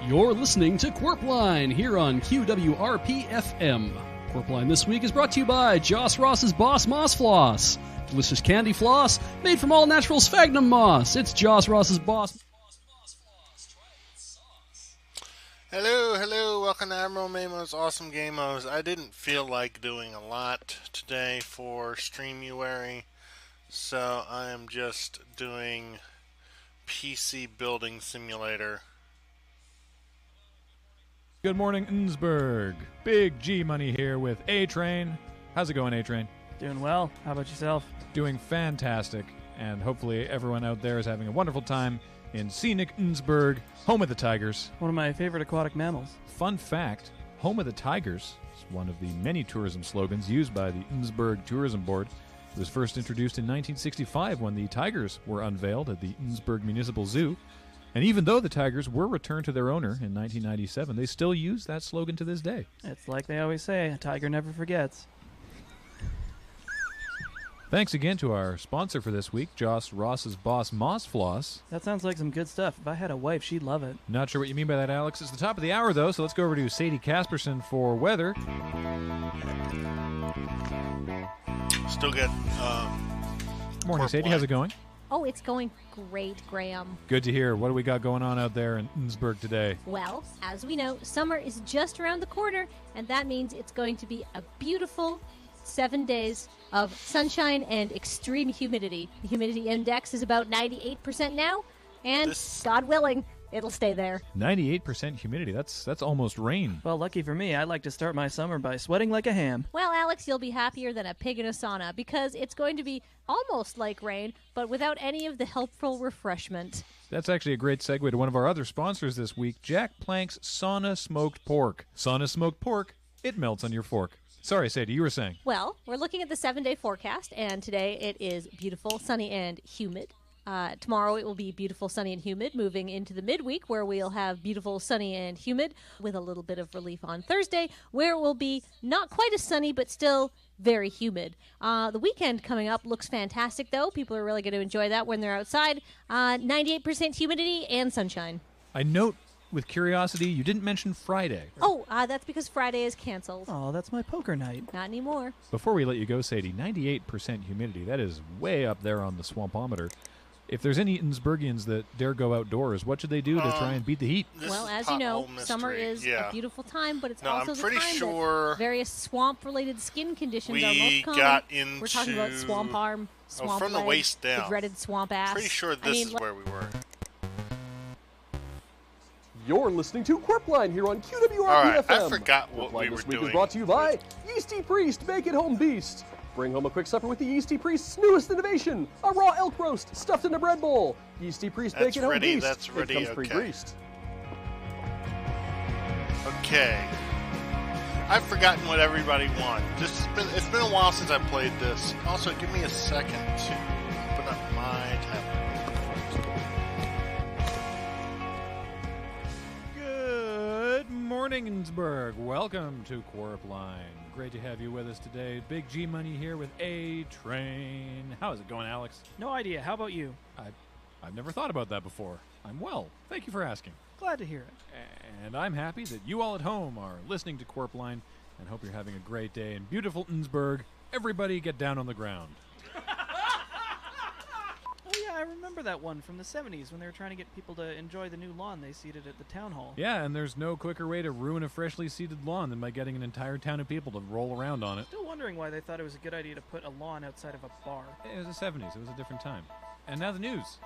You're listening to Quirpline here on QWRP-FM. Quirpline this week is brought to you by Joss Ross's Boss Moss Floss. Delicious candy floss made from all natural sphagnum moss. It's Joss Ross's Boss Moss Floss. Try it with sauce. Hello, welcome to Admiral Mamo's Awesome Gamos. I didn't feel like doing a lot today for Stream-uary, so I am just doing PC Building Simulator. Good morning, Innsbruck. Big G Money here with A-Train. How's it going, A-Train? Doing well. How about yourself? Doing fantastic, and hopefully everyone out there is having a wonderful time in scenic Innsbruck, home of the Tigers. One of my favorite aquatic mammals. Fun fact, home of the Tigers is one of the many tourism slogans used by the Innsbruck Tourism Board. It was first introduced in 1965 when the tigers were unveiled at the Innsbruck Municipal Zoo. And even though the tigers were returned to their owner in 1997, they still use that slogan to this day. It's like they always say, a tiger never forgets. Thanks again to our sponsor for this week, Joss Ross's Boss Moss Floss. That sounds like some good stuff. If I had a wife, she'd love it. Not sure what you mean by that, Alex. It's the top of the hour, though, so let's go over to Sadie Casperson for weather. Still good. Morning, Sadie. How's it going? Oh, it's going great, Graham. Good to hear. What do we got going on out there in Innsbruck today? Well, as we know, summer is just around the corner, and that means it's going to be a beautiful 7 days of sunshine and extreme humidity. The humidity index is about 98% now, and God willing, it'll stay there. 98% humidity. That's almost rain. Well, lucky for me, I like to start my summer by sweating like a ham. Well, Alex, you'll be happier than a pig in a sauna because it's going to be almost like rain, but without any of the helpful refreshment. That's actually a great segue to one of our other sponsors this week, Jack Plank's Sauna Smoked Pork. Sauna Smoked Pork, it melts on your fork. Sorry, Sadie, you were saying. Well, we're looking at the 7-day forecast, and today it is beautiful, sunny, and humid. Tomorrow it will be beautiful, sunny, and humid, moving into the midweek where we'll have beautiful, sunny, and humid with a little bit of relief on Thursday where it will be not quite as sunny but still very humid. The weekend coming up looks fantastic, though. People are really going to enjoy that when they're outside. 98% humidity and sunshine. I note with curiosity you didn't mention Friday. Oh, that's because Friday is canceled. Oh, that's my poker night. Not anymore. Before we let you go, Sadie, 98% humidity, that is way up there on the swampometer. If there's any Innsbruckians that dare go outdoors, what should they do to try and beat the heat? Well, as you know, summer is a beautiful time, but it's also the time that various swamp-related skin conditions are most common. We're talking about swamp arm, swamp from leg, the waist down. the dreaded swamp ass. Pretty sure this is where we were. You're listening to Quirpline here on QWRP-FM. All right, I forgot what we were this week doing. Is brought to you by Yeasty Priest Make It Home Beast. Bring home a quick supper with the Yeasty Priest's newest innovation, a raw elk roast stuffed in a bread bowl. Yeasty Priest Make It Home Beast. That's ready. It comes pre-greased. Okay. I've forgotten what everybody wants. It's been a while since I played this. Also, give me a second to open up my tablet. Good morning, Innsbruck. Welcome to Quirpline. Great to have you with us today. Big G Money here with A-Train. How is it going, Alex? No idea. How about you? I've never thought about that before. I'm well. Thank you for asking. Glad to hear it. And I'm happy that you all at home are listening to Quirpline and hope you're having a great day in beautiful Innsbruck. Everybody get down on the ground. Oh, yeah, I remember that one from the 70s when they were trying to get people to enjoy the new lawn they seeded at the town hall. Yeah, and there's no quicker way to ruin a freshly seeded lawn than by getting an entire town of people to roll around on it. Still wondering why they thought it was a good idea to put a lawn outside of a bar. It was the 70s. It was a different time. And now the news.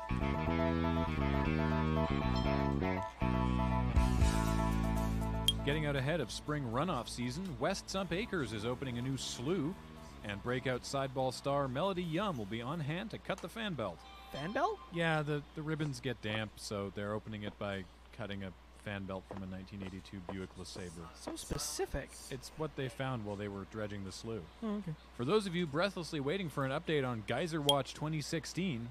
Getting out ahead of spring runoff season, West Sump Acres is opening a new slough, and breakout sideball star Melody Yum will be on hand to cut the fan belt. Fan belt? Yeah, the ribbons get damp, so they're opening it by cutting a fan belt from a 1982 Buick LeSabre. So specific. It's what they found while they were dredging the slough. Oh, okay. For those of you breathlessly waiting for an update on Geyser Watch 2016,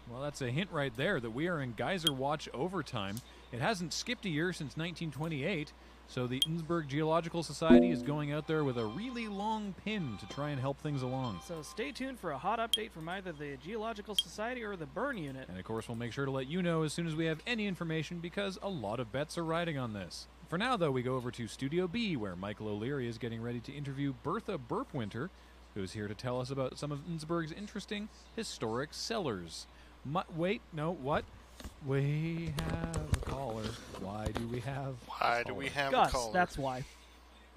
well, that's a hint right there that we are in Geyser Watch overtime. It hasn't skipped a year since 1928, So the Innsbruck Geological Society is going out there with a really long pin to try and help things along. So stay tuned for a hot update from either the Geological Society or the Burn Unit. And of course, we'll make sure to let you know as soon as we have any information because a lot of bets are riding on this. For now, though, we go over to Studio B, where Michael O'Leary is getting ready to interview Bertha Burpwinter, who's here to tell us about some of Innsbruck's interesting historic cellars. Wait, no, what? We have a caller. Why do we have a Gus, caller? that's why.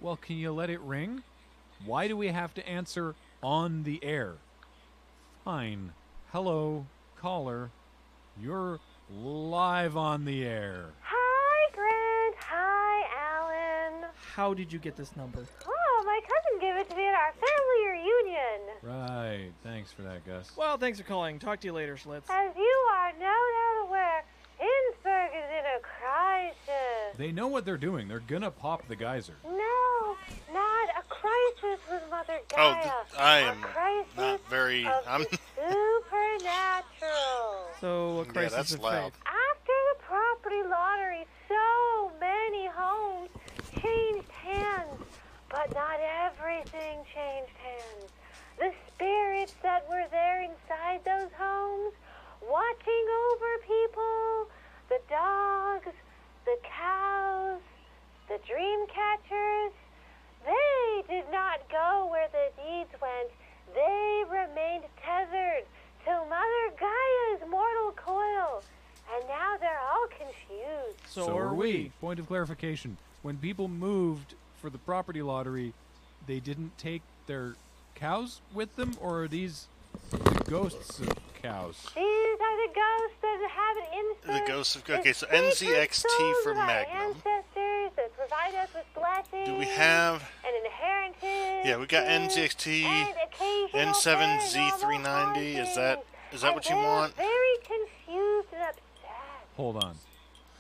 Well, can you let it ring? Why do we have to answer on the air? Fine. Hello, caller. You're live on the air. Hi, Grant. Hi, Alan. How did you get this number? Oh, my cousin gave it to me at our family reunion. Right. Thanks for that, Gus. Well, thanks for calling. Talk to you later, Schlitz. As you are no doubt aware, Innsbruck is in a crisis. They know what they're doing. They're gonna pop the geyser. No, not a crisis with Mother Oh, Gaia. I A am crisis not very. of I'm. the supernatural. So, a crisis that's of loud. faith. After the property lottery, so many homes changed hands, but not everything changed hands. The spirits that were there inside those homes, watching over people, the dogs, the cows, the dream catchers, they did not go where the deeds went. They remained tethered to Mother Gaia's mortal coil, and now they're all confused. So are we. Point of clarification. When people moved for the property lottery, they didn't take their cows with them, or are these the ghosts of cows? These are the ghosts that have an instant. The ghosts of. Okay, so NZXT for Magnum. Ancestors that provide us with blessings. Do we have? An inheritance. Yeah, we got NZXT, and occasional N7Z390. paranormal Is that what you and want? they're very confused and upset. Hold on.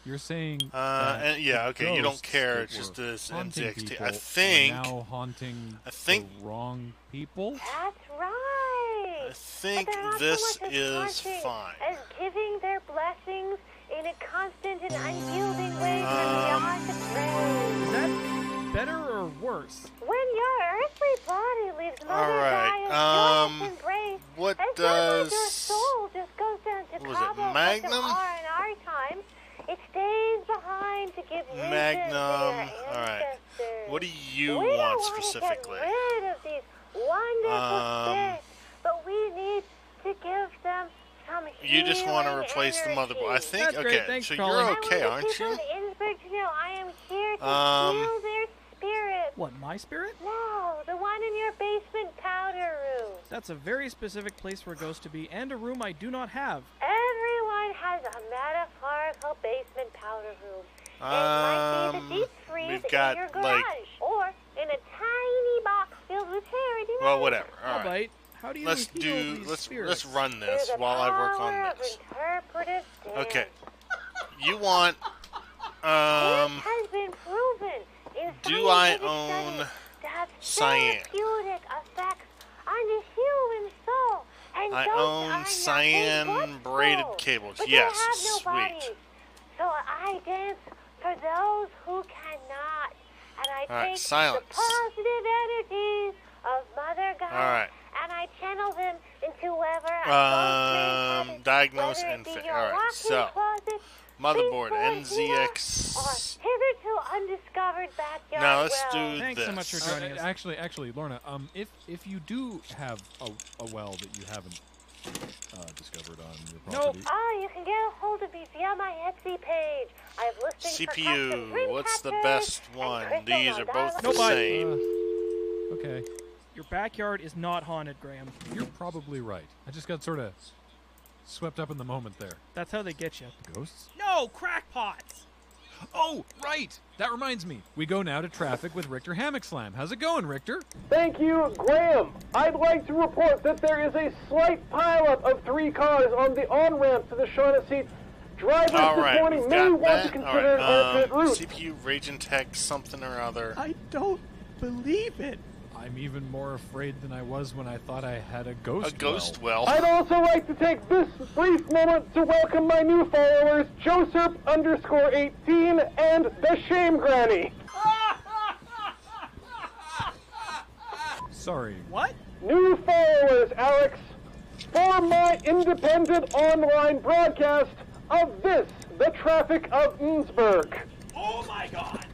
You're saying And, yeah, okay, you don't ghosts care. that It's just were this haunting NZXT. people I think. are now haunting I think- the wrong people. That's right. I think But they're not this so much as is haunting fine. As giving their blessings in a constant and unyielding way from beyond the grave. Is that better or worse? When your earthly body leaves Mother Alright, Gaia's joyous embrace, what it's not like your does- soul just goes down to what was it, cobble Magnum? like they are in our time. It stays behind to give wisdom Magnum. to your Alright. ancestors. What do you We want don't want specifically? to get rid of these wonderful spirits, but we need to give them some You just want to healing replace the energy. motherboard. I think. That's great, Okay, thanks so for you're calling. okay, I aren't want the you? people of Innsbruck to know I am here to heal their spirit. What, my spirit? No, the one in your basement powder room. That's a very specific place for a ghost to be, and a room I do not have. Everyone has a metaphorical basement powder room. It might be the deep freeze we've in got, your garage, like- or in a tiny box filled with charity Well, magic. whatever. All All right. right. How do you Let's heal do. these Let's spirits? run Through this the while I work power on of this. interpretive dance. Okay. You want? It has been proven in Do I scientific own studies to have cyan? therapeutic effects on the human soul. And I those own are cyan nothing but braided souls. cables. But Yes, they have no sweet. bodies. So I dance for those who cannot. And I All right, take silence. the positive energies of Mother God. All right. And I channel them into whoever I'm supposed to diagnose whether and it be fit. your All right, walk-in so closet, motherboard baseboard heater, NZX. or hitherto undiscovered backyard Now let's well. do Thanks this. so much for joining us. Actually, Lorna, if you do have a well that you haven't discovered on your property, Oh, you can get a hold of me via my Etsy page. I have listings for custom CPU. dream What's the catchers best and one? crystal These are both the mandala. Nobody. same. okay, Your backyard is not haunted, Graham. you're probably right. I just got sort of swept up in the moment there. That's how they get you. Ghosts? No, crackpots! Oh, right! That reminds me. We go now to traffic with Richter Hammock Slam. How's it going, Richter? Thank you, Graham. I'd like to report that there is a slight pileup of 3 cars on the on-ramp to the Shaughnessy. Drivers All this right, morning we've may got want that. to All consider an alternate right. route. CPU Raging Tech something or other. I don't believe it. I'm even more afraid than I was when I thought I had a ghost A ghost well. I'd also like to take this brief moment to welcome my new followers, Joseph_18 and the Shame Granny. Sorry. What? New followers, Alex, for my independent online broadcast of this, the traffic of Innsbruck. Oh my God!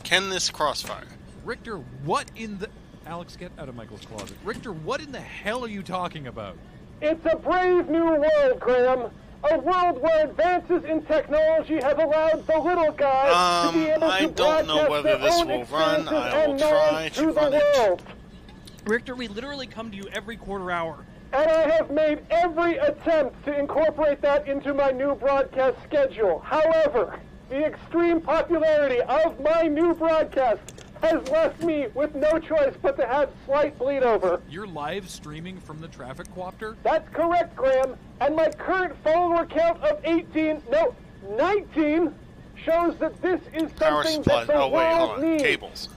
Can this crossfire? Richter, what in the... Alex, get out of Michael's closet. Richter, what in the hell are you talking about? It's a brave new world, Graham. A world where advances in technology have allowed the little guy to be able I to don't know broadcast whether their this own will run. experiences I will and try knowledge to to run the it. world. Richter, we literally come to you every quarter hour. And I have made every attempt to incorporate that into my new broadcast schedule. However, the extreme popularity of my new broadcast has left me with no choice but to have slight bleed over. You're live streaming from the traffic quopter? That's correct, Graham. And my current follower count of 19 shows that this is Power something supply. that the Oh, wait, hold world on. needs. Cables.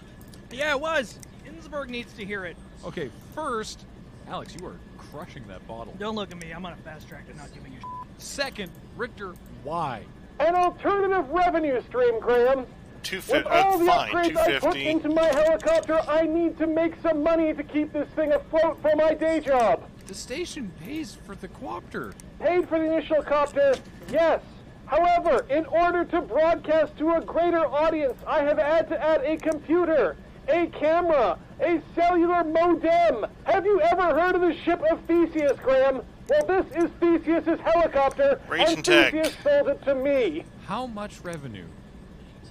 Yeah, it was. Innsbruck needs to hear it. Okay, first, Alex, you are crushing that bottle. Don't look at me. I'm on a fast track to not giving you Second, Richter, why? An alternative revenue stream, Graham. With all the Fine, upgrades I put 250. into my helicopter, I need to make some money to keep this thing afloat for my day job. The station pays for the quopter. Paid for the initial copter, yes. However, in order to broadcast to a greater audience, I have had to add a computer, a camera, a cellular modem. Have you ever heard of the ship of Theseus, Graham? Well, this is Theseus's helicopter, Rage and tech. Theseus sold it to me. How much revenue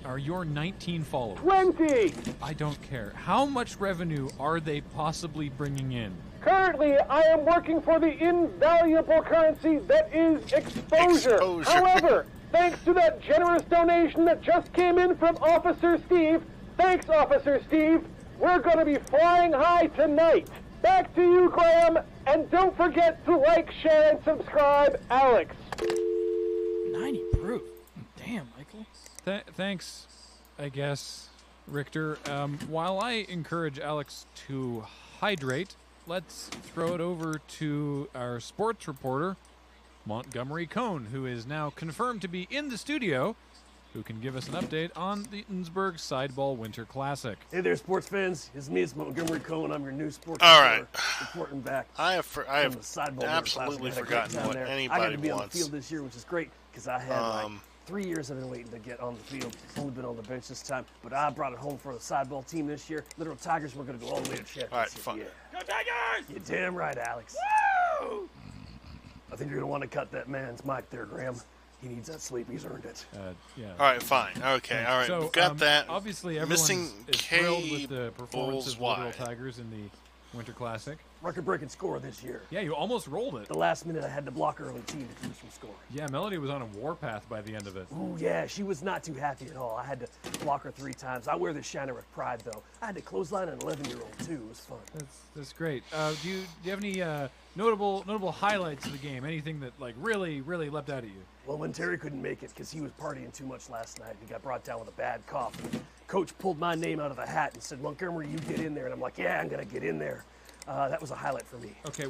are your 19 followers? 20! I don't care. How much revenue are they possibly bringing in? Currently, I am working for the invaluable currency that is exposure. Exposure. However, thanks to that generous donation that just came in from Officer Steve, thanks, Officer Steve, we're going to be flying high tonight. Back to you, Graham, and don't forget to like, share, and subscribe, Alex. 90 proof. Damn, Michael. Thanks, I guess, Richter. While I encourage Alex to hydrate, let's throw it over to our sports reporter, Montgomery Cohn, who is now confirmed to be in the studio, who can give us an update on the Innsbruck Sideball Winter Classic. Hey there, sports fans. It's me, it's Montgomery Cohen. I'm your new sports All reporter, right. reporting back. I have from the Sideball absolutely Winter Classic. forgotten I had a great time what there. I got anybody to be on the wants. field this year, which is great, because I had 3 years I've been waiting to get on the field. Only been on the bench this time, but I brought it home for the Sideball team this year. Literal Tigers, we're going to go all the way to championship. All right, fine. Yeah. Go Tigers! You're damn right, Alex. Woo! I think you're going to want to cut that man's mic there, Graham. He needs that sleep. He's earned it. Yeah. All right, fine. Okay, all right. So, We've got that. Obviously, everyone Missing is thrilled with the cables. performance of the Why? Little Tigers in the Winter Classic. Record-breaking score this year. Yeah, you almost rolled it. The last minute, I had to block early team to keep us from scoring. Yeah, Melody was on a warpath by the end of it. Ooh, yeah, she was not too happy at all. I had to block her 3 times. I wear this shiner with pride, though. I had to clothesline an 11-year-old, too. It was fun. That's great. Do you have any notable highlights of the game? Anything that really leapt out at you? Well, when Terry couldn't make it because he was partying too much last night, he got brought down with a bad cough. And Coach pulled my name out of the hat and said, Montgomery, you get in there. And I'm like, yeah, I'm going to get in there. That was a highlight for me. Okay,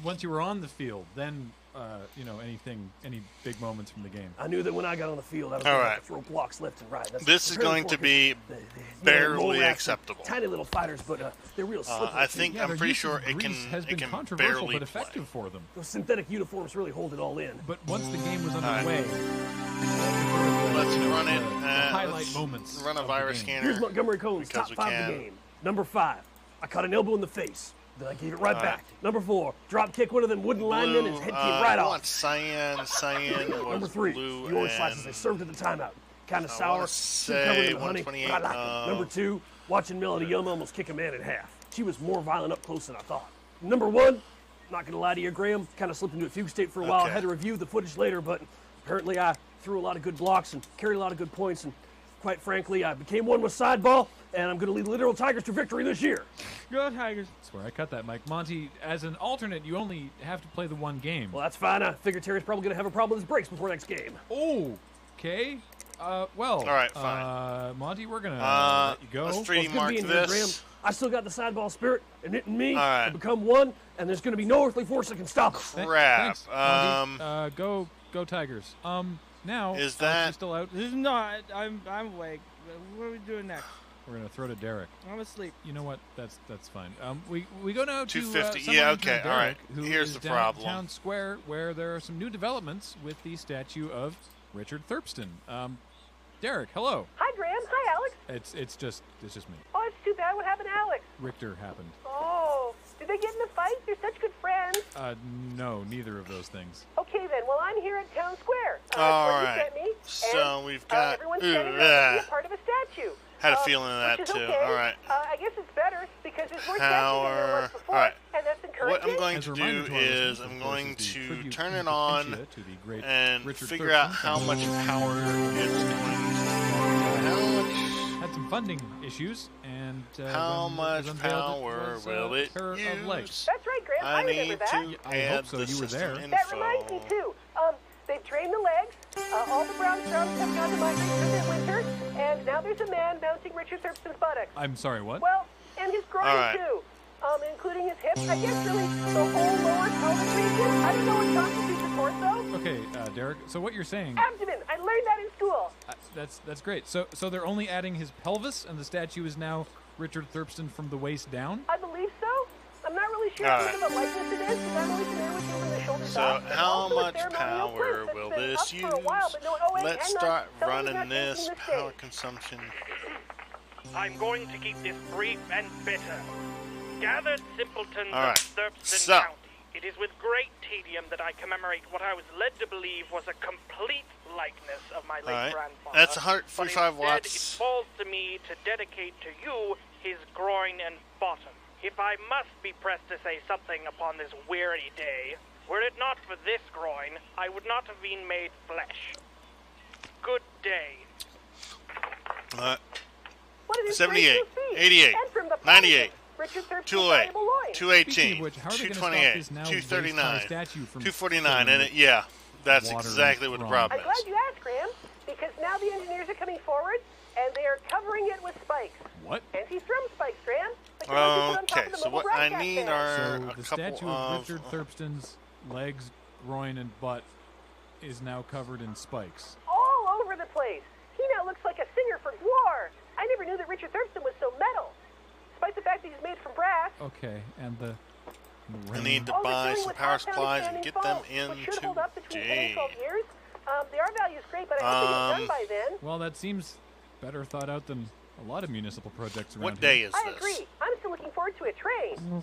once you were on the field, then any big moments from the game? I knew that when I got on the field, I was All going to right. have to throw blocks left and right. That's This is preparing going for to be the barely mole rats, acceptable. Tiny little fighters, but they're real slippery. I too. think Yeah, I'm their pretty use sure of it can grease has it been can controversial barely but play. effective for them. Those synthetic uniforms really hold it all in. But once the game was right. underway, Let's run it. the highlight Let's moments. Run a of the virus game. Here's scanner. Montgomery Cohen's because top we 5 of the can. game. Number 5, I caught an elbow in the face. Then I gave it right All back. right. Number 4, drop kick one of them wooden linemen, his head came right I off. want cyan. Cyan was Number 3, blue the orange and slices they served at the timeout. Kind of I sour, wanna too covered say in honey, 128, but I like it. Number 2, watching Melody Yum almost kick a man in half. She was more violent up close than I thought. Number 1, not going to lie to you, Graham, kind of slipped into a fugue state for a while. I Okay. had to review the footage later, but apparently I threw a lot of good blocks and carried a lot of good points, and quite frankly, I became one with Sideball, and I'm going to lead the Literal Tigers to victory this year. Go Tigers. That's where I cut that, Mike. Monty, as an alternate, you only have to play the one game. Well, that's fine. I figure Terry's probably going to have a problem with his brakes before next game. Okay. Well. All right, fine. Monty, we're gonna let you go. Let's Well, 3D it's good mark being here, Graham. this. I still got the Sideball spirit, and it and me All right. to become one, and there's going to be no earthly force that can stop us. Crap. Thanks, Monty. Go Tigers. Now Is Alex, that- you still out? This is not. I'm awake. What are we doing next? We're gonna throw to Derek. I'm asleep. You know what? That's fine. We go now to 250. someone Yeah, named okay, Derek, all right. who Here's is the down problem. at Town Square, where there are some new developments with the statue of Richard Thurpston. Derek, hello. Hi, Graham. Hi, Alex. It's just me. Oh, it's too bad. What happened to Alex? Richter happened. Oh, did they get in a fight? They're such good friends. No, neither of those things. Okay, then. Well, I'm here at Town Square. All where you right. sent me, So and, we've got. everyone's standing up to be a part of a statue. Had a feeling of that which is too. Okay. All right. I guess it's better because there's more statues than there was before, All right. and that's encouraging. What I'm going As a to reminder do to our is listeners, I'm of course, going is the to tribute turn in it on Potentia to the great and Richard figure out Thurpston. how much power it's going to. How much? Had some funding issues, and How when it much was unveiled, power it was will a it pair of legs. use? That's right, Graham. I remember need that. to I add hope so. the You were system there. info. That reminds me, too. They've trained the legs. All the brown sprouts have gone to migrate through the winter, and now there's a man mounting Richard Thurpston's buttocks. I'm sorry, what? Well, and his groin, All right. too, including his hips. I guess really the whole lower pelvic region. I don't know what constitutes a torso. Okay, Derek. So what you're saying? Abdomen. I learned that in school. That's great. So they're only adding his pelvis, and the statue is now Richard Thurpston from the waist down. I believe so. I'm not really sure All how much of a likeness it is, because I'm only familiar with him from the shoulders So up. And how also with much ceremonial power prints that's will been this up for a while, use? but no, wait, Let's hang on. start Somebody's running not this taking the power stage. consumption. I'm going to keep this brief and bitter. Gathered simpletons All right. of Thurpston So. County, it is with great tedium that I commemorate what I was led to believe was a complete likeness of my late All right. grandfather. That's But 145 instead, watts. it falls to me to dedicate to you his groin and bottom. If I must be pressed to say something upon this weary day, were it not for this groin, I would not have been made flesh. Good day. What an 78, inspirational speech. 88, And from the 98, Richard Thurpston's 208, valuable loin. 218, Speaking of which, how are they gonna stop 228, this now 239, waist-high statue from 249, filling and yeah, that's water exactly and what the wrong? problem I'm glad is. you asked, Graham, because now the engineers are coming forward, and they are covering it with spikes. What? Anti-strum spikes, Graham. Like the ones you put on top Okay, of the so mobile what I broadcast need stand. are So a the couple statue of of Richard Thurpston's legs, groin, and butt is now covered in spikes. All over the place. He now looks like a singer for Gwar. I never knew that Richard Thurpston was so metal. Despite the fact that he's made from brass. Okay, and the I ring. need to Oh, they're buy doing some with power half-pound supplies and standing get them foam, which into should hold up between 10 and D. 12 years. The R value is great, but I hope they get done by then. Well, that seems better thought out than a lot of municipal projects around What day here. is I this? agree. I'm still looking forward to a train.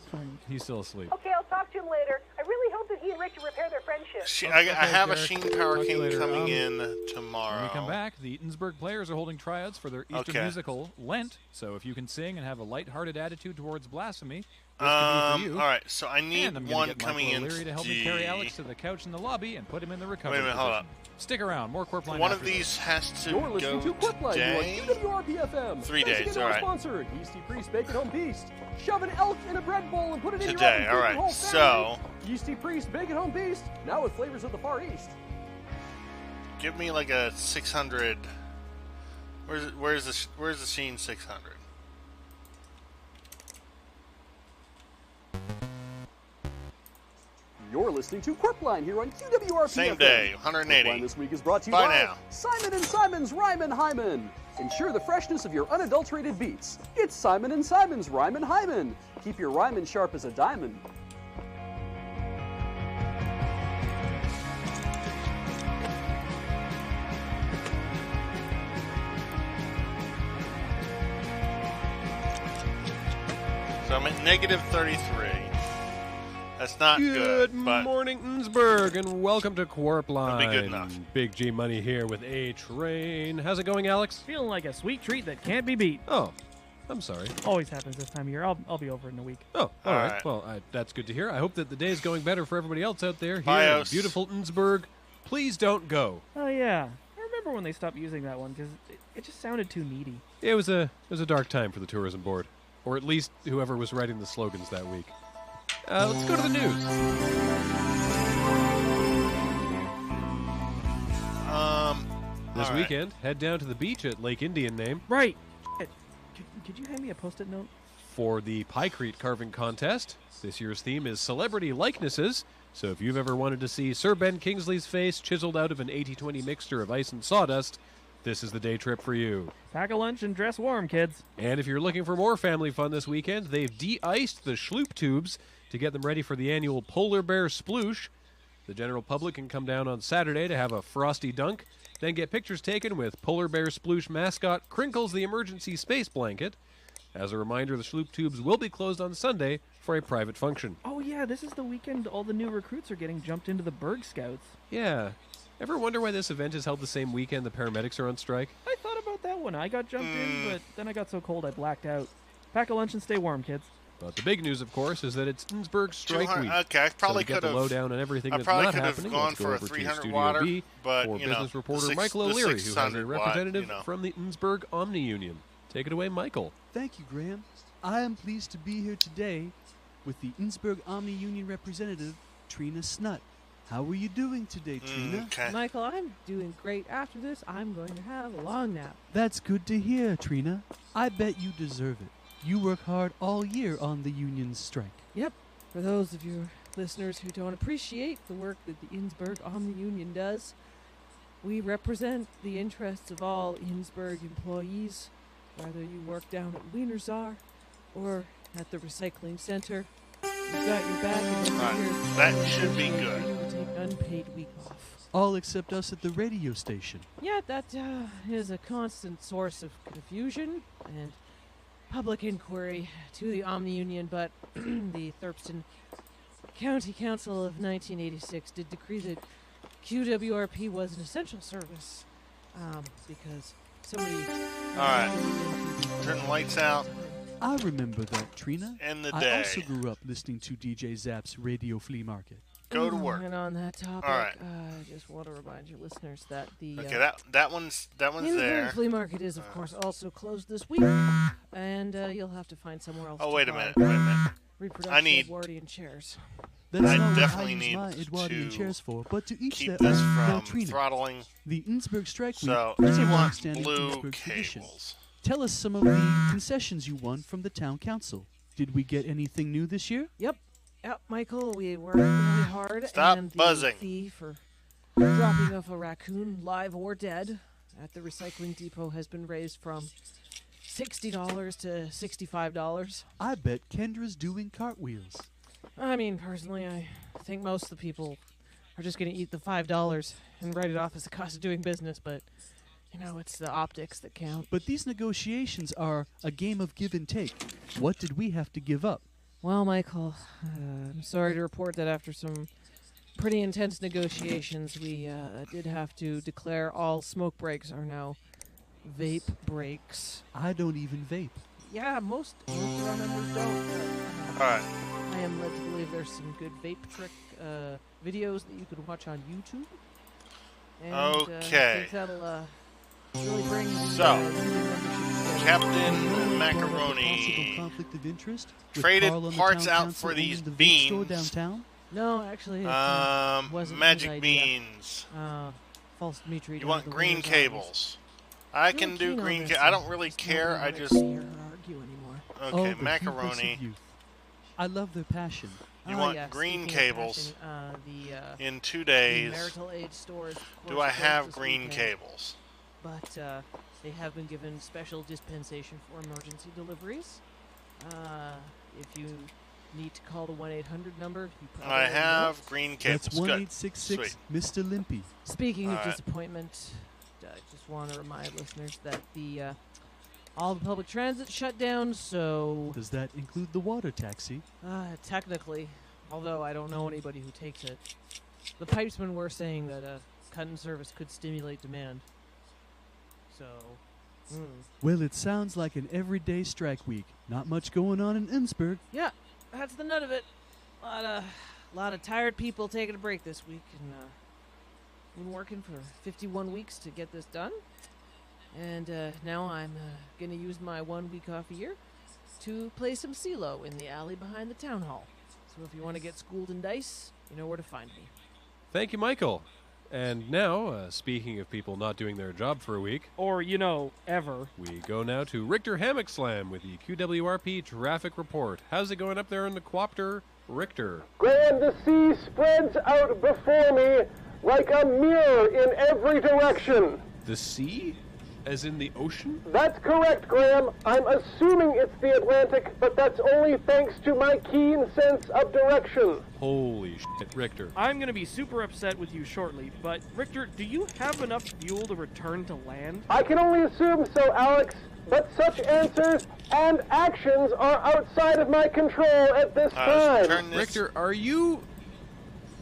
He's still asleep. Okay, I'll talk to him later. I really hope that he and Richard repair their friendship. I Okay, have a Derek. Sheen Power Talk to you King later. coming in tomorrow. When we come back, the Eatonsburg players are holding tryouts for their Easter Okay. musical, Lent. So if you can sing and have a lighthearted attitude towards blasphemy, this could be for you. All right, so I need And I'm gonna one get coming Michael in O'Leary to help me carry Alex to the couch in the lobby and put him in the recovery Wait a minute, hold position. Stick around, more Corp Line One after of these has to You're go listening to Quipline today. on QWRPFM. 3 Thanks days, again to all our right. sponsor, Yeasty Priest Bacon Home Beast. Shove an elk in a bread bowl and put it in your Today, oven. all Feed right, your whole so- family. Yeasty Priest Bacon Home Beast, now with flavors of the Far East. Give me like a 600. Where's the Sheen 600? You're listening to Quipline here on QWRPFM. Same day, 180. Quipline this week is brought to you Bye by now. Simon & Simon's Ryman Hyman. Ensure the freshness of your unadulterated beats. It's Simon & Simon's Ryman Hyman. Keep your Ryman sharp as a diamond. So I'm at negative 33. That's not good, but morning, Innsbruck, and welcome to Corp Line. That'll be good enough. Big G Money here with A Train. How's it going, Alex? Feeling like a sweet treat that can't be beat. Oh, I'm sorry. Always happens this time of year. I'll be over in a week. Oh, all right. right. Well, that's good to hear. I hope that the day is going better for everybody else out there. Here Bios. in beautiful Innsbruck. Please don't go. Oh yeah, I remember when they stopped using that one because it just sounded too needy. It was a dark time for the tourism board, or at least whoever was writing the slogans that week. Let's go to the news. This all right. weekend, head down to the beach at Lake Indian Name Right. Could you hand me a post-it note? for the Piecrete carving contest. This year's theme is celebrity likenesses. So if you've ever wanted to see Sir Ben Kingsley's face chiseled out of an 80-20 mixture of ice and sawdust, this is the day trip for you. Pack a lunch and dress warm, kids. And if you're looking for more family fun this weekend, they've de-iced the Schloop tubes to get them ready for the annual Polar Bear Sploosh. The general public can come down on Saturday to have a frosty dunk, then get pictures taken with Polar Bear Sploosh mascot Crinkles the Emergency Space Blanket. As a reminder, the Schloop tubes will be closed on Sunday for a private function. Oh yeah, this is the weekend all the new recruits are getting jumped into the Berg Scouts. Yeah. Ever wonder why this event is held the same weekend the paramedics are on strike? I thought about that one. I got jumped in, but then I got so cold I blacked out. Pack a lunch and stay warm, kids. But the big news, of course, is that it's Innsbruck Strike Week. Okay, I probably so to get could the have. lowdown on everything I that's probably not could have happening. gone Let's go for a over to 300 Studio water, B but for you business know, reporter the Michael O'Leary, who has a 600 watt, representative you know. from the Innsbruck Omni Union. Take it away, Michael. Thank you, Graham. I am pleased to be here today with the Innsbruck Omni Union representative, Trina Snutt. How are you doing today, Trina? Okay. Michael, I'm doing great. After this, I'm going to have a long nap. That's good to hear, Trina. I bet you deserve it. You work hard all year on the union's strike. Yep. For those of your listeners who don't appreciate the work that the Innsbruck Omni Union does, we represent the interests of all Innsbruck employees, whether you work down at Wienerzar or at the recycling center. We've got your back and we're Right. here. That should be good. You can take unpaid week off. All except us at the radio station. Yeah, that is a constant source of confusion and public inquiry to the Omni Union, but the Thurpston County Council of 1986 did decree that QWRP was an essential service because somebody... All right. Turn the lights out. I remember that, Trina. End the I day. also grew up listening to DJ Zap's Radio Flea Market. Go to work. And on that topic, All right. I just want to remind your listeners that the Okay, that one's Innsbruck there. Flea Market is, of course, also closed this week, and you'll have to find somewhere else. Oh, to wait a buy minute. Wait a minute. Reproduction I need. Edwardian chairs. That's I not what definitely I use need my Edwardian to chairs for, but to each keep their this own. Now, from Trina, throttling. the Innsbruck Strike Week So is a you want long-standing blue Innsbruck tradition. cables. Tell us some of the concessions you won from the town council. Did we get anything new this year? Yep, Michael, we worked really hard. Stop and the buzzing. fee for dropping off a raccoon, live or dead, at the recycling depot has been raised from $60 to $65. I bet Kendra's doing cartwheels. I mean, personally, I think most of the people are just going to eat the $5 and write it off as the cost of doing business, but, you know, it's the optics that count. But these negotiations are a game of give and take. What did we have to give up? Well, Michael, I'm sorry to report that after some pretty intense negotiations, we did have to declare all smoke breaks are now vape breaks. I don't even vape. Yeah, most of our members don't. But, All right. I am led to believe there's some good vape trick videos that you could watch on YouTube. And, I Okay. think that'll really bring the, So, union membership together. Captain Possible Macaroni conflict of interest with traded Carl on the parts town out council for these owning the vape store beans. downtown? No, actually, it wasn't his Magic idea. beans. False Dimitri. You down want at the green Winter's cables. I Really can do keen on green this cables. I one. don't really Just not care. really I wanna just. see her argue anymore. Oh, Okay, the hubris macaroni. of youth. I love their passion. You Ah, want yeah, green speaking of cables passion, in 2 the days. marital aid stores. of Do course, I closed have this green weekend, cables? But they have been given special dispensation for emergency deliveries. If you need to call the 1-800 number, you probably I already know. have green cables. That's Good. 1866 Mr. Limpy. Speaking of Alright. disappointment, I just want to remind listeners that the all the public transit shut down, so Does that include the water taxi? technically, although I don't know anybody who takes it, the pipesmen were saying that cut-in service could stimulate demand. So, Well, it sounds like an everyday strike week. Not much going on in Innsbruck. yeah, that's the nut of it. A lot of tired people taking a break this week, and been working for 51 weeks to get this done. And now I'm going to use my 1 week off a year to play some CeeLo in the alley behind the town hall. So if you want to get schooled in dice, you know where to find me. Thank you, Michael. And now, speaking of people not doing their job for a week, Or, you know, ever. we go now to Richter Hammock Slam with the QWRP Traffic Report. How's it going up there in the Quapter, Richter? Graham, the sea spreads out before me like a mirror in every direction. The sea? as in the ocean? That's correct, Graham. I'm assuming it's the Atlantic, but that's only thanks to my keen sense of direction. Holy shit, Richter. I'm gonna be super upset with you shortly, but Richter, do you have enough fuel to return to land? I can only assume so, Alex, but such answers and actions are outside of my control at this time. Richter, are you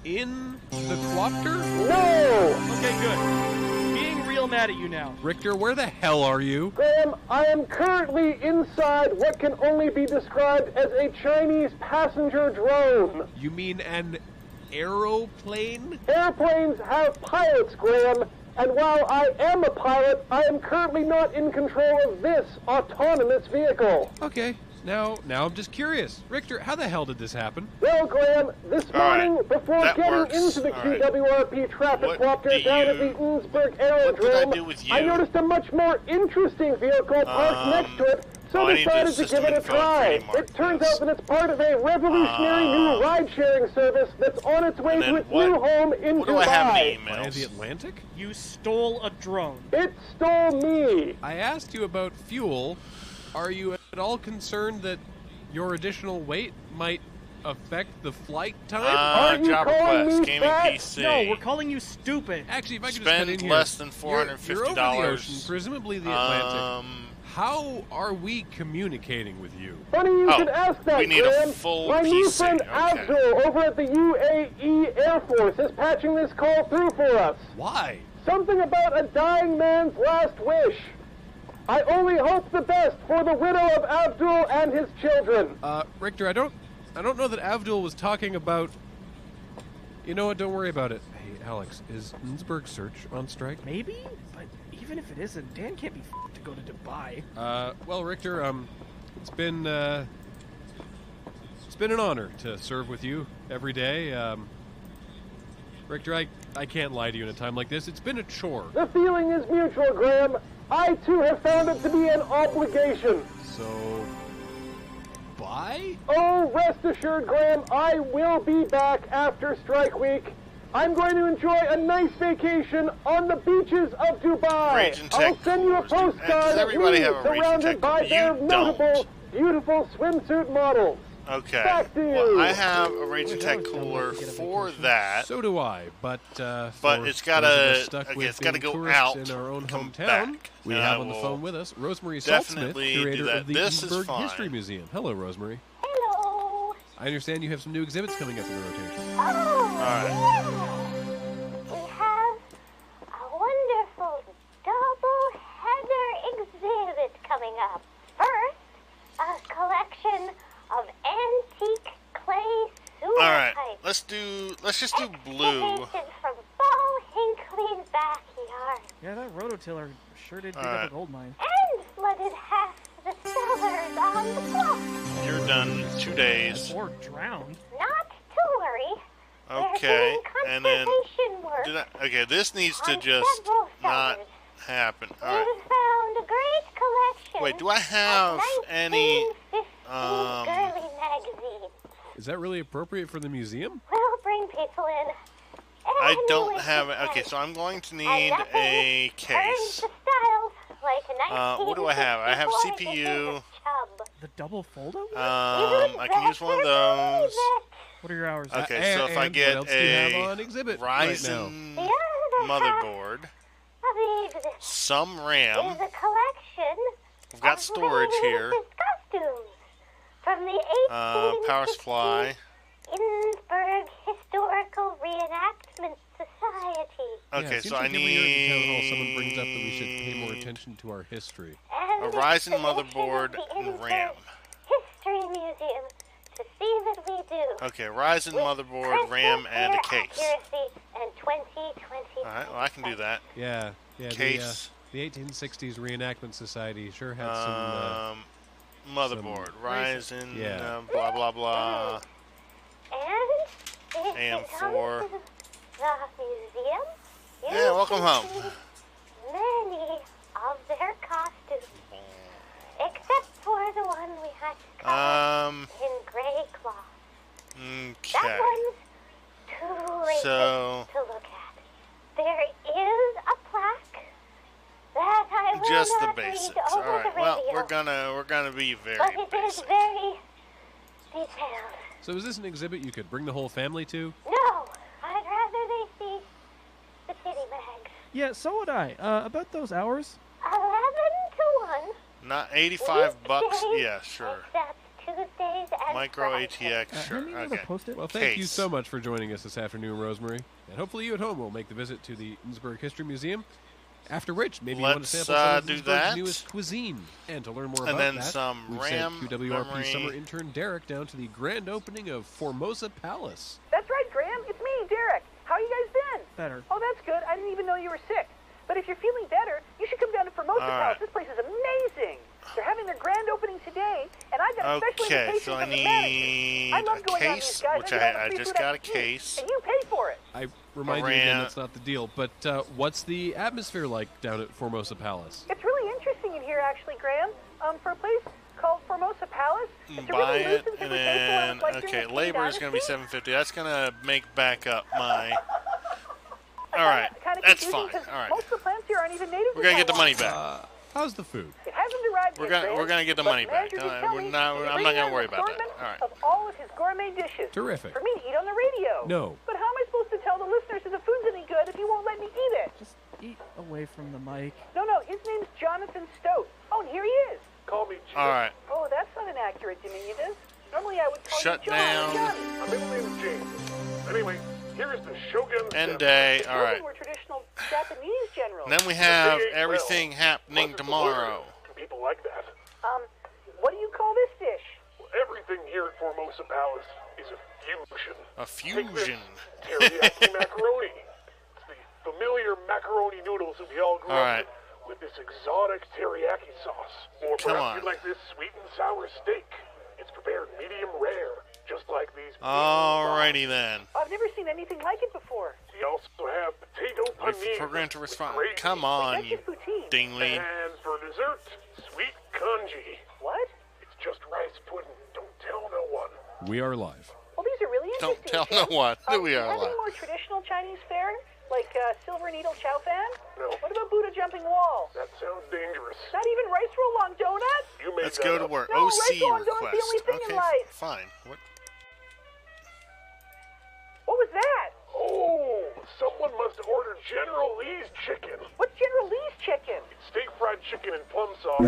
in the copter? No! Okay, good. Being real mad at you now. Richter, where the hell are you? Graham, I am currently inside what can only be described as a Chinese passenger drone. You mean an aeroplane? Airplanes have pilots, Graham, and while I am a pilot, I am currently not in control of this autonomous vehicle. Okay. Now I'm just curious. Richter, how the hell did this happen? Well, Graham, this morning, before that getting works. into the QWRP traffic copter down at the Innsbruck Aerodrome, I noticed a much more interesting vehicle parked next to it, so I need decided the to give it a system info try. to It turns out that it's part of a revolutionary new ride-sharing service that's on its way to its new home in What do I have Dubai. in Via emails? the Atlantic? You stole a drone. It stole me. I asked you about fuel. Are you at all concerned that your additional weight might affect the flight time? Job request, gaming fat? PC. No, we're calling you stupid. Actually, if I could just cut in Spend here. less than You're over $450. the ocean, presumably the Atlantic. How are we communicating with you? Funny you should ask that, we need Graham. a full My new PC. friend Okay. Abdul over at the UAE Air Force is patching this call through for us. Why? Something about a dying man's last wish. I only hope the best for the widow of Abdul and his children. Richter, I don't know that Avdul was talking about. You know what? Don't worry about it. Hey, Alex, is Innsbruck Search on strike? Maybe, but even if it isn't, Dan can't be to go to Dubai. Well, Richter, it's been an honor to serve with you every day. Richter, I can't lie to you in a time like this. It's been a chore. The feeling is mutual, Graham. I, too, have found it to be an obligation. So, bye? Oh, rest assured, Graham, I will be back after strike week. I'm going to enjoy a nice vacation on the beaches of Dubai. Rage and Tech I'll send you a Coolers. postcard Does of everybody me have a Rage and surrounded Tech by Cooler? their You notable, don't. beautiful swimsuit models. Okay. Back to you. Well, I have a Rage and Tech cooler for that. So do I, but it's gotta go out, in our own come hometown. back. We And have I on the will phone with us Rosemary Saltsmith, definitely do curator that. of the This is Innsbruck fine. History Museum. Hello, Rosemary. Hello. I understand you have some new exhibits coming up in the rotation. We have a wonderful double-header exhibit coming up. First, a collection of antique clay sewer All right, pipes. let's just do blue. Excavated from Paul Hinckley's backyard. Yeah, that rototiller sure did dig Alright. up a gold mine. And flooded half the cellars on the block. You're done in 2 days. Or drowned. Not to worry. Okay, and then Work okay, this needs to on just several not cellars. happen. All We right. found a great collection. Wait, do I have any? 1950 girly magazines. Is that really appropriate for the museum? We'll bring people in. I don't Anyone have it. can Okay, play. so I'm going to And need nothing a turns case. the styles like a What do I have? I have 1950 CPU. chub. The double foldo? I can use one of those. What are your hours? Okay, so if I and get what else do you have a on exhibit right now? Ryzen The other motherboard, half of the exhibit some is RAM. a collection We've got of storage here. reminiscent costumes from the 1860s Power supply. Innsbruck Historical Reenactment Society. Okay, yeah, it seems so I like every year at the town hall need someone brings up that we should pay more attention to our history. And a the Ryzen exhibition motherboard of the and Innsbruck RAM. History Museum to see that we do. Okay, Ryzen motherboard, RAM, and a case. Accuracy and 2020. All right, well I can do that. Yeah. Case. The 1860s Reenactment Society sure had some. Motherboard, Ryzen, yeah. blah blah blah. And if you come AM4. to the museum, you Yeah, welcome can home. see many of their costumes, except for the one we had to cover in gray cloth. Okay. That one's too racist So to look at. There is a plaque that I will just the not basics. read All over right. the Well, radio. we're gonna be very But it is basic. very detailed. So is this an exhibit you could bring the whole family to? No, I'd rather they see the kitty mags. Yeah, so would I. About those hours? 11 to 1. Not 85 bucks. Weekdays, Yeah, sure. Except Tuesdays and Micro Fridays. ATX. Sure. Hand me another Okay. Post-it. Well, thank you Case. so much for joining us this afternoon, Rosemary. And hopefully you at home will make the visit to the Innsbruck History Museum. After which, maybe you want to Let's, sample some of do Innsbruck's that. newest cuisine. And to learn more And about then that, some we've RAM sent QWRP memory. summer intern Derek down to the grand opening of Formosa Palace. That's right, Graham. It's me, Derek. How you guys been? Better. Oh, that's good. I didn't even know you were sick. But if you're feeling better, you should come down to Formosa All right. Palace. This place is amazing. They're having their grand opening today, and I got a special Okay, invitation so I from the manager. need I love a going out with case, these guys. which get all the I free just food got a can eat, case. and you pay for it. I remind you again, Ram- that's not the deal. But what's the atmosphere like down at Formosa Palace? It's really interesting in here, actually, Graham. For a place called Formosa Palace, it's a Buy really it, loose and and super then tasteful, like during okay, the labor is Qing gonna be Dynasty. $7.50. That's gonna make back up my. All right, Kinda that's confusing fine. 'cause All right, most of the plants here aren't even native. we're to gonna get the Taiwan. money back. How's the food? It hasn't arrived We're yet, gonna Graham, we're gonna get the but money back. manager did tell We're me not. they're I'm not bringing gonna out worry an about that. assortment All right. Of all of his gourmet dishes. Terrific. For me to eat on the radio. No. But how am I supposed to tell the listeners that the food's any good if you won't let me eat it? Just eat away from the mic. No, his name's Jonathan Stote. Oh, and here he is. Call me Jim. All right. Oh, that's not an accurate diminutive. Normally I would call Shut you John. down. Johnny. My middle name is James. Anyway, here is the Shogun. End day. The All right. Shogun were traditional Japanese generals. And then we have everything happening tomorrow. People like that. What do you call this dish? Everything here at Formosa Palace is a fusion. A Take this fusion. teriyaki macaroni. It's the familiar macaroni noodles that we all grew All up right. with this exotic teriyaki sauce. Or Come perhaps on. you'd like this sweet and sour steak. It's prepared medium rare, just like these. Alrighty then. I've never seen anything like it before. We also have potato Wait paneer. for Grant to with respond. gravy. Come on, That's you just poutine. dinglead. And for dessert, sweet congee. What? It's just rice pudding. Don't tell no one. We are live. Well, these are really Don't interesting. tell no Jim. one that we do you are have any alive. more traditional Chinese fare, like silver needle chow fan? No. What about Buddha jumping wall? That sounds dangerous. Not even rice roll long donut? You made Let's that go to up. work. No, OC rice roll long donut's the request. only thing in Okay, life. fine. What? What was that? Oh, someone must order General Lee's chicken. What's General Lee's chicken? Steak fried chicken and plum sauce,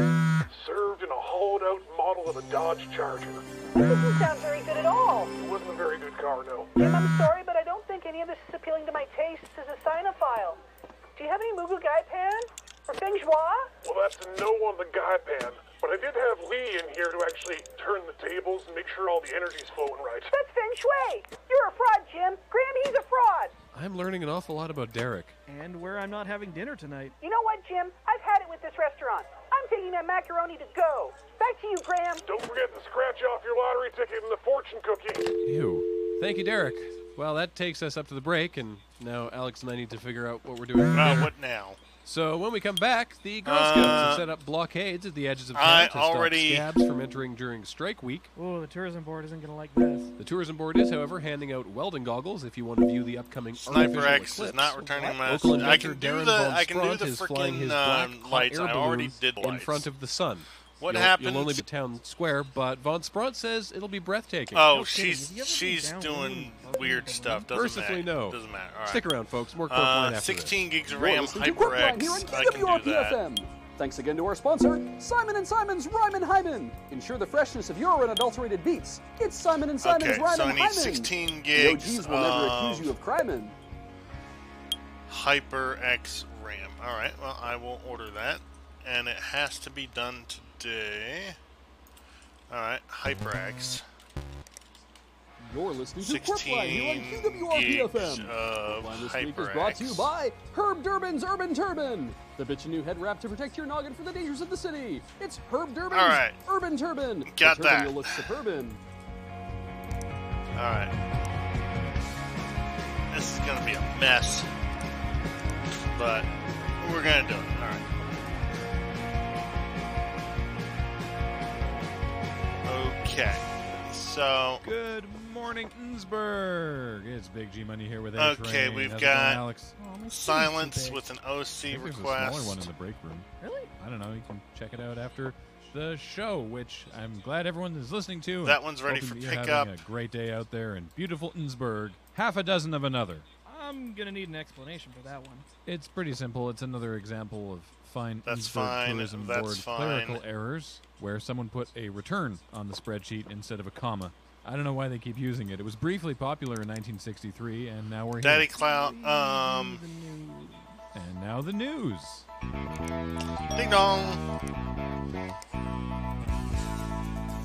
served in a hollowed-out model of a Dodge Charger. That doesn't sound very good at all. It wasn't a very good car, no. Jim, I'm sorry, but I don't think any of this is appealing to my tastes as a sinophile. Do you have any Mugu Gai Pan? Or Feng Shui? Well, that's a no on the guy pan. But I did have Lee in here to actually turn the tables and make sure all the energy's flowing right. That's Feng Shui. You're a fraud, Jim. Graham, he's a fraud. I'm learning an awful lot about Derek. And where I'm not having dinner tonight. You know what, Jim? I've had it with this restaurant. I'm taking that macaroni to go. Back to you, Graham. Don't forget to scratch off your lottery ticket and the fortune cookie. Ew. Thank you, Derek. Well, that takes us up to the break, and now Alex and I need to figure out what we're doing. from Well, here. what now? So when we come back, the Girl Scouts have set up blockades at the edges of I town to stop already- scabs from entering during strike week. Oh, the tourism board isn't going to like this. The tourism board is, however, handing out welding goggles if you want to view the upcoming Sniper artificial X eclipse. is not returning my Local message. I inventor can do Darren the von I can do Spront the is flying his freaking black hot lights. air I already balloons did in lights. front of the sun. What You'll happens? only be town square, but von Spront says it'll be breathtaking. Oh, No kidding. Have you ever she's been doing down weird balloon? stuff. Doesn't Mercifully, matter. no. Doesn't matter. All right. Stick around, folks. More Corpline after 16 gigs of You're RAM, listening to HyperX. Corpline here on I can do that. QWRP-FM. Thanks again to our sponsor, Simon & Simon's Ryman Hyman. Ensure the freshness of your unadulterated beats. It's Simon & Simon's Okay, Ryman so I need Hyman. 16 The gigs OGs will never of accuse you of criming. HyperX RAM. All right. Well, I will order that, and it has to be done today. All right, HyperX. You're listening to 16 Corpline here on gigs QWRP-FM. of Corpline this week is brought to you HyperX. by Herb Durbin's Urban Turban. The bitchin' new head wrap to protect your noggin from the dangers of the city. It's Herb Durbin's All right. Urban Turban. Got the turban that. You'll look suburban. All right. This is gonna be a mess, but we're gonna do it. All right. Okay. So Good morning, Innsbruck. It's Big G Money here with A okay, Train. we've How's it going, got Alex? Oh, my skin's too silence big. with an I OC think there's a request. smaller one in the break room. Really? I don't know, you can check it out after the show, which I'm glad everyone is listening to. That one's ready Hoping for that you're pickup. having a great day out there in beautiful Innsbruck. Half a dozen of another. I'm gonna need an explanation for that one. It's pretty simple. It's another example of fine That's Innsbruck fine. Tourism That's Board fine. clerical errors, where someone put a return on the spreadsheet instead of a comma. I don't know why they keep using it. It was briefly popular in 1963, and now we're Daddy here. Clout. And now the news. Ding dong.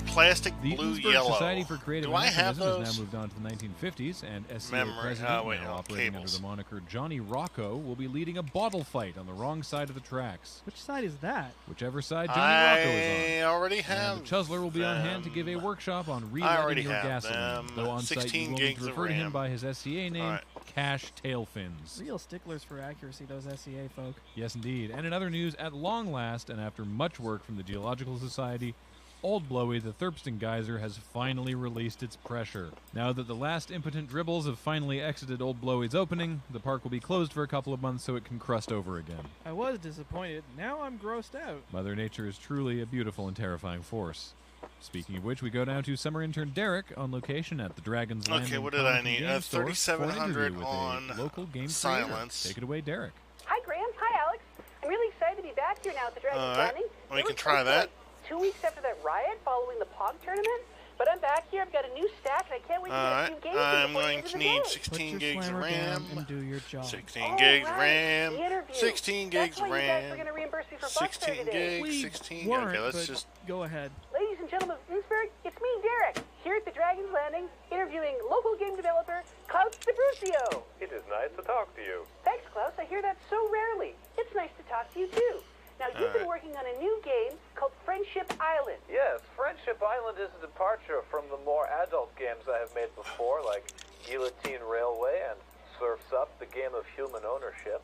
Plastic The blue Innsbruck yellow. Society for Creative Do I have Anachronism has those? now moved on to the 1950s, and SCA Memory. president, Oh, wait, now no, operating cables. under the moniker Johnny Rocco, will be leading a bottle fight on the wrong side of the tracks. Which side is that? Whichever side Johnny Rocco is I on. already have And the Chuzzler will be on hand to give a workshop on relighting your have gasoline. them. Though on site, you 16 will need gigs to of refer to him RAM. by his SCA name, Alright. Cash Tailfins. Real sticklers for accuracy, those SCA folk. Yes, indeed. And in other news, at long last, and after much work from the Geological Society, Old Blowy, the Thurpston Geyser, has finally released its pressure. Now that the last impotent dribbles have finally exited Old Blowy's opening, the park will be closed for a couple of months so it can crust over again. I was disappointed. Now I'm grossed out. Mother Nature is truly a beautiful and terrifying force. Speaking of which, we go down to summer intern Derek on location at the Dragon's Landing. Okay, what did Comic I and need? Game Store for an 3700 interview with a on local game silence. creator. Take it away, Derek. Hi, Graham. Hi, Alex. I'm really excited to be back here now at the Dragon's Alright. Landing. Well, you It can was try like that. 2 weeks after that riot following the POG tournament. But I'm back here. I've got a new stack, and I can't wait to get a few Alright, games I'm before the going end of to the need day. 16 Put your gigs of slammer RAM. down and do your job. 16 gigs right, RAM. the interview. 16 gigs That's why you guys were RAM. going to reimburse me for bus fare 16 today. gigs. We 16. weren't, Okay, let's but just. go ahead. Ladies and gentlemen of Innsbruck, it's me, Derek, here at the Dragon's Landing, interviewing local game developer Klaus DeBrucio. It is nice to talk to you. Thanks, Klaus. I hear that so rarely. It's nice to talk to you, too. Now, you've been working on a new game called Friendship Island. Yes, Friendship Island is a departure from the more adult games I have made before, like Guillotine Railway and Surf's Up, the game of human ownership.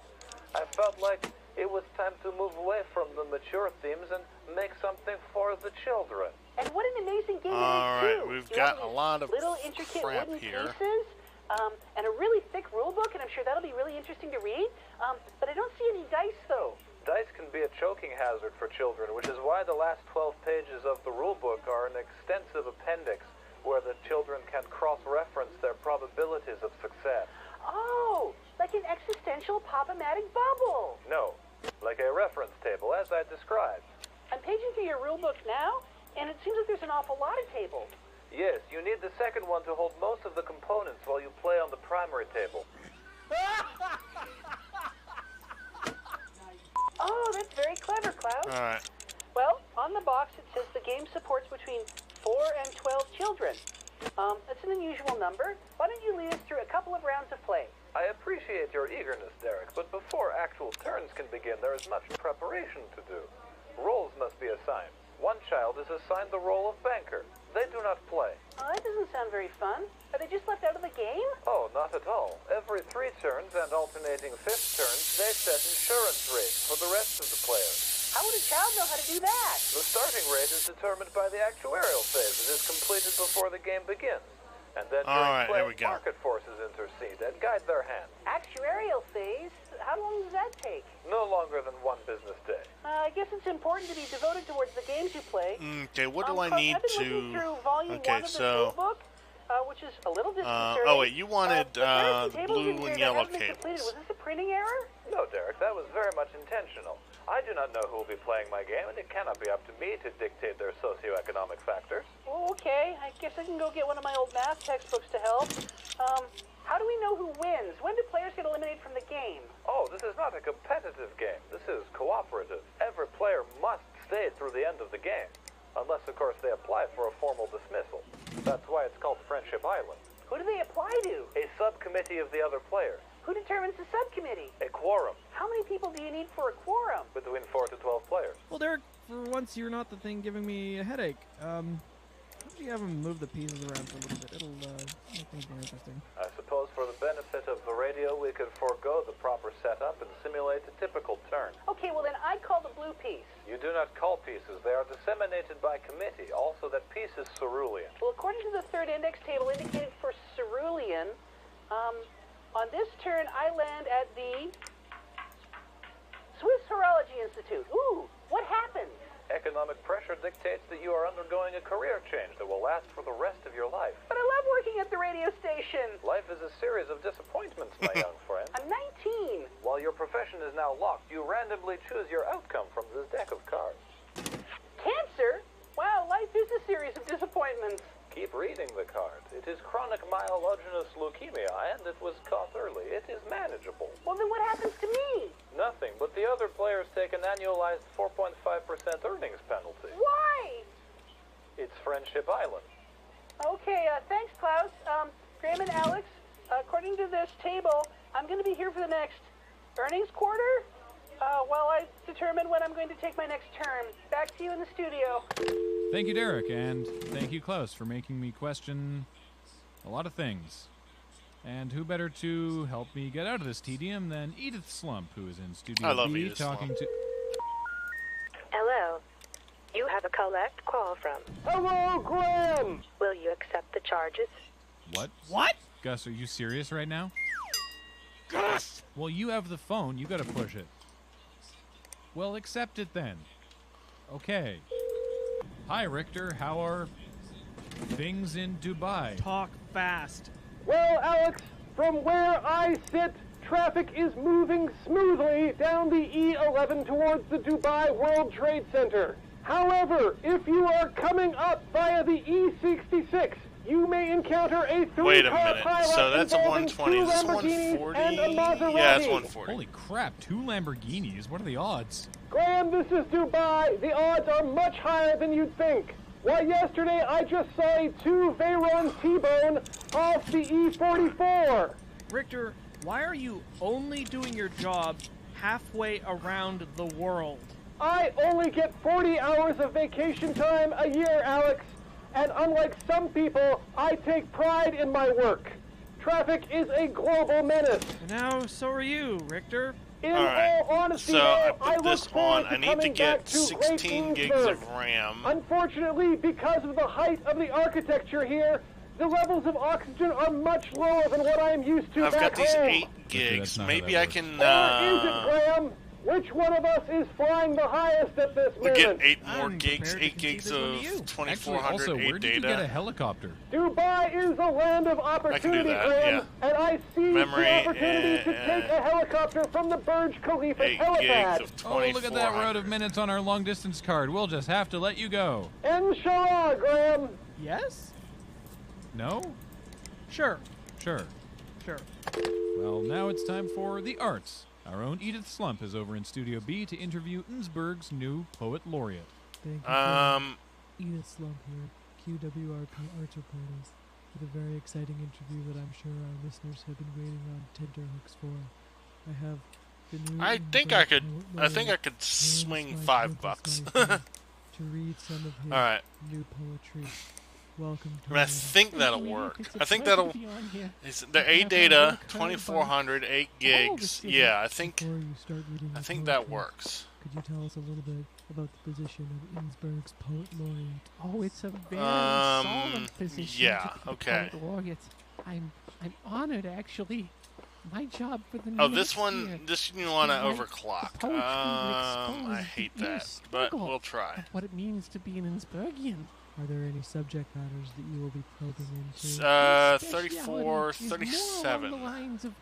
I felt like it was time to move away from the mature themes and make something for the children. And what an amazing game All it is, right, too. we've You got have a these lot of little intricate crap wooden here. pieces, and a really thick rule book, and I'm sure that'll be really interesting to read. But I don't see any dice, though. Dice can be a choking hazard for children, which is why the last 12 pages of the rulebook are an extensive appendix where the children can cross-reference their probabilities of success. Oh, like an existential pop-o-matic bubble. No, like a reference table, as I described. I'm paging through your rulebook now, and it seems like there's an awful lot of tables. Yes, you need the second one to hold most of the components while you play on the primary table. Oh, that's very clever, Klaus. All right. Well, on the box it says the game supports between 4 and 12 children. That's an unusual number. Why don't you lead us through a couple of rounds of play? I appreciate your eagerness, Derek, but before actual turns can begin, there is much preparation to do. Roles must be assigned. One child is assigned the role of banker. They do not play. Oh, that doesn't sound very fun. Are they just left out of the game? Oh, not at all. Every 3 turns and alternating 5th turns, they set insurance rates for the rest of the players. How would a child know how to do that? The starting rate is determined by the actuarial phase. It is completed before the game begins. And then All during right, play, there we go. market forces intercede and guide their hand. Actuarial phase? How long does that take? No longer than 1 business day. I guess it's important to be devoted towards the games you play. Okay, what do I Klaus, need I've been looking to? through volume 1 of the rulebook, which is a little disconcerting. Oh wait, you wanted But there are some tables in blue here and that yellow haven't been completed. cables. Was this a printing error? No, Derek, that was very much intentional. I do not know who will be playing my game, and it cannot be up to me to dictate their socioeconomic factors. Oh, okay. I guess I can go get one of my old math textbooks to help. How do we know who wins? When do players get eliminated from the game? Oh, this is not a competitive game. This is cooperative. Every player must stay through the end of the game, unless, of course, they apply for a formal dismissal. That's why it's called Friendship Island. Who do they apply to? A subcommittee of the other players. Who determines the subcommittee? A quorum. How many people do you need for a quorum? Between 4 to 12 players. Well, Derek, for once you're not the thing giving me a headache. How do you have him move the pieces around for a little bit? It'll make things more interesting. I suppose for the benefit of the radio, we could forego the proper setup and simulate a typical turn. Okay, well then I call the blue piece. You do not call pieces. They are disseminated by committee. Also, that piece is cerulean. Well, according to the third index table indicated for cerulean, on this turn I land at the Swiss Horology Institute. Ooh, what happened? Economic pressure dictates that you are undergoing a career change that will last for the rest of your life. But I love working at the radio station. Life is a series of disappointments, my young friend. I'm 19. While your profession is now locked, you randomly choose your outcome from this deck of cards. Cancer? Wow, life is a series of disappointments. Keep reading the card. It is chronic myelogenous leukemia, and it was caught early. It is manageable. Well, then what happens to me? Nothing, but the other players take an annualized 4.5% earnings penalty. Why? It's Friendship Island. Okay, thanks, Klaus. Graham and Alex, according to this table, I'm going to be here for the next earnings quarter while I determine when I'm going to take my next term. Back to you in the studio. Thank you, Derek, and thank you, Klaus, for making me question a lot of things. And who better to help me get out of this tedium than Edith Slump, who is in Studio I love B Edith talking Slump. to... Hello. You have a collect call from. Hello, Graham! Will you accept the charges? What? What? Gus, are you serious right now? Gus! Well, you have the phone. You gotta push it. Well, accept it then. Okay. Hi, Richter. How are things in Dubai? Talk fast. Well, Alex, from where I sit, traffic is moving smoothly down the E11 towards the Dubai World Trade Center. However, if you are coming up via the E66, you may encounter a Wait a three-car minute. pileup So that's a involving 120. two Is this Lamborghinis 140? and a Maserati. Yeah, it's 140. Holy crap, 2 Lamborghinis. What are the odds? Graham, this is Dubai. The odds are much higher than you'd think. Why, yesterday I just saw a 2 Veyron T-Bone off the E44. Richter, why are you only doing your job halfway around the world? I only get 40 hours of vacation time a year, Alex. And unlike some people, I take pride in my work. Traffic is a global menace. And now, so are you, Richter. In All right. all honesty, So I though, I put look this forward on. to I need to coming get back to 16 gigs Great of RAM. Unfortunately, because of the height of the architecture here, the levels of oxygen are much lower than what I am used to I've back got these home. 8 gigs. Maybe I can. Or is it, Graham? Which one of us is flying the highest at this We moment? get 8 more gigs, 8 gigs of 2400 Actually, also, where did you data. get a helicopter? Dubai is a land of opportunity, that, Graham, yeah. and I see Memory the opportunity to and- take a helicopter from the Burj Khalifa 8 helipad. gigs of Oh, look at that road of minutes on our long-distance card. We'll just have to let you go. Inshallah, Graham. Yes? No? Sure. Sure. Sure. Well, now it's time for the arts. Our own Edith Slump is over in Studio B to interview Innsbruck's new poet laureate. Thank you. Edith Slump here, QWRP Arts Reporters, with a very exciting interview that I'm sure our listeners have been waiting on tenterhooks for. I have the new I think I could swing $5. to read some of his All right. new poetry. Welcome to I mean, I think that'll work. I think that'll. The A data, 2400, 8 gigs. Yeah, I think that works. Could you tell us a little bit about the position of Innsbruck's poet laureate? Oh, it's a very solemn position. Yeah. To be Okay. poet laureate. I'm honored, actually. My job for the Oh, next this one. year This you want to is write overclock. the poetry that exposes I hate the inner that, but struggle we'll try. of what it means to be an Innsbruckian. Are there any subject matters that you will be probing into? 34, Speciality is more 37. along the lines of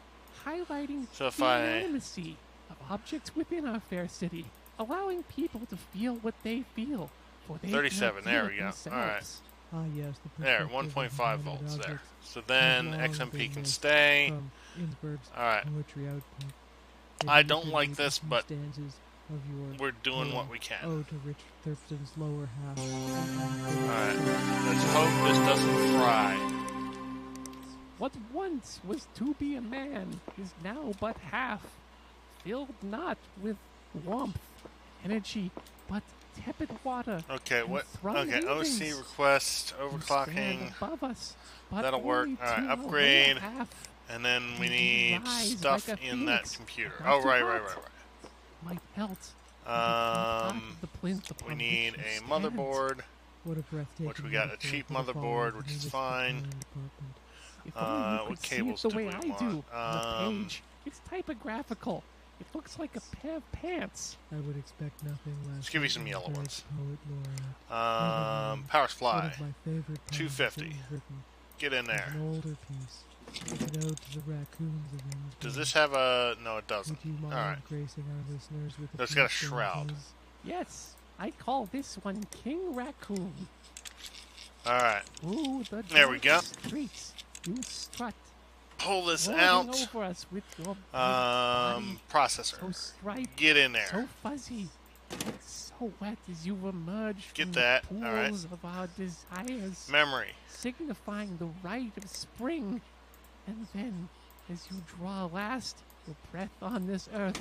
highlighting So if the I- intimacy of objects within our fair city, allowing people to feel what they feel, for they 37. cannot There feel we it go. All right. themselves. Ah, yes, the There, perspective of 1.5 inanimate volts there. objects So has then long XMP been can missed stay. from Innsbruck's All right. poetry output. I If you don't could like read this, the but stanzas of your we're doing poem, what we can. Ode to Rich Thurston's lower half. Alright. Let's hope this doesn't fry. What once was to be a man is now but half, filled not with warmth, energy, but tepid water. Okay, and what? throng Okay, OC winds. request, Stand overclocking. above us, but That'll work. only Alright, to a upgrade. lower half, And then we and need rise stuff like a in that phoenix, computer. but not Oh, too right. hot. Might melt. The plinth We upon need which a you stand. motherboard. What a breathtaking Which we got a metaphor cheap for the fall motherboard, of which the is English fine. Declaring Department. If only you What could see cables it the do way we I want? do on the page. It's typographical. It looks like a pair of pants. I would expect nothing less. Let's give you some than yellow the ones. poet laureate. Power One Fly. of my favorite poems 250. that was written. Get in It's there. An older piece. It's an ode to the raccoons of Innsbruck. Does this have a... No, it doesn't. Would you mind Alright. gracing our listeners with It's few got a shroud. stanzas? Yes, I call this one King Raccoon. Alright. Ooh, the There we go. dark streets you strut. Pull this rolling out. over us with your body. Processor. So striped. Get in there. So fuzzy. So wet as you emerge Get from that. the pools Alright. of our desires. Memory. Signifying the rite of spring. And then, as you draw last, your breath on this earth.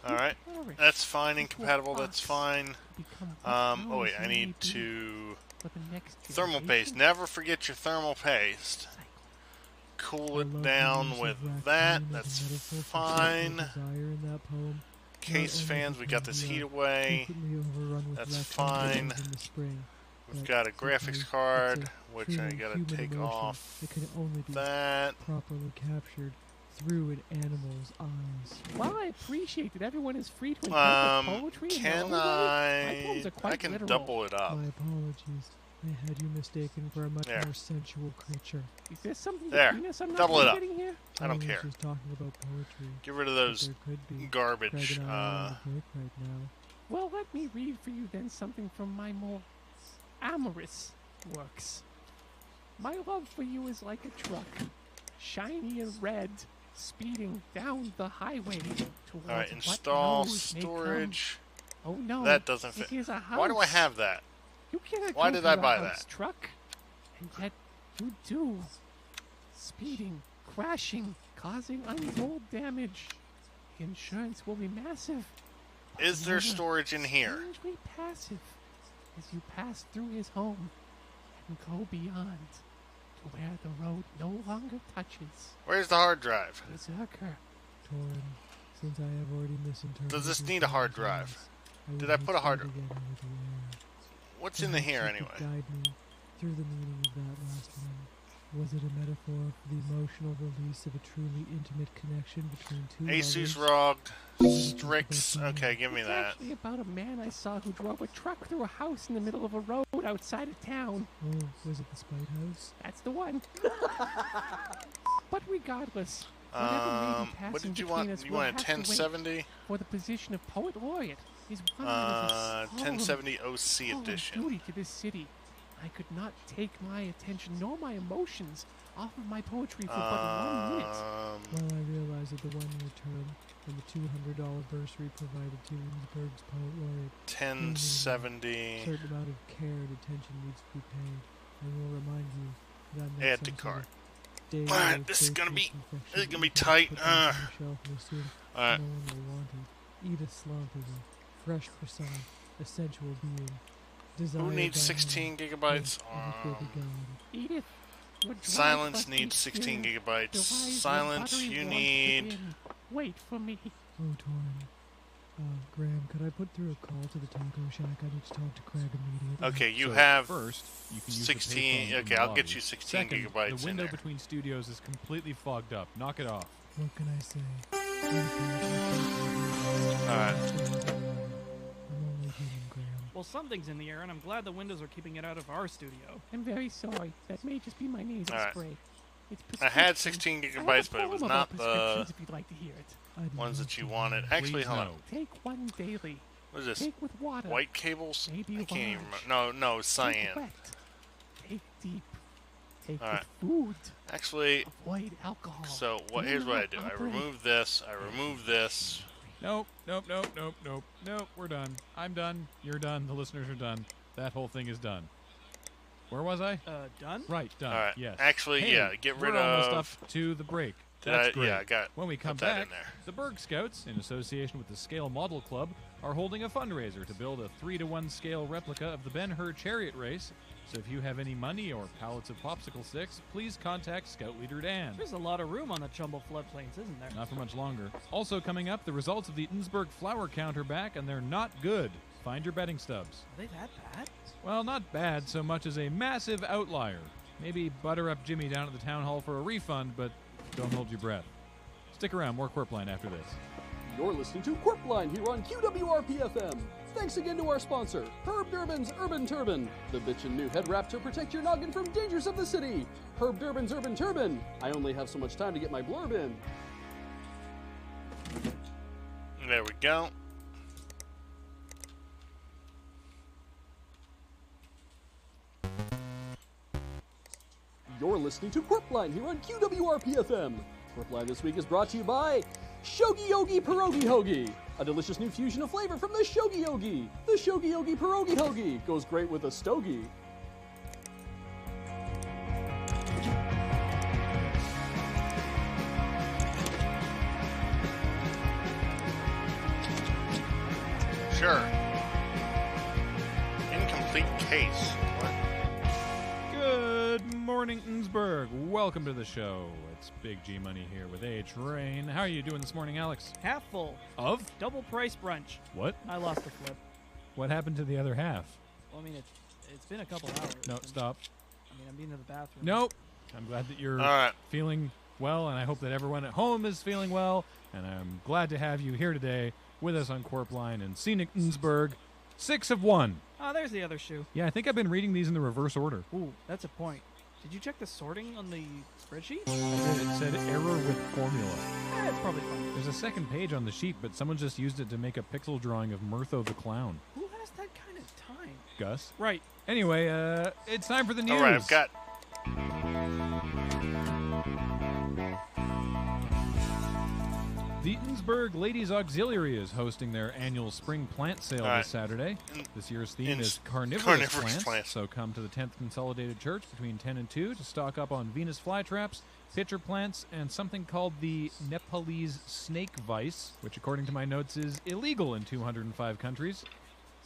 Alright. perish That's fine. into a Incompatible. That's box fine. become what Oh wait, else I you need may be to... for the next Thermal paste. generation. Never forget your thermal paste. Cool I it love the down use with of that. raccoon as a That's metaphor for fine. desire in that poem. Case Not only fans, we because got this we heat are away. frequently overrun with That's raccoon fine. disease in the spring, We've but got a because graphics it's card, a which true I gotta human take emotion off. that can only be That. properly captured through an animal's eyes. While I appreciate that everyone is free to interpret poetry in their Can own way, my poems I... are quite I can literal. double it up. My apologies. I had you mistaken for a much There. more sensual creature. Is there something There. between us I'm not Double it up. getting here? I don't was care. just talking about poetry. Get rid of but those there could be. garbage. Craig and I are on the break right now. Well, let me read for you then something from my more amorous works. My love for you is like a truck, shiny and red, speeding down the highway towards Alright, what install knows may come. storage. Oh no, That doesn't it fit. is a house. Why do I have that? You cannot Why go did through I a buy house that? truck, and yet you do. Speeding, crashing, causing untold damage. The insurance will be massive. Is there However, storage in here? Strangely passive as you pass through his home and go beyond to where the road no longer touches. Where's the hard drive? Berserker. Torn, since I have already misinterpreted. Does this your need a hard plans, drive? would Did I put a like hard you to drive? get a little air. What's in the Perhaps here you anyway? could guide me through the meaning of that last one. Was it a metaphor for the emotional release of a truly intimate connection between two Asus lovers? ROG Strix. Okay, give me It's that. actually about a man I saw who drove a truck through a house in the middle of a road outside of town. Oh, was it the Spite House? That's the one. But regardless, whatever may be passing What did you between want? us You will want a have to wait 1070? for the position of poet laureate is one that is a solemn, 1070 OC solemn edition. duty to this city. I could not take my attention nor my emotions off of my poetry for but 1 minute. Well, I realize that the one-year term and the $200 bursary provided to Innsbruck's poet laureate. 1070. A certain amount of care and attention needs to be paid. I will remind you that I'm not Add to some sort cart. of daily Alright, this is gonna faithful be confection this is gonna that be you can tight. put down on the shelf and assume Alright. no one will want it. Eat a slump is a fresh croissant, a sensual being. Who needs 16 gigabytes? Edith, your dry, Silence fluffy needs 16 skin gigabytes. derives your Silence, buttery you warmth need. within. Wait for me. Oh, Torn. Graham, could I put through a call to the taco shack? I need to talk to Craig immediately. Okay, you So have first, you can use 16. the payphone in Okay, the I'll lobby. get you 16 Second, gigabytes the in window there. between studios is completely fogged up. Knock it off. What can I say? Alright. I'm only kidding, Graham. Well, something's in the air, and I'm glad the windows are keeping it out of our studio. I'm very sorry. That may just be my nasal Alright. spray. It's I had prescription. 16 I have a gigabytes, but it was poem not about the prescriptions if you'd like to hear it. ones that you wanted. Actually, Please hold on. no. Take one daily. What is this? Take with water. White cables? Maybe I can't even large. remember. No, Take cyan. wet. Take deep. Take Alright. with food. Actually, Avoid alcohol. so what? Do Here's what I not do. I operate. remove this. I remove this. Nope, nope, nope, nope, nope, nope. We're done. I'm done. You're done. The listeners are done. That whole thing is done. Where was I? Done? Right, done. Alright. Yes. Actually, Hey, yeah, get rid we're almost of- up to the break. Did That's I- great. yeah, I got- When we come put that back, in there. the Berg Scouts, in association with the Scale Model Club, are holding a fundraiser to build a 3-to-1 scale replica of the Ben-Hur chariot race. So if you have any money or pallets of popsicle sticks, please contact Scout Leader Dan. There's a lot of room on the Chumble floodplains, isn't there? Not for much longer. Also coming up, the results of the Innsbruck flower count are back, and they're not good. Find your betting stubs. Are they that bad? Well, not bad so much as a massive outlier. Maybe butter up Jimmy down at the town hall for a refund, but don't hold your breath. Stick around, more Quirpline after this. You're listening to Quirpline here on QWRP-FM. Thanks again to our sponsor, Herb Durbin's Urban Turban, the bitchin' new head wrap to protect your noggin from dangers of the city. Herb Durbin's Urban Turban. I only have so much time to get my blurb in. There we go. You're listening to Quirpline here on QWRP-FM. Quirpline this week is brought to you by Shogi Yogi Pierogi Hoagie, a delicious new fusion of flavor from the Shogi Yogi. The Shogi Yogi Pierogi Hoagie goes great with a stogie. Sure. Incomplete case. What? Good morning, Innsbruck. Welcome to the show. It's Big G Money here with A-Train. How are you doing this morning, Alex? Half full. Of? Double price brunch. What? I lost the flip. What happened to the other half? Well, I mean, it's been a couple hours. No, stop. I mean, I'm being to the bathroom. Nope. I'm glad that you're feeling well, and I hope that everyone at home is feeling well, and I'm glad to have you here today with us on Quirpline and Scenic Innsbruck. 6 of 1. Oh, there's the other shoe. Yeah, I think I've been reading these in the reverse order. Ooh, that's a point. Did you check the sorting on the spreadsheet? I did. It said error with formula. It's probably fine. There's a second page on the sheet, but someone just used it to make a pixel drawing of Murtho the Clown. Who has that kind of time? Gus? Right. Anyway, it's time for the news. All right, I've got... The Innsbruck Ladies Auxiliary is hosting their annual spring plant sale this Saturday. This year's theme is carnivorous plants, so come to the 10th Consolidated Church between 10 and 2 to stock up on Venus flytraps, pitcher plants, and something called the Nepalese snake vice, which according to my notes is illegal in 205 countries.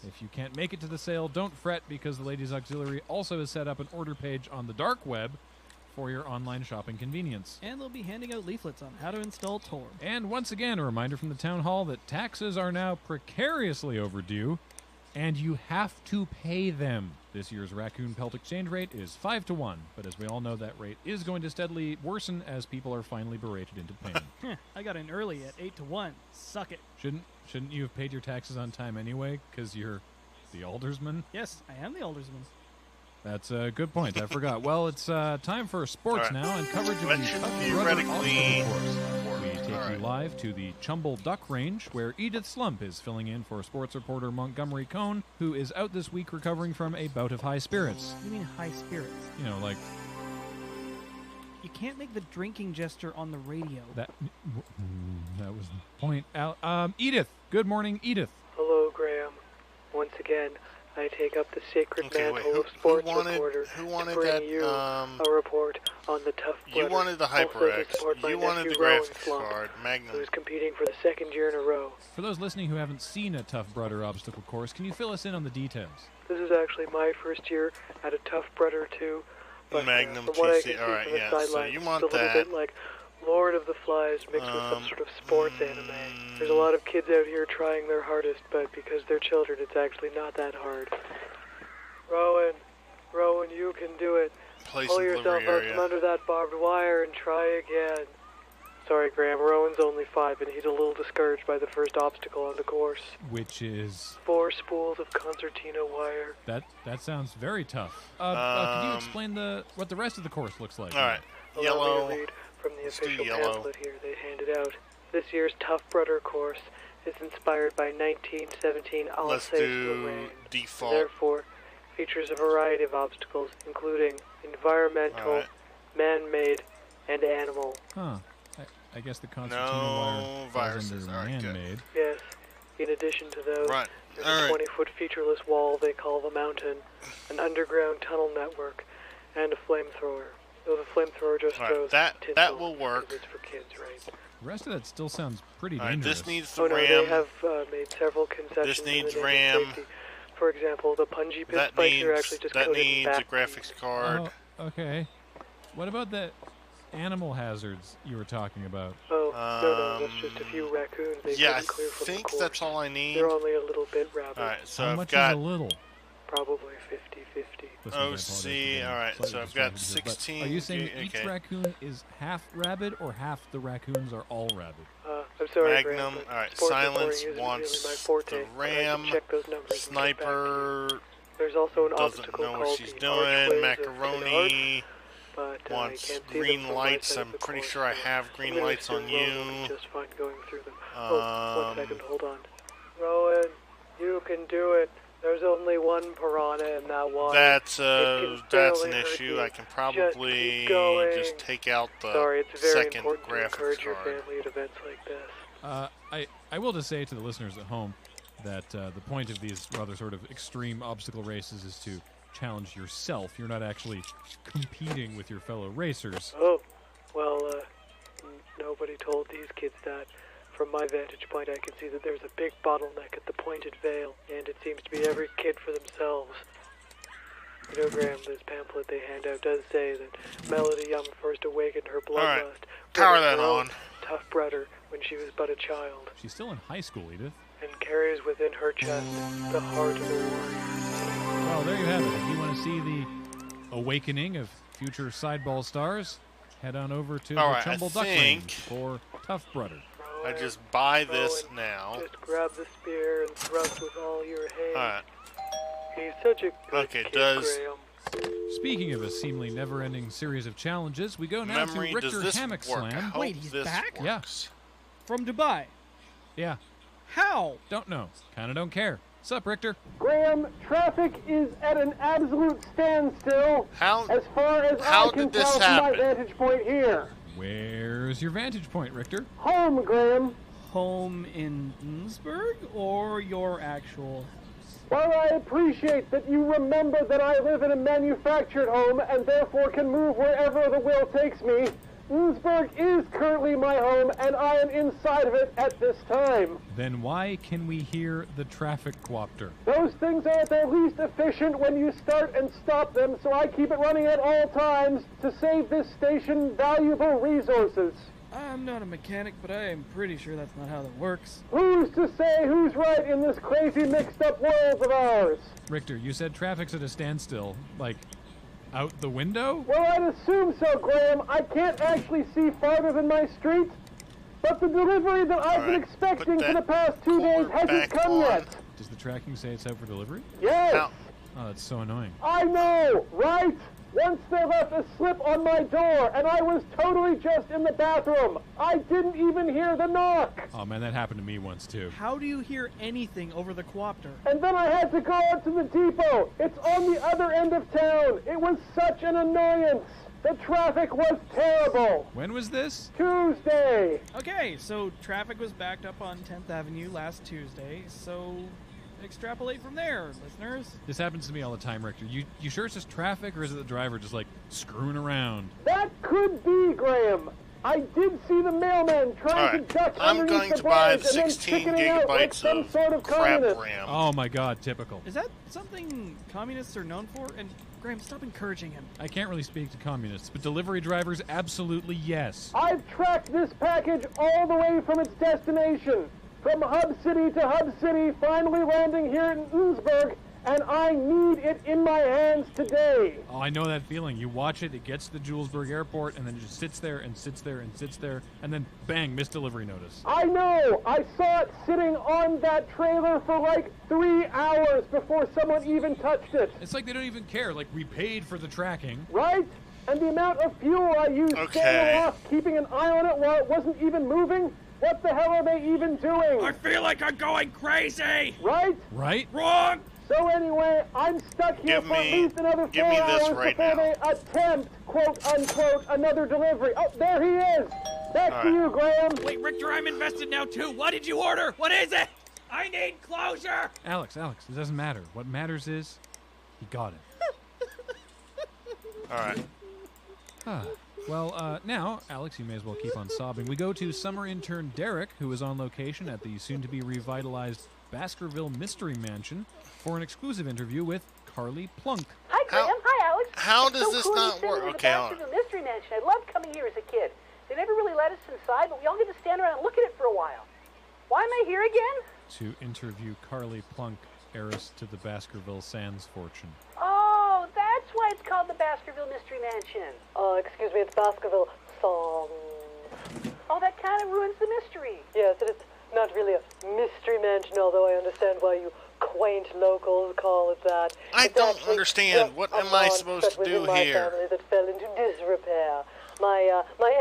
If you can't make it to the sale, don't fret, because the Ladies Auxiliary also has set up an order page on the dark web for your online shopping convenience. And they'll be handing out leaflets on how to install Tor. And once again, a reminder from the town hall that taxes are now precariously overdue, and you have to pay them. This year's Raccoon Pelt exchange rate is 5 to 1, but as we all know, that rate is going to steadily worsen as people are finally berated into paying. I got in early at 8 to 1. Suck it. Shouldn't you have paid your taxes on time anyway, because you're the aldersman? Yes, I am the aldersman. That's a good point. I forgot. Well, it's time for sports now and coverage of the theoretically We take you live to the Chumble Duck Range, where Edith Slump is filling in for sports reporter Montgomery Cohn, who is out this week recovering from a bout of high spirits. What do you mean high spirits? You know, like... You can't make the drinking gesture on the radio. That was the point. Edith. Good morning, Edith. Hello, Graham. Once again, I take up the sacred mantle of sports reporter to bring you a report on the tough You wanted the HyperX. You wanted the graphics card, Magnum. Who's competing for the second year in a row. For those listening who haven't seen a Tough Brudder obstacle course, can you fill us in on the details? This is actually my first year at a Tough Brudder 2. But Magnum from what I TC. can see All right, from the yeah. sidelines, So you want it's a little that? bit like Lord of the Flies mixed with some sort of sports anime. There's a lot of kids out here trying their hardest, but because they're children, it's actually not that hard. Rowan, you can do it. Pull yourself out from under that barbed wire and try again. Sorry, Graham, Rowan's only 5, and he's a little discouraged by the first obstacle on the course. Which is... 4 spools of concertina wire. That sounds very tough. Could you explain what the rest of the course looks like? All right. Allow me to read from the official pamphlet here they handed out. This year's Tough Brudder course is inspired by 1917 Alsace-Lorraine. Default. Therefore, features a variety of obstacles, including environmental, man-made, and animal. Huh. I guess the concertina wire viruses are man-made. Yes. In addition to those, there's a 20-foot featureless wall they call the mountain, an underground tunnel network, and a flamethrower. Though the flamethrower just throws tinsel. That will work. It's for kids, right? The rest of that still sounds pretty All right, dangerous. this needs the no, RAM. they have made several concessions. This needs in the name RAM. of safety. For example, the punji pit That spikes needs, are actually just that coated in needs a back graphics card. Oh, okay. What about the animal hazards you were talking about? Oh, no, that's just a few raccoons they Yeah, I couldn't clear from the think course. that's all I need. They're only a little bit rabid. All right, so How I've much got is a little? Probably 50-50. OC, all right, so I've got 16. Are you saying each okay. raccoon is half rabid, or half the raccoons are all rabid? I'm sorry, Magnum. Graham, but All right, sports Silence reporting isn't wants really my forte, the but I can Ram. check those numbers and get back to Sniper you. There's also an doesn't obstacle know what called she's the doing. Archways of Macaroni but I wants can't see green them from my lights. side of I'm the pretty course, sure I so have I'm green gonna lights on assume Rowan will you. be just fine going through them. Oh, 1 second, hold on. Rowan, you can do it. There's only one piranha in that water. That's an an issue. I can probably just take out the Sorry, it's very second important to graphics encourage your card. family at events like this. I will just say to the listeners at home that the point of these rather sort of extreme obstacle races is to challenge yourself. You're not actually competing with your fellow racers. Oh, well, nobody told these kids that. From my vantage point, I can see that there's a big bottleneck at the Pointed Veil, and it seems to be every kid for themselves. You know, Graham, this pamphlet they hand out does say that Melody Young first awakened her bloodlust Power that on. tough brother when she was but a child, She's still in high school, Edith. and carries within her chest the heart of a warrior. Well, there you have it. If you want to see the awakening of future sideball stars, head on over to the Chumble Duck Range for Tough Brudder. I just buy this now. Just grab the spear and thrust with all your hands. Alright. He's such a good kid, Graham. Speaking of a seemingly never-ending series of challenges, we go now Memory, to Richter does this Hammock work? Slam. Hope Wait, he's this back? works. From Dubai. Yeah. How? Don't know. Kinda don't care. Sup, Richter? Graham, traffic is at an absolute standstill as far as I can tell from my vantage point here. Where's your vantage point, Richter? Home, Graham. Home in Innsbruck or your actual house? While I appreciate that you remember that I live in a manufactured home and therefore can move wherever the will takes me, Innsbruck is currently my home and I am inside of it at this time. Then why can we hear the traffic coopter? Those things are at their least efficient when you start and stop them, so I keep it running at all times to save this station valuable resources. I'm not a mechanic, but I am pretty sure that's not how that works. Who's to say who's right in this crazy mixed-up world of ours? Richter, you said traffic's at a standstill. Like, out the window? Well, I'd assume so, Graham. I can't actually see farther than my street, but the delivery that I've been expecting for the past 2 days hasn't come yet. Does the tracking say it's out for delivery? Yes. Oh, that's so annoying. I know, right? Once they left a slip on my door, and I was totally just in the bathroom. I didn't even hear the knock. Oh man, that happened to me once too. How do you hear anything over the coopter? And then I had to go out to the depot. It's on the other end of town. It was such an annoyance. The traffic was terrible. When was this? Tuesday. Okay, so traffic was backed up on 10th Avenue last Tuesday, so extrapolate from there, listeners. This happens to me all the time, Richter. You sure it's just traffic, or is it the driver just like screwing around? That could be, Graham. I did see the mailman trying to duck underneath the bars and then chickening out like some sort of communist. Oh my god, typical. Is that something communists are known for? And Graham, stop encouraging him. I can't really speak to communists, but delivery drivers, absolutely yes. I've tracked this package all the way from its destination. From hub city to hub city, finally landing here in Innsbruck, and I need it in my hands today. Oh, I know that feeling. You watch it, it gets to the Julesburg airport, and then it just sits there and sits there and sits there, and then bang, missed delivery notice. I know! I saw it sitting on that trailer for like 3 hours before someone even touched it. It's like they don't even care. Like, we paid for the tracking. Right? And the amount of fuel I used standing off, keeping an eye on it while it wasn't even moving. What the hell are they even doing? I feel like I'm going crazy! Right? Right? Wrong! So anyway, I'm stuck here for at least another 4 hours before they attempt, quote-unquote, another delivery. Oh, there he is! Back to you, Graham. Wait, Richter, I'm invested now, too. What did you order? What is it? I need closure! Alex, it doesn't matter. What matters is he got it. All right. Well, now, Alex, you may as well keep on sobbing. We go to summer intern Derek, who is on location at the soon-to-be-revitalized Baskerville Mystery Mansion for an exclusive interview with Carly Plunk. Hi, Graham. Hi, Alex. How It's does so this cool not to sit work? in the Okay, hold Baskerville Mystery Mansion. I loved coming here as a kid. They never really let us inside, but we all get to stand around and look at it for a while. Why am I here again? To interview Carly Plunk, heiress to the Baskerville Sands fortune. Oh, that's why it's called the Baskerville Mystery Mansion. Excuse me, it's Baskerville Song. Oh, know, that kind of ruins the mystery. Yes, and it's not really a mystery mansion, although I understand why you quaint locals call it that. I It's don't actually understand. What a am I monster supposed to within do my here? family that fell into disrepair. My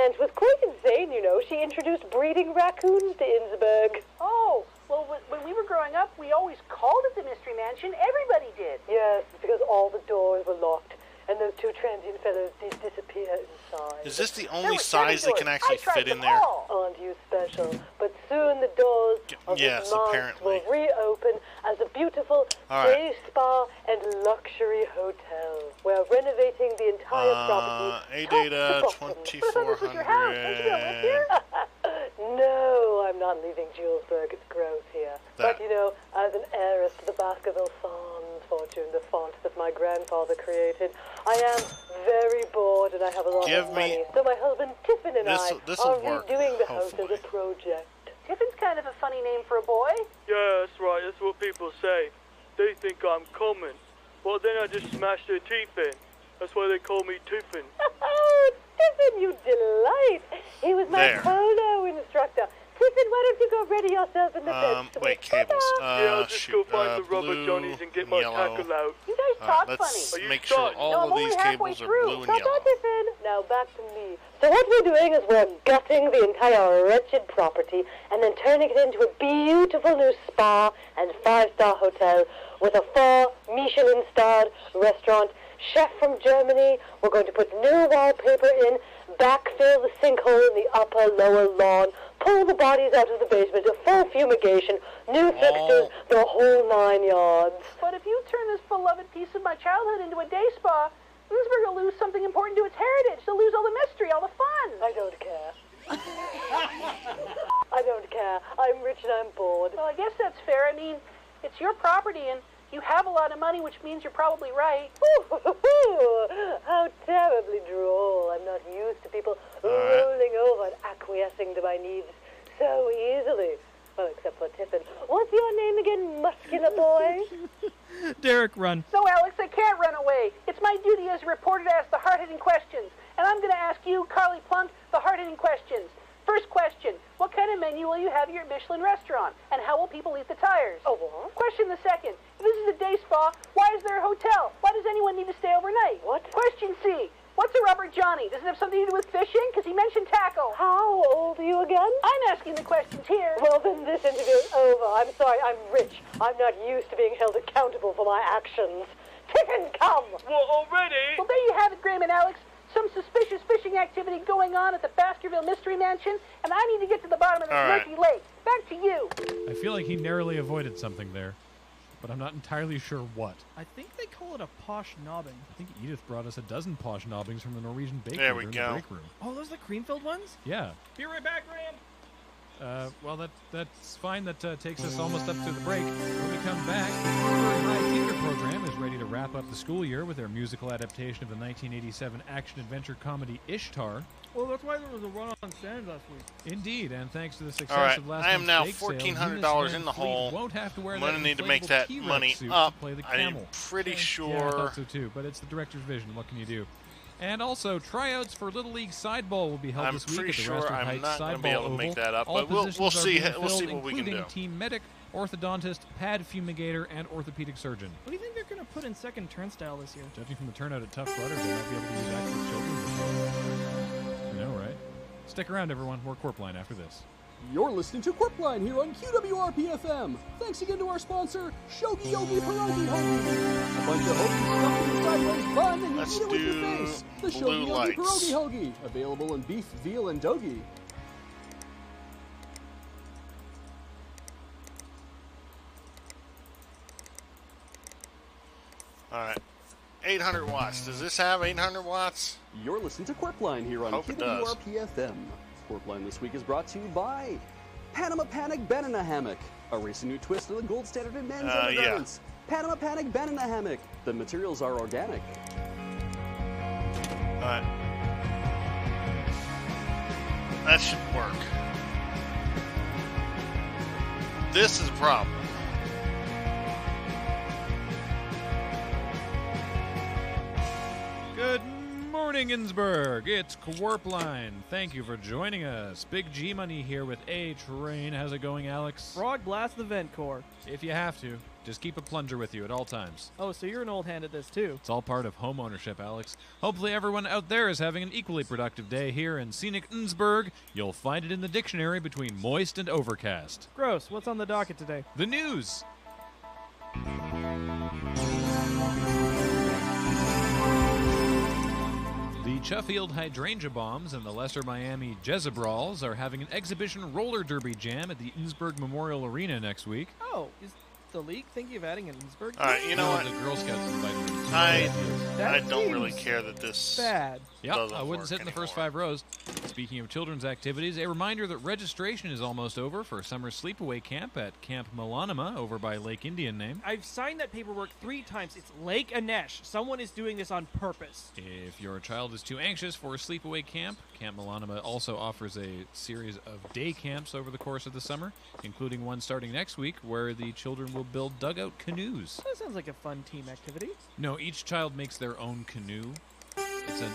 aunt was quite insane, you know. She introduced breeding raccoons to Innsbruck. Oh, well, when we were growing up, we always called it the Mystery Mansion. Everybody did. Yes, because all the doors were locked, and those two transient fellows did disappear inside. Is this the only size that can actually fit in there? Aren't you special? But soon the doors of Yes, this mosque apparently. will reopen as a beautiful All right. day spa and luxury hotel. We're renovating the entire property. A-Data top to bottom. 2400. No, I'm not leaving Julesburg. It's gross here. That- But, you know, as an heiress to the Baskerville Sans fortune, the font that my grandfather created, I am very bored and I have a lot Give of me- money. So my husband Tiffin and This'll I are work, redoing the house hopefully. as a project. Tiffin's kind of a funny name for a boy. Yeah, that's right. That's what people say. They think I'm coming. Well, then I just smash their teeth in. That's why they call me Tiffin. Oh, Tiffin, you delight! He was my There. polo instructor. Tiffin, why don't you go ready yourself in the bed? Wait, cables. Yeah, I'll just Shoot, go find the rubber blue, johnnies and get my yellow. tackle out. You guys All talk right, let's funny. make sure all No, I'm of only these halfway cables are through. blue and Stop yellow. that, Tiffin. Now back to me. So what we're doing is we're gutting the entire wretched property and then turning it into a beautiful new spa and five-star hotel with a 4 Michelin-starred restaurant. Chef from Germany. We're going to put new wallpaper in, backfill the sinkhole in the upper lower lawn, pull the bodies out of the basement, a full fumigation, new fixtures, the whole 9 yards. But if you turn this beloved piece of my childhood into a day spa, Innsbruck will lose something important to its heritage. They'll lose all the mystery, all the fun. I don't care. I don't care. I'm rich and I'm bored. Well, I guess that's fair. I mean, it's your property and you have a lot of money, which means you're probably right. How terribly droll. I'm not used to people rolling over and acquiescing to my needs so easily. Well, except for Tiffin. What's your name again, muscular boy? Derek, run. No, Alex, I can't run away. It's my duty as a reporter to ask the hard-hitting questions. And I'm going to ask you, Carly Plunk, the hard-hitting questions. First question, what kind of menu will you have at your Michelin restaurant? And how will people eat the tires? Oh, what? Question the second, if this is a day spa, why is there a hotel? Why does anyone need to stay overnight? What? Question C, what's a rubber Johnny? Does it have something to do with fishing? Because he mentioned tackle. How old are you again? I'm asking the questions here. Well, then this interview is over. I'm sorry, I'm rich. I'm not used to being held accountable for my actions. Tiffin, come! What, already? Well, there you have it, Graham and Alex. Some suspicious fishing activity going on at the Baskerville Mystery Mansion, and I need to get to the bottom of this All right. murky lake. Back to you. I feel like he narrowly avoided something there, but I'm not entirely sure what. I think they call it a posh knobbing. I think Edith brought us a dozen posh knobbings from the Norwegian bakery There we during go. the break room. Oh, those are the cream-filled ones? Yeah. Be right back, Graham. Well, that's fine. That takes us almost up to the break. When we come back, the Very High Theater program is ready to wrap up the school year with their musical adaptation of the 1987 action-adventure comedy Ishtar. Well, that's why there was a run on sand last week. Indeed, and thanks to the success All right, of last I am month's now bake sale, $1,400 Eunice in the Van Fleet hole. Won't have to wear I'm that gonna need to make inflatable that T-Rex money suit up. to play the I'm camel. pretty sure. Yeah, I thought so too, but it's the director's vision. What can you do? And also, tryouts for Little League Sideball will be held I'm this week pretty at the sure Rastard I'm Heights not gonna Sideball be able to Oval. make that up, All but we'll positions are see. being We'll see filled, what we can including do. team medic, orthodontist, pad fumigator, and orthopedic surgeon. What do you think they're going to put in second turnstile this year? Judging from the turnout at Tough Rudders, they might be able to use actual children this year. I know, right? Stick around, everyone. More Corpline after this. You're listening to Corpline here on QWRP-FM. Thanks again to our sponsor, Shogi Yogi Pierogi Hoagie. A bunch of hoagies stuffed in sideways bun and you Let's eat it with your do face. The blue Shogi Yogi lights. Pierogi Hoagie. Available in beef, veal, and dogi. All right, 800 watts. Does this have 800 watts? You're listening to Corpline here on Hope it does. QWRP-FM. Corpline this week is brought to you by Panama Panic Banana Hammock, a racing new twist of the gold standard in men's yeah. undergarments. Panama Panic Banana Hammock. The materials are organic. All right. That should work. This is a problem. Good morning, morning, Innsbruck. It's Quarpline. Thank you for joining us. Big G Money here with A-Train. How's it going, Alex? Frog blast the vent core. If you have to, just keep a plunger with you at all times. Oh, so you're an old hand at this, too. It's all part of home ownership, Alex. Hopefully everyone out there is having an equally productive day here in scenic Innsbruck. You'll find it in the dictionary between moist and overcast. Gross. What's on the docket today? The news. The Sheffield Hydrangea Bombs and the Lesser Miami Jezebrawls are having an exhibition roller derby jam at the Innsbruck Memorial Arena next week. Oh, is the league thinking of adding an Innsbruck? All right, you know what? The Girl Scouts invited me. I don't really care that this bad. Yep, I wouldn't sit in the first 5 rows. Speaking of children's activities, a reminder that registration is almost over for summer sleepaway camp at Camp Melanoma over by Lake Indian Name. I've signed that paperwork 3 times. It's Lake Anesh. Someone is doing this on purpose. If your child is too anxious for a sleepaway camp, Camp Melanoma also offers a series of day camps over the course of the summer, including one starting next week where the children will build dugout canoes. That sounds like a fun team activity. No, each child makes their own canoe. It's a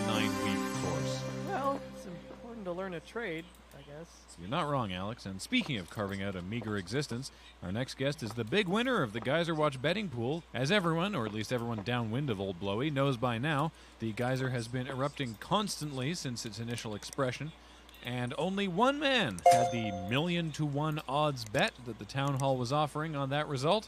9-week course. Well, it's important to learn a trade, I guess. You're not wrong, Alex. And speaking of carving out a meager existence, our next guest is the big winner of the Geyser Watch betting pool. As everyone, or at least everyone downwind of Old Blowy, knows by now, the geyser has been erupting constantly since its initial expression. And only one man had the 1,000,000 to 1 odds bet that the town hall was offering on that result.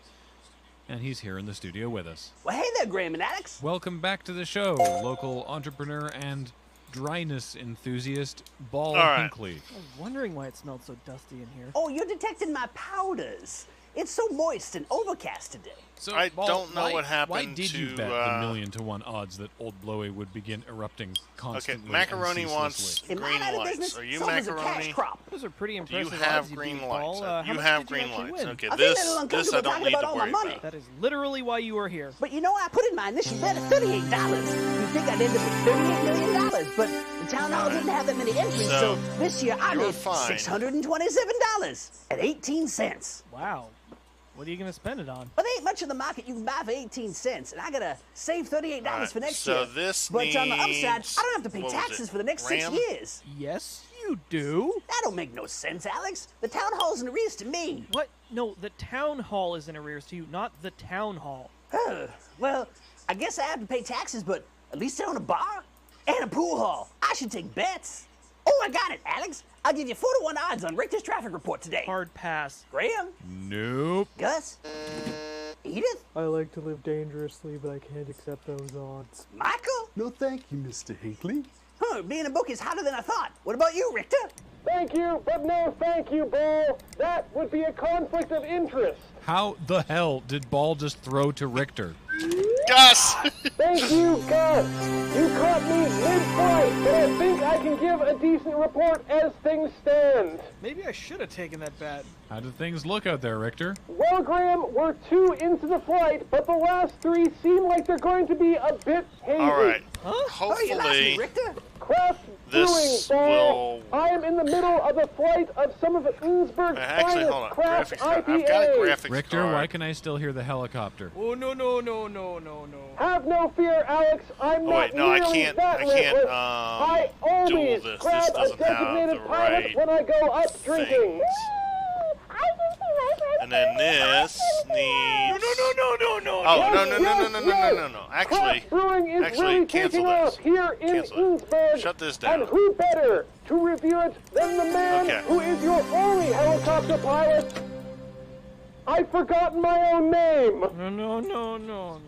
And he's here in the studio with us. Well, hey there, Graham and Alex. Welcome back to the show, local entrepreneur and dryness enthusiast, Ball Hinkley. I was wondering why it smelled so dusty in here. Oh, you're detecting my powders. It's so moist and overcast today. So, I Ball, don't know what happened Why did you to, bet the 1,000,000 to 1 odds that Old Blowy would begin erupting constantly? Okay, Macaroni and wants ceaselessly? green lights. Are you Macaroni? Those are pretty Do impressive. you have odds you green beat, lights? Paul. How You much have did you green actually lights. win? Okay, I feel a this little I uncomfortable don't talking need about to all my worry money. about. That is literally why you are here. But you know, I put in my initial bet of $38. You think I'd end up with $38 million, but the town hall didn't have that many entries, so this year I made $627 at 18 cents. Wow. What are you going to spend it on? Well, there ain't much in the market you can buy for 18 cents, and I gotta save $38 for next year. So this but on the upside, needs- I don't have to pay what was taxes it, for the next RAM? 6 years. Yes, you do. That don't make no sense, Alex. The town hall's in arrears to me. What? No, the town hall is in arrears to you, not the town hall. Well, I guess I have to pay taxes, but at least I own a bar and a pool hall. I should take bets. Oh, I got it, Alex. I'll give you 4 to 1 odds on Richter's traffic report today. Hard pass. Graham? Nope. Gus? Edith? I like to live dangerously, but I can't accept those odds. Michael? No, thank you, Mr. Hinckley. Being a book is hotter than I thought. What about you, Richter? Thank you, but no thank you, Ball. That would be a conflict of interest. How the hell did Ball just throw to Richter? Gus! Thank you, Gus. You caught me mid-flight, but I think I can give a decent report as things stand. Maybe I should have taken that bet. How do things look out there, Richter? Well, Graham, we're 2 into the flight, but the last 3 seem like they're going to be a bit hazy. All right. Hopefully, Craft this Brewing, will. I am in the middle of the flight of some of Innsbruck's Actually, hold on. craft Graphics card. IPA. I've got a graphics Richter, card. why can I still hear the helicopter? Oh, no. Have no fear, Alex. I'm Oh, not wait, no, I nearly can't- that I can't, reckless. I duel always this. grab This a doesn't have designated the pilot right when I go up drinking. And then this needs. No. Oh, no. Actually, Craft Brewing is really cancel taking this. off here in Innsbruck. Shut this down. And who better to review it than the man Okay. who is your only helicopter pilot? I've forgotten my own name. No.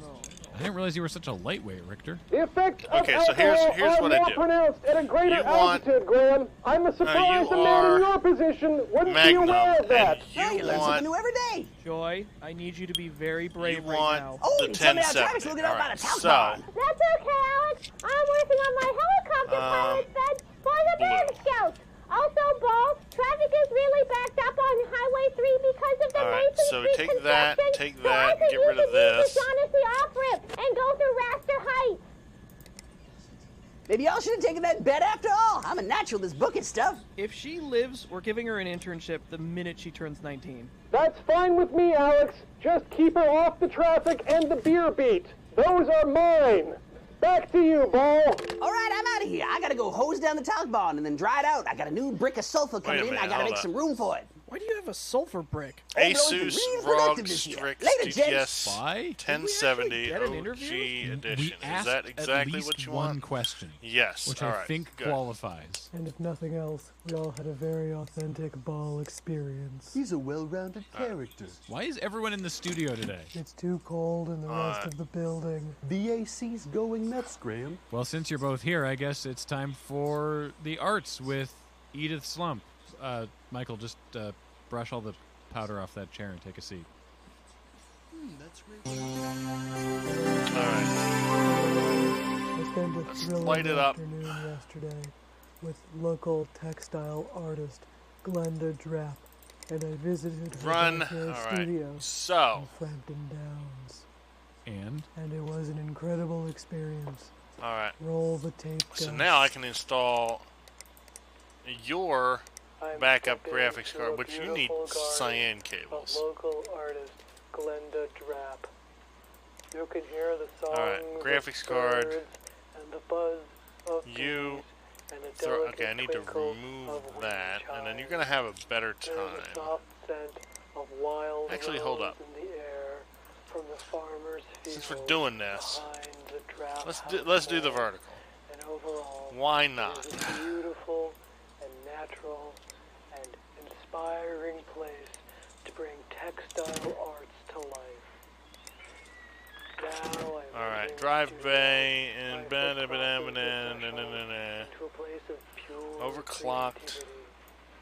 I didn't realize you were such a lightweight, Richter. The effects of Okay, so alcohol here's are what I more do. pronounced at a greater You want- altitude, Graham. I'm surprised a man are in your position wouldn't Magnum, be aware of that. and you want every day. Joy, I need you to be very brave right want now. Oh, the you tell me how 1070. Travis will get out by Alright, the town so hall. That's okay, Alex. I'm working on my helicopter pilot bed for the Band Scouts. Also, Ball, traffic is really backed up on Highway 3 because of the Alright, Mason so Street take that, construction, take so that, I could get rid use of the this. Shaughnessy off-ramp and go through Raster Heights. Maybe y'all should have taken that bet after all. I'm a natural at this booking stuff. If she lives, we're giving her an internship the minute she turns 19. That's fine with me, Alex. Just keep her off the traffic and the beer beat. Those are mine. Back to you, Ball. All right, I'm out of here. I gotta go hose down the talc barn and then dry it out. I got a new brick of sulfur coming in. I gotta make some room for it. Why do you have a sulfur brick? Asus ROG Strix GTS Why? 1070 get an OG interview? edition. We Is that asked exactly at least what you one want? question. Yes. Which all I right, think good. qualifies. And if nothing else, we all had a very authentic ball experience. He's a well-rounded character. Why is everyone in the studio today? It's too cold in the rest of the building. The AC's going nuts, Graham. Well, since you're both here, I guess it's time for the arts with Edith Slump. Michael, just brush all the powder off that chair and take a seat. That's great. Alright. I spent a Let's thrilling light it up. afternoon yesterday with local textile artist Glenda Drapp, and I visited her Run. backyard All right. studio So. in Frampton Downs. And it was an incredible experience. Alright. Roll the tape. So guys. now I can install your backup graphics card, which you need cyan cables. Local artist Glenda Drapp. You can hear the songs Alright, graphics of card. birds and the buzz of You bees and a throw, delicate okay, I need to twinkle remove of that, wind and then chimes. you're gonna have a better There's a time. soft scent of wild Actually, hold rose up. in the air from the farmer's Since field we're doing this, behind the Drapp let's do the house. vertical. And overall, Why it not? is a beautiful and natural and inspiring place to bring textile arts to life. Now I'm Alright, moving drive to bay and my threshold into a place of pure overclocked. creativity.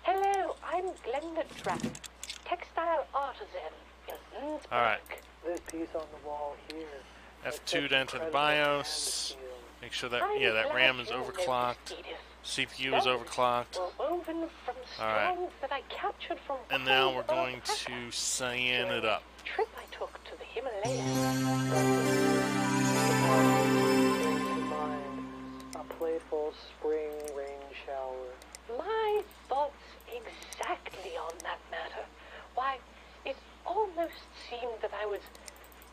Hello, I'm Glenda Drapp, textile artisan in Innsbruck. Alright, This piece on the wall here. F2 to enter the BIOS. Make sure that, yeah, that RAM is overclocked. CPU is overclocked. Were woven from Alright. strands that I captured from And now wild we're going alpaca. to cyan it up. Trip I took to the Himalayas. A playful spring rain shower. My thoughts exactly on that matter. Why, it almost seemed that I was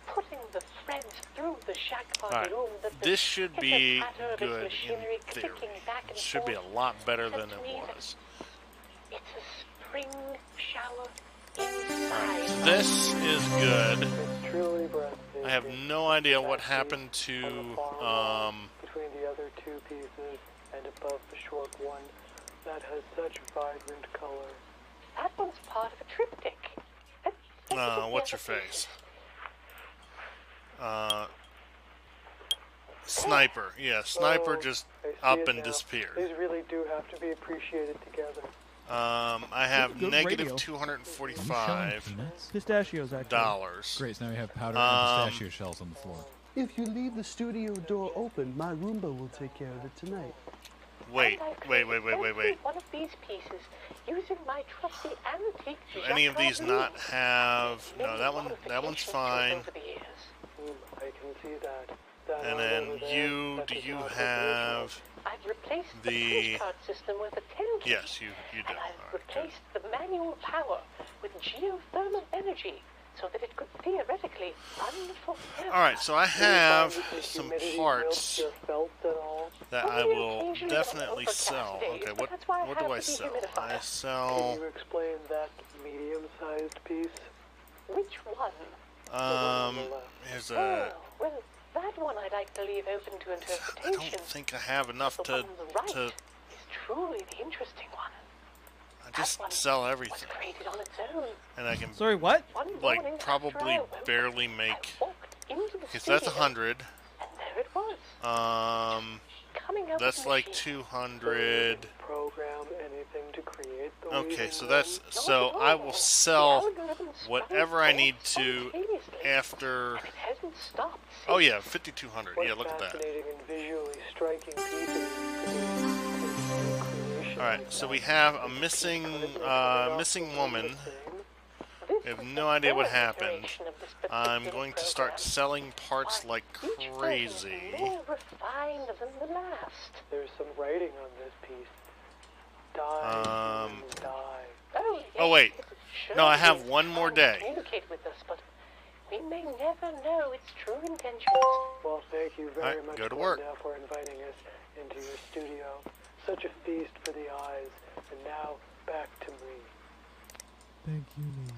putting the threads through the shack Alright, room. That the this should be pitter-patter of its good machinery in theory. clicking back and It should be a forth lot better said than to it me that was. It's a spring shower Alright, inside. so this is good. It's truly breathtaking. I have no idea what happened to, Between the other two pieces and above the short one that has such vibrant color. That one's part of a triptych. what's your face? Sniper. Yeah, Sniper just I see up it and now. disappeared. These really do have to be appreciated together. I have Good negative radio. $245. Pistachios, actually. Great, so now we have powder and pistachio shells on the floor. If you leave the studio door open, my Roomba will take care of it tonight. Wait. One of these pieces using my trusty antique. Do any of these not have? No, that one's fine. I can see that. And then you, do you have I've replaced the the? postcard system with a 10 key. Yes, you do. And I've replaced the manual power with geothermal energy so that it could theoretically run forever. All right, so I have some parts that I will definitely sell. Okay, what do I sell? I Can sell. you explain that medium-sized piece? Which one? Here's a. Well, that one I'd like to leave open to I interpretation. don't think I have enough The to. one on the right is truly the interesting one. I just sell everything, Created on its own. and I can. Sorry, what? Like probably barely make. Okay, so that's 100. There it was. That's like 200. Program anything to create the Okay, so that's I will sell whatever I need to after. Hasn't stopped. Oh yeah, 5,200. Yeah, look at that. fascinating and visually striking pieces. All right, so we have a missing woman. We have no idea what happened. I'm going to start selling parts like crazy. More refined than the last. There's some writing on this piece. Die, die. Oh wait, no, I have one more day. Communicate with us, but We may never know its true intentions. Well, thank you very much, go to work. Glenda, for inviting us into your studio. Such a feast for the eyes. And now, back to me. Thank you, Lee.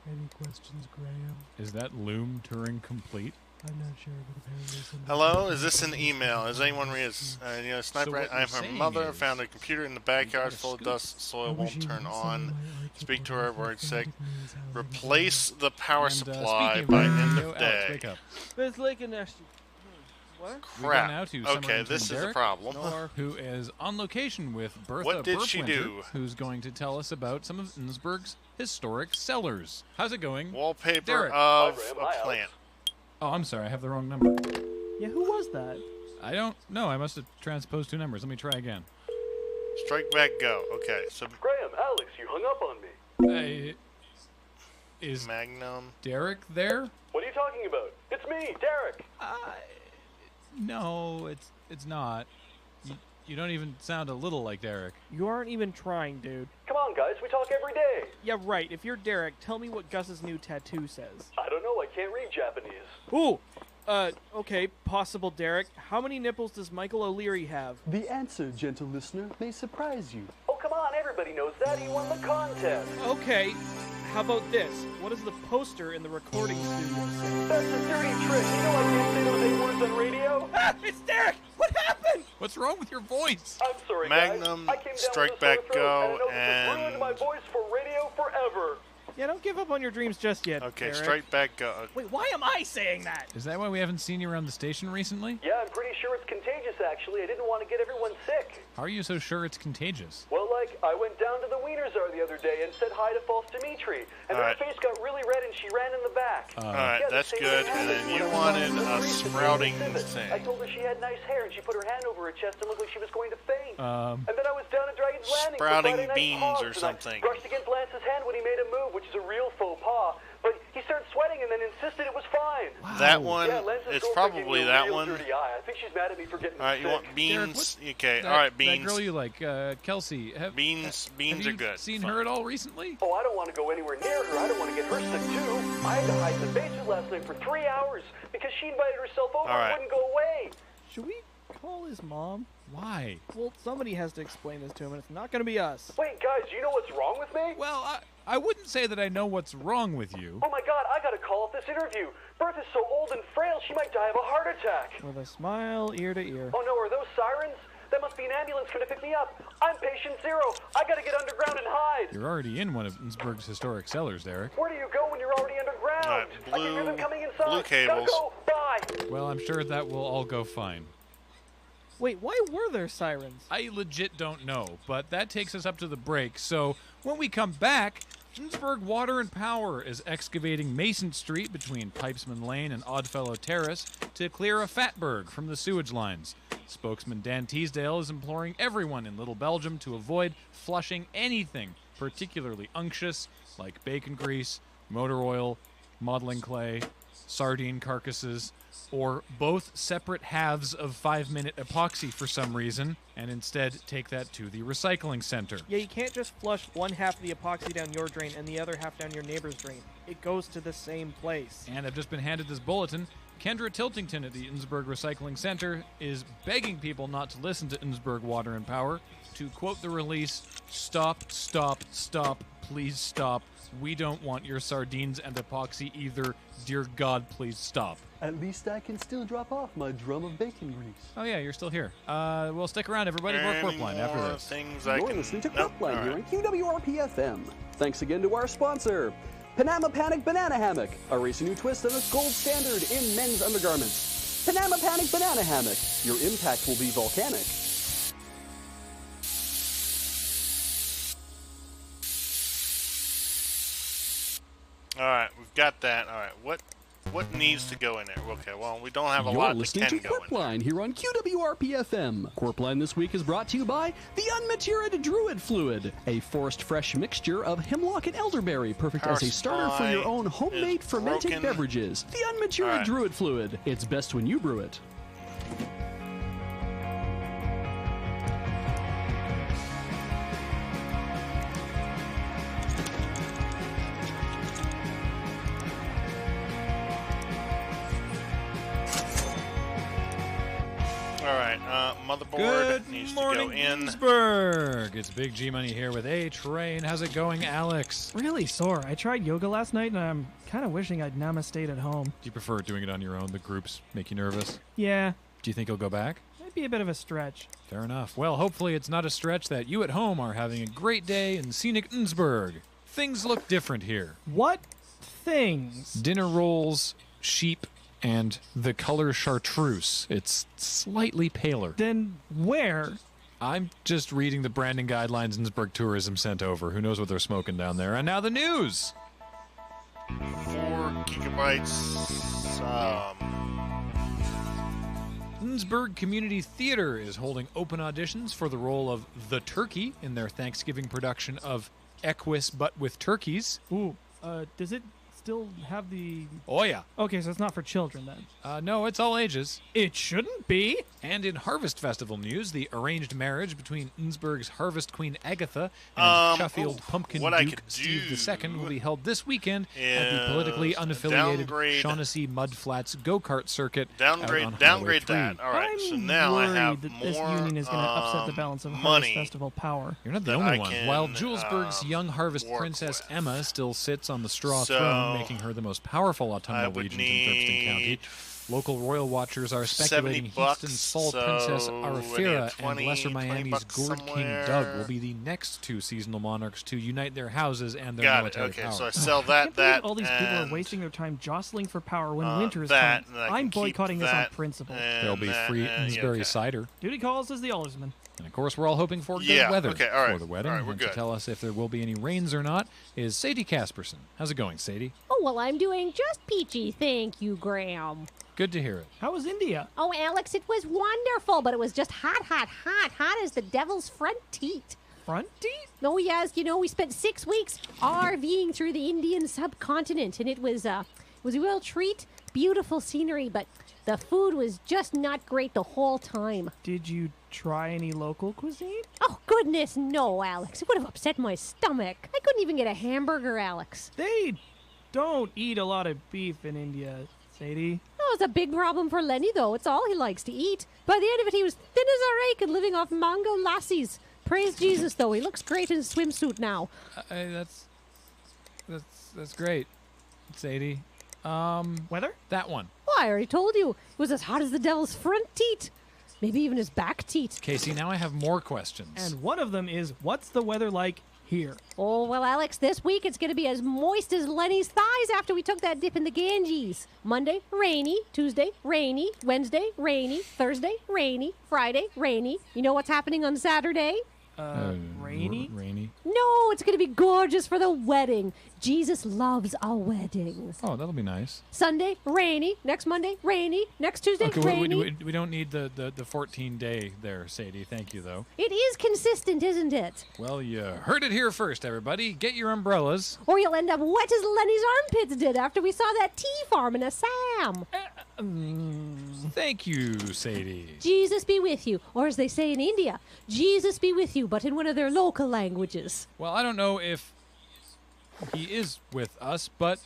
Any questions, Graham? Is that Loom Turing complete? I'm not sure, but apparently somebody... Hello, is this an email? Is anyone read Sniper, what I am you're her saying mother, is found a computer in the backyard full of dust, soil won't turn on. Speak to her, word sick. Replace the power supply by end of day. Wake up. It's like a nasty. What? We go Crap. now to Okay, Summer this is Intern a Derek, problem. who is on location with Bertha What did she Burpwinter, do? who's going to tell us about some of Innsbruck's historic cellars. How's it going? Wallpaper Derek. of a plant. Oh, I'm sorry, I have the wrong number. Yeah, who was that? I don't know. I must have transposed 2 numbers. Let me try again. Strike back, go. Okay, so Graham, Alex, you hung up on me. Is Magnum Derek there? What are you talking about? It's me, Derek. No, it's not. You don't even sound a little like Derek. You aren't even trying, dude. Come on, guys, we talk every day. Yeah, right. If you're Derek, tell me what Gus's new tattoo says. I don't know, I can't read Japanese. Ooh! Okay, possible Derek. How many nipples does Michael O'Leary have? The answer, gentle listener, may surprise you. Oh, come on, everybody knows that. He won the contest. Okay, how about this? What does the poster in the recording studio say? That's a dirty trick. You know I can't say those 8 words on radio? Ah, it's Derek! What happened? What's wrong with your voice? I'm sorry, Magnum, guys. I came down strike with a back, sore throat, go, and I know this has ruined my voice for radio forever. Yeah, don't give up on your dreams just yet, Okay, Derek. strike back, go. Wait, why am I saying that? Is that why we haven't seen you around the station recently? Yeah, I'm pretty sure it's contagious, actually. I didn't want to get everyone sick. How are you so sure it's contagious? Well, like, I went down to the Wiener Czar the other day and said hi to False Dimitri, and her face got really red and she ran in the back. Alright, that's good. And then you wanted a sprouting thing. I told her she had nice hair and she put her hand over her chest and looked like she was going to faint. Um, And then I was down at Dragon's Landing for Sprouting Friday Night beans Hogs, or and something. I brushed against Lance's hand when he made a move, which is a real faux pas. But he started sweating and then insisted it was fine. That one, Yeah, Lance's it's girlfriend gave probably me a that real one. dirty eye. I think she's mad at me for getting Alright, you sick. want beans? Okay, that, alright, That beans. girl you like, Kelsey. Beans have you are good. Seen her at all recently? Oh, I don't want to go anywhere near her. I don't want to get her sick, too. I had to hide in the basement last night for 3 hours because she invited herself over and wouldn't go away. Should we call his mom? Why? Well, somebody has to explain this to him, and it's not going to be us. Wait, guys, do you know what's wrong with me? Well, I wouldn't say that I know what's wrong with you. Oh my god, I gotta call off this interview. Bertha's so old and frail, she might die of a heart attack. With a smile, ear to ear. Oh no, are those sirens? That must be an ambulance coming to pick me up. I'm patient 0. I gotta get underground and hide. You're already in one of Innsbruck's historic cellars, Derek. Where do you go when you're already underground? I can hear them coming inside. blue cables. Gotta go. Bye. Well, I'm sure that will all go fine. Wait, why were there sirens? I legit don't know, but that takes us up to the break. So when we come back, Innsbruck Water and Power is excavating Mason Street between Pipesman Lane and Oddfellow Terrace to clear a fatberg from the sewage lines. Spokesman Dan Teasdale is imploring everyone in Little Belgium to avoid flushing anything particularly unctuous, like bacon grease, motor oil, modeling clay, sardine carcasses, or both separate halves of 5-minute epoxy for some reason, and instead take that to the recycling center. Yeah, you can't just flush one half of the epoxy down your drain and the other half down your neighbor's drain. It goes to the same place. And I've just been handed this bulletin. Kendra Tiltington at the Innsbruck Recycling Center is begging people not to listen to Innsbruck Water and Power. To quote the release, "Stop, stop, stop, please stop. We don't want your sardines and epoxy either. Dear God, please stop." At least I can still drop off my drum of bacon grease. Oh yeah, you're still here. Well, stick around, everybody. More Corpline after this. You're listening to Corpline here on QWRP-FM. Thanks again to our sponsor, Panama Panic Banana Hammock, a racing new twist on its gold standard in men's undergarments. Panama Panic Banana Hammock. Your impact will be volcanic. Alright, we've got that. Alright, what needs to go in there? Okay, well, we don't have a You're lot that listening can to go in there. Corpline here on QWRP-FM. Corpline this week is brought to you by the Unmaterial Druid Fluid, a forest fresh mixture of hemlock and elderberry, perfect Power as a starter for your supply own homemade is fermented broken. beverages. The Unmaterial Alright. Druid Fluid. It's best when you brew it. motherboard needs to go in. Innsbruck. It's Big G Money here with A Train. How's it going, Alex? Really sore. I tried yoga last night, and I'm kind of wishing I'd namaste at home. Do you prefer doing it on your own? The groups make you nervous? Yeah. Do you think you'll go back? Might be a bit of a stretch. Fair enough. Well, hopefully it's not a stretch that you at home are having a great day in scenic Innsbruck. Things look different here. What things? Dinner rolls, sheep, and the color chartreuse. It's slightly paler. Then where? I'm just reading the branding guidelines Innsbruck Tourism sent over. Who knows what they're smoking down there? And now the news. 4 gigabytes. Innsbruck Community Theater is holding open auditions for the role of the turkey in their Thanksgiving production of Equus but with Turkeys. Ooh, does it still have the... Oh, yeah. Okay, so it's not for children, then. No, it's all ages. It shouldn't be. And in Harvest Festival news, the arranged marriage between Innsbruck's Harvest Queen Agatha and Sheffield Pumpkin Duke Steve II will be held this weekend at the politically unaffiliated Shaughnessy Mudflats go-kart circuit. Downgrade that. All right, so now I have that more this union is going to upset the balance of money. Harvest Festival power. You're not the only one. While Julesburg's young Harvest Princess Emma still sits on the straw throne, making her the most powerful autumnal regent in Thurston County. Local royal watchers are speculating Houston's Fall Princess Arafira and Lesser Miami's Gourd King Doug will be the next 2 seasonal monarchs to unite their houses and their military power. So I sell that. All these people are wasting their time jostling for power when winter is coming. I'm boycotting this on principle. There'll be free Innsbury cider. Duty calls as the aldersman. And of course, we're all hoping for good weather for the wedding. All right, and to tell us if there will be any rains or not is Sadie Casperson. How's it going, Sadie? Oh, well, I'm doing just peachy, thank you, Graham. Good to hear it. How was India? Oh, Alex, it was wonderful, but it was just hot as the devil's front teeth. Front teeth? Oh, yes. You know, we spent 6 weeks RVing through the Indian subcontinent, and it was a real treat. Beautiful scenery, but the food was just not great the whole time. Did you try any local cuisine? Oh, goodness, no, Alex. It would have upset my stomach. I couldn't even get a hamburger, Alex. They don't eat a lot of beef in India, Sadie. Oh, it's a big problem for Lenny, though. It's all he likes to eat. By the end of it, he was thin as a rake and living off mango lassies. Praise Jesus, though. He looks great in his swimsuit now. That's great, Sadie. Weather? That one. Oh, I already told you. It was as hot as the devil's front teeth. Maybe even his back teeth. Casey, now I have more questions. And one of them is, what's the weather like here? Oh, well, Alex, this week it's going to be as moist as Lenny's thighs after we took that dip in the Ganges. Monday, rainy. Tuesday, rainy. Wednesday, rainy. Thursday, rainy. Friday, rainy. You know what's happening on Saturday? Rainy? Rainy. No, it's going to be gorgeous for the wedding. Jesus loves a wedding. Oh, that'll be nice. Sunday, rainy. Next Monday, rainy. Next Tuesday, rainy. We don't need the 14-day there, Sadie. Thank you, though. It is consistent, isn't it? Well, you heard it here first, everybody. Get your umbrellas. Or you'll end up wet as Lenny's armpits did after we saw that tea farm in Assam. Thank you, Sadie. Jesus be with you. Or as they say in India, Jesus be with you, but in one of their local languages. Well, I don't know if he is with us, but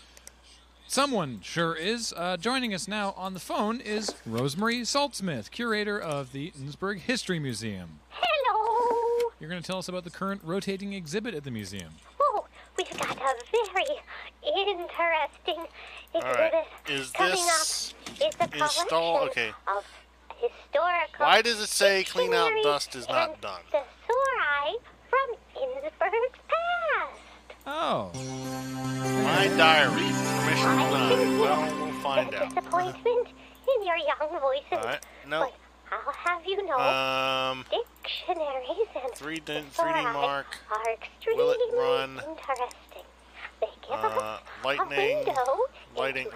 someone sure is. Joining us now on the phone is Rosemary Saltsmith, curator of the Innsbruck History Museum. Hello! You're going to tell us about the current rotating exhibit at the museum. Oh, we've got a very interesting exhibit coming up. It's a collection of historical... Why does it say clean out dust is not done? Thesauri from Innsbruck's past. Oh. My diary. Permission denied. Well, we'll find out. Disappointment in your young voices. All right. No. But I'll have you know, dictionaries and 3D mark. are extremely Will it run? interesting. They give us lightning. a window Lighting.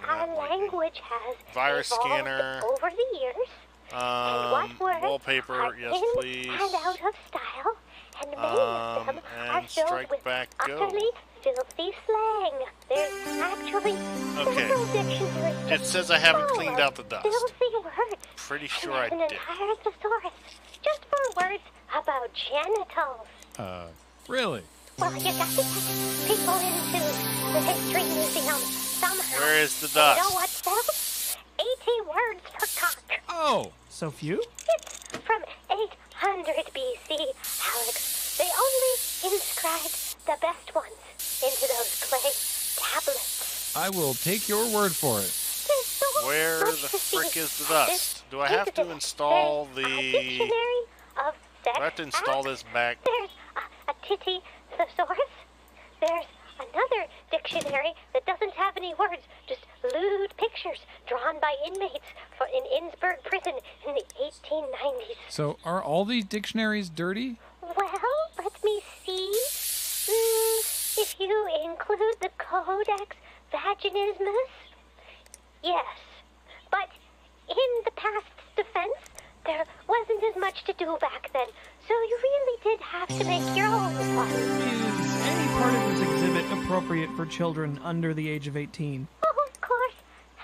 how our language has Virus evolved scanner. over the years. And what words wallpaper. are Yes, in please. and out of style. And many of them are filled with utterly filthy slang. There's actually several dictionaries. It says I haven't cleaned out the dust. Filthy words. Pretty sure and I there's did. an entire thesaurus just for words about genitals. Really? Well, you got to get people into the History Museum somehow. Where is the You dust? know what, Phil? 80 words per cock. Oh. So few? It's from 600 BC, Alex. They only inscribed the best ones into those clay tablets. I will take your word for it. Where the frick is the dust? Do I have to install the... Dictionary of sex Do I have to install this back? There's a titty thesaurus. There's another dictionary that doesn't have any words, just lewd pictures drawn by inmates in Innsbruck prison in the 1890s. So, are all these dictionaries dirty? Well, let me see. If you include the Codex Vaginismus, yes. But in the past's defense, there wasn't as much to do back then, so you really did have to make your own one. Is any part of this exhibit appropriate for children under the age of 18? Oh, of course.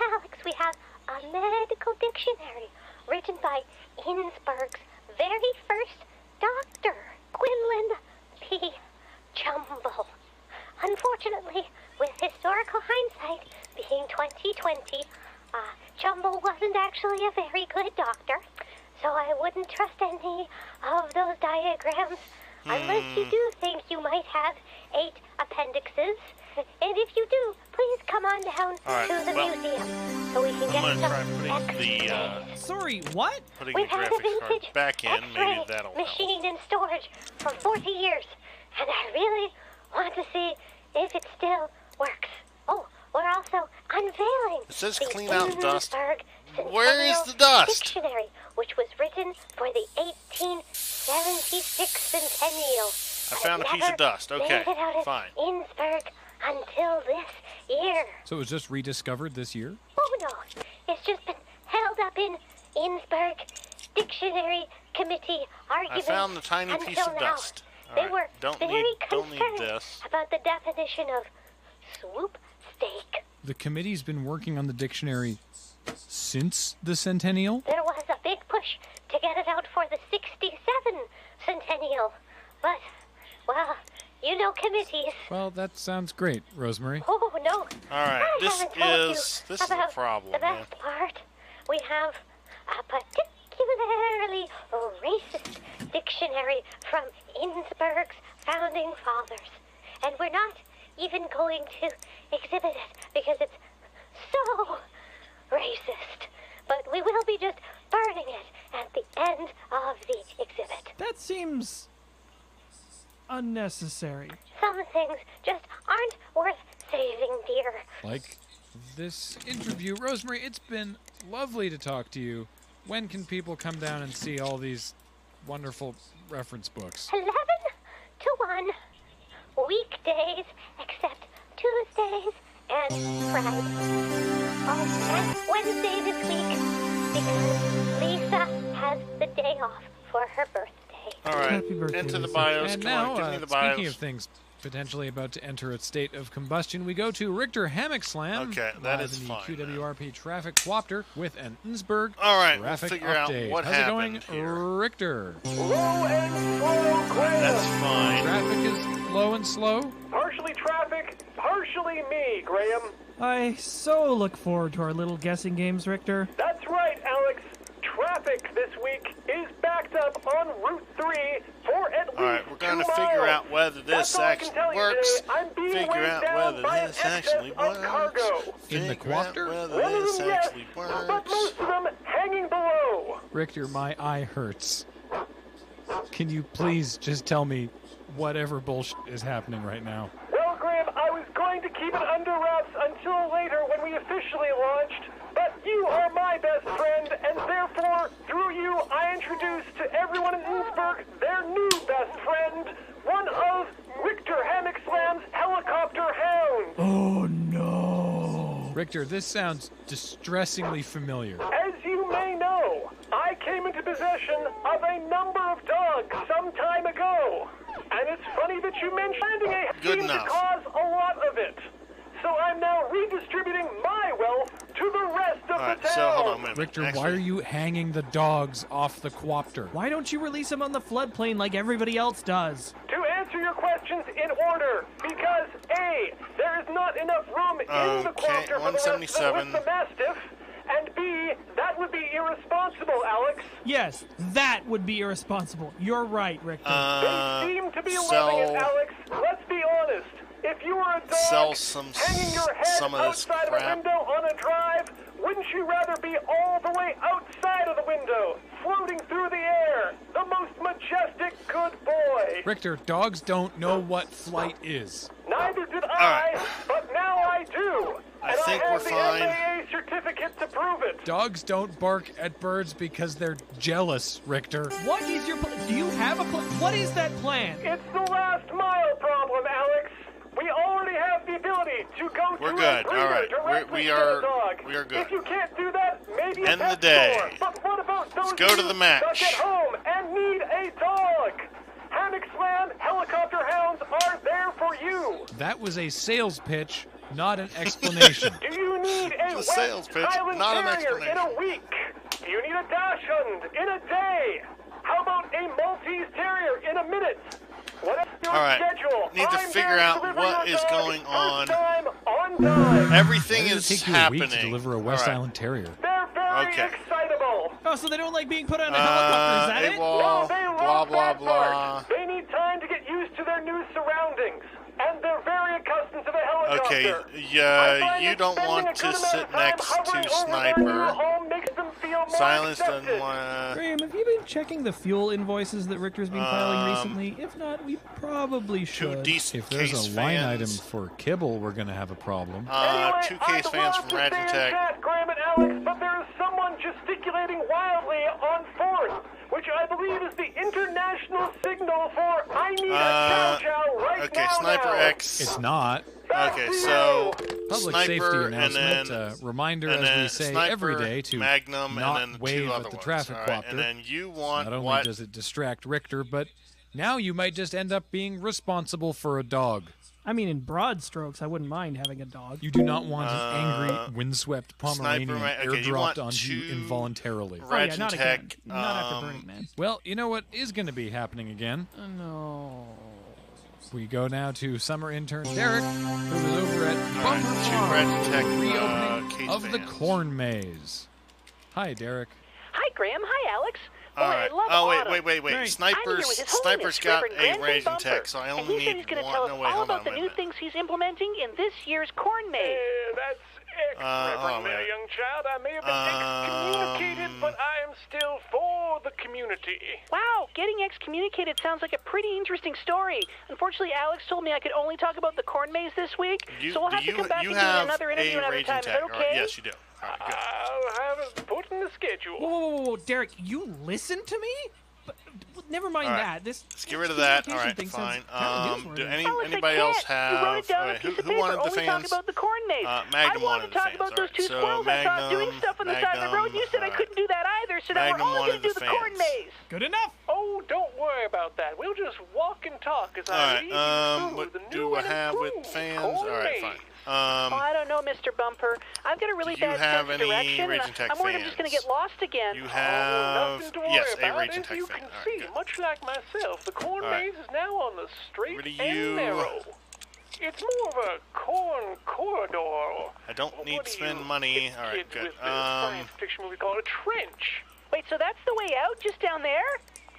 Alex, we have a medical dictionary written by Innsbruck's very first doctor, Quinlan P. Jumble. Unfortunately, with historical hindsight being 2020, Jumble wasn't actually a very good doctor, so I wouldn't trust any of those diagrams unless you do think you might have 8 appendixes. And if you do, please come on down to the museum so we can get some X-rays. Sorry, what? Putting We've the had a graphics card vintage back in, maybe X-ray that'll help. machine in storage for 40 years, and I really want to see if it still works. Oh, we're also unveiling It says the clean out dust. Innsbruck Where is Centennial the dust? Dictionary, which was written for the 1876 centennial. I found a piece of dust. Okay, made it out of fine. Innsbruck until this year. So it was just rediscovered this year? Oh no, it's just been held up in Innsbruck Dictionary Committee arguments. I found the tiny until piece of now. dust. They All were right, don't very need concerned this. about the definition of swoop steak. The committee's been working on the dictionary since the centennial? There was a big push to get it out for the 67 centennial. But, well, you know committees. Well, that sounds great, Rosemary. Oh, no. All right, I this haven't told is you a about problem, the man. best part. We have a particularly racist dictionary from Innsbruck's founding fathers. And we're not even going to exhibit it because it's so racist. But we will be just burning it at the end of the exhibit. That seems unnecessary. Some things just aren't worth saving, dear. Like this interview. Rosemary, it's been lovely to talk to you. When can people come down and see all these wonderful reference books? 11 to 1. Weekdays, except Tuesdays and Fridays. Oh, and Wednesday this week, because Lisa has the day off for her birthday. All right, Happy birthday, into the Lisa. BIOS. And Come now, on, give me the BIOS. speaking of things potentially about to enter a state of combustion, we go to Richter Hammock Slam. Okay, that live is in the fine, QWRP traffic Quopter with an Innsbruck All right, traffic we'll figure update. out what How's it going, happened here. Richter? Low and slow, Graham. That's fine. Traffic is low and slow. Partially traffic, partially me, Graham. I so look forward to our little guessing games, Richter. That's right, Alex. Traffic this week is backed up on Route 3 for at least All right, we're going to 2 figure miles. out whether this That's all I can actually tell you works. today. I'm being Figure weighed out down whether by an this excess actually of works. cargo. In the Figure out Quopter? whether One of this them, yes, actually but works. most of them hanging below. Richter, my eye hurts. Can you please just tell me whatever bullshit is happening right now? Well, Graham, I was going to keep it under wraps until later when we officially launched, but you are my best friend, and therefore, through you, I introduce to everyone in Innsbruck their new best friend, one of Richter Hammock Slam's helicopter hounds. Oh no. Richter, this sounds distressingly familiar. As you may know, I came into possession of a number of dogs some time ago. And it's funny that you mentioned landing a Good seemed to enough. cause a lot of it. So I'm now redistributing my wealth to the rest of All right, the town. so hold on a minute. Richter, why Actually, are you hanging the dogs off the Quopter? Why don't you release them on the floodplain like everybody else does? To answer your questions in order, because A, there is not enough room in the Okay, Quopter for the rest of them 177. with the Mastiff, and B, that would be irresponsible irresponsible, Alex. Yes, that would be irresponsible. You're right, Richter. They seem to be loving it, Alex. Let's be honest. If you were a dog hanging your head outside of a window on a drive, wouldn't you rather be all the way outside of the window, floating through the air, the most majestic good boy? Richter, dogs don't know what flight is. Neither did I, but now I do. I think I have we're fine. the FAA certificate to prove it. Dogs don't bark at birds because they're jealous, Richter. What is your plan? Do you have a plan? What is that plan? It's the last mile problem, Alex. We already have the ability to go We're to good. a All right. directly We to are. the dog. We are good. If you can't do that, maybe a End pet the day. store. But what about those Let's go to the match. stuck at home and need a dog? Hammock Slam helicopter hounds are there for you. That was a sales pitch, not an explanation. Do you need a It's a sales pitch, Highland not an Terrier in a explanation. week? Do you need a Dachshund in a day? How about a Maltese Terrier in a minute? Whatever your All right. schedule, Need to I'm figure there to out deliver what your is dog going first on. time, on time. Everything Why is does it take happening. you a week to deliver a West All right. Island Terrier? They're very Okay. excitable. Oh, so they don't like being put on a helicopter, is that it? No, they blah, love blah, that blah. part. They need time to get used to their new surroundings. And they're very accustomed to the helicopter. Okay, I yeah, find you that don't spending want a to good amount sit of time next to hovering over their new Sniper. home makes them feel more Silence accepted. doesn't want Graham, have you been checking the fuel invoices that Richter's been filing recently? If not, we probably should. If there's a line item for kibble, we're going to have a problem. Two Case fans from Stay in Radgetech. chat, Graham and Alex, but there is someone gesticulating wildly on 4th, which I believe is the international signal for I need a chow chow right Okay, now. Sniper now. X. It's not. Okay, so Public Sniper safety and announcement. then Reminder, and as we then say Sniper, every day, to Magnum, not and then wave two at other the ones. traffic All right, copter. and then you want Not only what? does it distract Richter, but now you might just end up being responsible for a dog. I mean, in broad strokes, I wouldn't mind having a dog. You do not want an angry, windswept Pomeranian okay, you want airdropped onto you involuntarily. Oh, yeah, not again. Not after Burning Man. Well, you know what is going to be happening again? No. We go now to summer intern Derek, who is over at Bumper two Farm, Radgetech, reopening Case of the fans. corn maze. Hi, Derek. Hi, Graham. Hi, Alex. All Boy, right. I love Oh autumn. wait. I'm here Snipers. with His Snipers Holiness, got Reverend a Granson Raging Bumper, Tech, so I and only he said need he's going to one. tell us No, wait, all hold on. about the wait a new minute. things he's implementing in this year's corn maze. That's hold on a Reverend minute. young child. I may have been excommunicated, but I am still for the community. Wow, getting excommunicated sounds like a pretty interesting story. Unfortunately, Alex told me I could only talk about the corn maze this week, so we'll have to come back and do another interview another time. Is that okay? All right, yes, you do. All right, good. I'll have it put in the schedule. Whoa, Derek, you listen to me? But never mind All right. that. This Let's get rid of that. All right, thing fine. sounds kinda Do newsworthy. anybody else have? You wrote it down on wait, a piece who of paper. wanted the Only fans? talk about the corn maze. Magnum I wanted to talk the about fans. those two All right, so squirrels I saw doing Magnum, stuff on the side of the road. You said I couldn't do that either, so now we're Magnum only going wanted to do the the corn fans. maze. Good enough. Oh, don't worry about that. We'll just walk and talk as All I right. lead you through What the do new I and have with improved fans? corn All right, maze. fine. Oh, I don't know, Mr. Bumper. I've got a really do you bad have sense of any direction, and Raging Tech I'm worried I'm just going to get lost again. You have Nothing to worry yes, a about. Raging As Tech you fan. can All right, see, good. much like myself, the corn All right. maze is now on the straight Rid of and you. narrow. It's more of a corn corridor. I don't need What to do spend you money. All right, kids good. with the science fiction movie call it a trench. Wait, so that's the way out, just down there?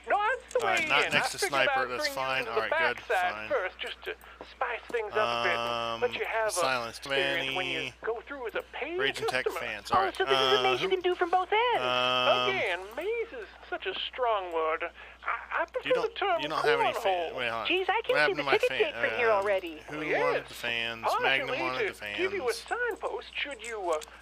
No, that's the All way right, not in. next I to figured Sniper, I'd that's bring fine. you to All the right, good, backside fine. first, just to spice things up a bit. Let you have silenced a experience when you many go through as a paying Raging Tech customer. fans. All right. So this is a maze you can do from both ends. Again, maze is such a strong word. I prefer You don't. the term You don't have any cornhole. fans. Wait, hold on. Jeez, I What can see happened the to my ticket fan? tape from here already. Who Yes. wanted the fans? Magnum Partially wanted to the fans. give you a signpost should you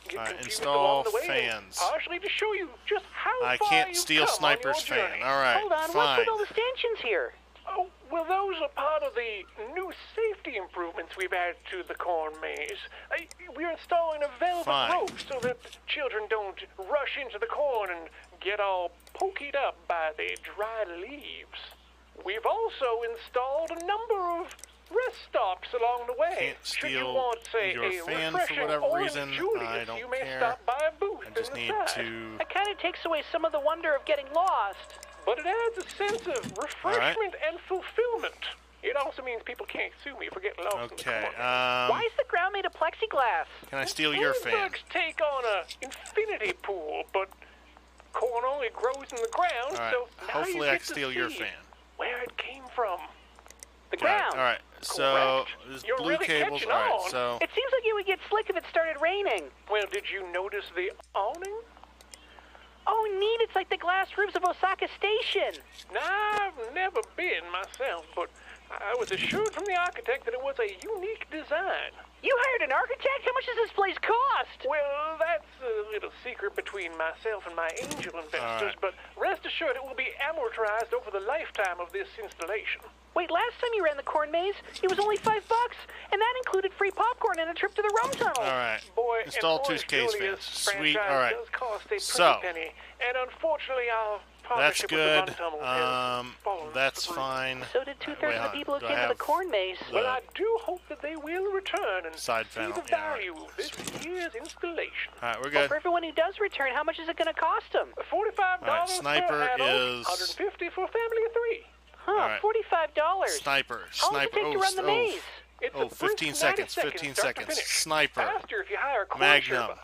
get All right, confused install along the way. fans. And partially to show you just how I far can't you've steal come Sniper's on your fan. journey. All right, Hold on, fine. what's with all the stanchions here? Oh, well, those are part of the new safety improvements we've added to the corn maze. We're installing a velvet Fine. rope so that children don't rush into the corn and get all pokeyed up by the dry leaves. We've also installed a number of rest stops along the way. Can't Should you steal want, say, your a fan for refreshing whatever orange reason. Julius, I don't you may care. stop by a booth I just in the need side. to. That kind of takes away some of the wonder of getting lost. But it adds a sense of refreshment and fulfillment. It also means people can't sue me for getting lost in the Okay. corner. Why is the ground made of plexiglass? Can I steal your fan? Bloomberg's take on a infinity pool, but corn only grows in the ground, All right. so now Hopefully you I get can to steal your see fan. where it came from. The Got it. ground. All right. So there's You're blue really cables. catching All right. on. So It seems like it would get slick if it started raining. Well, did you notice the awning? Oh, neat. It's like the glass roofs of Osaka Station. Nah, I've never been myself, but I was assured from the architect that it was a unique design. You hired an architect? How much does this place cost? Well, that's a little secret between myself and my angel investors, but rest assured it will be amortized over the lifetime of this installation. Wait, last time you ran the corn maze, it was only $5, and that included free popcorn and a trip to the Rome Tunnel. all right. Boy, Install and 2 case Julius fans. Sweet. franchise All right. does cost a pretty So penny, and unfortunately our that's partnership good. with the Rome Tunnel has fallen That's fine. So did two-thirds of the people who came to the corn maze. Well, I do hope that they will return and Side see panel, the yeah, all right. value of this year's installation. All right, we're Well, good. for everyone who does return, how much is it going to cost them? $45 All right, sniper per adult, is- $150 for a family of 3. Huh, All right. $45. Sniper. How long does it take to run the maze? It's Oh, a brisk 15 90 seconds. seconds 15 start to seconds. finish. Sniper. Faster if you hire a corn Magnum. Sherpa.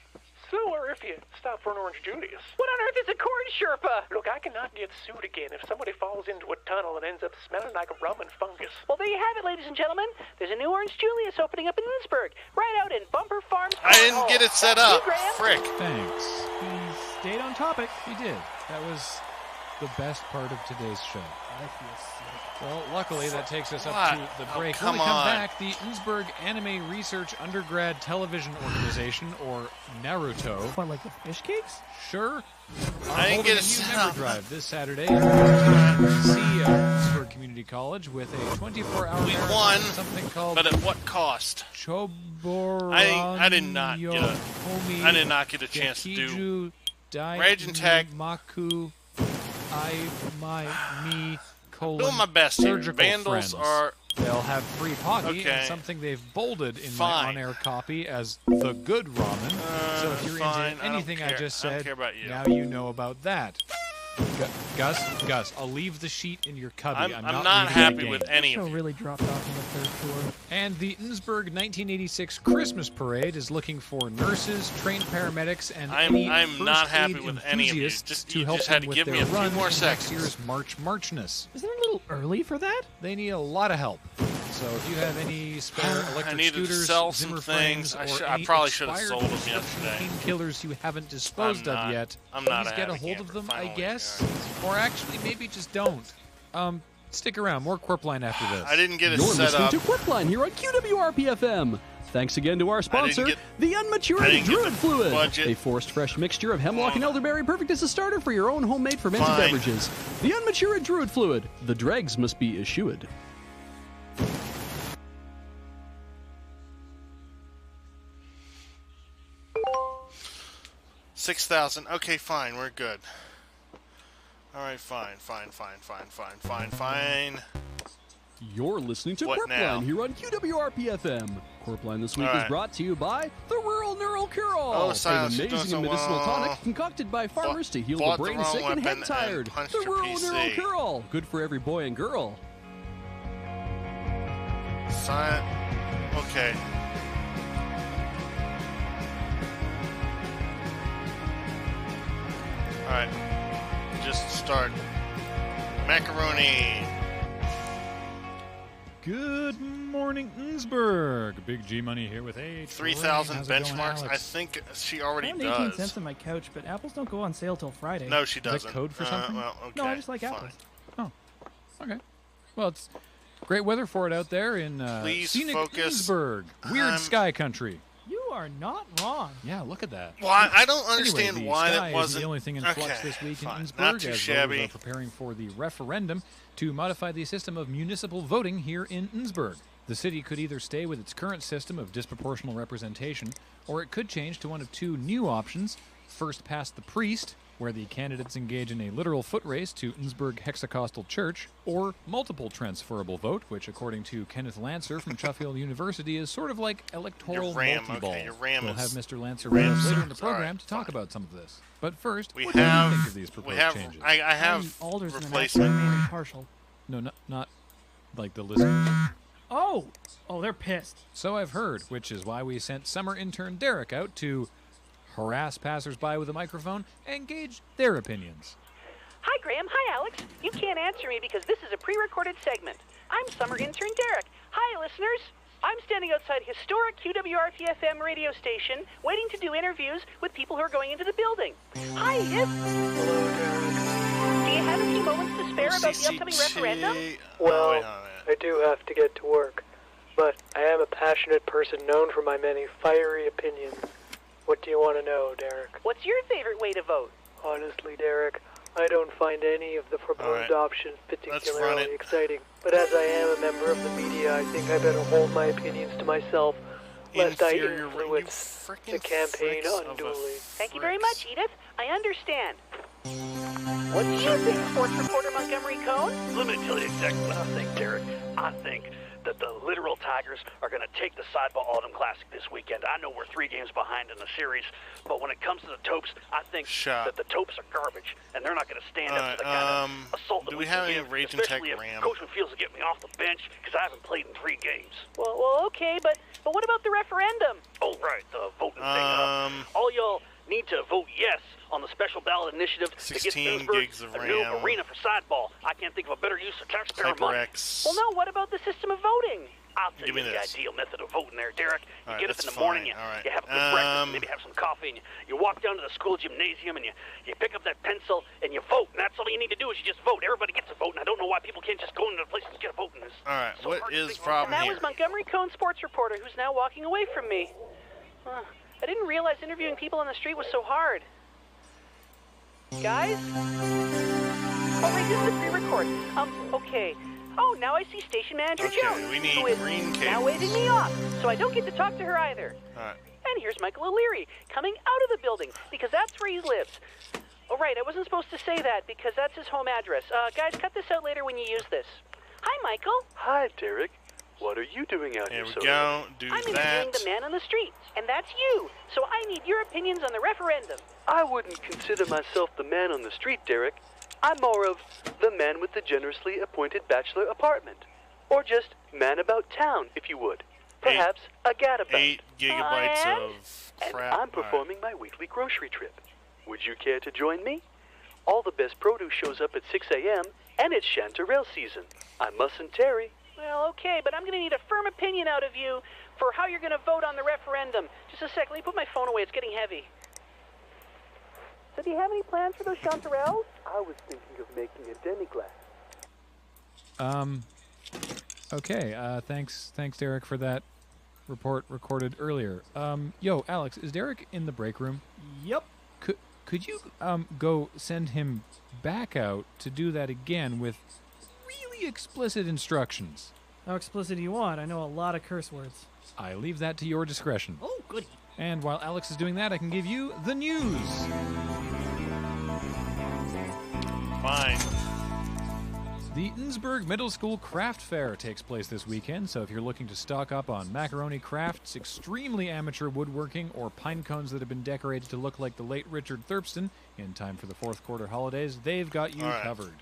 Slower if you stop for an Orange Julius. What on earth is a corn Sherpa? Look, I cannot get sued again if somebody falls into a tunnel and ends up smelling like rum and fungus. Well, there you have it, ladies and gentlemen. There's a new Orange Julius opening up in Innsbruck, right out in Bumper Farms. I didn't get it set up. Frick. Thanks. He stayed on topic. He did. That was the best part of today's show. I feel sick. Well, luckily that takes us up What? to the Oh, break. come when we come on. back, the Innsbruck Anime Research Undergrad Television Organization, or Naruto. What, like the fish cakes? Sure. I didn't get it a set member up. drive this Saturday. See Innsbruck Community College with a 24-hour We marathon won, of something called but at what cost? Choboran. I did not get a. I did not get a chance to do. Rage and Tag. Maku. Me. Doing my best here. Surgical Vandals friends. are. They'll have free Poggy Okay. and something they've bolded in Fine. my on-air copy as the good ramen. So if you're fine. into I don't anything I care. just I don't said, care about you. now you know about that. Gus, I'll leave the sheet in your cubby. I'm not not leaving happy the game. with any Show of you. really dropped off on the third floor. And the Innsbruck 1986 Christmas Parade is looking for nurses, trained paramedics, and any I'm first not happy aid with any of you. enthusiasts Just- to you help just had them to with give their me a few run more in seconds. next year's Marchness. Isn't it a little early for that? They need a lot of help. So if you have any spare I electric needed to scooters, sell some Zimmer things. frames, or I any probably should have expired sold them prescription yesterday. painkillers you haven't disposed I'm of not- yet, I'm not please a get a happy hold of camper, them, I finally, guess. Or actually, maybe just don't. Stick around. More Quirpline after this. I didn't get it You're set listening up. to Quirpline here on QWRP-FM. Thanks again to our sponsor, get- the I Unmatured didn't get Druid the Fluid. budget. A forced fresh mixture of hemlock and elderberry, perfect as a starter for your own homemade fermented Fine. beverages. The Unmatured Druid Fluid. The dregs must be eschewed. $6,000. Okay, fine. We're good. All right, fine. You're listening to What now? Quirpline here on QWRP-FM. Quirpline this week All is right. brought to you by the Rural Neural Cure-All, Oh, an silence, you're doing amazing so medicinal well. tonic concocted by farmers to heal the bought the brain wrong sick and weapon head and tired. punched The your Rural PC. Neural Cure-All, good for every boy and girl. Okay. All right. Just start. Macaroni. Good morning, Innsbruck. Big G Money here with a 3,000 How's it going, benchmarks. I Alex? think she already I found 18 does. cents on my couch, but apples don't go on sale till Friday. No, she Is that doesn't. code for something? Well, okay. No, I just like fine. apples. Oh, okay. Well, it's great weather for it out there in Please scenic focus. Innsbruck. Weird sky country. You are not wrong. Yeah, look at that. Well, I don't understand Anyway, the why sky that isn't wasn't the only thing in flux okay, this week fine. in Innsbruck, Not too as shabby. voters are preparing for the referendum to modify the system of municipal voting here in Innsbruck. The city could either stay with its current system of disproportional representation, or it could change to one of two new options. First past the priest, where the candidates engage in a literal foot race to Innsbruck Hexacostal Church, or multiple transferable vote, which, according to Kenneth Lancer from Sheffield University, is sort of like electoral Your RAM, multi-ball. okay, your RAM We'll is- have Mr. Lancer RAM with us later in the sucks. All program right, to talk about some of this. But first, We what do you have. think of these proposed We have. changes? I have I'm Alderson and replacement. I'm impartial. No, not like the lizard. Oh, they're pissed. So I've heard, which is why we sent summer intern Derek out to harass passersby with a microphone, and gauge their opinions. Hi, Graham. Hi, Alex. You can't answer me because this is a pre-recorded segment. I'm summer intern Derek. Hi, listeners. I'm standing outside historic QWRP-FM radio station, waiting to do interviews with people who are going into the building. Hi, Edith. Hello, Derek. Do you have a few moments to spare about the upcoming referendum? Well, I do have to get to work, but I am a passionate person known for my many fiery opinions. What do you want to know, Derek? What's your favorite way to vote? Honestly, Derek, I don't find any of the proposed options particularly exciting. But as I am a member of the media, I think I better hold my opinions to myself, lest I influence the campaign unduly. Thank you very much, Edith. I understand. What do you think, sports reporter Montgomery Cohn? Let me tell you exactly what I think, Derek. I think that the literal Tigers are going to take the Sideball Autumn Classic this weekend. I know we're 3 games behind in the series, but when it comes to the Topes, I think that the Topes are garbage, and they're not going to stand up to the kind of assault that do we have any give, Raging Tech especially if Ram? Coach refuses to get me off the bench because I haven't played in 3 games. Well, okay, but what about the referendum? Oh, right, the voting thing. All y'all need to vote yes on the special ballot initiative to get 16 Pittsburgh gigs of a new RAM. arena for sideball. I can't think of a better use of taxpayer money. HyperX. Well, no, what about the system of voting? I'll tell Give you me the this. ideal method of voting there, Derek. You All get right, up in that's the morning, fine. All right. you have a good breakfast, maybe have some coffee, and you walk down to the school gymnasium, and you pick up that pencil, and you vote. And that's all you need to do is you just vote. Everybody gets a vote, and I don't know why people can't just go into the place and get a vote in this. All right, So what is the problem And that here? was Montgomery Cohn, sports reporter, who's now walking away from me. I didn't realize interviewing people on the street was so hard. Guys? Oh, wait, this is a pre-record. Okay. Oh, now I see Station Manager Jones, we need who is green now waving me off, so I don't get to talk to her either. All right. And here's Michael O'Leary, coming out of the building, because that's where he lives. Oh, right, I wasn't supposed to say that, because that's his home address. Guys, cut this out later when you use this. Hi, Michael. Hi, Derek. What are you doing out Here here we so go. Do I'm that. interviewing the man on the street, and that's you. So I need your opinions on the referendum. I wouldn't consider myself the man on the street, Derek. I'm more of the man with the generously appointed bachelor apartment. Or just man about town, if you would. Perhaps a gadabout. 8 gigabytes of And crap. I'm performing my weekly grocery trip. Would you care to join me? All the best produce shows up at 6 a.m., and it's chanterelle season. I mustn't tarry. Well, okay, but I'm going to need a firm opinion out of you for how you're going to vote on the referendum. Just a sec, let me put my phone away. It's getting heavy. So do you have any plans for those chanterelles? I was thinking of making a demi-glace. Okay, thanks, Derek, for that report recorded earlier. Yo, Alex, is Derek in the break room? Yep. Could you go send him back out to do that again with really explicit instructions? How explicit do you want? I know a lot of curse words. I leave that to your discretion. Oh, goody. And while Alex is doing that, I can give you the news. Fine. The Innsbruck Middle School Craft Fair takes place this weekend, so if you're looking to stock up on macaroni crafts, extremely amateur woodworking, or pine cones that have been decorated to look like the late Richard Thurston in time for the fourth quarter holidays, they've got you All right. covered.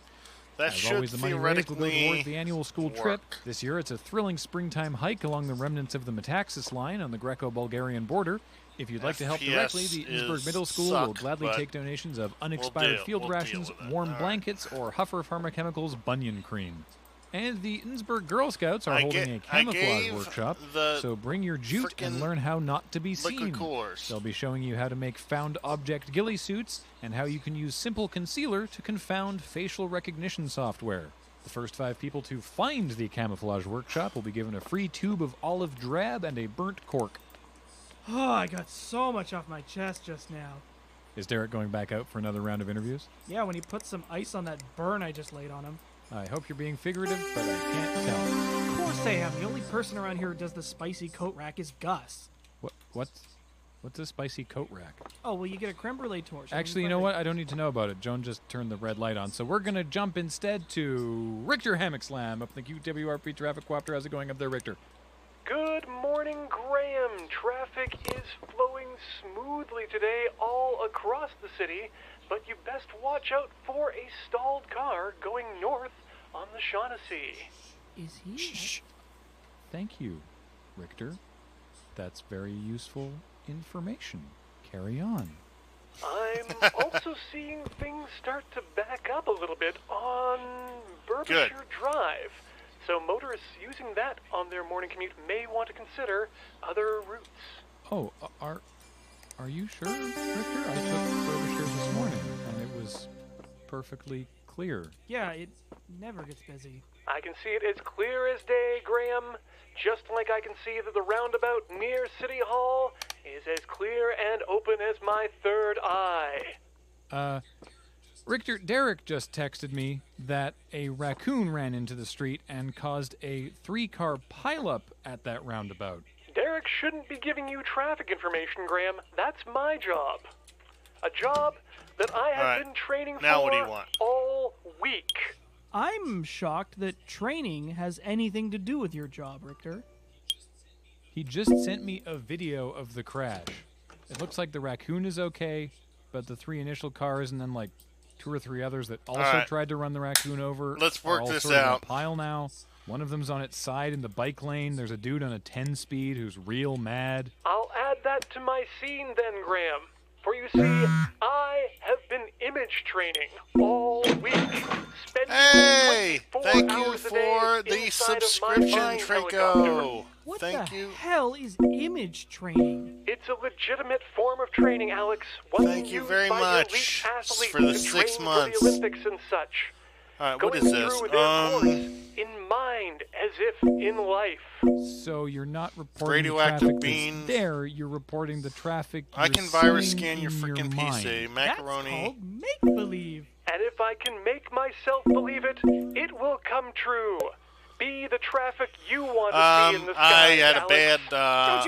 That As should always, the money raised will go theoretically towards the annual school trip. This year, it's a thrilling springtime hike along the remnants of the Metaxas line on the Greco-Bulgarian border. If you'd like to help FPS directly, the Innsbruck Middle School will gladly but take donations of unexpired field we'll rations, deal with it. warm All right. blankets, or Huffer Pharmachemicals Bunyan Cream. And the Innsbruck Girl Scouts are I holding a gave camouflage workshop, the so bring your jute and learn how not to be liquid seen. coolers. They'll be showing you how to make found object ghillie suits and how you can use simple concealer to confound facial recognition software. The first 5 people to find the camouflage workshop will be given a free tube of olive drab and a burnt cork. Oh, I got so much off my chest just now. Is Derek going back out for another round of interviews? Yeah, when he put some ice on that burn I just laid on him. I hope you're being figurative, but I can't tell. Of course I am. The only person around here who does the spicy coat rack is Gus. What's a spicy coat rack? Oh, well, you get a creme brulee torch. Actually, you know what? I don't need to know about it. Joan just turned the red light on. So we're going to jump instead to Richter Hammock Slam up in the QWRP Traffic Quapter. How's it going up there, Richter? Good morning, Graham. Traffic is flowing smoothly today all across the city, but you best watch out for a stalled car going north on the Shaughnessy. Is he? Shh. Thank you, Richter. That's very useful information. carry on. I'm also seeing things start to back up a little bit on Burbishire Drive. So motorists using that on their morning commute may want to consider other routes. Oh, are you sure, Richter? I took Burbishire this morning, and it was perfectly clear. Yeah, it never gets busy. I can see it as clear as day, Graham. Just like I can see that the roundabout near City Hall is as clear and open as my third eye. Richter, Derek just texted me that a raccoon ran into the street and caused a 3-car pileup at that roundabout. Derek shouldn't be giving you traffic information, Graham. That's my job. A job that I have been training for what do you want? all week. I'm shocked that training has anything to do with your job, Richter. He just sent me a video of the crash. It looks like the raccoon is okay, but the 3 initial cars and then like 2 or 3 others that also tried to run the raccoon over. Let's work this sort of in out. a pile now. One of them's on its side in the bike lane. There's a dude on a 10-speed who's real mad. I'll add that to my scene then, Graham. For you see, I have been image training all week. Hey! Thank you for the subscription, Trinko. What Thank the you. hell is image training? It's a legitimate form of training, Alex. Thank you very much for the 6 months. For the Olympics and such. Alright, what is this? In mind, as if in life. So you're not reporting radioactive the traffic beans. that's there, you're reporting the traffic I you're can virus seeing scan your in freaking mind. PC. Macaroni. That's called make-believe. And if I can make myself believe it, it will come true. Be the traffic you want to see in the sky, I had Alex. a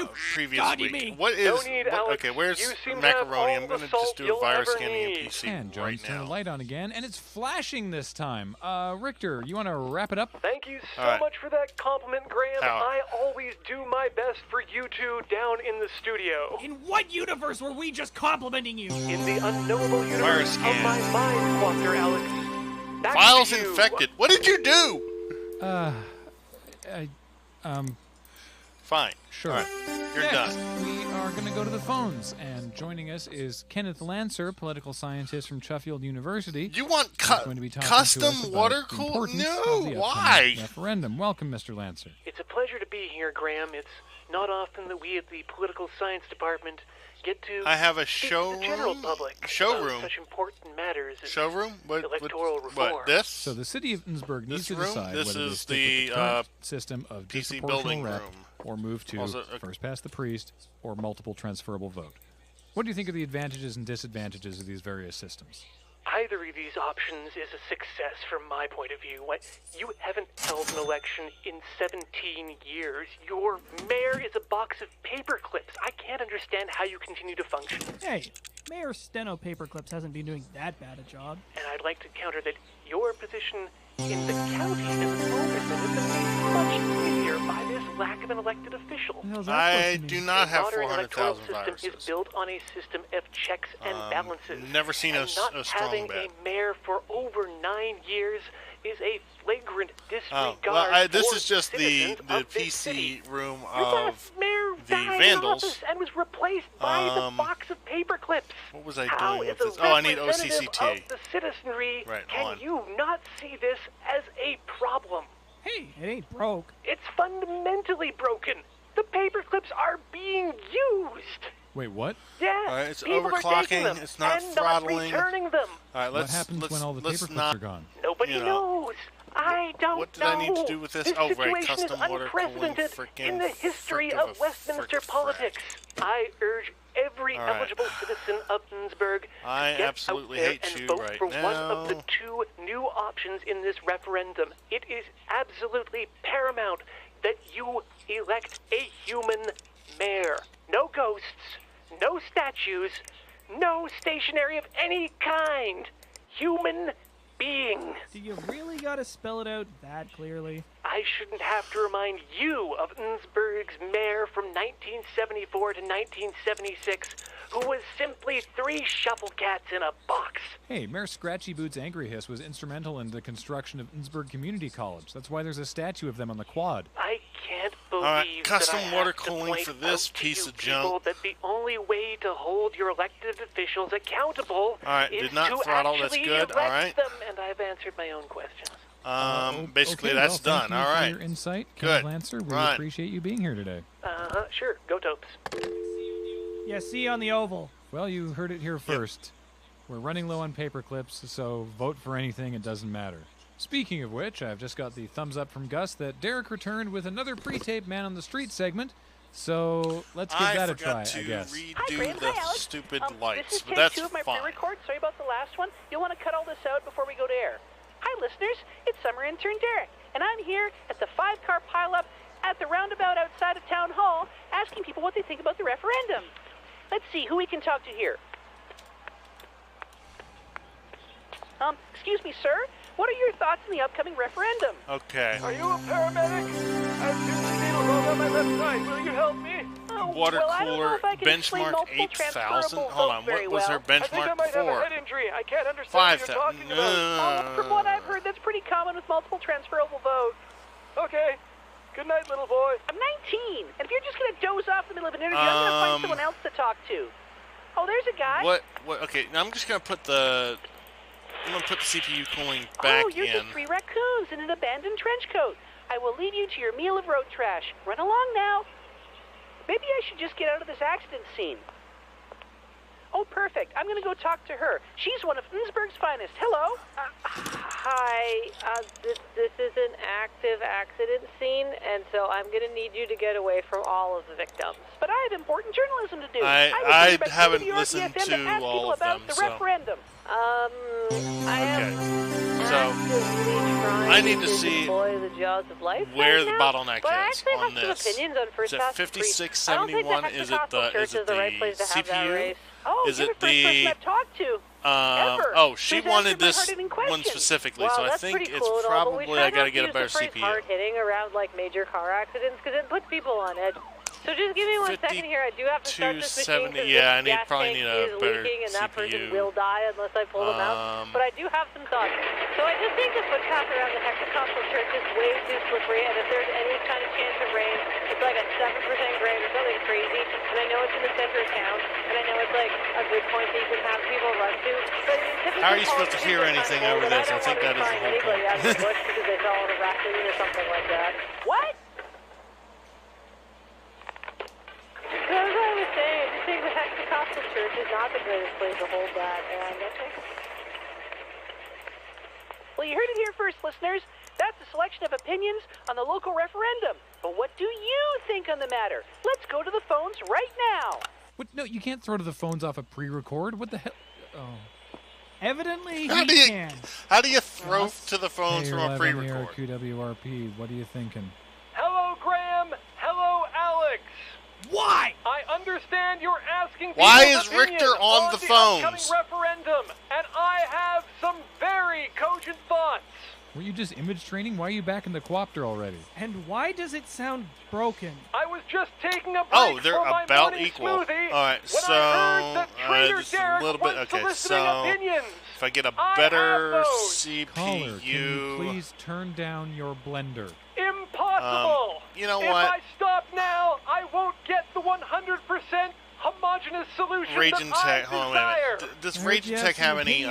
bad previous week. me. What is... No need, Alex. Okay, where's You seem to have Macaroni? all I'm the going to salt just do a you'll virus ever scanning your need. PC And Johnny's right turned now. the light on again, and it's flashing this time. Richter, you want to wrap it up? Thank you so All right. much for that compliment, Graham. How? I always do my best for you two down in the studio. In what universe were we just complimenting you? In the unknowable Virus universe of scan. my mind, Dr. Alex. Back Files to you. infected. What did you do? Fine. Sure. All right. You're Next, done. we are going to go to the phones, and joining us is Kenneth Lancer, political scientist from Sheffield University. You want He's going to be talking custom to us about water the cool? importance No, of the upcoming why? referendum. Welcome, Mr. Lancer. It's a pleasure to be here, Graham. It's not often that we at the political science department get to I have a speak to the general showroom. public Showroom. about such important matters as Showroom? electoral reform. What, this? So the city of Innsbruck needs to room? decide This whether they is stick the, with the current system of PC disproportional building rep room. or move to Also, first past the priest or multiple transferable vote. What do you think of the advantages and disadvantages of these various systems? Either of these options is a success from my point of view. You haven't held an election in 17 years. Your mayor is a box of paper clips. I can't understand how you continue to function. Hey, Mayor Steno Paperclips hasn't been doing that bad a job. And I'd like to counter that your position in the county as an alderman has been made much easier by this lack of an elected official. I do not have The modern electoral 400,000 system viruses. is built on a system of checks and balances. Never seen a and not strong having bet. a mayor for over 9 years is a flagrant disregard well, this for is just the citizens of this PC city. room Your of last mayor the died in Vandals. office and was replaced by the box of paper clips. What was I How, doing as with a this? Oh, I need representative OCCT. of the citizenry, Right, can on. you not see this as a problem? Hey, it ain't broke. It's fundamentally broken. The paper clips are being used. Wait, what? Yeah, Alright, it's people are overclocking, taking them it's not and throttling. not returning them. All right, What happens when all the paper clips not, are gone? Nobody you know, knows. I don't What did know. I need to do with this? This Oh, right, situation custom is water cooling unprecedented frickin' in the history frick of of a Westminster frick politics. I urge every All right. eligible citizen of Innsbruck I to get absolutely out there hate and you vote right for one of the now. 2 new options in this referendum. It is absolutely paramount that you elect a human mayor. No ghosts, no statues, no stationery of any kind. Human being. Do you really gotta spell it out that clearly? I shouldn't have to remind you of Innsbruck's mayor from 1974 to 1976, who was simply 3 shuffle cats in a box. Hey, Mayor Scratchy Boots Angry Hiss was instrumental in the construction of Innsbruck Community College. That's why there's a statue of them on the quad. I can't believe custom that I water have to cooling point for this out to piece you of people junk. that the only way to hold your elected officials accountable is did not to throttle. That's actually good. elect All right. them. And I've answered my own questions. Basically, okay, that's well, thank done. you All for right. your insight, Good. Ken Lancer. We Run. appreciate you being here today. Sure. Go Topes. Yeah, see you on the Oval. Well, you heard it here first. We're running low on paper clips, so vote for anything. It doesn't matter. Speaking of which, I've just got the thumbs up from Gus that Derek returned with another pre-taped Man on the Street segment. So let's give that a try, I guess. Hi, Graham. the Hi, Alex. stupid This lights, is but take that's 2 of my fine. pre-record. Sorry about the last one. You'll want to cut all this out before we go to air. Hi, listeners. It's summer intern Derek, and I'm here at the 5-car pileup at the roundabout outside of Town Hall, asking people what they think about the referendum. Let's see who we can talk to here. Excuse me, sir. What are your thoughts on the upcoming referendum? Okay. Are you a paramedic? I have 2 needles all down my left side. Will you help me? Water cooler benchmark 8,000. Hold on, what was her I think I benchmark might have a for? head injury. I can't understand what you're 5,000. talking about. From what I've heard, that's pretty common with multiple transferable votes. Okay. Good night, little boy. I'm 19, and if you're just going to doze off in the middle of an interview, I'm going to find someone else to talk to. Oh, there's a guy. What? Okay, now I'm just gonna put the CPU cooling back Oh, you're in. just 3 raccoons in an abandoned trench coat. I will lead you to your meal of road trash. Run along now. Maybe I should just get out of this accident scene. Oh, perfect. I'm going to go talk to her. She's one of Innsbruck's finest. Hello. Hi. This is an active accident scene, and so I'm going to need you to get away from all of the victims. But I have important journalism to do. I haven't listened to all of them, the so. referendum. I am So, I need to see the jaws of life where right the now, bottleneck but I is actually on have some this. opinions on first Is it past 5671? Is it the right place to have that CPU? race. Oh, Is you're it the first person the I've talked to. Ever. oh, she Who's wanted answered my this hard-hitting one questions. specifically, Well, so I that's think pretty it's cool and all, but we probably try I gotta not get to a better use the phrase CPU. hard-hitting around like major car accidents because it puts people on edge. So just give me 1 second here. I do have to start this machine 270, because yeah, this gas probably tank need a is better leaking and that person CPU. will die unless I pull them out. But I do have some thoughts. So I just think the footpath around the Hexacostal Church is way too slippery, and if there's any kind of chance of rain, it's like a 7% grade or something crazy. And I know it's in the center of town, and I know it's like a good point that you can have people run to. But in How are you supposed to hear anything over this? I think that is the whole anybody out of the point. bush because they fell in a raccoon or something like that. What? So as I was saying, I just think the Hexacostal Church is not the greatest place to hold that, and I think... Well, you heard it here first, listeners. That's a selection of opinions on the local referendum. But what do you think on the matter? Let's go to the phones right now. What? No, you can't throw to the phones off a pre-record. What the hell? Oh. Evidently, How do he you can. how do you throw to the phones Hey, from you're a live on the pre-record? air, QWRP. What are you thinking? Hello, Graham. Hello, Alex. Why? I understand you're asking Why people's is Richter opinions on the upcoming phones? referendum, and I have some very cogent thoughts. Were you just image training? Why are you back in the Quapter already? And why does it sound broken? I was just taking a break Oh, they're for my about morning equal. smoothie All right, when so I heard that Trader just Derek a little bit. was Okay, soliciting so opinions. if I get a I better have those. CPU, Caller, can you please turn down your blender? Impossible. You know if what? I stop now, I won't get the 100% homogeneous solution Raging that Tech. I Hold on, wait a desire. minute. Does Raging Tech have any?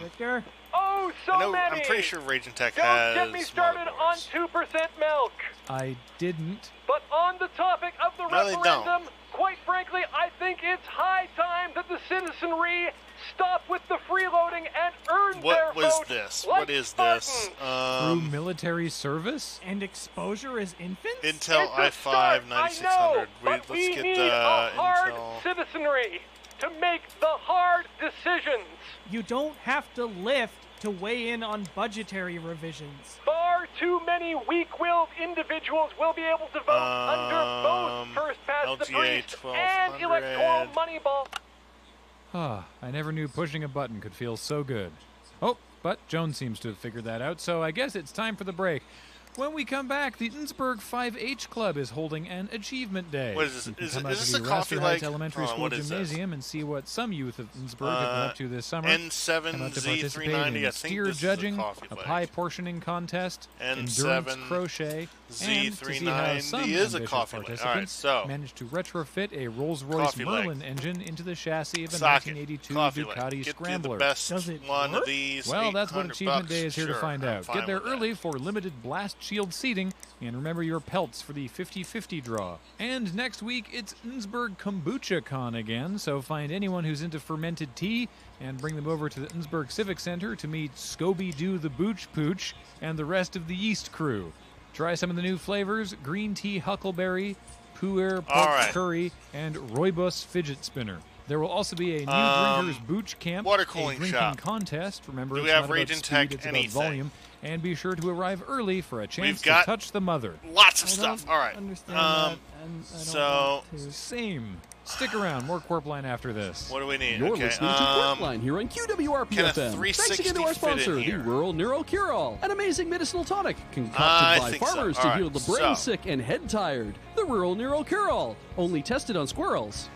Victor? Oh, so I know, many. I'm pretty sure Raging Tech Don't has. get me started on 2% milk. I didn't. But on the topic of the No, they don't. referendum, quite frankly, I think it's high time that the citizenry stop with the freeloading and earn What their was vote this? like What is this? Spartans. Through military service? And exposure as infants? Intel It's a start, i5 I 9600. know, but Let's we get need a hard Intel. citizenry to make the hard decisions. You don't have to lift to weigh in on budgetary revisions. Far too many weak-willed individuals will be able to vote under both first past the LGA priest and electoral 1200. moneyball. Ah, I never knew pushing a button could feel so good. Oh, but Joan seems to have figured that out, so I guess it's time for the break. When we come back, the Innsbruck 5-H Club is holding an Achievement Day. What is this? You can Is come out this to a the coffee Raster like? Heights Elementary Hold on, School what is this? Gymnasium and see what some youth of Innsbruck have been up to this summer. N7 Come out to participate in Z390. I think steer this judging, is a coffee a leg. pie portioning contest, endurance N7 crochet, and to see how Z390 some is a ambitious coffee leg. All right, participants so managed to retrofit a Rolls-Royce coffee leg. Merlin engine into the chassis of a Socket. 1982 Coffee leg. Ducati Get Scrambler. the best one of these. Well, that's what 800 Achievement bucks. Day is here to Sure, find I'm out. fine Get there with that. early for limited blast shield seating, and remember your pelts for the 50-50 draw. And next week, it's Innsbruck Kombucha Con again, so find anyone who's into fermented tea and bring them over to the Innsbruck Civic Center to meet Scooby-Doo the Booch Pooch and the rest of the Yeast crew. Try some of the new flavors: green tea huckleberry, pu'er pork All right. curry, and rooibos fidget spinner. There will also be a new drinkers booch camp, water a cooling drinking shop. contest. Remember, Do it's we have not about Raging speed, Tech it's about anything? volume. And be sure to arrive early for a chance We've to got touch the mother. Lots of stuff. All right. So same. Stick around. More Corp Line after this. What do we need? You're okay. listening to Corp Line here on QWRP Can a FM. 360 Thanks again to our fit in sponsor, the here? Rural Neuro Cure-All, an amazing medicinal tonic I concocted by think so. farmers All to right, heal the brain so- sick and head tired. The Rural Neuro Cure-All, only tested on squirrels.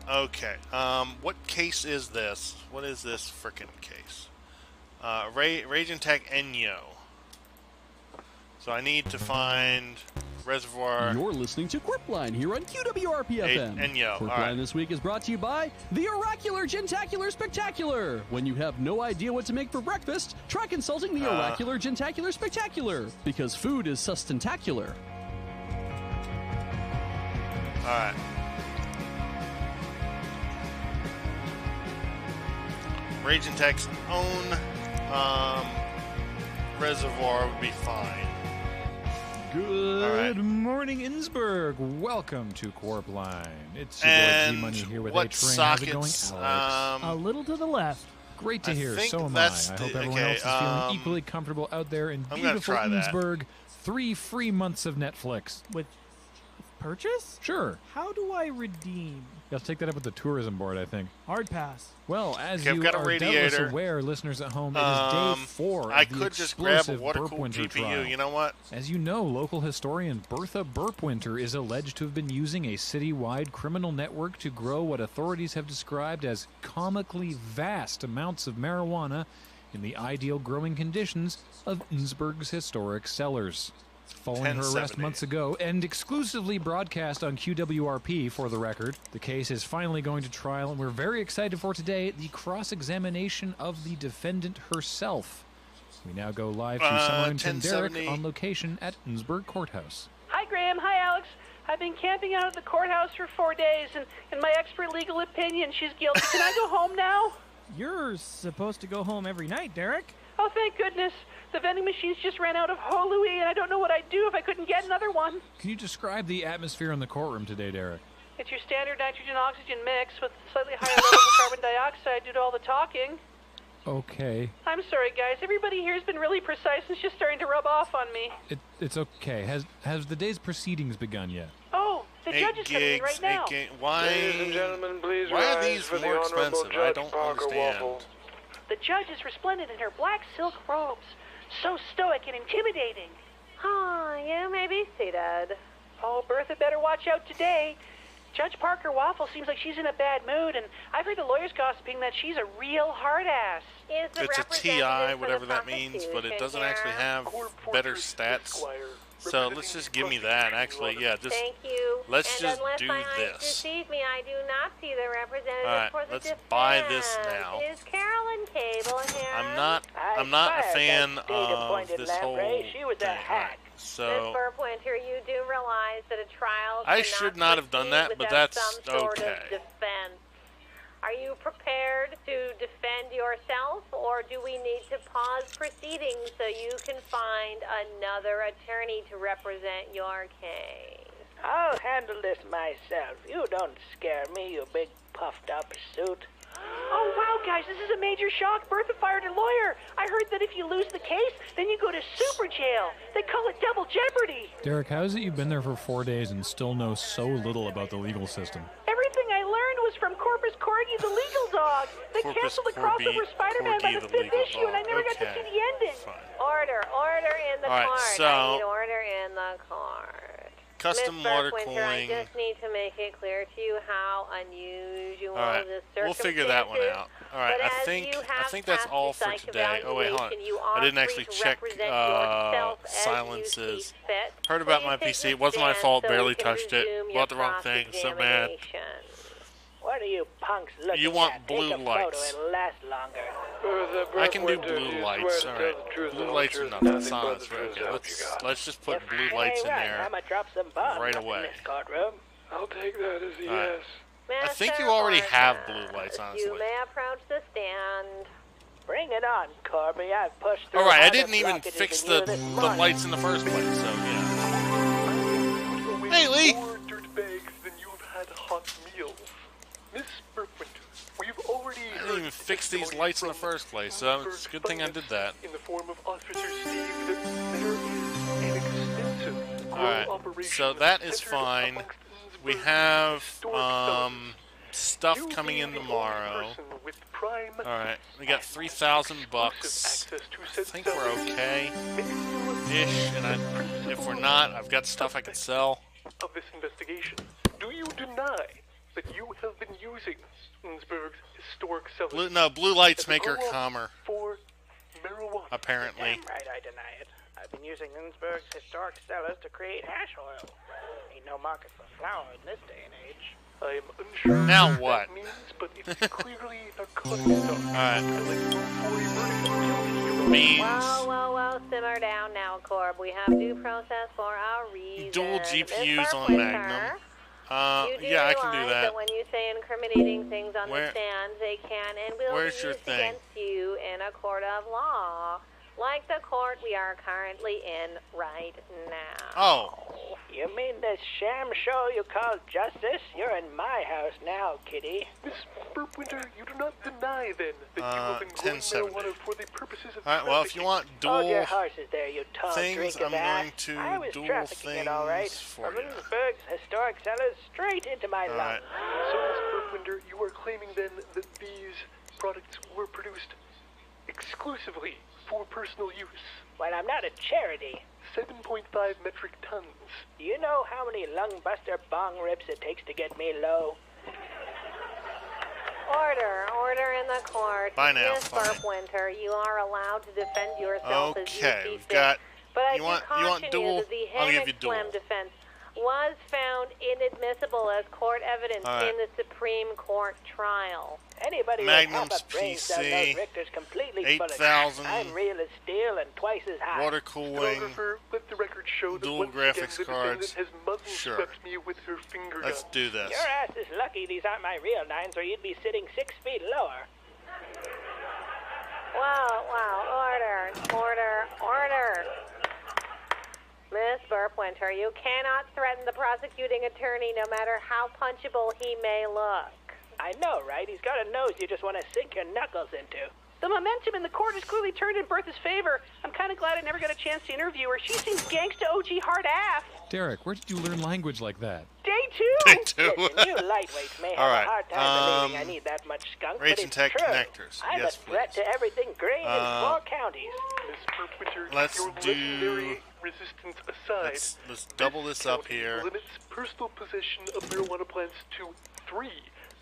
Okay. What case is this? What is this frickin' case? Raging Tech Enyo. So I need to find reservoir. You're listening to Corp Line here on QWRP FM. Enyo. Corp All Line right. this week is brought to you by the Oracular Gentacular Spectacular. When you have no idea what to make for breakfast, try consulting the Oracular Gentacular Spectacular, because food is sustentacular. All right. Raging Tech's own reservoir would be fine. Good morning, Innsbruck. Welcome to Corp Line. It's your boy And G-Money here with what A-Train. How's it going, sockets, Alex? A little to the left. Great to I hear. think So am I. I that's hope the- everyone okay, else is feeling equally comfortable out there in I'm gonna beautiful try that. Innsbruck. 3 free months of Netflix. With purchase? Sure. How do I redeem? You have to take that up with the tourism board, I think. Hard pass. Well, as Okay, I've you got a are doubtless radiator. aware, listeners at home, it is day 4 I of the could just grab a explosive water-cooled Burpwinter GPU. trial. You know what? As you know, local historian Bertha Burpwinter is alleged to have been using a citywide criminal network to grow what authorities have described as comically vast amounts of marijuana in the ideal growing conditions of Innsbruck's historic cellars. Following her arrest 1070. months ago and exclusively broadcast on QWRP for the record, the case is finally going to trial, and we're very excited for today the cross-examination of the defendant herself. We now go live to Summer and Derek 1070. on location at Innsbruck Courthouse. Hi, Graham. Hi, Alex. I've been camping out at the courthouse for 4 days, and in my expert legal opinion, she's guilty. Can I go home now? You're supposed to go home every night, Derek. Oh, thank goodness. The vending machines just ran out of Ho Louis, and I don't know what I'd do if I couldn't get another one. Can you describe the atmosphere in the courtroom today, Derek? It's your standard nitrogen-oxygen mix with slightly higher levels of carbon dioxide due to all the talking. Okay. I'm sorry, guys. Everybody here has been really precise, and it's just starting to rub off on me. It's okay. Has the day's proceedings begun yet? Oh, the judge is coming in right now. Why? Ladies and gentlemen, please Why are rise these for the more Honorable expensive? I Judge don't Parker understand. Waffle. The judge is resplendent in her black silk robes. So stoic and intimidating. Huh, you may be seated. Oh, Bertha better watch out today. Judge Parker Waffle seems like she's in a bad mood, and I've heard the lawyers gossiping that she's a real hard ass. Is the It's a TI, representative whatever for the that means, but it doesn't prosecution actually here? have better stats. So let's just give me that. Actually, yeah, just Thank you. let's and just unless do my eyes this. deceive me, I do not see the representative All right, for the let's defense. buy this now. Is Carolyn Cable here? I'm not a fan of this whole thing. Alright, Ms. so Burpwinter, you do realize that a trial I cannot should not have done proceed that, but without that's some sort okay. of defense. Are you prepared to defend yourself, or do we need to pause proceedings so you can find another attorney to represent your case? I'll handle this myself. You don't scare me, you big puffed up suit. Oh, wow, guys, this is a major shock. Bertha fired her lawyer. I heard that if you lose the case, then you go to super jail. They call it double jeopardy. Derek, how is it you've been there for 4 days and still know so little about the legal system? Everything I learned was from Corpus Corgi, the legal Dog. They Corpus canceled the Corby, crossover Spider-Man by Corgi the the 5th legal issue, and I dog. never got to Okay. see the ending. Order in the All right, cart. so- I need order in the cart. Custom Miss water Burkwinter, I cooling. just need to make it clear to you how unusual All right, this we'll figure that one circumstance out. All right, But I as think you have that's passed all the for psych today. Oh wait, hold on. evaluation, you I are didn't free actually to check represent yourself as you silences. see fit. Heard about my Please PC. take It wasn't my stand fault. so Barely we can touched it. resume Bought your the wrong thing. So mad. cross-examination. What are you punks looking You want at? blue Take a lights. photo, it'll last longer. I can do blue lights. All right, blue lights are nothing. Silence. Okay, let's just put blue lights in there I'ma drop some bombs right up in away. this courtroom. I'll take that as a All right. yes. I think you already have blue lights, honestly. You may approach the stand. Bring it on, Corby. I've pushed through All right, I harder didn't even blockages fix than you the this morning. lights in the first place. So yeah. Hey, Lee. More dirtbags than you've had hot meals. Miss Burkwinter, we've already I didn't even fix these lights in the first place, so it's a good thing I did that. in the form of Officer Steve that there is an extensive Alright, so that is fine. We have stuff coming in tomorrow. Alright, we got $3,000. I think we're okay ish, and if we're not, I've got stuff I can sell. Of this investigation, do you deny that you have been using Innsbruck's historic cellars Blue lights as a make her grow-up calmer. for marijuana? Apparently. Damn right I deny it. I've been using Innsbruck's historic cellars to create hash oil. Ain't no market for flour in this day and age. I am unsure Now what what? that means, but it's clearly narcotic stuff. Alright. I'd like to move for a verdict of guilty. Means Whoa, simmer down now, Corb. We have due process for our reason. dual GPUs Miss on Burkwinter, Magnum. you do Yeah, I can do realize that. when you say incriminating things on Where- the stand, they can and will where's be your used thing? against you in a court of law. Like the court we are currently in right now. Oh. You mean this sham show you call justice? You're in my house now, kitty. Miss Burkwinter, you do not deny then that you have been growing 1070. marijuana for the purposes of Alright, well, if you want Hold your dual horses there, you tall things, drink I'm of ass. going to I was dual trafficking it all right. things for From you. Innsbruck's historic cellars straight into my Alright. lungs. So, Miss Burkwinter, you are claiming then that these products were produced exclusively for personal use. When I'm not a charity. 7.5 metric tons. Do you know how many lungbuster bong rips it takes to get me low? Order in the court. Bye now, Miss fine. Burkwinter, you are allowed to defend yourself as you Okay, see we've fit. got. But I You do want caution dual? that the I'll give hammock you dual. slam defense was found inadmissible as court evidence All right. in the Supreme Court trial. Anybody Magnum's with half a brain cell PC, knows Richter's completely full of 8,000 shit. I'm real as steel and twice as high. Water cooling, Stenographer, let the record show that dual once graphics again, the cards. defendant has muzzle Sure. swept me with her finger Let's gun. do this. Your ass is lucky these aren't my real nines, or you'd be sitting 6 feet lower. Wow, order. Miss Burkwinter, you cannot threaten the prosecuting attorney no matter how punchable he may look. I know, right? He's got a nose you just want to sink your knuckles into. The momentum in the court has clearly turned in Bertha's favor. I'm kind of glad I never got a chance to interview her. She seems gangsta OG hard ass. Derek, where did you learn language like that? Day two. Day two. Listen, you lightweights may have All right, a hard time believing I need that much skunk, but Raging it's Tech true. connectors. I'm Yes, a threat to everything green in 4 counties. Miss Burkwinter, Let's your do- legendary resistance aside, Let's double this up county here. limits personal possession of marijuana plants to 3,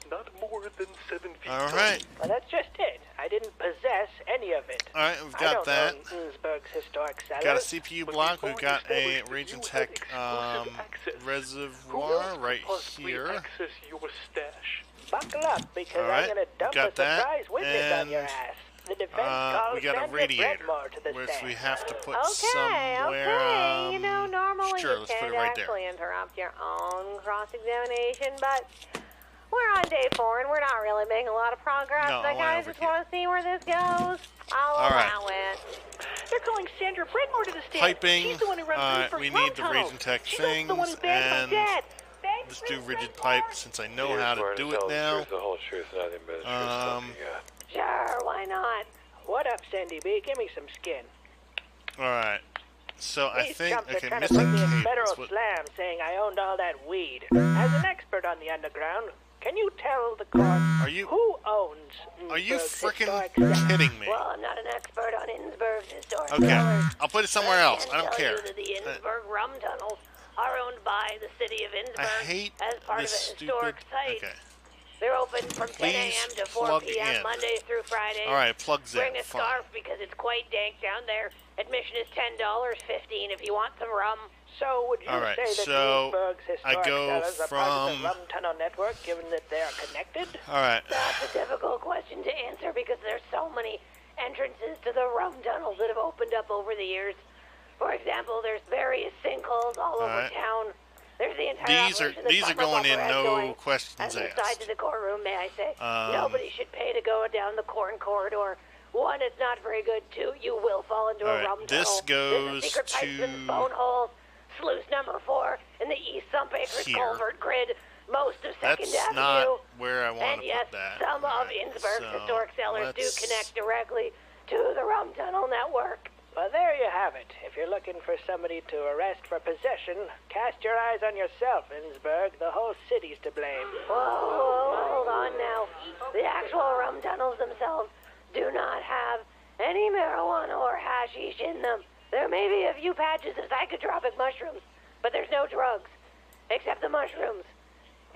not more than 7 feet. All right. Well, that's just it. I didn't possess any of it. All right, we've I got don't that. own Innsbruck's historic cellars. Got a CPU block. We've got a Raging Tech reservoir right here. Access your stash. Buckle up, because All right, I'm going to dump got a surprise that, witness on your and, ass. The defense calls we got a Sandra radiator, Bredmore to the which stand. we have to put Okay. somewhere. You know, normally sure, you let's put can't it right there. actually interrupt your own cross-examination, but we're on day 4 and we're not really making a lot of progress. No, and I I want kind over of just want to see where this goes. I'll All right. allow it. They're calling Sandra Bredmore to the stand. Piping. She's the one who runs All right, Innsbruck's we rum need the tunnels. Raging Tech She's also the one who things, banned my and dad. let's do rigid pipe since I know how to do it now. The whole truth, nothing but the truth. Sure, why not? What up, Sandy B? Give me some skin. All right. So I These think chumps are okay, trying to put missing me in cables. federal What- slam saying I owned all that weed. As an expert on the underground, Can you tell the court who owns Are you freaking historic kidding me? Well, I'm not an expert on Innsbruck's historic Okay, cellars. I'll put it somewhere else. I don't tell care. You that the Innsbruck rum tunnels are owned by the city of Innsbruck I hate as part of a this historic stupid. site. Okay. They're open from 10 Please a.m. to 4 plug p.m. in. Monday through Friday. All right, plugs in. Bring a Fine. scarf because it's quite dank down there. Admission is $10, $15 if you want some rum. So would you All right, say that so Innsbruck's I historic go cellars are part of the from- rum tunnel network, given that they are connected? All right. That's a difficult question to answer because there's so many entrances to the rum tunnels that have opened up over the years. For example, there's various sinkholes all over right. town. There's the entire These are going in no questions As an asked. aside to the courtroom, may I say, Um, nobody should pay to go down the corridor. One, it's not very good. Two, you will fall into All a right, rum this tunnel. goes There's a secret pipes to and phone holes. Sluice number 4 in the East Sump Acres here. culvert grid. Most of Second That's Avenue. not where I want And to yes, put that. some All of right, Innsbruck's so historic cellars do let's- connect directly to the rum tunnel network. Well, there you have it. If you're looking for somebody to arrest for possession, cast your eyes on yourself, Innsbruck. The whole city's to blame. Whoa, hold on now. The actual rum tunnels themselves do not have any marijuana or hashish in them. There may be a few patches of psychotropic mushrooms, but there's no drugs, except the mushrooms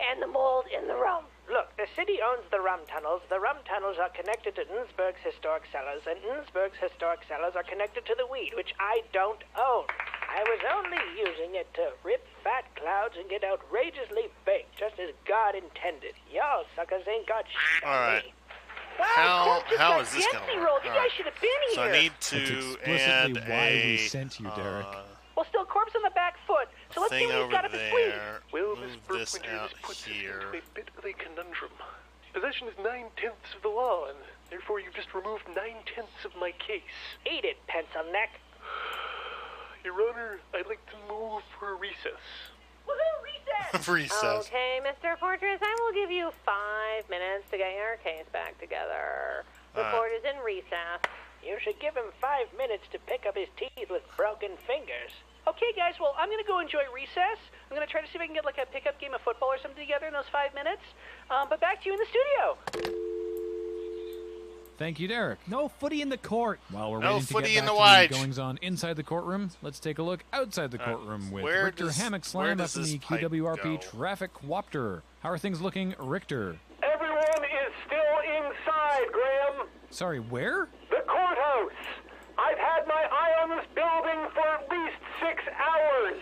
and the mold in the rum. Look, the city owns the rum tunnels. The rum tunnels are connected to Innsbruck's historic cellars, and Innsbruck's historic cellars are connected to the weed, which I don't own. I was only using it to rip fat clouds and get outrageously baked, just as God intended. Y'all suckers ain't got shit on All right. me. How is this going to work? You All guys right. should have been So I here. need That's to explicitly add why we a sent you, Derek. Well, still, corpse on the back foot. So let's see thing what he's over got up his sleeve. there. Well, Move Miss this Burkwinter, out this puts us here. into a bit of a conundrum. Possession is 9/10 of the law, and therefore you've just removed 9/10 of my case. Eat it, pencil neck. Your Honor, I'd like to move for a recess. Woohoo, recess! Recess. Okay, Mr. Fortress, I will give you 5 minutes to get your case back together. The court is in recess. You should give him 5 minutes to pick up his teeth with broken fingers. Okay, guys, well, I'm going to go enjoy recess. I'm going to try to see if I can get, like, a pickup game of football or something together in those 5 minutes. But back to you in the studio. Thank you, Derek. No footy in the court. While we're No waiting to footy get in back the to wide. goings on inside the courtroom, let's take a look outside the courtroom with where Richter does- Hammock where Slam does up in the this pipe QWRP go? Traffic Wopter. How are things looking, Richter? Everyone is still inside, Graham. Sorry, where? The courthouse. I've had my eye on this building for at least 6 hours.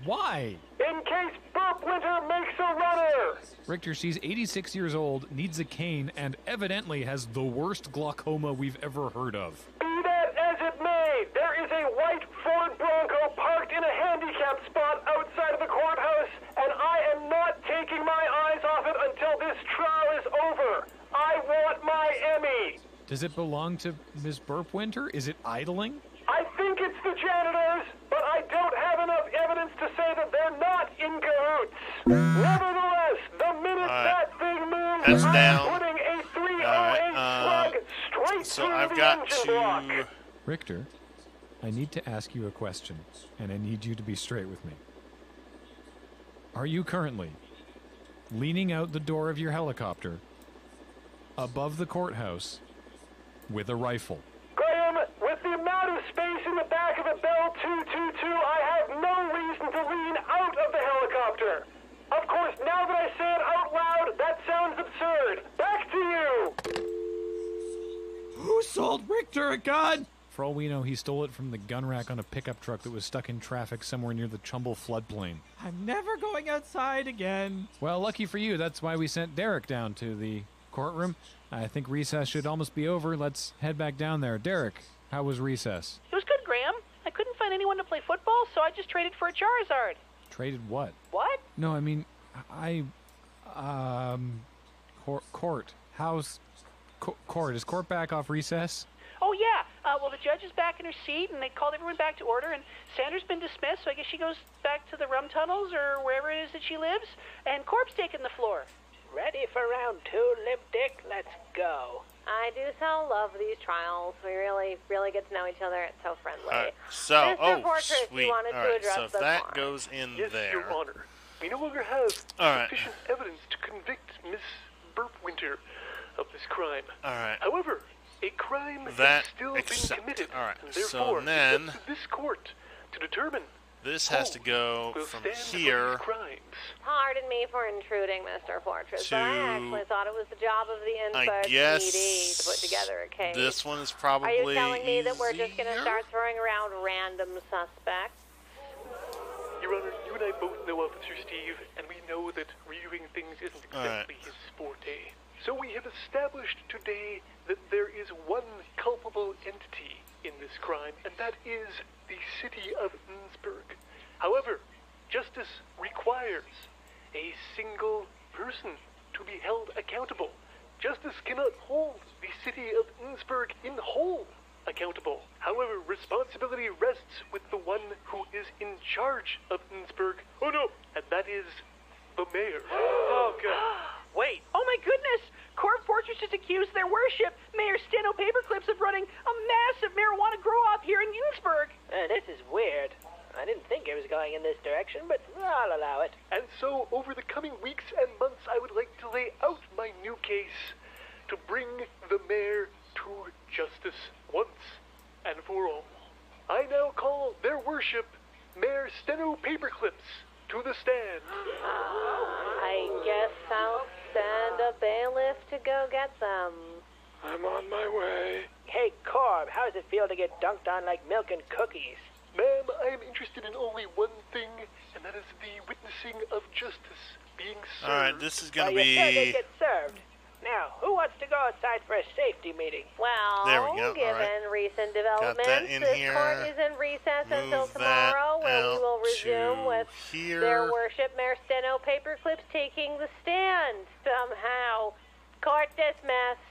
Why? In case Burkwinter makes a runner. Richter, she's 86 years old, needs a cane, and evidently has the worst glaucoma we've ever heard of. Be that as it may, there is a white Ford Bronco parked in a handicapped spot outside of the courthouse, and I am not taking my eyes off it until this trial is over. I want my Emmy. Does it belong to Ms. Burpwinter? Is it idling? I think it's the janitors, but I don't have enough evidence to say that they're not in cahoots. Nevertheless, the minute that thing moves, That's I'm down. putting a 308 slug straight So through I've the got engine block. to. Richter, I need to ask you a question, and I need you to be straight with me. Are you currently leaning out the door of your helicopter above the courthouse with a rifle? Graham, with the amount of space in the back of a Bell 222, I have no reason to lean out of the helicopter. Of course, now that I say it out loud, that sounds absurd. Back to you! Who sold Richter a gun? For all we know, he stole it from the gun rack on a pickup truck that was stuck in traffic somewhere near the Chumble floodplain. I'm never going outside again. Well, lucky for you, that's why we sent Derek down to the courtroom. I think recess should almost be over. Let's head back down there. Derek, how was recess? It was good, Graham. I couldn't find anyone to play football, so I just traded for a Charizard. Traded what? What? No, I mean, court. How's court? Is court back off recess? Oh, yeah. Well, the judge is back in her seat, and they called everyone back to order, and Sandra's been dismissed, so I guess she goes back to the rum tunnels or wherever it is that she lives, and Corp's taking the floor. Ready for round 2, Limp Dick? Let's go. I do so love these trials. We really, really get to know each other. It's so friendly. So, Mr. oh, Fortress, sweet. you wanted All to right, address so if the that court. goes in Yes, there. Your Honor. we no longer have Alright. sufficient evidence to convict Miss Burpwinter of this crime. Alright. However, a crime That has still accept. been committed, Alright, and so therefore then- it's up to this court to determine This has to go will from stand for here. these crimes. Pardon me for intruding, Mr. Fortress, but I To- actually thought it was the job of the I Innsbruck guess PD to put together a case. this one is probably Are you telling me that we're just going to easier? start throwing around random suspects? Your Honor, you and I both know Officer Steve, and we know that reviewing things isn't exactly his forte. So we have established today that there is one culpable entity in this crime, and that is the city of Innsbruck. However, justice requires a single person to be held accountable. Justice cannot hold the city of Innsbruck in whole accountable. However, responsibility rests with the one who is in charge of Innsbruck. Oh no, and that is the mayor. Oh, God. Wait. Oh, my goodness. Court Fortress just accused their worship, Mayor Steno Paperclips, of running a massive marijuana grow-op here in Innsbruck. This is weird. I didn't think it was going in this direction, but I'll allow it. And so, over the coming weeks and months, I would like to lay out my new case to bring the mayor to justice once and for all. I now call their worship Mayor Steno Paperclips to the stand. I guess I'll send a bailiff to go get them. I'm on my way. Hey, Corb, how does it feel to get dunked on like milk and cookies? Ma'am, I am interested in only one thing, and that is the witnessing of justice being served. Alright, this is going to You said they be... get served. Now, who wants to go outside for a safety meeting? Well, There we go, given alright. recent Got developments, that in this here. court is in recess until Move that tomorrow, where we out will resume to with here. their worship, Mayor Steno Paperclips, taking the stand somehow. Court dismissed.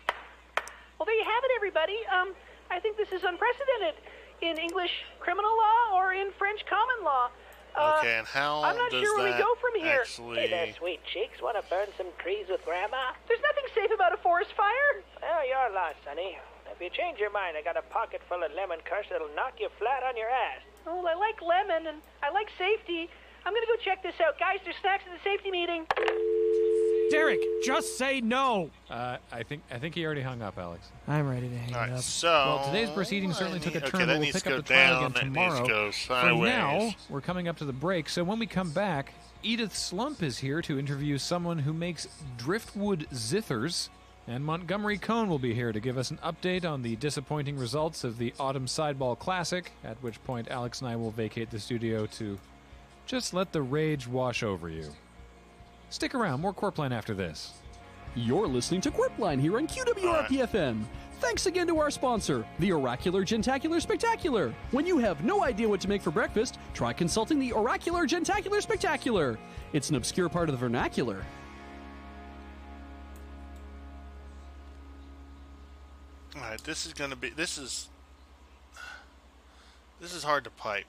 Well, there you have it, everybody. I think this is unprecedented in English criminal law or in French common law. Okay, and how I'm not does sure where we that go from here. actually... Hey there, sweet cheeks. Want to burn some trees with Grandma? There's nothing safe about a forest fire. Well, you're lost, sonny. If you change your mind, I got a pocket full of lemon kush that'll knock you flat on your ass. Oh, I like lemon and I like safety. I'm gonna go check this out. Guys, there's snacks at the safety meeting. Derek, just say no. I think he already hung up, Alex. I'm ready to hang it up. So... Well, today's proceedings certainly took a turn. Okay, that We'll needs pick to go up the trial down, again that needs to tomorrow. go For sideways. now, we're coming up to the break, so when we come back, Edith Slump is here to interview someone who makes driftwood zithers, and Montgomery Cohn will be here to give us an update on the disappointing results of the Autumn Sideball Classic, at which point Alex and I will vacate the studio to just let the rage wash over you. Stick around, more Corpline after this. You're listening to Quirpline here on QWRP-FM. Thanks again to our sponsor, the Oracular Gentacular Spectacular. When you have no idea what to make for breakfast, try consulting the Oracular Gentacular Spectacular. It's an obscure part of the vernacular. Alright, this is going to be... This is hard to pipe.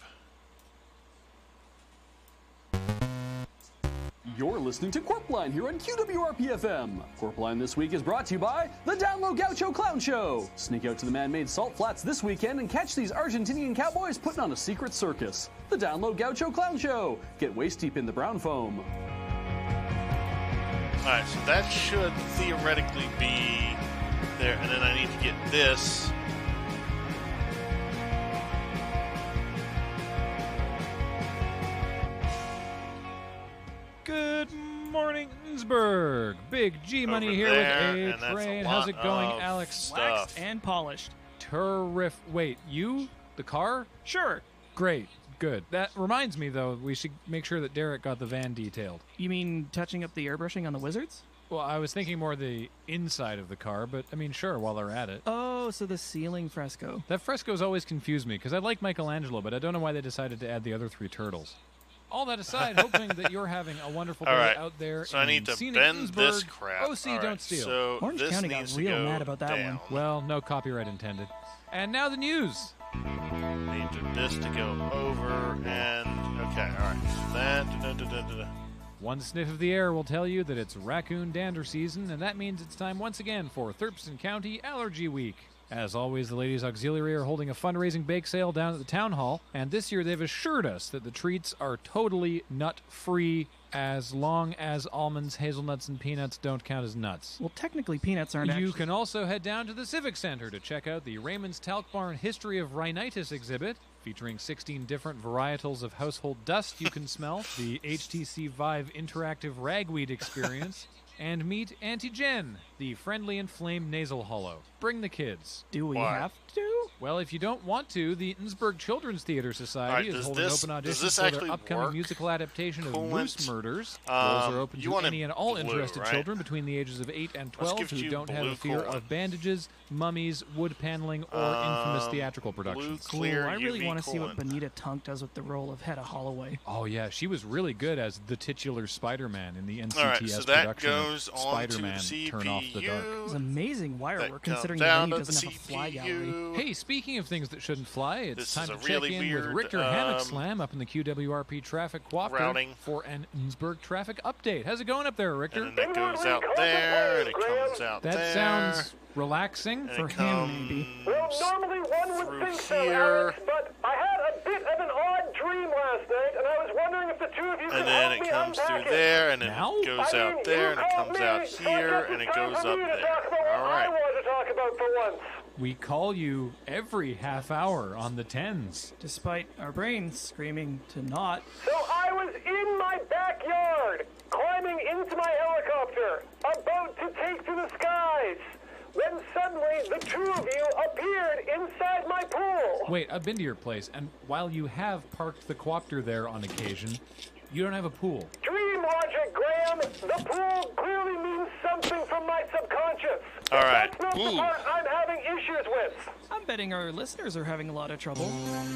You're listening to Corpline here on QWRP-FM. Corpline this week is brought to you by the Download Gaucho Clown Show. Sneak out to the man-made salt flats this weekend and catch these Argentinian cowboys putting on a secret circus. The Download Gaucho Clown Show. Get waist-deep in the brown foam. Alright, so that should theoretically be there, and then I need to get this. Good morning, Innsbruck. Big G Money Over here there, with and that's A a Train. lot How's it going, of Alex? Waxed and polished. Terrific. Wait, you? The car? Sure. Great. Good. That reminds me, though, we should make sure that Derek got the van detailed. You mean touching up the airbrushing on the Wizards? Well, I was thinking more the inside of the car, but I mean, sure, while they're at it. Oh, so the ceiling fresco. That fresco's always confused me, because I like Michelangelo, but I don't know why they decided to add the other three turtles. All that aside, hoping that you're having a wonderful day Alright, out there. so I need to scenic bend this Innsbruck. crap. OC, Alright, don't steal. so Orange this County got needs to real go mad about that down. one. Well, no copyright intended. And now the news. Need this to go over, and okay, alright. So that. One sniff of the air will tell you that it's raccoon dander season, and that means it's time once again for Thurston County Allergy Week. As always, the Ladies Auxiliary are holding a fundraising bake sale down at the town hall, and this year they've assured us that the treats are totally nut-free as long as almonds, hazelnuts, and peanuts don't count as nuts. Well, technically peanuts aren't You can also head down to the Civic Center to check out the Raymond's Talc Barn History of Rhinitis exhibit, featuring 16 different varietals of household dust you can smell, the HTC Vive interactive ragweed experience, and meet Auntie Jen, the friendly and flame nasal hollow. Bring the kids. Do we have to? Well, if you don't want to, the Innsbruck Children's Theater Society is holding open auditions for their upcoming musical adaptation of Moose Murders. Roles are open to any and all interested children between the ages of 8 and 12 who don't have a fear of bandages, mummies, wood paneling, or infamous theatrical productions. Cool. I really want to see what Benita Tunk does with the role of Hedda Holloway. Oh, yeah. She was really good as the titular Spider-Man in the NCTS right, so that production goes of Spider-Man Turn Off the Dark. It's amazing wire work considering that he doesn't have a fly gallery. Hey, speaking of things that shouldn't fly, it's time to really check in with Richter Hammock Slam up in the QWRP traffic cooperative for an Innsbruck traffic update. How's it going up there, Richter? And then it goes out there, and it comes out that there. That sounds relaxing and for him, maybe. Well, normally one would think so, Alex, but I had a bit of an odd dream last night, and I was wondering if the two of you could And then help it me comes unpack through it. there, and then it goes out there, and it comes out here, and it goes up there. All right. I want to talk about for once. We call you every half hour on the 10s. Despite our brains screaming to not. So I was in my backyard, climbing into my helicopter, about to take to the skies, when suddenly the two of you appeared inside my pool. Wait, I've been to your place, and while you have parked the quopter there on occasion, you don't have a pool. Dream logic, Graham. The pool clearly means something from my subconscious. All right. That's not the part I'm having issues with. I'm betting our listeners are having a lot of trouble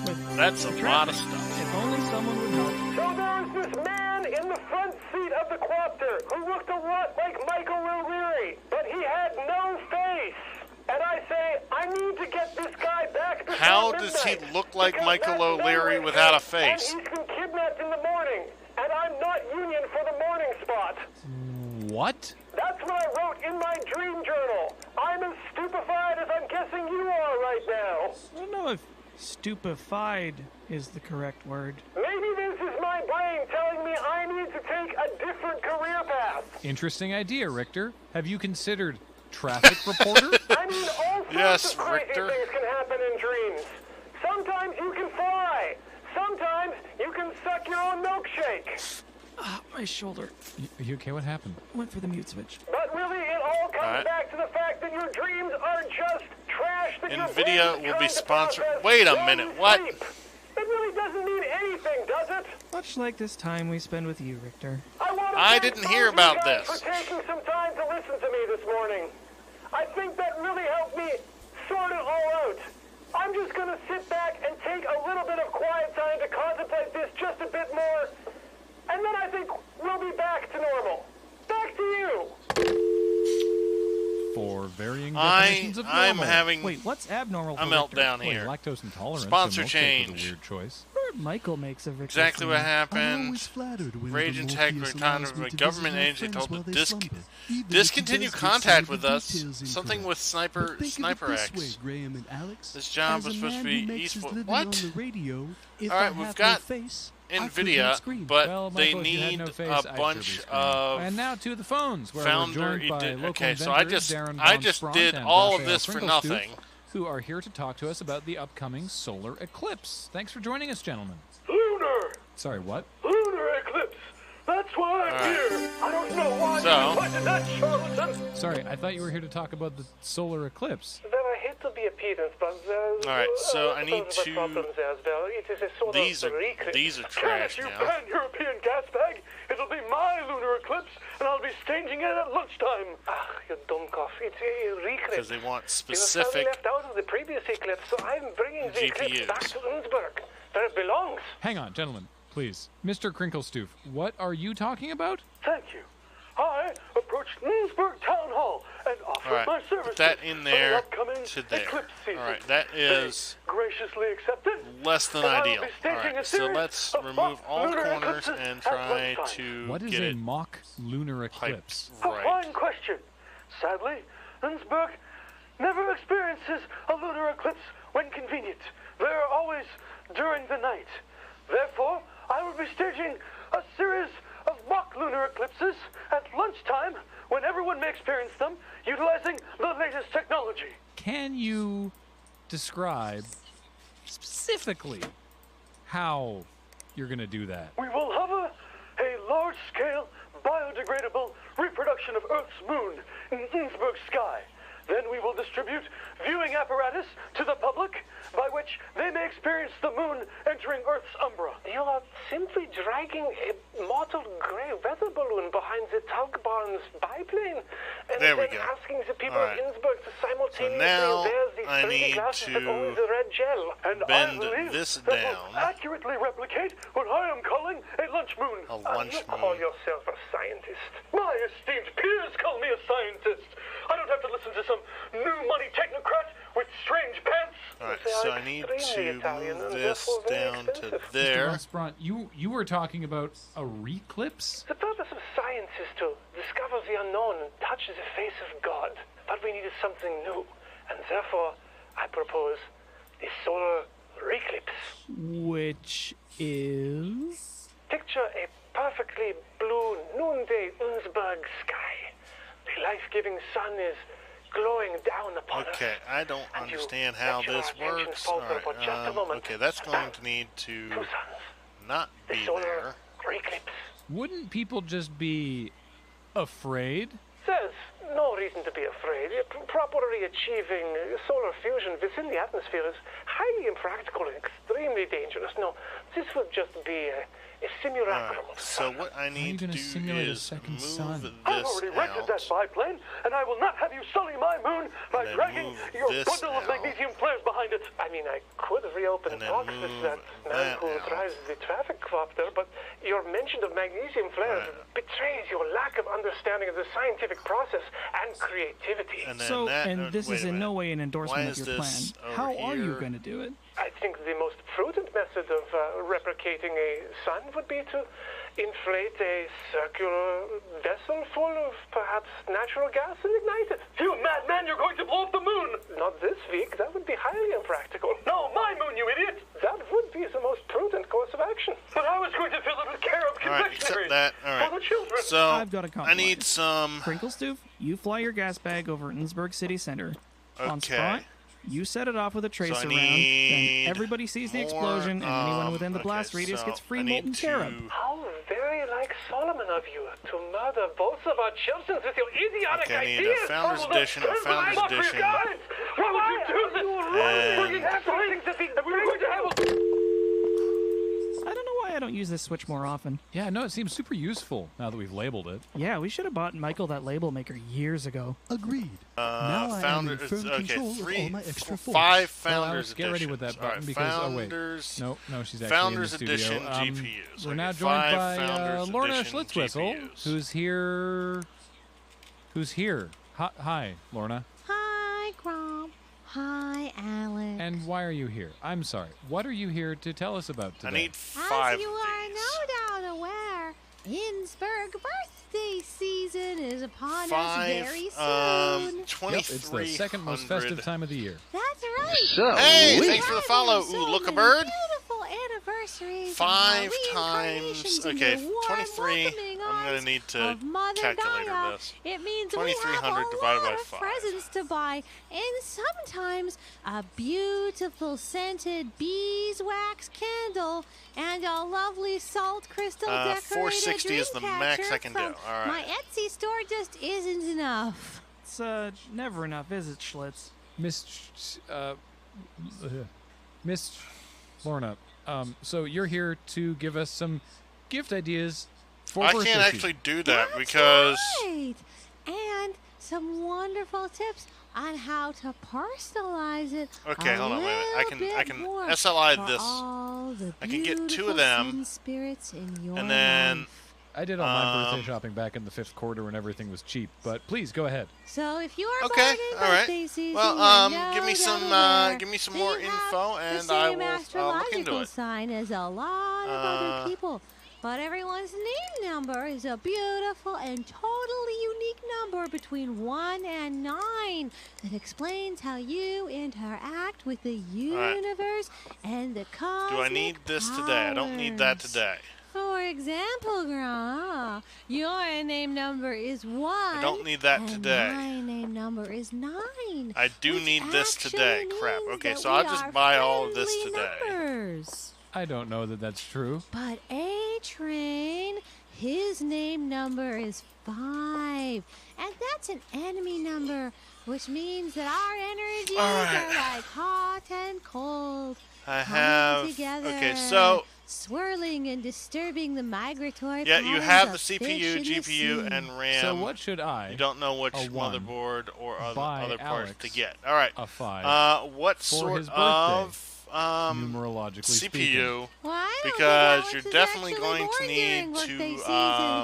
with That's a lot of stuff. If only someone would help. So there was this man in the front seat of the quopter who looked a lot like Michael O'Leary, but he had no face. And I say, I need to get this guy back before How midnight, does he look like because Michael that's O'Leary memory without a care, face? And he's been kidnapped in the morning, and I'm not union for the morning spot. What? That's what I wrote in my dream journal. I'm as stupefied as I'm guessing you are right now. I don't know if stupefied is the correct word. Maybe this is my brain telling me I need to take a different career path. Interesting idea, Richter. Have you considered traffic reporter? I mean, all sorts of crazy things can happen in dreams. Sometimes you can fly. Sometimes you can suck your own milkshake. My shoulder. Are you okay? What happened? Went for the mute switch. But really, it all comes back to the fact that your dreams are just trash that your brain NVIDIA is will trying be to sponsored. process Wait a while minute. you What? sleep. It really doesn't mean anything, does it? Much like this time we spend with you, Richter. I didn't hear about this. For taking some time to listen to me this morning. I think that really helped me sort it all out. I'm just going to sit back and take a little bit of quiet time to contemplate this just a bit more, and then I think we'll be back to normal. Back to you. For varying definitions of normal. I'm having Wait, what's abnormal a for meltdown Richter? here. Wait, lactose intolerance. Sponsor in milkshake change. was a weird choice. Michael makes a Richter Exactly what fan. happened. Rage and Tech a government agent told to discontinue contact with us. Something with Sniper X. This job was supposed to be Eastwood. What? Alright, we've got NVIDIA, but they need a bunch of and now to the phones, where we're joined by local okay, so inventors, I just Darren von did Spront and all of Raphael this for Finkelstoof, nothing. who are here to talk to us about the upcoming solar eclipse. Thanks for joining us, gentlemen. Lunar! Sorry, what? Lunar eclipse! That's why I'm here! I don't know why you invited that charlatan! Sorry, I thought you were here to talk about the solar eclipse. Well, I hate to be a pedant, but Alright, so I need to... These are trash You now. pan-European gas bag! It'll be my lunar eclipse, and I'll be staging it at lunchtime! Ah, you dummkopf. It's a reclipse. Because they want It was specific left out of the previous eclipse, so I'm bringing the eclipse GPUs. back to Innsbruck, where it belongs. Hang on, gentlemen, please. Mr. Crinklestoof, what are you talking about? Thank you. I approached Innsbruck Town Hall and offered Alright, my put services that in for there the upcoming to there. eclipse season. Alright, that is They graciously accepted. less than and I will ideal. be staging a Alright, so series let's of remove mock all lunar corners eclipses and at try lunchtime. to What is get a it mock lunar eclipse? A fine question. Sadly, Innsbruck never experiences a lunar eclipse when convenient. They are always during the night. Therefore, I will be staging a series of mock lunar eclipses at lunchtime when everyone may experience them, utilizing the latest technology. Can you describe specifically how you're going to do that? We will have a large-scale, biodegradable reproduction of Earth's moon in Innsbruck sky. Then we will distribute viewing apparatus to the public, by which they may experience the moon entering Earth's umbra. You are simply dragging a mottled grey weather balloon behind the tug barn's biplane, and There we then go. asking the people All of right. Innsbruck to simultaneously now wear the I 3D need glasses that to only the red gel. And bend I believe this that down. will accurately replicate what I am calling a lunch moon. A lunch You moon. call yourself a scientist. My esteemed peers call me a scientist. I don't have to listen to some new money technocrat with strange pants. Alright, They are so I need extremely to Italian move and this therefore very down to expensive. Mr. there. Rossbront, you were talking about a reclipse? The purpose of science is to discover the unknown and touch the face of God. But we needed something new, and therefore I propose the solar eclipse. Which is. Picture a perfectly blue noonday Innsbruck sky. The life-giving sun is glowing down upon us. Okay, I don't And you understand how let your this attention works. falter for just a Alright, moment. okay, that's going to need to not The be solar there. eclipse. Wouldn't people just be afraid? There's no reason to be afraid. Properly achieving solar fusion within the atmosphere is highly impractical and extremely dangerous. No, this would just be a simulacrum. Alright, so what I need to gonna do simulate a is second move sun? I've this already rented out. that biplane, and I will not have you sully my moon by then dragging move your this bundle of out. magnesium flares behind it. I mean, I could reopen And then talks with move that man that who out. drives the traffic copter, but your mention of magnesium flares betrays your lack of understanding of the scientific process and creativity. And then So, that, and this wait is a in minute. no way an endorsement Why of is your plan. this over How are you here? going to do it? I think the most prudent method of replicating a sun would be to inflate a circular vessel full of perhaps natural gas and ignite it. You madman, you're going to blow up the moon! Not this week. That would be highly impractical. No, my moon, you idiot! That would be the most prudent course of action. But I was going to fill it with carob Alright, confectionery except that. for Alright. the children. So, I've got a I compromise. need some. Crinkle Stoof, you fly your gas bag over Innsbruck City Center. On Okay. spot, you set it off with a tracer round, need then everybody sees the more, explosion, and anyone within the okay, blast radius so gets free I need molten carob. How very like Solomon of you to murder both of our children with your idiotic Okay, I need ideas. a Founders Oh, the Edition, a Founders fuck you Edition. guys! Why would you do this? And- Bringing everything to be we were going to have I don't know why I don't use this switch more often. Yeah, no, it seems super useful now that we've labeled it. Yeah, we should have bought Michael that label maker years ago. Agreed. Now I am Founder, in firm okay, control of all my extra force. 5 Well, Founders Alex, get ready with that editions. All button right, because Founders, no, she's actually Founders in the studio. Edition GPUs. We're Okay, now joined 5 by Founders Lorna Edition Schlitzwessel, GPUs. who's here. Hi, Lorna. Hi, Grom. Hi, Alex. And why are you here? I'm sorry. What are you here to tell us about today? I need As 5 you of are these. no doubt aware, Innsbruck birthday season is upon us 5, very soon. Yep, it's the second most festive time of the year. That's right. So, hey, We thanks for the have follow. so Ooh, look a many bird. Beautiful anniversaries. 5 and times, reincarnations in okay, your warm, 23. welcoming I'm going arms to need to of Mother calculate Gaia. this. It means we have 2300 a divided lot by of 5. presents to buy, and sometimes a beautiful scented beeswax candle and a lovely salt crystal decorated 460 is the dream max catcher I can do. from All right. My Etsy store just isn't enough. It's never enough, is it, Schlitz? Miss Lorna, so you're here to give us some gift ideas for I birthday can't season. actually do that because Right. And some wonderful tips on how to personalize it. Okay, a hold on, wait a minute. little I bit can more SLI for this. all the I can get 2 beautiful of them, sun spirits in your and then life. I did all my birthday shopping back in the 5th quarter when everything was cheap, but please go ahead. So if you are Okay, born in all right. birthday season, Well, you're give me no some, doubt aware give me some that more you have info, the and same I will look into astrological it. sign as a lot of other people. But everyone's name number is a beautiful and totally unique number between 1 and 9 that explains how you interact with the universe and the cosmic Do I need this today? I don't need that today. For example, Grandma, your name number is 1. I don't need that and today. My name number is 9. I do need this today. Crap. Okay, so I'll just buy all of this today. Numbers. I don't know that that's true. But A-Train, his name number is 5. And that's an enemy number, which means that our energies are like hot and cold. I have... Together, okay, so... swirling and disturbing the migratory yeah, you have the patterns of CPU, fish in the GPU, sea. and RAM. So what should I? You don't know which a 1, motherboard or buy other parts Alex to get. All right. A 5. What for sort his birthday, of numerologically CPU? Well, because you're definitely going to need to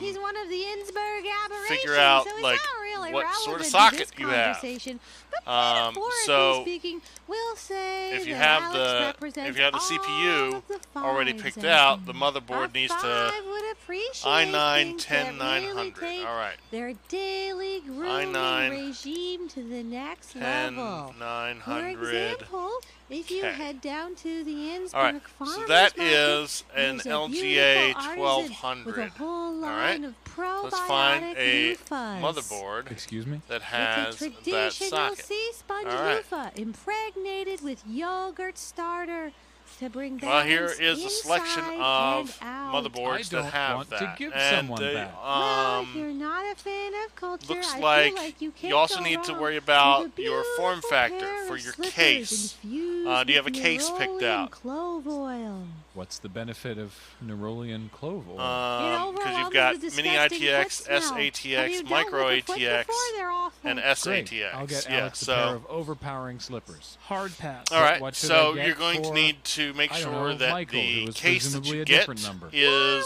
He's one of the Innsbruck aberrations, figure out so like not really what sort of relevant to socket this you have. conversation. But So speaking, we'll say if you that have Alex the represents CPU all of the already fives, picked and out, the motherboard a needs to five would appreciate i9 things that really 10900. take All right. their daily grooming i9 regime to the next 10 level. 900. For example, if you Okay. head down to the Innsbruck All right, Farmers so that Market, is an there's a LGA beautiful artisan 1200. with a whole All line right, of let's find probiotic a loofahs. motherboard. Excuse me. That has It's a that traditional socket. sea sponge All right. loofah impregnated with yogurt starter to bring balance Well, here is a selection inside of and out. motherboards that have want that. to give and someone they, that. Well, if you're not a fan of culture, looks I like feel like you can't you also go need to wrong worry with about a your form beautiful factor pair for of your slippers case. infused Do you have a with case picked nerolium out? Clove oil. What's the benefit of Nerolian clove oil? Because you've got Mini ITX, SATX, Micro ATX, and SATX. Great. I'll get yeah, Alex a so pair of overpowering slippers. Hard pass. all right, What should so I get you're going to for, need to make I don't sure know, that Michael, who the is case that presumably you a get different number. is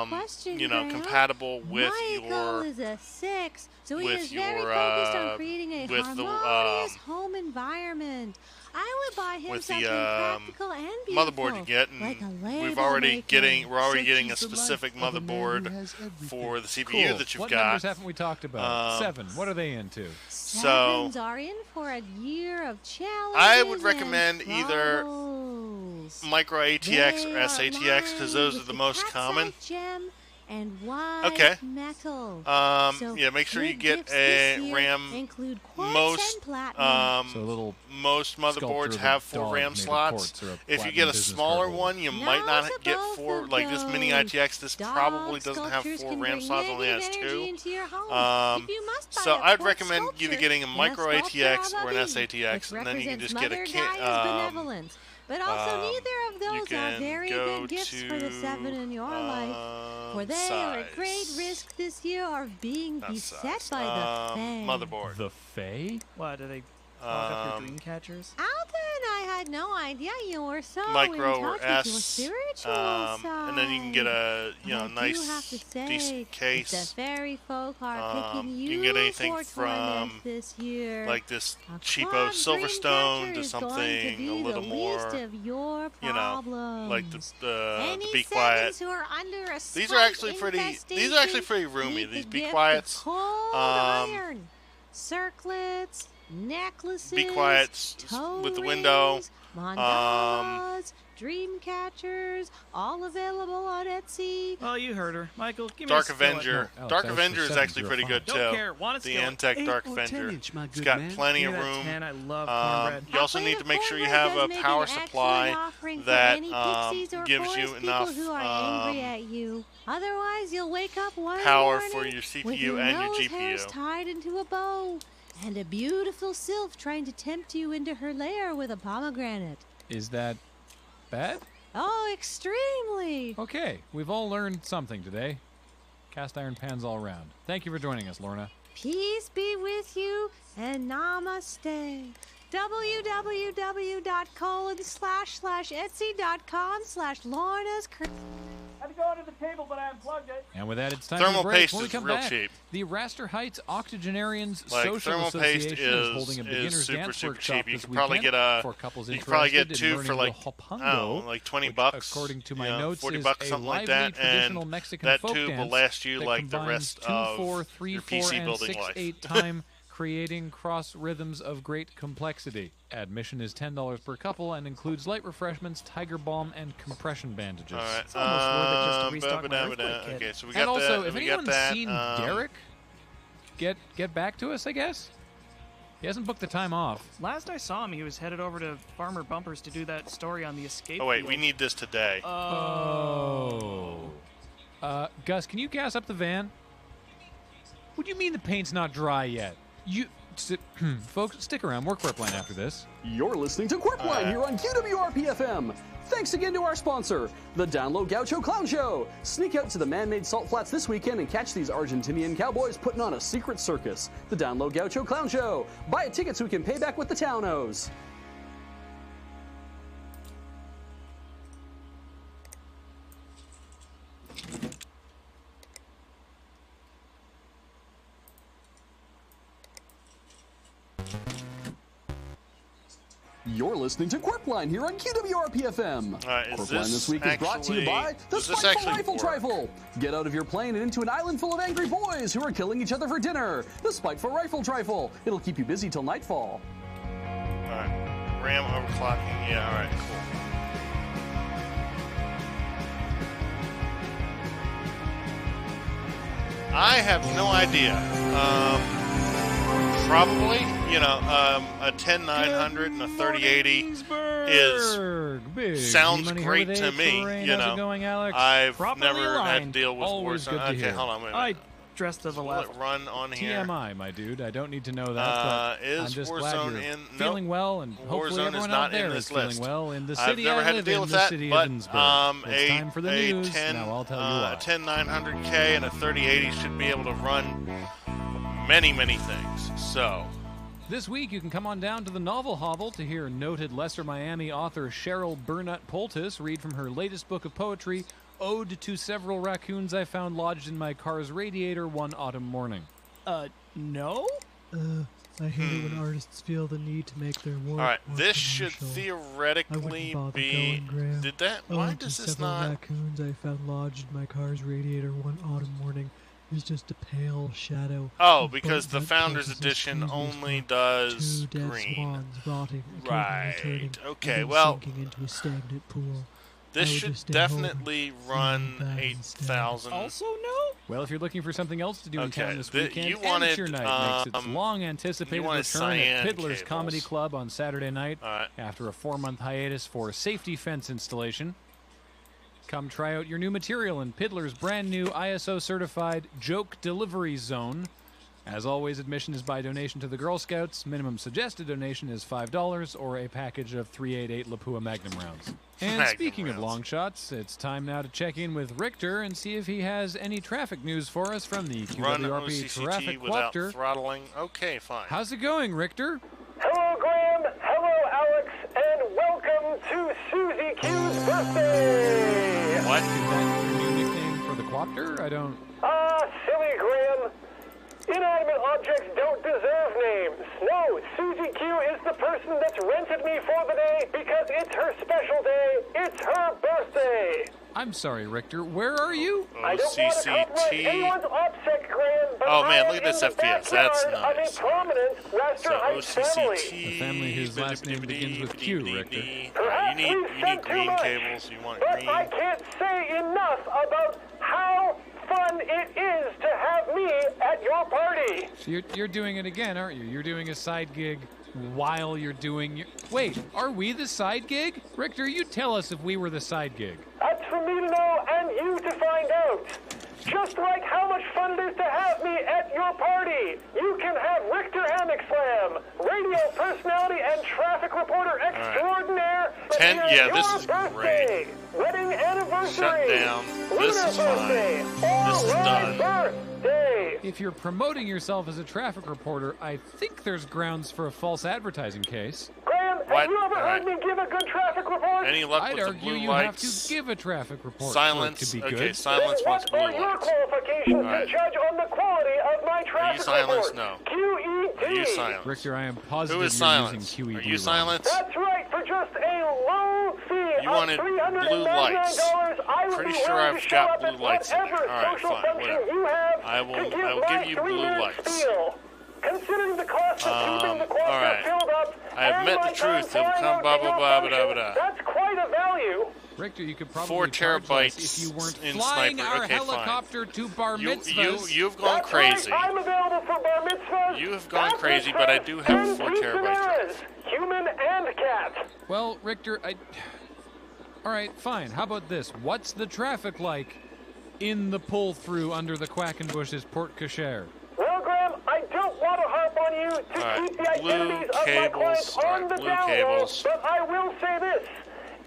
question, Graham. compatible with Michael your is a 6, so he with is very your, focused on creating a with the, harmonious home environment. I would buy him with something the practical and beautiful, motherboard you get, and like a we're label already maker. getting a Such is the specific life of a man who motherboard has everything. for the CPU Cool. that you've what got. numbers haven't we talked about? 7. What are they into? So Sevens are in for a year of challenges. I would and recommend either troubles. Micro ATX They or are SATX because those lined are the with most calcite common. gem and white Okay. metal. Yeah, make sure you good get gifts this a year RAM. include quartz Most and platinum. So a little most sculpture motherboards of a have 4 dog RAM made of slots. quartz or a If you platinum get a business smaller card one, you might not get 4. Like this Mini ITX, this probably doesn't have 4 RAM slots. Only has 2. So I'd recommend either getting a Micro ATX or an SATX, and then you can just get a kit. But also, neither of you those are can very go good gifts for the to, 7 in your life. For they are at great risk this year of being beset by the Fae. Motherboard. The Fae? What, do they clog up your dream catchers? Alden, I had no idea you were so Micro in or touch with your S, spiritual side. and then you can get a And I do nice, have to say, decent case. The fairy folk are picking You you can get anything for from torment this year. like this A cheapo club Silverstone dreamcatcher to is going to something be a little the more, least of your you know, problems. like the Any Be Quiet. sevens who are under a These are actually pretty. These are actually pretty roomy. These Be Quiets. Iron, circlets, necklaces, Be Quiets with the window. mandalas, dream catchers, all available on Etsy. Well, you heard her. Michael, give me Dark a skillet. Avenger. No, Alex, Dark that was for Avenger is 7, actually pretty good too. Don't care. Want a The skillet. Antec 8 Dark or Avenger. 10-inch, my It's good got man. plenty Give of me that room. 10. I love cornbread. You also need to make sure you have a power supply that gives you enough who are angry at you. Otherwise, you'll wake up one power morning for your with CPU your and your nose hairs GPU. tied into a bow, and a beautiful sylph trying to tempt you into her lair with a pomegranate. Is that bad? Oh, extremely. Okay, we've all learned something today. Cast iron pans all around. Thank you for joining us, Lorna. Peace be with you, and namaste. www.colon//etsy.com/Lorna's. had to go under the table, but I unplugged it. And with that, it's time Thermal for a break. paste When we is come real back, cheap. the Raster Heights Octogenarians Like, Social thermal paste Association is holding a is beginner's super, dance super workshop cheap. You this could probably weekend get for couples you could probably get interested in two for learning like, the I don't hopongo, know, like 20 which, bucks. according to my you know, notes, 40 is bucks, a something like lively that. traditional And Mexican that folk tube will dance last you that like the combines rest 2, of 4, 3, your 4, PC and building 6, life. 8 time, creating cross rhythms of great complexity. Admission is $10 per couple and includes light refreshments, tiger balm, and compression bandages. All right. It's almost worth it just to restock my earthquake kit. Okay, so we got And also, that. if we anyone's got that. seen Derek, get back to us, I guess. He hasn't booked the time off. Last I saw him, he was headed over to Farmer Bumpers to do that story on the escape. Oh wait, field. we need this today. Gus, can you gas up the van? What do you mean the paint's not dry yet? Folks, stick around. More Quirpline after this. You're listening to Quirpline here on QWRP-FM. Thanks again to our sponsor, the Download Gaucho Clown Show. Sneak out to the man-made salt flats this weekend and catch these Argentinian cowboys putting on a secret circus. The Download Gaucho Clown Show. Buy a ticket so we can pay back with the townos. You're listening to Quirpline here on QWRP-FM. Quirpline this week is brought to you by the Spiteful Rifle Trifle. Get out of your plane and into an island full of angry boys who are killing each other for dinner. The Spiteful Rifle Trifle. It'll keep you busy till nightfall. Alright. RAM overclocking. Yeah, alright, cool. I have no idea. Probably, you know, a 10900 and a 3080 sounds great to me. You know, I've never had to deal with Warzone. Okay, hold on a minute. I dressed as a left. Run on here. TMI, my dude. I don't need to know that. But is I'm just Warzone glad you're in? feeling well, and hopefully Warzone everyone is not out there in this is feeling list. well in the I've city never I had to live deal in, with the that, city but of Innsbruck. It's time for the news. 10, now I'll tell you why. A 10900K and a 3080 should be able to run many, many things. So. This week, you can come on down to the Novel Hovel to hear noted Leicester, Miami author Cheryl Burnett Poultice read from her latest book of poetry, Ode to Several Raccoons I Found Lodged in My Car's Radiator One Autumn Morning. No? I hate it when artists feel the need to make their work. Alright, more this should commercial. theoretically be. Did that? Why does this several not? Raccoons I found lodged in my car's radiator one autumn morning. Is just a pale shadow. Oh, because the Founders Edition only does two dead green. swans rotting, Right. turning, Okay, and then well, sinking into a stagnant pool. this I would should just stay home definitely and run see that 8,000. Also, no? Well, if you're looking for something else to do in Okay, town this the- weekend, you wanted, Amateur Night makes its you long-anticipated wanted return cyan at Piddler's cables. Comedy Club on Saturday night after a 4-month hiatus for safety fence installation. Come try out your new material in Piddler's brand new ISO-certified joke delivery zone. As always, admission is by donation to the Girl Scouts. Minimum suggested donation is $5 or a package of 388 Lapua Magnum rounds. And Magnum speaking of rounds. long shots, it's time now to check in with Richter and see if he has any traffic news for us from the Run QWRP OCCT Traffic without Quopter. throttling. Okay, fine. How's it going, Richter? Hello, Graham. Hello, Alex. And welcome to Susie Q's birthday. What? Is that your new nickname for the Quopter? I don't... Silly Graham. Inanimate objects don't deserve names. No, Susie Q is the person that's rented me for the day because it's her special day. It's her birthday. I'm sorry, Richter. Where are you? I don't want to compromise anyone's OPSEC, Graham, but Oh, man, I look at am this in the FPS. That's backyard nice. of a prominent Raster Heights family. A family whose last name begins with Q, Richter. You need green cables. You want But green. I can't say enough about how fun it is to have me at your party. So you're doing it again, aren't you? You're doing a side gig while you're doing your... Wait, are we the side gig? Richter, you tell us if we were the side gig. That's for me to know and you to find out. Just like how much fun it is to have me at your party. You can have Richter Hammock Slam, radio personality and traffic reporter extraordinaire. This is birthday, wedding anniversary, Shut down. This lunar is fine. birthday, This is or done. my birthday. If you're promoting yourself as a traffic reporter, I think there's grounds for a false advertising case. Graham, What? Have you ever heard me give a good traffic report? Any luck I'd with the argue blue you lights? have to give a traffic report Silence. for it to be Okay, good. silence Then wants what blue are your lights. qualifications All right. to judge on the quality of my Are you traffic silenced? report? No. QED. Are you silenced? Richter, I am positive Who is you're silenced? using QED Are you wrong. silenced? That's right. For just a low fee You of wanted blue lights. $399, I would Pretty be sure willing I've to got show up blue at lights in there. whatever All right, social fine, function whatever. you have I will to give you blue 3-minute lights. spiel. Considering the cost of keeping the all quad right. filled up, I have and met my the truth. time It will flying come out blah to blah your blah function, blah blah. that's quite a value. Richter, you could probably 4 charge less terabytes if you weren't in flying sniper. our Okay, helicopter to bar You, mitzvahs. you've gone That's crazy. Right, I'm available for bar mitzvahs. You have gone crazy, but I do have a 4 terabyte drive. Human and cat. Well, Richter, all right, fine. How about this? What's the traffic like in the pull-through under the Quackenbush's Port Cochere? Well, Graham, I don't want to harp on you to Alright, keep the identities of my clients on the down low, but I will say this.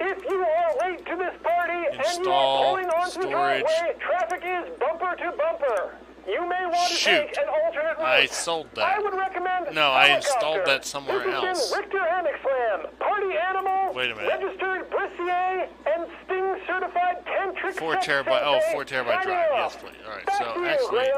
If you are late to this party and you are Install pulling onto the storage. driveway, traffic is bumper to bumper. You may want to Shoot. take an alternate route. I sold that. I would recommend No, I helicopter. installed that somewhere This else. has been Richter Hammock Slam, Party Animal, Wait a minute. registered Brissier, and Sting certified tantric 4 sex terabyte. Oh, sensei. 4 terabyte Signing drive. off. Yes, please. All right. Back So to you, actually,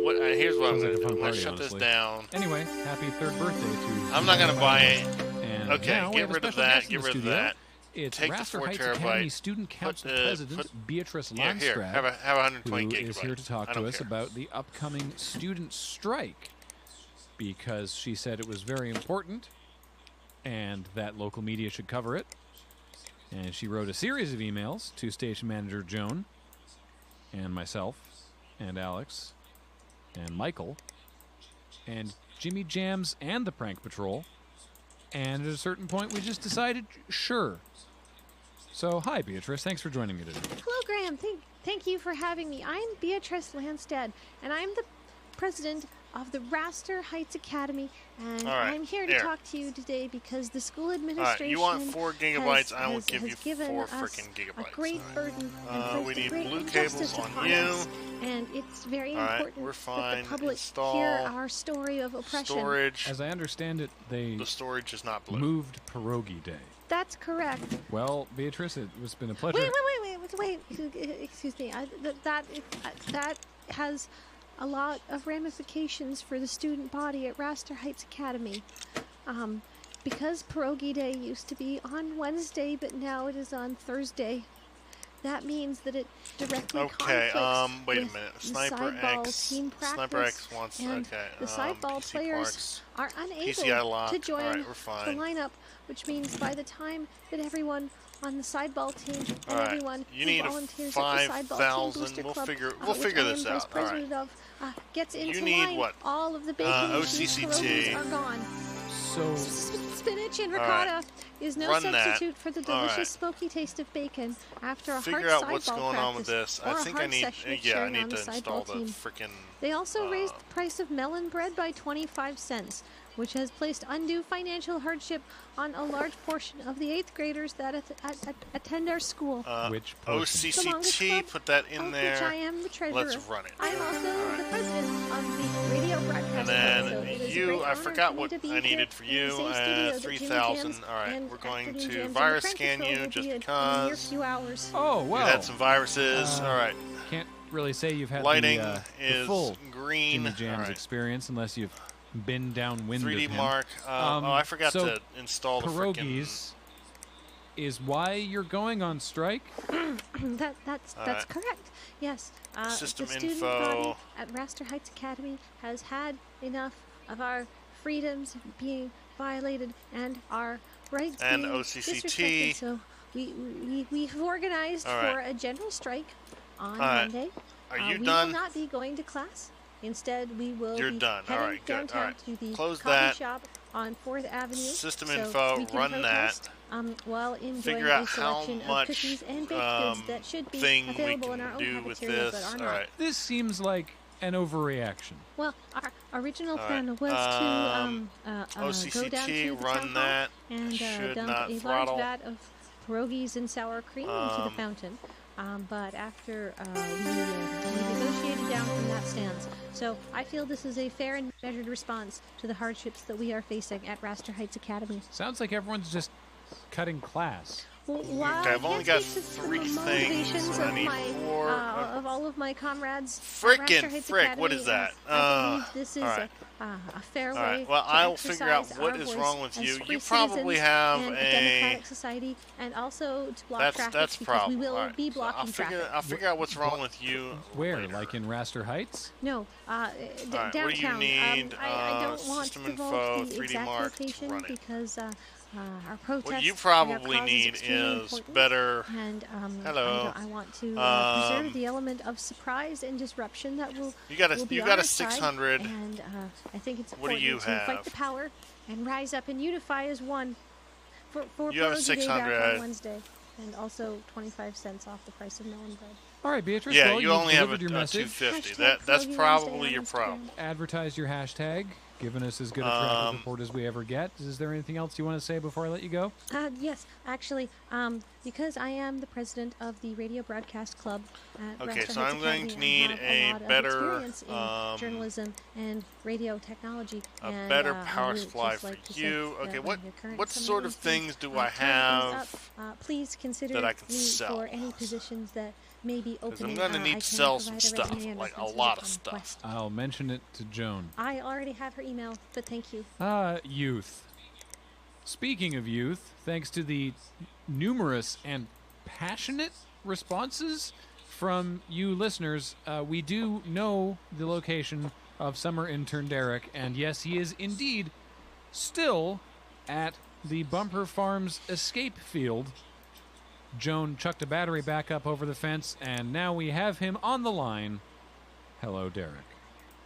what? Here's what I'm Sounds going like a to do. fun I'm going to party, shut this honestly. down. Anyway, happy third birthday to... I'm not going to buy it. And Okay, now we get have a rid of special that. guest in Get the rid of studio. that. It's Take the Raster 4 Heights terabyte. Academy Student Council President Beatrice Here, Landstrat, have 120 who gigabytes. is here to talk I to don't us care. about the upcoming student strike, because she said it was very important and that local media should cover it. And she wrote a series of emails to station manager Joan and myself and Alex and Michael and Jimmy Jams and the Prank Patrol. And at a certain point, we just decided, sure. So, hi, Beatrice. Thanks for joining me today. Hello, Graham. Thank you for having me. I'm Beatrice Landstad, and I'm the president of the Raster Heights Academy, and All right, I'm here to here. talk to you today because the school All administration right, you want 4 gigabytes? I will has give you given 4 us freaking a gigabytes. great burden and we placed a need great blue injustice cables on upon you. us. And it's very All right, important we're that fine. the public Install hear our story of oppression. Storage. As I understand it, The storage is not blue. moved Pierogi Day. That's correct. Well, Beatrice, it's been a pleasure. Wait. Excuse me. That has a lot of ramifications for the student body at Raster Heights Academy. Because Pierogi Day used to be on Wednesday, but now it is on Thursday. That means that it directly conflicts wait a with minute. the Sniper sideball X. team practice. Sniper X wants. And Okay. the sideball PC players Parks, are unable PCI lock. to join All right, we're the fine. lineup, which means by the time that everyone on the sideball team and All right, everyone you who need a volunteers at the sideball team 5,000. booster We'll club, figure which this I am vice out. All right. president of, gets into need line, what? all of the bacon and cheese OCCT. pierogies are gone. So Spinach and All right. ricotta is no Run that. substitute for the All delicious right. smoky taste of bacon after a Figure hard out what's sideball going on with practice this. I or a think I hard need. session of Yeah, I sharing need on to the install sideball the team. freaking. They also raised the price of melon bread by 25 cents, which has placed undue financial hardship on a large portion of the 8th graders that attend our school. Which portion? The longest OCCT. club, Put that in of there. which I am the treasurer. Let's run it. I'm also the president of the radio broadcast. And so then it is a you, great I honor forgot for me what to be I here needed for in the you. same studio that Jimmy 3,000. Jams All right, and we're going Afternoon to Jams and virus the Prank scan Patrol you will just be in a mere because. few hours. Oh, well. You had some viruses. All right. Can't really say you've had Lighting the is full green. Jimmy Jams All right. experience unless you've been downwind 3D of him. mark. I forgot so to install the frickin' pierogies is why you're going on strike? That's Alright. correct. Yes. System the student info. body at Raster Heights Academy has had enough of our freedoms being violated and our rights And being OCCT. disrespected. So we have organized Alright. for a general strike on Alright. Monday. Are you we done? will not be going to class. Instead, we will You're be done. heading Alright, good. downtown Alright. to the Close coffee that. shop on 4th Avenue. System so info, we can run protest, that. while enjoying Figure a out how selection much of cookies and baked goods that should be thing we available in can our own do with cafeteria, this. but are All not. right. This seems like an overreaction. Well, our original All plan right. was to go OCCT, down to the run town hall that. and Should dump not a throttle. large vat of pierogies and sour cream into the Um, fountain. But after we negotiated down from that stance, So I feel this is a fair and measured response to the hardships that we are facing at Raster Heights Academy. Sounds like everyone's just cutting class. Well, while Okay, I've I only can't got speak to the 3 motivations things. of I need my, 4. of all of my comrades. Frickin' at Raster Heights frick, Academy, what is that? I believe this is all right. A fair All way right, well, to I'll figure out exercise what our is voice wrong with as you. free You probably citizens have in a democratic society, and also to block traffic that's because problem. we will All right, be so blocking traffic. I'll figure out what's wrong with you. Where? later. Like in Raster Heights? No, right, downtown. what do you need? I don't want System to divulge info, the 3D exact marked, location run it. because our protests. What you and probably our cause need extremely is important, better. And Hello. I want to preserve the element of surprise and disruption that will. You got a will be you on got our a side, 600. and I think it's What do important you to fight have? the power and rise up and unify as one. For You have a Rosy Day back 600. on Wednesday, and also 25 cents off the price of melon bread. All right, Beatrice. Yeah, well, you you've only have a delivered your message. 250. Hashtag That's Krogi probably Wednesday your on Instagram. problem. Advertise your hashtag, giving us as good a traffic report as we ever get. Is there anything else you want to say before I let you go? Yes, actually, because I am the president of the Radio Broadcast Club at Okay, Raster so Heights I'm going Academy, to need I have a lot better, of experience in journalism and radio technology. A and, better I power would supply just for like to say you. that Okay, when what your current what sort of commandancy, things do I time things have? up, please consider that I can me sell? for any positions that may be Because opening. I'm going to I need can to sell provide some a stuff, resume and like a references lot of upon stuff. request. I'll mention it to Joan. I already have her email, but thank you. Youth. Speaking of youth, thanks to the numerous and passionate responses from you listeners, we do know the location of summer intern Derek, and yes, he is indeed still at the Bumper Farms escape field. Joan chucked a battery back up over the fence, and now we have him on the line. Hello, Derek.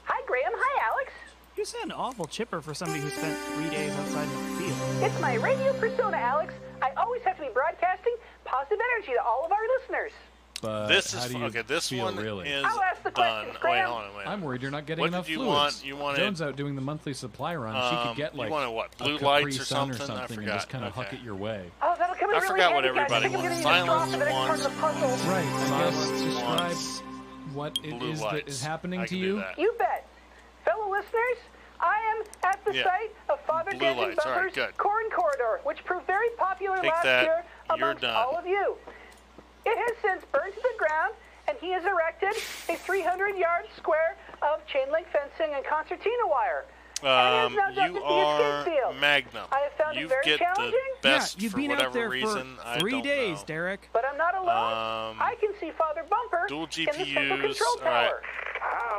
Hi, Graham. Hi, Alex. You sound awful chipper for somebody who spent 3 days outside in the field. It's my radio persona, Alex. I always have to be broadcasting positive energy to all of our listeners. But This how is do you okay. This feel one really? is I'll ask the done. questions, Wait, Graham. hold on, wait. I'm worried you're not getting What enough did you fluids. want? You wanted Joan's out doing the monthly supply run. She could get you like wanted what? a Blue Capri lights or Sun something? I and forgot. just kind of hook Okay. it your way. Oh, that'll come in I really forgot what handy, guys. I everybody think I'm wants. gonna need a straw Silence for the next part of the puzzle. Right. I guess Silence describe wants what it blue is that lights. is happening I to can do you. that. You bet. Fellow listeners, I am at the Yeah. site of Father Blue Danton lights. All right, Bumper's good. Corn Corridor, which proved very popular Take last that. year You're amongst done. all of you. It has since burned to the ground, and he has erected a 300-yard square of chain link fencing and concertina wire. And he has now dug You the are escape field. Magnum. I have found You it very get challenging. the best you've for been whatever out there reason. for I 3 don't days, know. Derek. But I'm not alone. I can see Father Bumper Dual in the central GPUs. control All right. tower.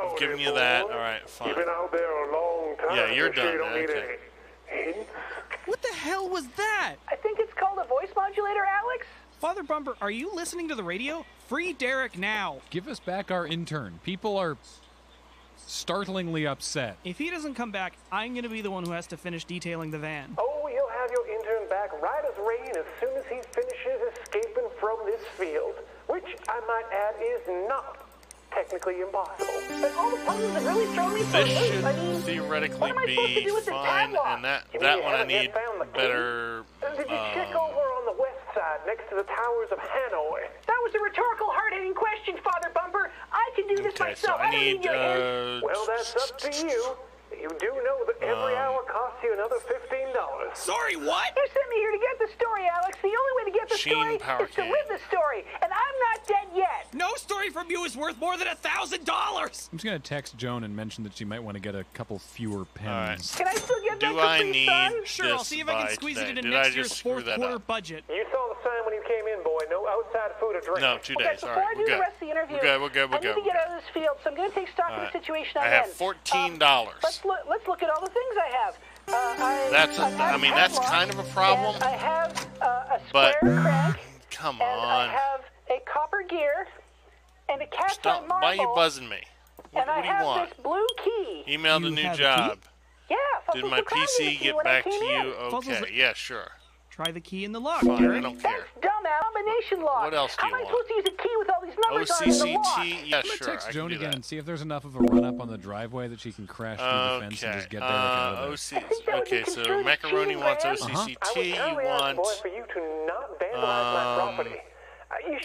I'm giving you that. All right, fine. You've been out there a long time. Yeah, you're I'm sure you done. don't need Okay. any hints. What the hell was that? I think it's called a voice modulator, Alex. Father Bumper, are you listening to the radio? Free Derek now. Give us back our intern. People are startlingly upset. If he doesn't come back, I'm going to be the one who has to finish detailing the van. Oh, you'll have your intern back right as rain as soon as he finishes escaping from this field, which I might add is not technically impossible. But all the puzzles have really thrown me for a This loop. should I mean, theoretically what am I supposed to be do with the fine, padlock? and that You that mean one I you haven't need yet found the key? better. Did you check over on the west side next to the towers of Hanoi? That was a rhetorical, hard-hitting question, Father Bumper. I can do this Okay, so myself. I don't need need your hints. Well, that's up to you. You do know that every hour costs you another $15. Sorry, what? You sent me here to get the story, Alex. The only way to get the Sheen story power is to cane. live the story, and I'm not dead yet. No story from you is worth more than $1,000. I'm just going to text Joan and mention that she might want to get a couple fewer pens. Can I still get Do that I Capri need Sun? Sure, I'll this see if I can by squeeze today? it into Did next I year's just screw fourth that quarter up? budget. You saw the sign when you came in, boy. No outside food or drink. No, 2 Okay, days. All before right, I do we're the good. rest of the interview, We're good. We're good. I We're need good. to get out of this field, so I'm going to take stock of the situation I'm I have in. $14. Let's look at all the things I have. That's I mean that's kind of a problem. And I have a But square crank. come And I on, have a copper gear and a cast stop! iron Why marble. are you buzzing me? What and I do you have want? this blue key. Email the You new have a key? job. Yeah, Did Fuzzles my surprised me with PC the key get when I back to came in. you? Fuzzles- Okay, yeah, sure. Try the key in the lock, Fine, I Derek. don't care. Dumb combination lock. What else do How you am I want? supposed to use a key with all these numbers on it in the lock? OCCT, yeah, I'm going to sure. text I Joan can do again that. and see if there's enough of a run-up on the driveway that she can crash through the fence and just get Derek out of there. Okay, so Macaroni wants OCCT. You want for you to not vandalize my property.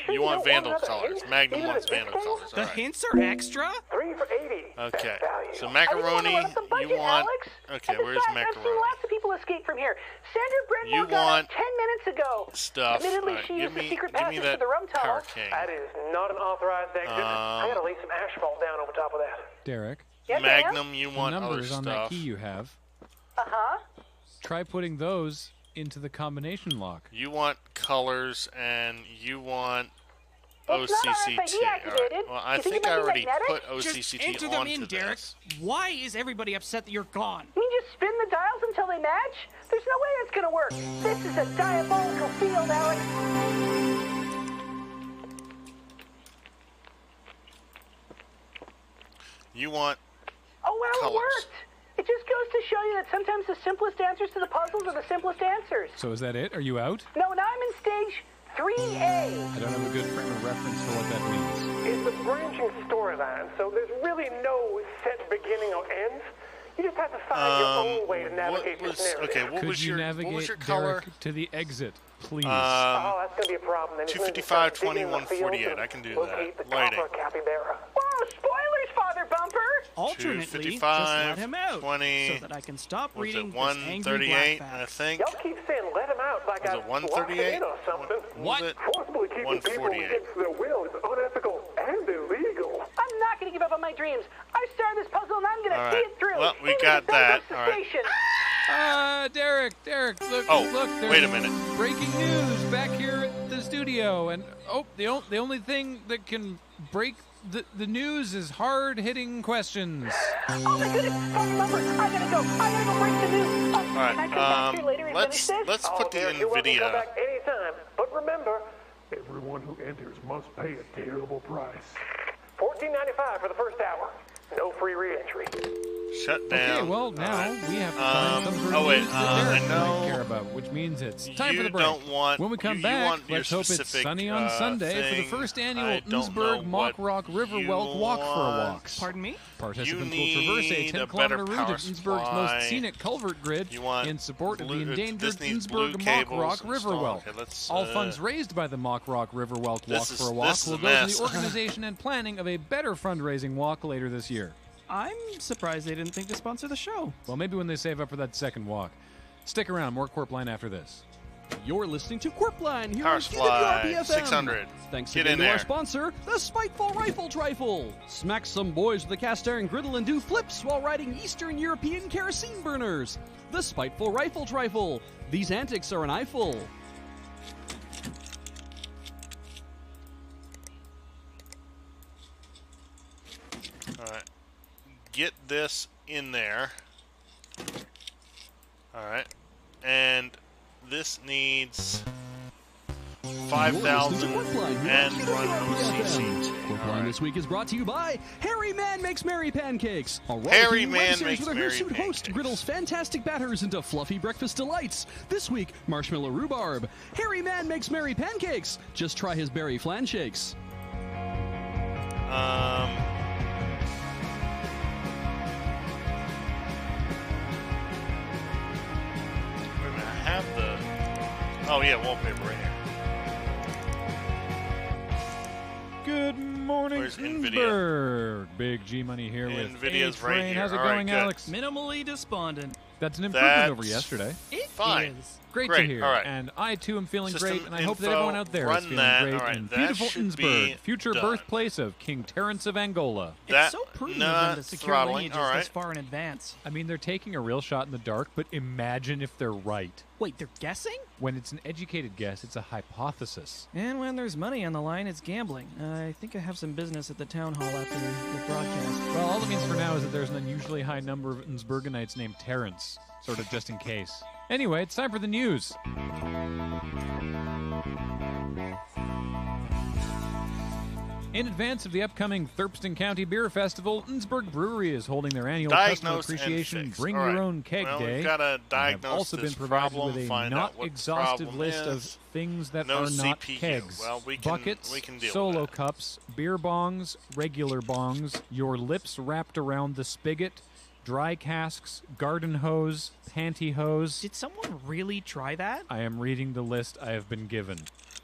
you want vandal colors. Magnum wants vandal colors. The All right. hints are extra? 3 for $80. Okay. Best value. So macaroni, you want... Okay, where's I've seen macaroni? lots of people escape from here. Sandra Brenwell You got want out 10 minutes ago. stuff. Admittedly, Alright, she give used the me- secret give me passage that to the rum tunnel. Power King. That is not an authorized exit. I gotta lay some asphalt down over top of that. Derek. Magnum, you want the other numbers on that stuff. key you have. Uh-huh. Try putting those into the combination lock. You want colors, and you want It's not OCCT. RFID activated. Alright. Well, I You think think it I might be already magnetic? put Just OCCT enter them onto in, Derek. this. Why is everybody upset that you're gone? You mean just spin the dials until they match? There's no way that's gonna work. This is a diabolical field, Alex. You want Oh, wow, colors. it worked. It just goes to show you that sometimes the simplest answers to the puzzles are the simplest answers. So is that it? Are you out? No, now I'm in stage 3A. I don't have a good frame of reference for what that means. It's a branching storyline, so there's really no set beginning or end. You just have to find your own way to navigate this narrative. Okay, what Could was you your navigate what was your color? Derek to the exit, please? Oh, that's going to be a problem. Then 255, 20, 148. I can do that. Lighting. Capybara. Whoa, spoilers, Father Bumper! Alternately, just 255, let him out 20, so that I can stop was reading it this angry 138, black I fact. think? Y'all keep saying let him out like Was I it 138? or something. Was it Forcibly keeping people 148? against their will is unethical and illegal. I'm not going to give up on my dreams. I started this puzzle and I'm going to All see right. it through. Well, we even if got it bends that. up All right. cessation. Derek, look, Oh, look. There's wait a minute. Breaking news back here at the studio, and the only thing that can break the news is hard-hitting questions. Oh my goodness, Father Bumper, I gotta go break the news. All Can I come back here later right, and let's finish this? put the Derek, you're welcome to come NVIDIA. back anytime. But remember, everyone who enters must pay a terrible price. $14.95 for the first hour. No free re-entry. Shut down. Okay, well now we have to find some sort of news that Derek might care about, which means it's time for the break. Don't want, when we come you back, want your let's hope it's specific, sunny on Sunday for the thing. first annual I don't know Innsbruck Mock what Rock Riverwelt you Walk for a want. Walk. Pardon me? Participants You will traverse a need a 10-kilometer better route power of Innsbruck's supply. most scenic culvert grid You want in support of the blue- endangered this needs blue Innsbruck Mock cables Rock installed. Riverwelt. Okay, let's, All funds raised by the Mock Rock Riverwelt Walk This is- for a Walk this is will a go to mess. the organization and planning of a better fundraising walk later this year. I'm surprised they didn't think to sponsor the show. Well, maybe when they save up for that second walk. Stick around, more Corpline after this. You're listening to Corpline here Power on supply, QWRP-FM. 600. Thanks Get again in to there. our sponsor, the Spiteful Rifle Trifle. Smack some boys with a cast iron griddle and do flips while riding Eastern European kerosene burners. The Spiteful Rifle Trifle. These antics are an eyeful. All right. Get this in there. All right. And this needs 5,000 and run OCCT. Corpline this week is brought to you by Harry Man Makes Merry Pancakes. A Harry rollicking Man web series Makes with a Merry hirsute host griddles fantastic batters into fluffy breakfast delights. This week, marshmallow rhubarb. Harry Man Makes Merry Pancakes. Just try his berry flan shakes. Wait a minute, I have the... Oh, yeah, wallpaper right here. Good morning, Where's NVIDIA? Innsbruck. Big G Money here with NVIDIA's A-Train. right here. How's it All right, going, good. Alex? Minimally despondent. That's an improvement That's over yesterday. It fine. is. Great to Great, hear. all right. And I, too, am feeling System great, and I hope that info, everyone out there is run feeling that. great All right, in that beautiful should be Innsbruck, future done. birthplace of King Terence of Angola. That- It's so prudent no, of them to secure throttling, lineages all right. this far in advance. I mean, they're taking a real shot in the dark, but imagine if they're right. Wait, they're guessing? When it's an educated guess, it's a hypothesis. And when there's money on the line, it's gambling. I think I have some business at the town hall after the broadcast. Well, all it means for now is that there's an unusually high number of Innsbruckenites named Terence, sort of just in case. Anyway, it's time for the news. In advance of the upcoming Thurpston County Beer Festival, Innsbruck Brewery is holding their annual Customer Diagnose and Appreciation fix. Bring All Your right. Own Keg Well, Day. we've got to I have diagnose also this been provided problem, with a find not out what the exhaustive problem list of is. things that No are not CPU. kegs. Well, we can- Buckets, we can deal with solo cups, beer bongs, regular bongs, your lips wrapped around the spigot, dry casks, garden hose, pantyhose. Did someone really try that? I am reading the list I have been given.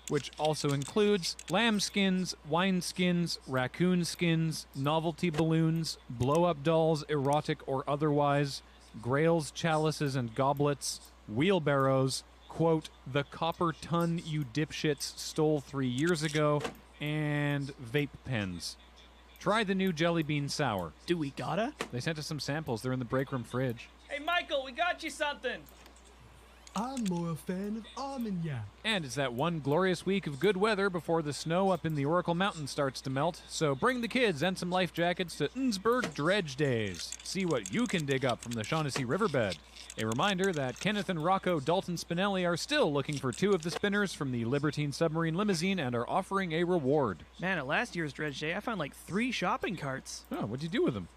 which also includes lamb skins, wine skins, raccoon skins, novelty balloons, blow-up dolls, erotic or otherwise, grails, chalices, and goblets, wheelbarrows, quote, the copper ton you dipshits stole 3 years ago, and vape pens. Try the new Jelly Bean Sour. Do we gotta? They sent us some samples. They're in the break room fridge. Hey, Michael, we got you something. I'm more a fan of Armagnac. And it's that one glorious week of good weather before the snow up in the Oracle Mountains starts to melt. So bring the kids and some life jackets to Innsbruck Dredge Days. See what you can dig up from the Shaughnessy Riverbed. A reminder that Kenneth and Rocco Dalton Spinelli are still looking for 2 of the spinners from the Libertine Submarine Limousine and are offering a reward. Man, at last year's Dredge Day, I found like 3 shopping carts. Oh, what'd you do with them?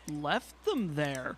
Left them there.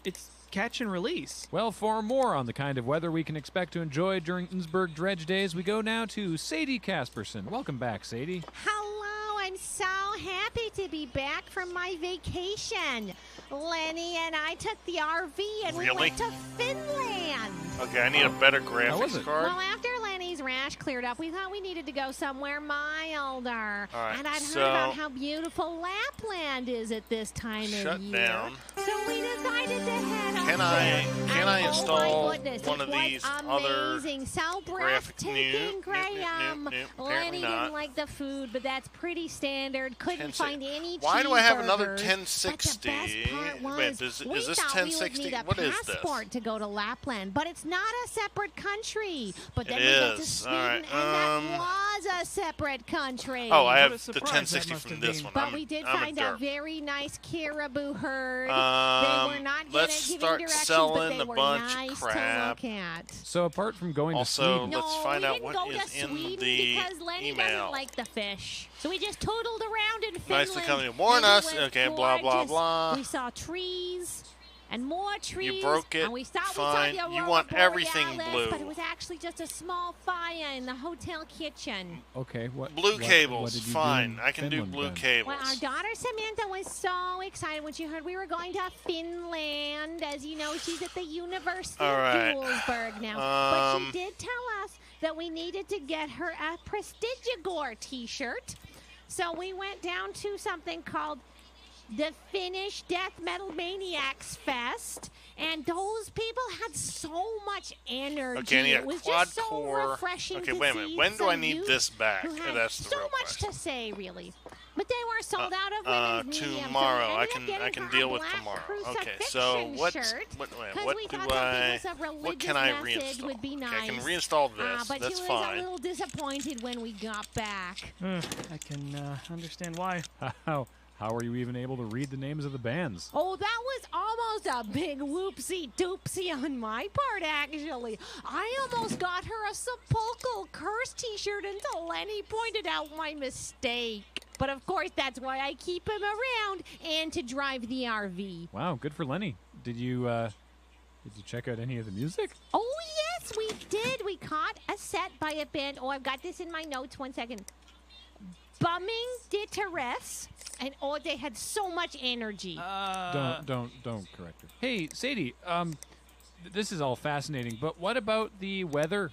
It's catch and release. Well, for more on the kind of weather we can expect to enjoy during Innsbruck Dredge Days, we go now to Sadie Casperson. Welcome back, Sadie. Hello, I'm so happy to be back from my vacation. Lenny and I took the RV and we went to Finland. Okay, I need a better graphics card. Well, after Lenny's rash cleared up, we thought we needed to go somewhere milder. All right, and I'd so heard about how beautiful Lapland is at this time of year. Shut down. So we decided to head up Can I install one of these other amazing, so graphic? breathtaking, Graham. Apparently Lenny not. didn't like the food, but that's pretty standard. Couldn't find any Why do I have another cheeseburgers. 1060? But the best part was, Wait, is this we thought 1060? We would need a What is this? passport to go to Lapland, but it's not a separate country. But then It we got to is. Sweden, All right, and that was a separate country. Oh, I have the 1060 from this one. But we did find a very nice caribou herd. They were not good let's at giving start directions, selling but they a were bunch nice of crap. to look at. So apart from going Also, to Sweden... let's find out what go is to in Sweden the because Lenny email. doesn't like the fish. So we just tootled around in Finland. Nicely coming to warn and it us. was Okay, blah, blah, gorgeous. blah. We saw trees and more trees. You broke it. And we thought Fine. we saw the You Aurora want everything Borealis, blue. But it was actually just a small fire in the hotel kitchen. Okay, what? Blue what cables, did you do fine. in I can Finland do blue then? cables. Well, our daughter Samantha was so excited when she heard we were going to Finland. As you know, she's at the University All right. of Julesburg now. But she did tell us that we needed to get her a Prestigiagore t-shirt. So we went down to something called the Finnish Death Metal Maniacs Fest, and those people had so much energy. Okay, I need it a was quad just so core. refreshing Okay, to wait a minute. see When do I some need youth this back? who had That's the so real much question. to say, really. But they were sold out of women's mediums, so we Tomorrow. I ended up can getting her deal a with black tomorrow. Okay, crucifixion so what shirt, what 'cause what we do thought something I with a what religious can I message reinstall? would be Okay, I can nice. reinstall this. But That's she was fine. a little disappointed when we got back. I can understand why. How are you even able to read the names of the bands? Oh, that was almost a big whoopsie-doopsie on my part, actually. I almost got her a Sepulchral Curse t-shirt until Lenny pointed out my mistake. But of course, that's why I keep him around and to drive the RV. Wow, good for Lenny. Did you check out any of the music? Oh, yes, we did. We caught a set by a band. Oh, I've got this in my notes. 1 second. Bumming Ditteress. And oh, they had so much energy. Don't correct her. Hey, Sadie, this is all fascinating, but what about the weather?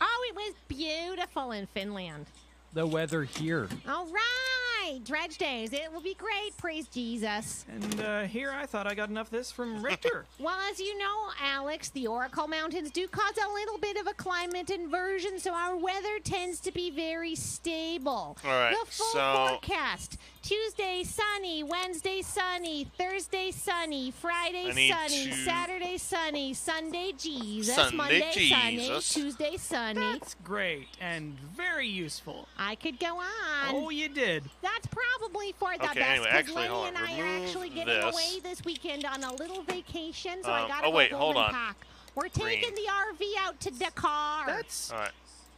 Oh, it was beautiful in Finland. The weather here. All right, Dredge Days. It will be great, praise Jesus. And here I thought I got enough of this from Richter. Well, as you know, Alex, the Oracle Mountains do cause a little bit of a climate inversion, so our weather tends to be very stable. All right, the full so- forecast. Tuesday, sunny. Wednesday, sunny. Thursday, sunny. Friday, I need sunny. to- Saturday, sunny. Sunday, Jesus. Sunday, Monday, sunny. Jesus. Tuesday, sunny. That's great and very useful. I could go on. Oh, you did. That's probably for the Okay, best. anyway, 'Cause actually, Lenny hold and on. I are Remove actually getting this. away this weekend on a little vacation, so I gotta oh, wait, go hold home on. and pack. We're taking the RV out to Dakar. That's All right.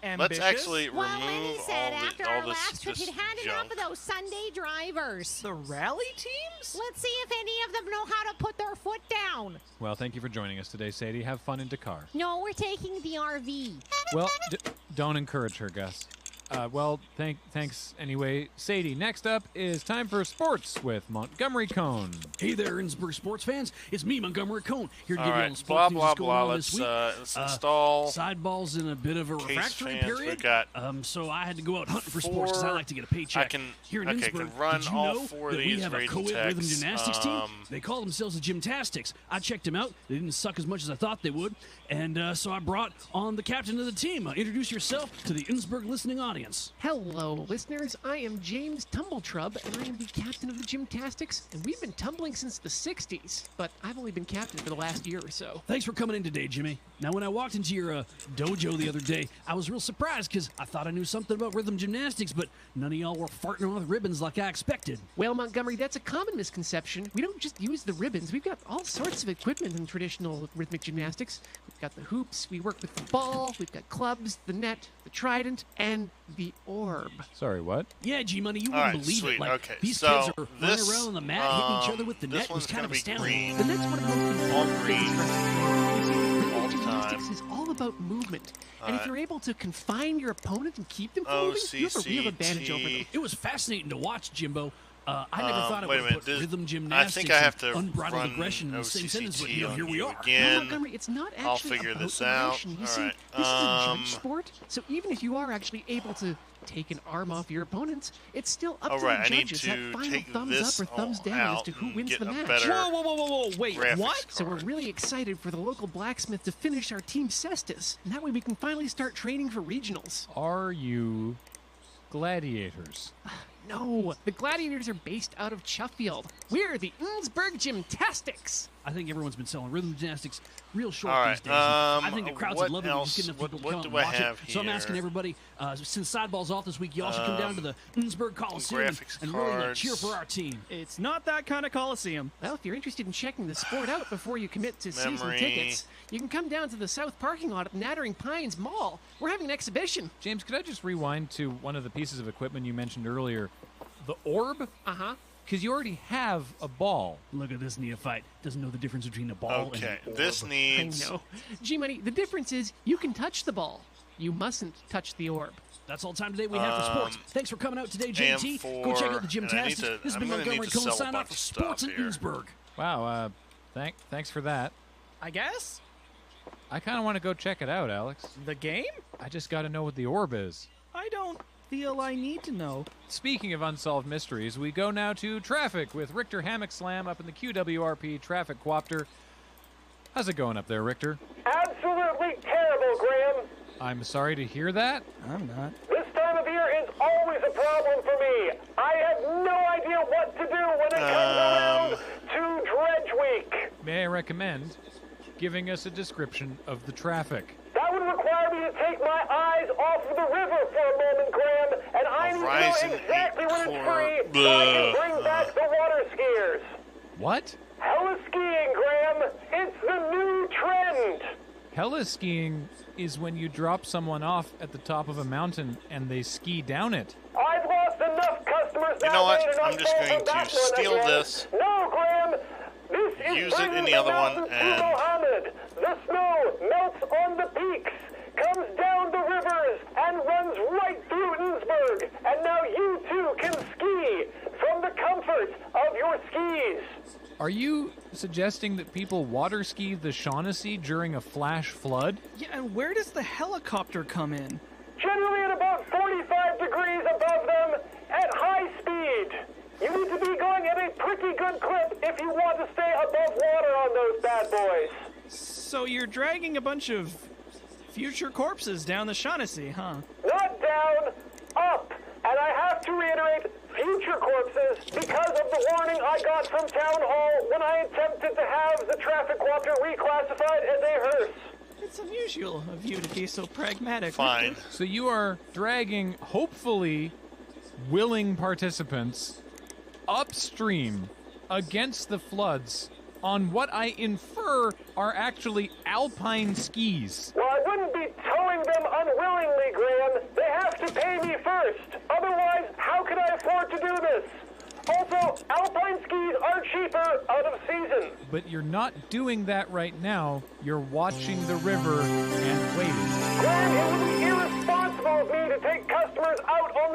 ambitious. Let's actually well, Lenny remove said all, after the, our all this, last trip, this he'd had junk. enough of those Sunday drivers. The rally teams? Let's see if any of them know how to put their foot down. Well, thank you for joining us today, Sadie. Have fun in Dakar. No, we're taking the RV. Well, don't encourage her, Gus. Well, thanks anyway. Sadie, next up is time for sports with Montgomery Cone. Hey there, Innsbruck sports fans. It's me, Montgomery Cone, here to All give you all right, the sports news that's going on let's, this week. let's install Sideball's in a bit of a case refractory fans. period. We've got so I had to go out hunting for sports because I like to get a paycheck. Here in Innsbruck, can run did you all know four that of we these have a raging co-ed rhythm techs. gymnastics team? They call themselves the Gymtastics. I checked them out. They didn't suck as much as I thought they would. And so I brought on the captain of the team. Introduce yourself to the Innsbruck listening audience. Hello, listeners. I am James Tumbletrub, and I am the captain of the Gymtastics, and we've been tumbling since the 60s, but I've only been captain for the last year or so. Thanks for coming in today, Jimmy. Now, when I walked into your dojo the other day, I was real surprised because I thought I knew something about rhythm gymnastics, but none of y'all were farting with ribbons like I expected. Well, Montgomery, that's a common misconception. We don't just use the ribbons. We've got all sorts of equipment in traditional rhythmic gymnastics. We've got the hoops, we work with the ball, we've got clubs, the net, the trident, and the orb. Sorry, what? Yeah, G-Money, you All wouldn't right, believe sweet. it. Like, Okay, these so kids are this, running around on the mat, hitting each other with the this net. It was one's kind gonna of be astounding. green. The next one of the All green. Rhythmic gymnastics is all about movement. And if you're able to confine your opponent and keep them from moving, you have a real advantage over them. It was fascinating to watch, Jimbo. I never thought it wait a would minute, put rhythm I gymnastics think I have to and unbridled run aggression in the same sentence, but you know, here we are. Again. Montgomery, it's not actually I'll figure about this out. aggression. You All see, right. this is a judge sport, so even if you are actually able to take an arm off your opponents, it's still up to right, the I need judges to that final take thumbs this up or thumbs all down as out to who and wins get the a match. better Whoa, wait, graphics what? So we're really excited for the local blacksmith to finish our Team Cestus, and that way we can finally start training for regionals. Are you gladiators? No, the gladiators are based out of Sheffield. We're the Innsbruck Gymtastics. I think everyone's been selling rhythm gymnastics real short All right, these days. I think the crowds would what love it if we else- just get enough people to what come do and I watch have it. So I'm asking here? everybody, since Sideball's off this week, y'all should come down to the Innsbruck Coliseum graphics and really cards. cheer for our team. It's not that kind of coliseum. Well, if you're interested in checking the sport out before you commit to season Memory. tickets, you can come down to the South parking lot at Nattering Pines Mall. We're having an exhibition. James, could I just rewind to one of the pieces of equipment you mentioned earlier? The orb? Uh-huh. Because you already have a ball. Look at this neophyte. Doesn't know the difference between a ball and Okay, an orb. this needs. I know. G-Money, the difference is you can touch the ball. You mustn't touch the orb. That's all the time today we have for sports. Thanks for coming out today, JT. Go check out the AM4, and I need Gymtastics. to- This has I'm been gonna need Montgomery to Cone sell a signing off bunch for of stuff Sports in here. Innsbruck. Wow, thanks for that. I guess? I kind of want to go check it out, Alex. The game? I just got to know what the orb is. I don't feel I need to know. Speaking of unsolved mysteries, we go now to traffic with Richter Hammock Slam up in the QWRP traffic quopter. How's it going up there, Richter? Absolutely terrible, Graham. I'm sorry to hear that. I'm not. This time of year is always a problem for me. I have no idea what to do when it comes around to Dredge Week. May I recommend giving us a description of the traffic? That would require me to take my eyes off of the river for a moment, Graham, and I need to know exactly when it's free so I can bring back the water skiers. What? Hella skiing, Graham. It's the new trend. Hella skiing is when you drop someone off at the top of a mountain and they ski down it. I've lost enough customers You that know what? way to I'm not just fall going from to that one steal again. this, No, Graham. This is use it in bringing the other one, mountains to and Mohammed. The snow melts on the peaks, comes down the rivers, and runs right through Innsbruck. And now you too can ski from the comfort of your skis. Are you suggesting that people water ski the Shaughnessy during a flash flood? Yeah, and where does the helicopter come in? Generally at about 45 degrees above them at high speed. You need to be going at a pretty good clip if you want to stay above water on those bad boys. So you're dragging a bunch of future corpses down the Shaughnessy, huh? Not down, up. And I have to reiterate, future corpses, because of the warning I got from Town Hall when I attempted to have the traffic quopter reclassified as a hearse. It's unusual of you to be so pragmatic. Fine. So you are dragging, hopefully, willing participants upstream against the floods on what I infer are actually alpine skis. Well, I wouldn't be towing them unwillingly, Graham. They have to pay me first. Otherwise, how could I afford to do this? Also, alpine skis are cheaper out of season. But you're not doing that right now. You're watching the river and waiting. Graham, it would be irresponsible of me to take customers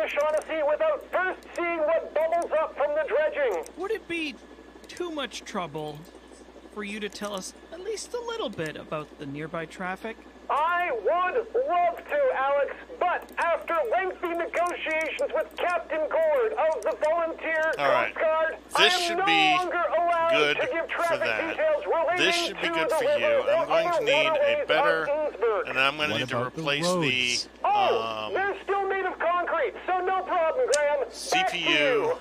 the Shaughnessy without first seeing what bubbles up from the dredging. Would it be too much trouble for you to tell us at least a little bit about the nearby traffic? I would love to, Alex, but after lengthy negotiations with Captain Gord of the Volunteer Coast Guard, I am no longer allowed to give traffic details relating This should be to good the for river you. or I'm going to other need a waterways better, of Innsbruck. and I'm going to need to replace the they're still made of concrete, so no problem, Graham. CPU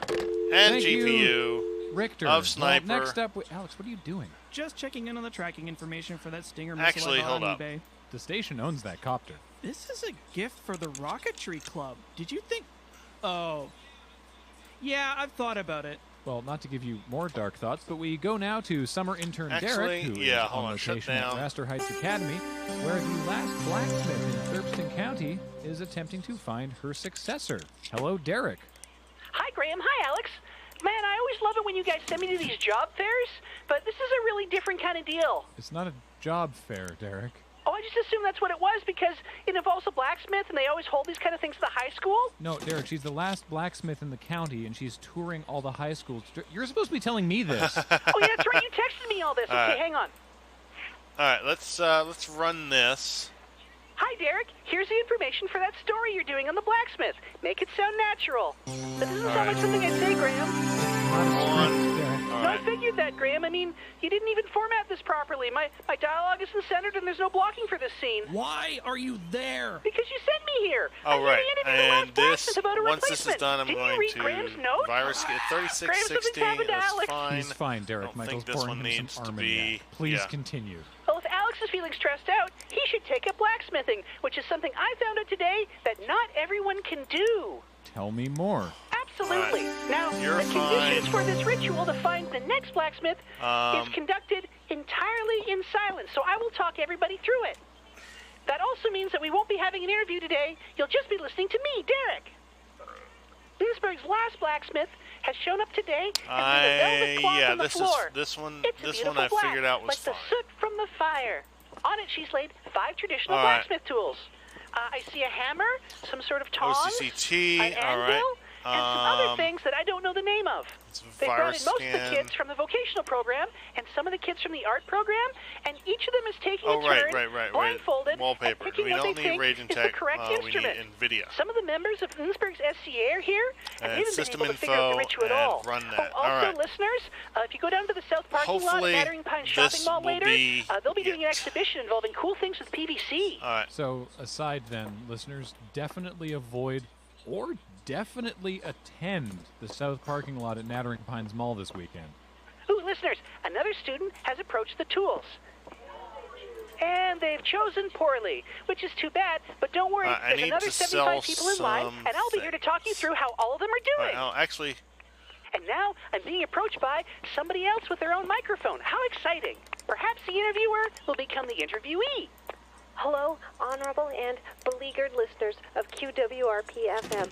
and Thank GPU you, Richter. of Sniper. Well, next up, Alex, what are you doing? Just checking in on the tracking information for that Stinger missile Actually, I bought hold on up. eBay. The station owns that copter. This is a gift for the Rocketry Club. Did you think... Oh. Yeah, I've thought about it. Well, not to give you more dark thoughts, but we go now to summer intern Actually, Derek, who yeah, is hold on on, shut location at down. Raster Heights Academy, where the last blacksmith in Thurston County is attempting to find her successor. Hello, Derek. Hi, Graham. Hi, Alex. Man, I always love it when you guys send me to these job fairs, but this is a really different kind of deal. It's not a job fair, Derek. Oh, I just assumed that's what it was because it involves a blacksmith and they always hold these kind of things at the high school. No, Derek, she's the last blacksmith in the county, and she's touring all the high schools. You're supposed to be telling me this. Oh, yeah, that's right. You texted me all this. All Okay, right. hang on. All right, let's run this. Hi, Derek. Here's the information for that story you're doing on the blacksmith. Make it sound natural. That doesn't sound like something I'd say, Graham. No, I figured that, Graham. I mean, you didn't even format this properly. My dialogue isn't centered and there's no blocking for this scene. Why are you there? Because you sent me here. Oh, right. And this, about a once this is replacement. done, I'm Didn't you going read to Graham's note? virus get Graham, 3660. something's happened to That's Alex. fine. He's fine, Derek. I don't Michael's think this pouring one him needs some to Armagnac. be. Please yeah. continue. Well, if Alex is feeling stressed out, he should take up blacksmithing, which is something I found out today that not everyone can do. Tell me more. Absolutely. Now, You're the conditions fine. for this ritual to find the next blacksmith is conducted entirely in silence, so I will talk everybody through it. That also means that we won't be having an interview today. You'll just be listening to me, Derek. Innsbruck's last blacksmith has shown up today and with a velvet cloth on the floor. This one It's a I beautiful black, figured out was like fine. the soot from the fire. On it, she's laid 5 traditional All right. blacksmith tools. I see a hammer, some sort of tongs, OCCT, an all anvil, right. and some other things that I don't know the name of. They brought in virus most of the scan. kids from the vocational program and some of the kids from the art program, and each of them is taking Oh, a turn, right. blindfolded, Wallpaper. and picking We what don't they need think Rage and is the Tech. correct We instrument. need NVIDIA. Some of the members of Innsbruck's SCA are here, and And they haven't been system able to figure out the info ritual at and all. run that. Oh, All also, right. listeners, if you go down to the south parking lot Hopefully at Nattering Pines this Shopping Mall will later, be they'll be doing an exhibition involving cool things with PVC. All right. So, aside then, listeners, definitely avoid or definitely attend the south parking lot at Nattering Pines Mall this weekend. Ooh, listeners, another student has approached the tools. And they've chosen poorly, which is too bad, but don't worry, I there's need another to 75 sell people in line, some and I'll be here to talk you through how all of them are doing. Oh, actually, And now I'm being approached by somebody else with their own microphone. How exciting. Perhaps the interviewer will become the interviewee. Hello, honorable and beleaguered listeners of QWRP-FM.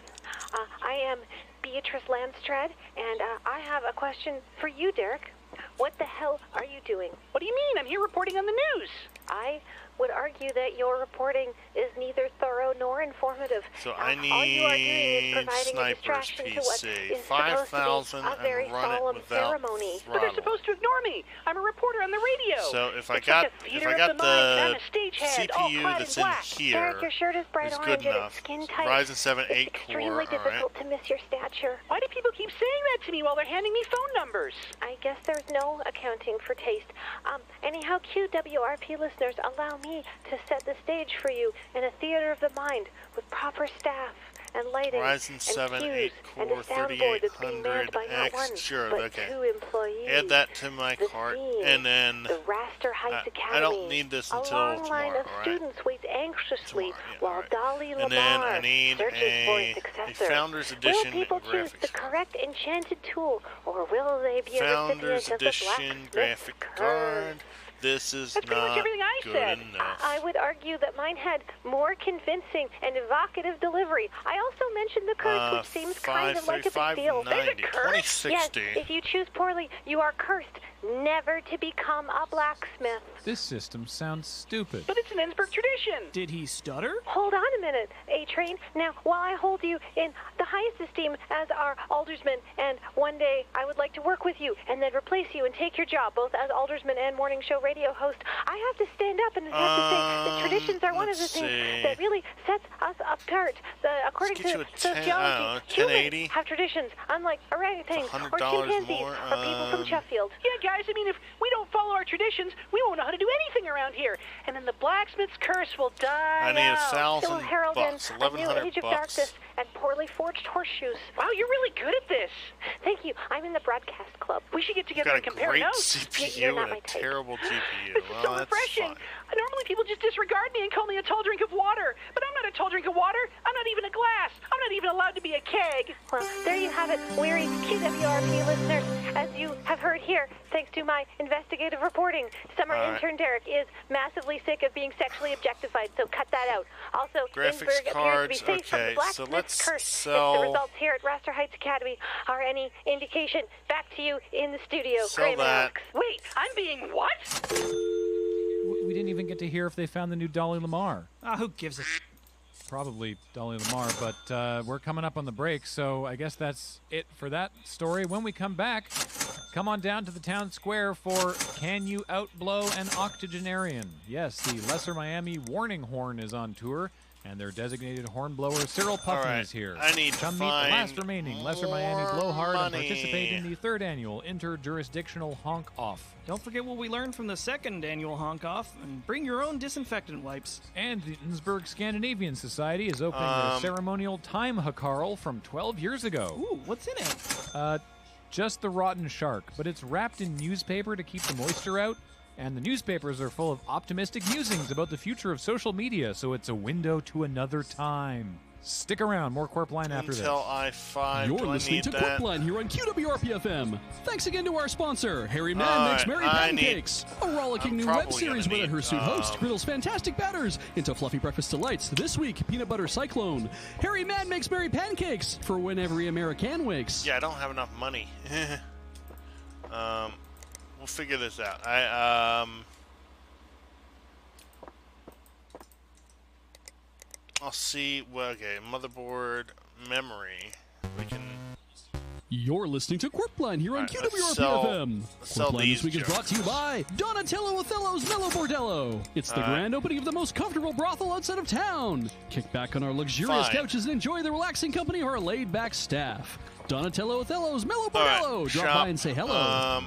I am Beatrice Landstrad, and I have a question for you, Derek. What the hell are you doing? What do you mean? I'm here reporting on the news. I would argue that your reporting is neither thorough nor informative. so I all you are doing is need providing a Sniper's distraction to what PC. is supposed 5,000 to be a very and run it solemn without ceremony. But they're throttle. supposed to ignore me. I'm a reporter on the radio. So if I It's got like a theater if I of got the mind, and I'm the a stagehead, all CPU clad that's in in black. here Derek, your shirt is bright is orange good and enough. it's skin tight. Ryzen 7 8 It's extremely core. All right. difficult to miss your stature. Why do people keep saying that to me while they're handing me phone numbers? I guess there's no accounting for taste. Anyhow, QWRP listeners, allow me to set the stage for you in a theater of the mind with proper staff and lighting Ryzen and 7 cues 8 and a core soundboard that's being manned by not one, 3800X. Sure, but okay. 2 employees. Add that to my cart, scene, and then the Raster Heights Academy. I don't need this until a long line tomorrow, of all right? students waits anxiously while Dolly And then I Lamar need searches for a a successor. Founders Will Edition people choose graphics the correct enchanted tool, or will they be a Founders recipient of the Edition blacksmith's graphic curse? card. This is That's pretty much not everything I good said. enough. I would argue that mine had more convincing and evocative delivery. I also mentioned the curse, which seems kind of like a big deal. 535.90, 2060. Yes, if you choose poorly, you are cursed. never to become a blacksmith. This system sounds stupid. But it's an Innsbruck tradition. Did he stutter? Hold on a minute, A-Train. Now, while I hold you in the highest esteem as our aldersman, and one day I would like to work with you and then replace you and take your job, both as aldersman and morning show radio host, I have to stand up and have to say that traditions are one of the things that really sets us apart. According to sociology, humans have traditions, unlike orangutans or chimpanzees or people from Sheffield. Yeah, guys, I mean, if we don't follow our traditions, we won't know how to do anything around here. And then the blacksmith's curse will die I need out. It will herald in a new age of $1,100. darkness and poorly forged horseshoes. Wow, you're really good at this. Thank you. I'm in the broadcast club. We should get together and compare great notes. CPU You're not and my a type. terrible GPU. This is so Well, that's refreshing. fine. Normally people just disregard me and call me a tall drink of water. But I'm not a tall drink of water. I'm not even a glass. I'm not even allowed to be a keg. Well, there you have it, weary QWRP listeners. As you have heard here, thanks to my investigative reporting, summer intern Derek is massively sick of being sexually objectified, so cut that out. Also, Graphics Innsbruck cards, appears to be safe from the okay, so blacksmith's let's curse. sell- If the results here at Raster Heights Academy are any indication, back to you in the studio, Graham and Alex. Wait, I'm being what? We didn't even get to hear if they found the new Dolly Lamar. Who gives a... Probably Dolly Lamar, but we're coming up on the break, so I guess that's it for that story. When we come back, come on down to the town square for Can You Outblow an Octogenarian? Yes, the Lesser Miami Warning Horn is on tour, and their designated hornblower Cyril Puffin is here. I need to Come meet the find last remaining Lesser Miami Blowhard and money. participate in the 3rd annual Interjurisdictional Honk Off. Don't forget what we learned from the 2nd annual Honk Off, and bring your own disinfectant wipes. And the Innsbruck Scandinavian Society is opening their ceremonial time hakarl from 12 years ago. Ooh, what's in it? Just the rotten shark, but it's wrapped in newspaper to keep the moisture out, and the newspapers are full of optimistic musings about the future of social media, so it's a window to another time. Stick around, more Corpline after this. Until I find You're listening to Corpline here on QWRP-FM. Thanks again to our sponsor, Harry Mann Makes Merry Pancakes, a rollicking new web series with a hirsute host griddles fantastic batters into fluffy breakfast delights. This week, Peanut Butter Cyclone. Harry Mann Makes Merry Pancakes for when every American wakes. Yeah, I don't have enough money. We'll figure this out. I'll see. Well, okay, motherboard memory. We can. You're listening to Corpline here on Right, QWRP-FM. sell Corpline these this week is jokes. brought to you by Donatello Othello's Mellow Bordello. It's the grand opening of the most comfortable brothel outside of town. Kick back on our luxurious Fine. couches and enjoy the relaxing company of our laid-back staff. Donatello Othello's Mellow All right, Bordello. Drop shop. by and say hello.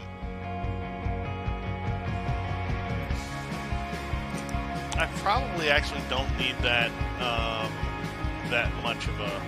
I probably actually don't need that that much of a.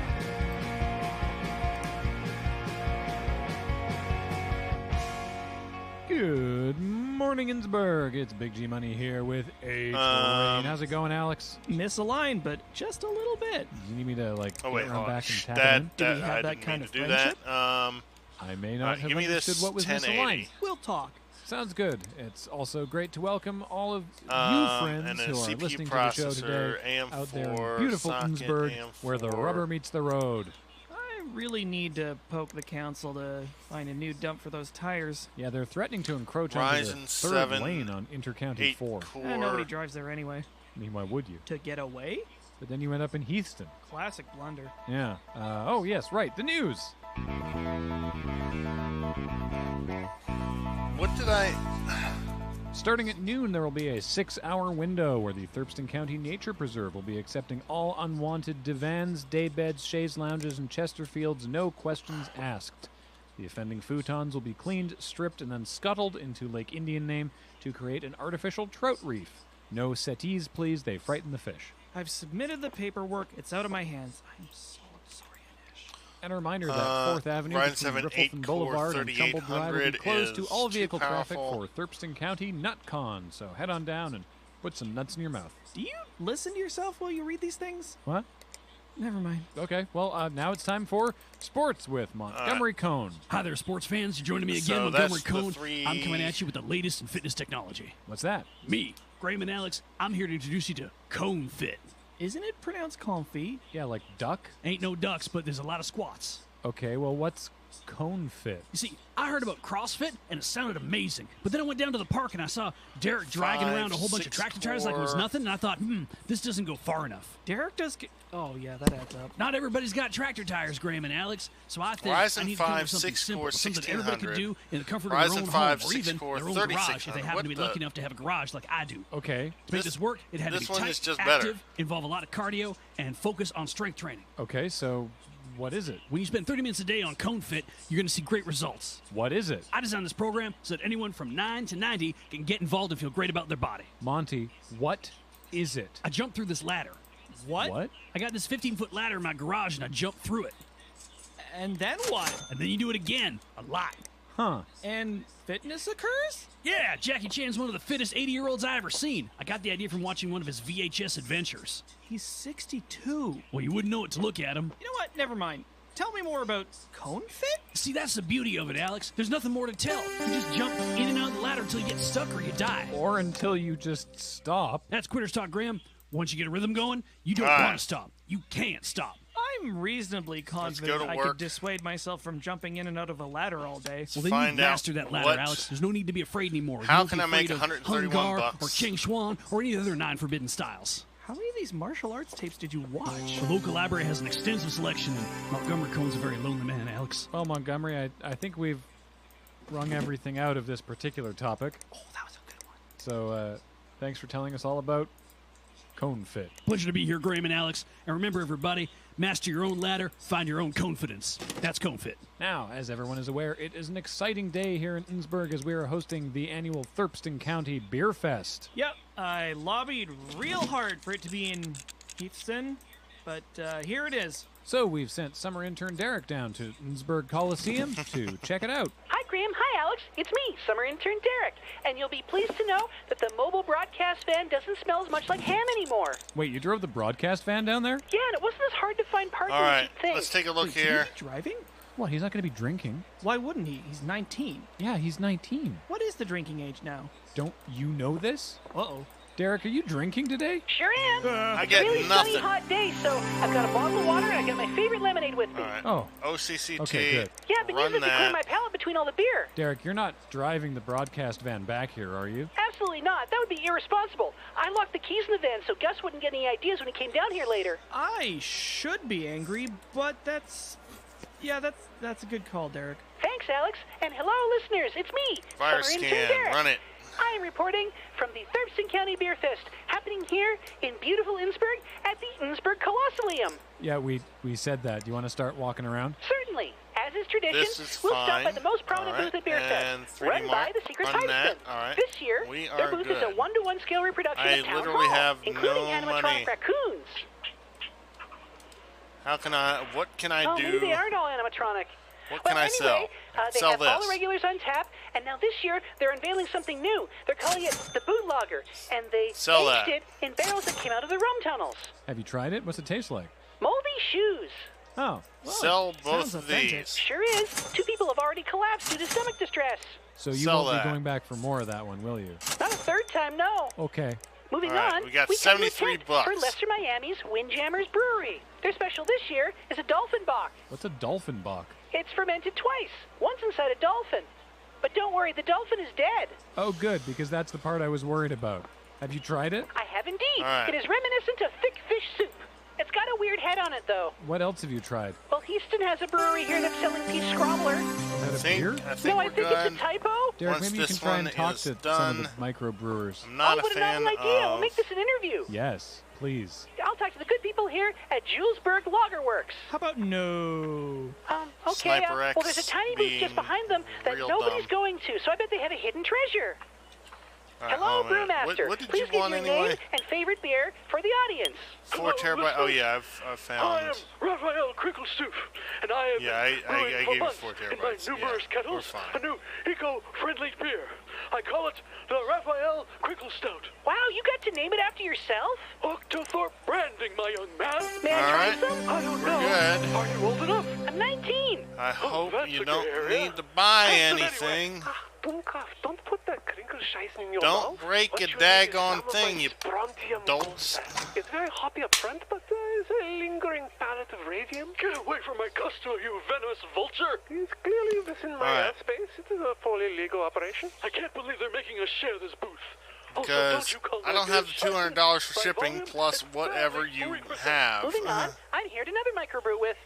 Good morning, Innsbruck. It's Big G Money here with H. Lorraine. How's it going, Alex? Misaligned, but just a little bit. Do you need me to Oh wait, get around hold on. back and tap That, in? that we have I that didn't kind mean of to do friendship? that. I may not have give me this understood what was 1080. misaligned. We'll talk. Sounds good. It's also great to welcome all of you and friends a who are CPU listening to the show processor, today out there in AM4, beautiful socket, Innsbruck, where the AM4. rubber meets the road. I really need to poke the council to find a new dump for those tires. Yeah, they're threatening to encroach onto the Ryzen 3rd 7, lane on Intercounty 8 4. core. Nobody drives there anyway. I mean, why would you? To get away? But then you end up in Heathston. Classic blunder. Yeah. Oh, yes, right. The news. What did I? Starting at noon, there will be a 6-hour window where the Thurston County Nature Preserve will be accepting all unwanted divans, daybeds, chaise lounges, and Chesterfields, no questions asked. The offending futons will be cleaned, stripped, and then scuttled into Lake Indian Name to create an artificial trout reef. No settees, please. They frighten the fish. I've submitted the paperwork. It's out of my hands. I'm so sorry, Anish. And a reminder that 4th Avenue Ryzen between 7 Riffleton 8 Boulevard core and Trumbull Drive will be 3800 closed to all is vehicle too traffic powerful. for Thurston County NutCon. So head on down and put some nuts in your mouth. Do you listen to yourself while you read these things? What? Never mind. Okay, well, now it's time for sports with Montgomery Cone. Hi there, sports fans. You're joining me again, So Montgomery that's the Cone. three- I'm coming at you with the latest in fitness technology. What's that? Me, Graham and Alex, I'm here to introduce you to Cone Fit. Isn't it pronounced confit? Yeah, like duck? Ain't no ducks, but there's a lot of squats. Okay, well, what's Cone Fit? You see, I heard about CrossFit, and it sounded amazing. But then I went down to the park, and I saw Derek dragging around a whole bunch of tractor tires like it was nothing, and I thought, this doesn't go far enough. Derek does get... Oh, yeah, that adds up. Not everybody's got tractor tires, Graham and Alex, so I think Ryzen I need to come up with 5 something 6 simple, core something everybody could 1600. do in the comfort of Ryzen their own 5 home, or 6 even core their own garage if they 3600. happen to be What lucky the- enough to have a garage like I do. Okay. To make this work, it had to be this one tight, is just active, better. involve a lot of cardio, and focus on strength training. Okay, so what is it? When you spend 30 minutes a day on Cone Fit, you're going to see great results. What is it? I designed this program so that anyone from 9 to 90 can get involved and feel great about their body. Monty, what is it? I jumped through this ladder. What? I got this 15-foot ladder in my garage, and I jumped through it. And then what? And then you do it again, a lot. Huh. And fitness occurs? Yeah, Jackie Chan's one of the fittest 80-year-olds I ever seen. I got the idea from watching one of his VHS adventures. He's 62. Well, you wouldn't know it to look at him. You know what? Never mind. Tell me more about Cone Fit? See, that's the beauty of it, Alex. There's nothing more to tell. You just jump in and out of the ladder until you get stuck or you die. Or until you just stop. That's Quitter's Talk, Graham. Once you get a rhythm going, you don't All right. want to stop. You can't stop. I'm reasonably confident to I work. could dissuade myself from jumping in and out of a ladder all day. Well, then Find you out master that ladder, what- Alex. There's no need to be afraid anymore. You How won't can be I make afraid of 131 Hungar bucks? or Ching Chuan or any other 9 forbidden styles. How many of these martial arts tapes did you watch? The local library has an extensive selection, and Montgomery Cohn's a very lonely man, Alex. Well, Montgomery, I think we've wrung everything out of this particular topic. Oh, that was a good one. So, thanks for telling us all about Cone Fit. Pleasure to be here, Graham and Alex. And remember, everybody, master your own ladder, find your own confidence. That's Cone Fit. Now, as everyone is aware, it is an exciting day here in Innsbruck as we are hosting the annual Thurston County Beer Fest. Yep, I lobbied real hard for it to be in Heathston, but here it is. So we've sent summer intern Derek down to Innsbruck Coliseum to check it out. Hi, Graham. Hi, Alex. It's me, summer intern Derek. And you'll be pleased to know that the mobile broadcast van doesn't smell as much like ham anymore. Wait, you drove the broadcast van down there? Yeah, and it wasn't as hard to find parking All as right, you'd think. let's take a look Wait, here. Is he driving? What, he's not going to be drinking? Why wouldn't he? He's 19. Yeah, he's 19. What is the drinking age now? Don't you know this? Uh-oh. Derek, are you drinking today? Sure am. I It's get a really nothing. sunny, hot day, so I've got a bottle of water and I got my favorite lemonade with me. All right. Oh. OCCT. Okay, good. Yeah, I've been Run using it to clear that. my palate between all the beer. Derek, you're not driving the broadcast van back here, are you? Absolutely not. That would be irresponsible. I locked the keys in the van so Gus wouldn't get any ideas when he came down here later. I should be angry, but that's... Yeah, that's a good call, Derek. Thanks, Alex. And hello, listeners. It's me, Fire summer intern scan. Derek. Run it. I am reporting from the Thurston County Beer Fest, happening here in beautiful Innsbruck at the Innsbruck Colosseum. Yeah, we said that. Do you want to start walking around? Certainly. As is tradition, This is we'll stop by fine. the most prominent All right. booth at Beer And Fest, 3D run by mark. the Secret Run Pipes that. Bin. All right. This year, We their are booth is a good. 1-to-1 scale reproduction I of Town literally Hall, have including no animatronic money. raccoons. What can I Oh, do? maybe they aren't all animatronic. What Well, can I anyway, sell? they Sell have all this. the regulars on tap, and now this year they're unveiling something new. They're calling it the Bootlager, and they Sell aged that. it in barrels that came out of the rum tunnels. Have you tried it? What's it taste like? Moldy shoes. Oh. Sell both sounds of authentic. these. Sure is. 2 people have already collapsed due to stomach distress. So you Sell won't that. be going back for more of that one, will you? Not a third time, no. Okay. Moving All right, on, we got come to a 73 tent bucks. for Lester Miami's Windjammers Brewery. Their special this year is a dolphin bock. What's a dolphin buck? It's fermented twice, once inside a dolphin. But don't worry, the dolphin is dead. Oh, good, because that's the part I was worried about. Have you tried it? I have indeed. All right. It is reminiscent of thick fish soup. It's got a weird head on it, though. What else have you tried? Well, Houston has a brewery here that's selling Peach Scrobbler. Is that a See? beer? I think No, we're I think good. it's a typo. Derek, Once maybe you this can try and one talk is to some done, of the microbrewers. I'm not oh, a what a fan novel idea. We'll of. make this an interview. Yes, please. I'll talk to the good people here at Julesburg Lager Works. How about no? Okay, Sniper well, there's a tiny booth being just behind them that real nobody's dumb. going to, so I bet they have a hidden treasure. All right, Hello, hold on a minute. Brewmaster. What did Please you give want your anyway? name and favorite beer for the audience. 4 terabyte. Oh yeah, I've I found. am Raphael Cricklestoop, and I have Yeah, been I brewing gave for you months 4 in my terabytes. numerous Yeah, we're kettles fine. a new eco-friendly beer. I call it the Raphael Crickle Stout. Wow, you got to name it after yourself? Octothorpe branding, my young man. May I All try right. some? I don't We're know. good. Are you old enough? I'm 19. I hope that's you a don't good area. need to buy Anyway. anything. Don't cough. Don't put that crinkle scheiß in your Don't mouth. break What a you need is daggone some of thing, my you strontium dolts. gold. It's very hoppy up front, but is a lingering palette of radium. Get away from my customer, you venomous vulture! It's clearly within my airspace. It is a fully legal operation. I can't believe they're making us share this booth. Because I don't have the $200 for shipping plus whatever you have. Moving on, I'm here to another microbrew with...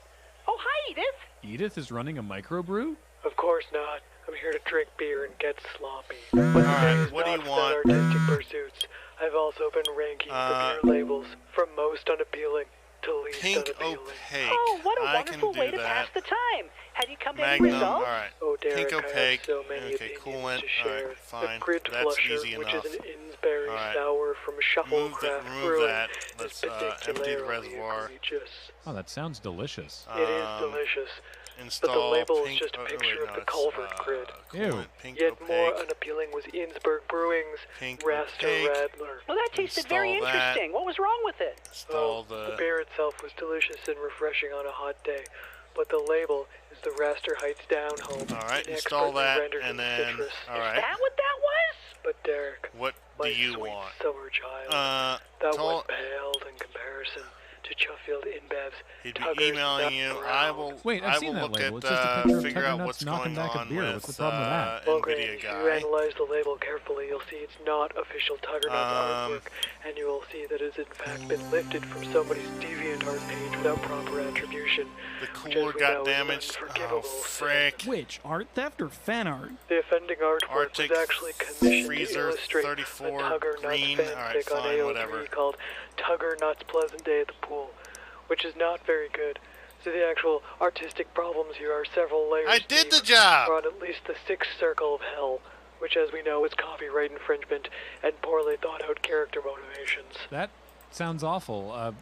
Oh, hi, Edith! Edith is running a microbrew? Of course not. I'm here to drink beer and get sloppy. Alright, what do you want? Artistic pursuits. I've also been ranking the beer labels from most unappealing to least Pink unappealing. opaque. Oh, what a I wonderful can way do to that. pass the time. Have you come to any Magnum, results? alright. Oh, Derek, Pink I have opaque. so many Okay, opinions coolant. to share. Alright, fine. The Grid That's Flusher, easy which enough. is an Innsbury Alright. sour from Shufflecraft Remove Brewing, that. is Let's empty the particularly reservoir. egregious. Oh, that sounds delicious. It is delicious. Install But the label pink, is just a picture wait, of no, the Culvert Grid. Ew. Pink Yet opaque. more unappealing was Innsbruck Brewing's Raster opaque. Radler. Well, that tasted very Install that. interesting. What was wrong with it? Install The beer itself was delicious and refreshing on a hot day, but the label is the Raster Heights Down Home. Alright, install that, and then, alright. Is that what that was? But Derek, What do you want? summer child, that tell- one paled in comparison to Chuffield InBev's He'd be Tugger's emailing you. Nut I Brown. will. Wait, I've I will seen that look label. at It's just a picture of figure Tugger out Nuts what's knocking going back a on beer. with What's the problem with that? Well, Graham, NVIDIA if you guy. analyze the label carefully, you'll see it's not official Tugger Nuts artwork, and you will see that it's in fact been lifted from somebody's DeviantArt page without proper attribution. The cooler got damaged. Oh, frick. Which, art theft or fan art? The offending artwork Arctic was actually commissioned Freezer to illustrate 34 a Tugger green. Nuts Alright, fanfic on fine, AO3 whatever. called Tugger Nuts Pleasant Day at the Pool, which is not very good. So the actual artistic problems here are several layers I did the deep, job! or on at least the sixth circle of hell, which as we know is copyright infringement and poorly thought out character motivations. That sounds awful.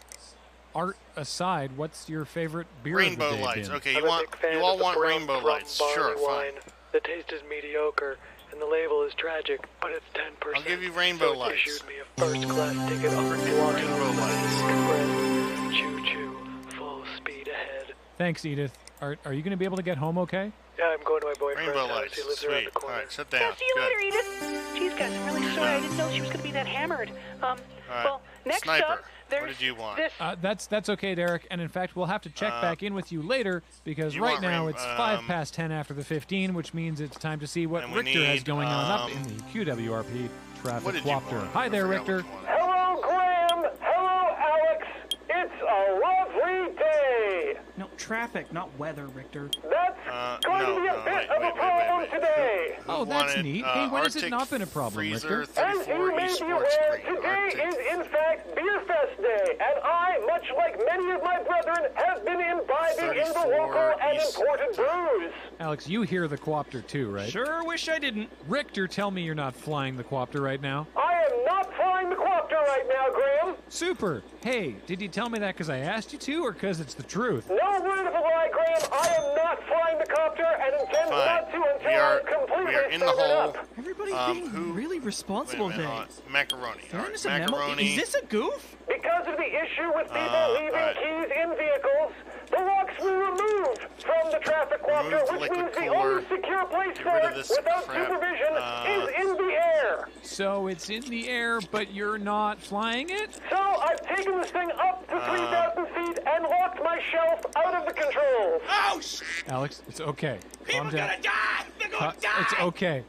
Art aside, what's your favorite beer Rainbow of the day lights. been? Okay, I'm you a big fan you of all the want brown rainbow plum lights. barley Sure, fine. wine. The taste is mediocre, and the label is tragic, but it's 10%. I'll give you rainbow so it lights. issued me a first-class ticket on the Rainbow lights. Choo-choo, full speed ahead. Thanks, Edith. Are you going to be able to get home okay? Yeah, I'm going to my boyfriend's Rainbow house. lights. He lives around Sweet. the corner. Alright, sit down. Yeah, see you Good. later, Edith. Jeez, guys, I'm really sorry. I didn't know she was going to be that hammered. Well, next Sniper, up, there's what did you want? this. That's okay, Derek. And in fact, we'll have to check back in with you later because you right want now rain- it's 5 past 10 after the 15, which means it's time to see what And we Richter has need, going on up in the QWRP what traffic did you whopper. want? Hi there, Richter. Hello, Graham. Hello, Alex. It's a lovely day. No, traffic, not weather, Richter. That's going to be a bit of a problem today. Oh, that's wanted, neat. Hey, when has it Arctic not been a problem, Freezer Richter? As you may be aware, today is in fact Beer Fest Day, and I, much like many of my brethren, have been imbibing in the local and imported brews. Alex, you hear the Quopter too, right? Sure wish I didn't. Richter, tell me you're not flying the Quopter right now. I am not flying the Quopter right now, Graham. Super. Hey, did you tell me that because I asked you to or because it's the truth? No word of a lie, Graham. I am not flying the copter and intend not to until I'm completely we are in the started hole. up. Everybody's being who? really responsible Wait a minute, today. macaroni. Did I Alright, miss a memo? macaroni. Is this a goof? Because of the issue with people leaving keys in vehicles, the locks were removed from the traffic quopter, Remove the which liquid means the cooler. only secure place Get for rid of it this without crap. supervision is in the air. So it's in the air, but you're not flying it? So I've taken this thing up to 3,000 feet and locked my shelf out of the controls. Oh, Alex, it's okay. Calm down. die! They're gonna die! It's okay.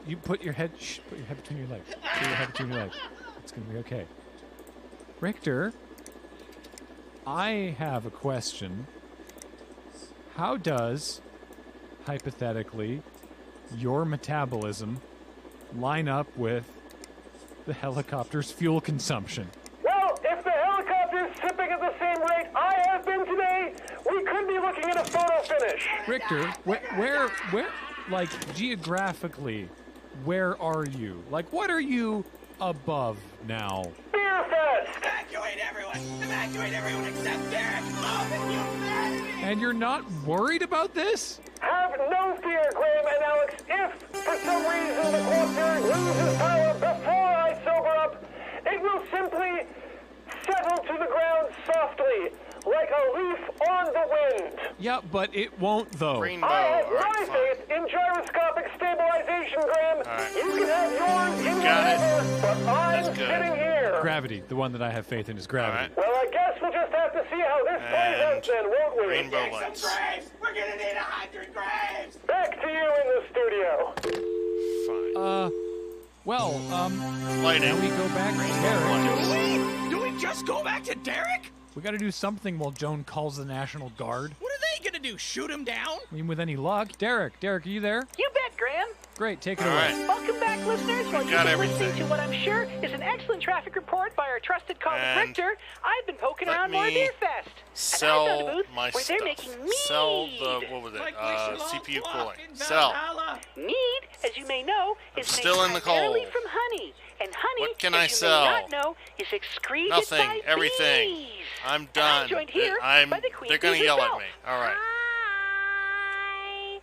You put your head. Put your head between your legs. Put your head between your legs. It's gonna be okay. Richter, I have a question. How does, hypothetically, your metabolism line up with the helicopter's fuel consumption? Well, if the helicopter's sipping at the same rate I have been today, we could be looking at a photo finish. Richter, where, like, geographically, where are you? Like, what are you above now? Beer Fest! Evacuate everyone! Evacuate everyone except Derek! Oh, the humanity! And you're not worried about this? Have no fear, Graham and Alex. If, for some reason, the quopter loses power before I sober up, it will simply settle to the ground softly, like a leaf on the wind. Yeah, but it won't, though. Rainbow. I have Alright, my fine. faith in gyroscopic stabilization, Graham. Alright. You can have yours in Got it. whatever, but I'm That's good. sitting here. Gravity. The one that I have faith in is gravity. Well, I guess we'll just have to see how this plays out then, won't we? Rainbow lights. We're gonna need 100 graves! Back to you in the studio. Lighting. Now we go back to Derek. Do we just go back to Derek? We got to do something while Joan calls the National Guard. What are they gonna do? Shoot him down? I mean, with any luck. Derek, are you there? You bet, Graham. Great, take it All away. right. Welcome back, listeners. Well, you've been listening to what I'm sure is an excellent traffic report by our trusted colleague And Richter. I've been poking around more me Beer Fest. Sell and I found a booth my where they're stuff. making mead. Sell the, what was it? CPU cooling. Sell. Mead, as you may know, is still made in the primarily cold. from honey. And honey, What can as I you sell? may not know, is excreted Nothing. by Everything. bees. I'm done. I'm joined here by the Queen They're gonna Bee yell at herself. me. All right.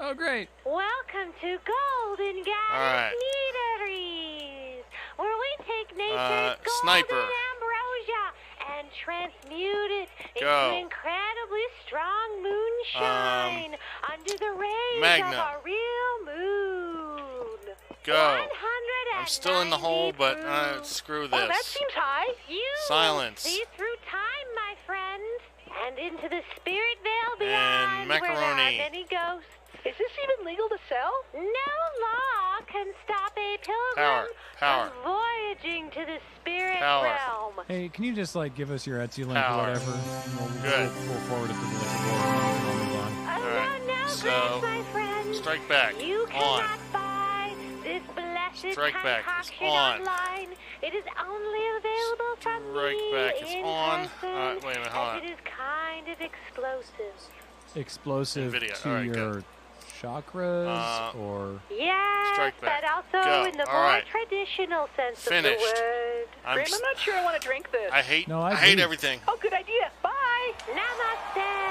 Oh, great. Welcome to Golden All right. Goddess Meaderies, where we take nature's Sniper. golden ambrosia and transmute it Go. into incredibly strong moonshine under the rays Magnum. of our real moon. Go. I'm still in the hole, but screw this. Oh, that seems high. You Silence. see through time, my friend, and into the spirit veil And beyond, where there macaroni. are many ghosts. Is this even legal to sell? No law can stop a pilgrim Power. from voyaging to the spirit Power. realm. Hey, can you just give us your Etsy link Power. or whatever? And Good. We'll forward it to the liquor board and we'll move on. All right. So, my friend, Strike Back you on. cannot buy this blessed Strike Back is concoction on. online. It is only available from Strike me Back is in on. person, Wait a minute, hold as on. it is kind of explosive. Explosive Nvidia. to All right, your good. chakras or... Yes, Strike Back. but also Go. in the All more right. traditional sense Finished. of the word. I'm Graham, I'm not sure I want to drink this. I hate No, I I hate agree. everything. Oh, good idea. Bye.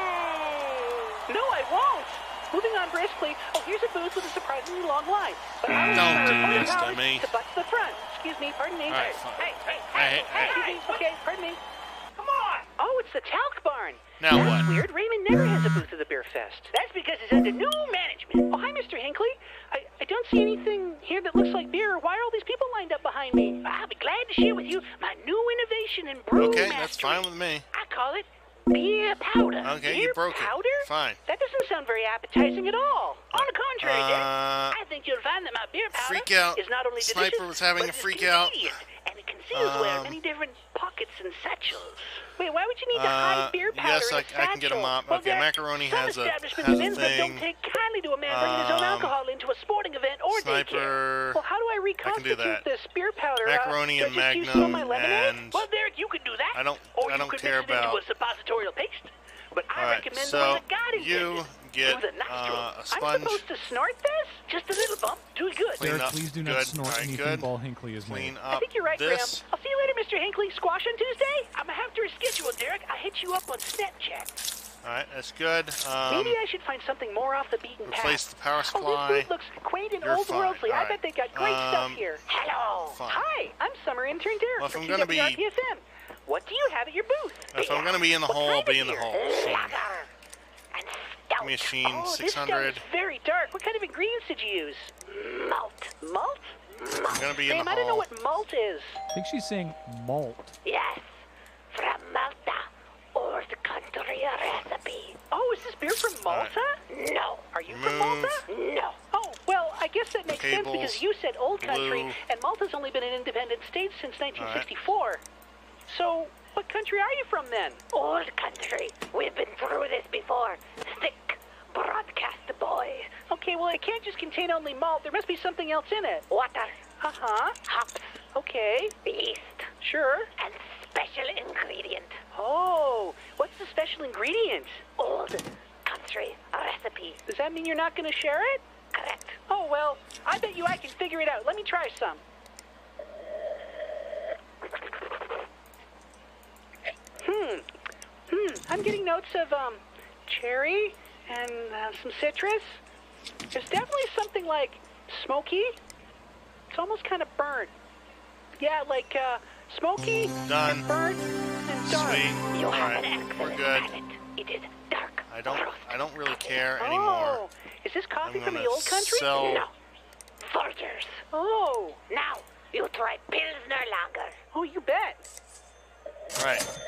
Namaste. No, I won't. Moving on briskly. Oh, here's a booth with a surprisingly long line. But I was Don't do required this to powers me. to butt to the front. Excuse me. Pardon me. All right, fine. Hey. Excuse me. Okay, pardon me. Come on. Oh, it's the Talc Barn. Now That's what? weird. Raymond never has a booth at the Beer Fest. That's because it's under new management. Oh, hi, Mr. Hinckley. I don't see anything here that looks like beer. Why are all these people lined up behind me? I'll be glad to share with you my new innovation in brew Okay, mastery. that's fine with me. I call it beer powder. Okay, beer you broke powder? it. Fine. That doesn't sound very appetizing at all. On the contrary, Dick, Uh, I think you'll find that my beer powder freak out. is not only Sniper delicious, was having but a it is freak out. convenient, and it conceals well many different pockets and satchels. Wait, why would you need to hide beer powder yes, in a I can get a satchel? mop. Well, Okay, Dick, Macaroni some has a establishments has a in Innsbruck don't thing. take kindly to a man bringing his own alcohol into a sporting event or daycare. Sniper. Well, how do I I can do reconstitute that. this beer powder? Macaroni do I and just use Magnum my lemonade? and Well, Derek, you could do that. I don't you could care mix it into about. a suppositorial paste. But I All right, recommend the so one that God intended. you get Through the nostril. a I'm sponge. supposed to snort this? Just a little bump. Do it good. Clean Derek, up. please do not Good. snort All right, anything good. Ball Hinckley is Clean made. I up think you're right, this. Graham. I'll see you later, Mr. Hinckley. Squash on Tuesday? I'm going to have to reschedule, Derek. I'll hit you up on Snapchat. All right, that's good. Maybe I should find something more off the beaten path. Replace the power Oh, supply. this booth looks quaint and You're old fine. worldly. All I right. bet they got great stuff here. Hello. Fine. Hi, I'm summer intern Derek Well, if from I'm gonna be- QWRPFM. What do you have at your booth? If I'm gonna be in the What hole, I'll kind be of in the beer? hole. Sheen. Stout. Machine Oh, this 600. stuff is very dark. What kind of ingredients did you use? Malt. Malt? I'm gonna be in Graham, the I don't know hole. what malt is. I think she's saying malt. Yes, from Malta, old country recipe. Oh, is this beer from Malta? No. Are you from Malta? No. Oh, well, I guess that makes sense Cables, because you said old country, blue. and Malta's only been an independent state since 1964. So, what country are you from then? Old country. We've been through this before. Thick, broadcast boy. Okay, well, it can't just contain only malt. There must be something else in it. Water. Uh-huh. Hops. Okay. Yeast. Sure. And special ingredient. Oh, what's the special ingredient? Old country recipe. Does that mean you're not going to share it? Correct. Oh, well, I bet you I can figure it out. Let me try some. I'm getting notes of, cherry and some citrus. There's definitely something like smoky. It's almost kind of burnt. Yeah, like, smoky, Done. and burnt, and dark. Sweet. You All have right, an excellent we're good. palate. It is dark. I don't really care anymore. Oh, is this coffee I'm from the gonna old country? sell- No. Forgers. Oh. Now, you try Pilsner Lager. Oh, you bet. All right.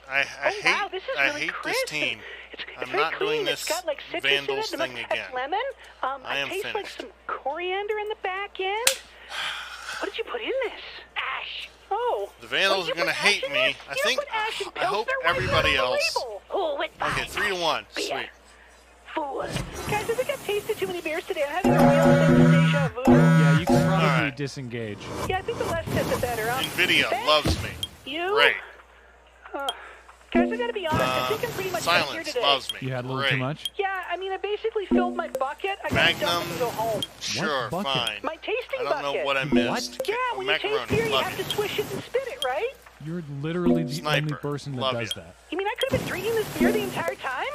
I hate, this is I really hate crisp. this team. It's I'm very not clean. doing this It's got like citrus Vandals in it. thing That's again. lemon. I am taste like finished. some coriander in the back end. What did you put in this? Ash. Oh. The Vandals are going to hate me. I hope everybody else. Oh, Okay, 3-1. Sweet. Fool. Guys, I think I've tasted too many beers today. I'm having a real sense of deja vu. Yeah, you can probably disengage. Yeah, I think the less said the better. NVIDIA loves me. You? Great. Guys, I gotta be honest. I think I'm pretty much done here Silence today. loves me. You had a little Great. too much? Yeah, I mean, I basically filled my bucket. I gotta dump Magnum. and go home. Sure, bucket? fine. My tasting I don't bucket. know what I missed. Yeah, when you Macaroni, taste beer, you love have you. to swish it and spit it, right? You're literally the Sniper, only person that love does ya. that. You mean I could have been drinking this beer the entire time?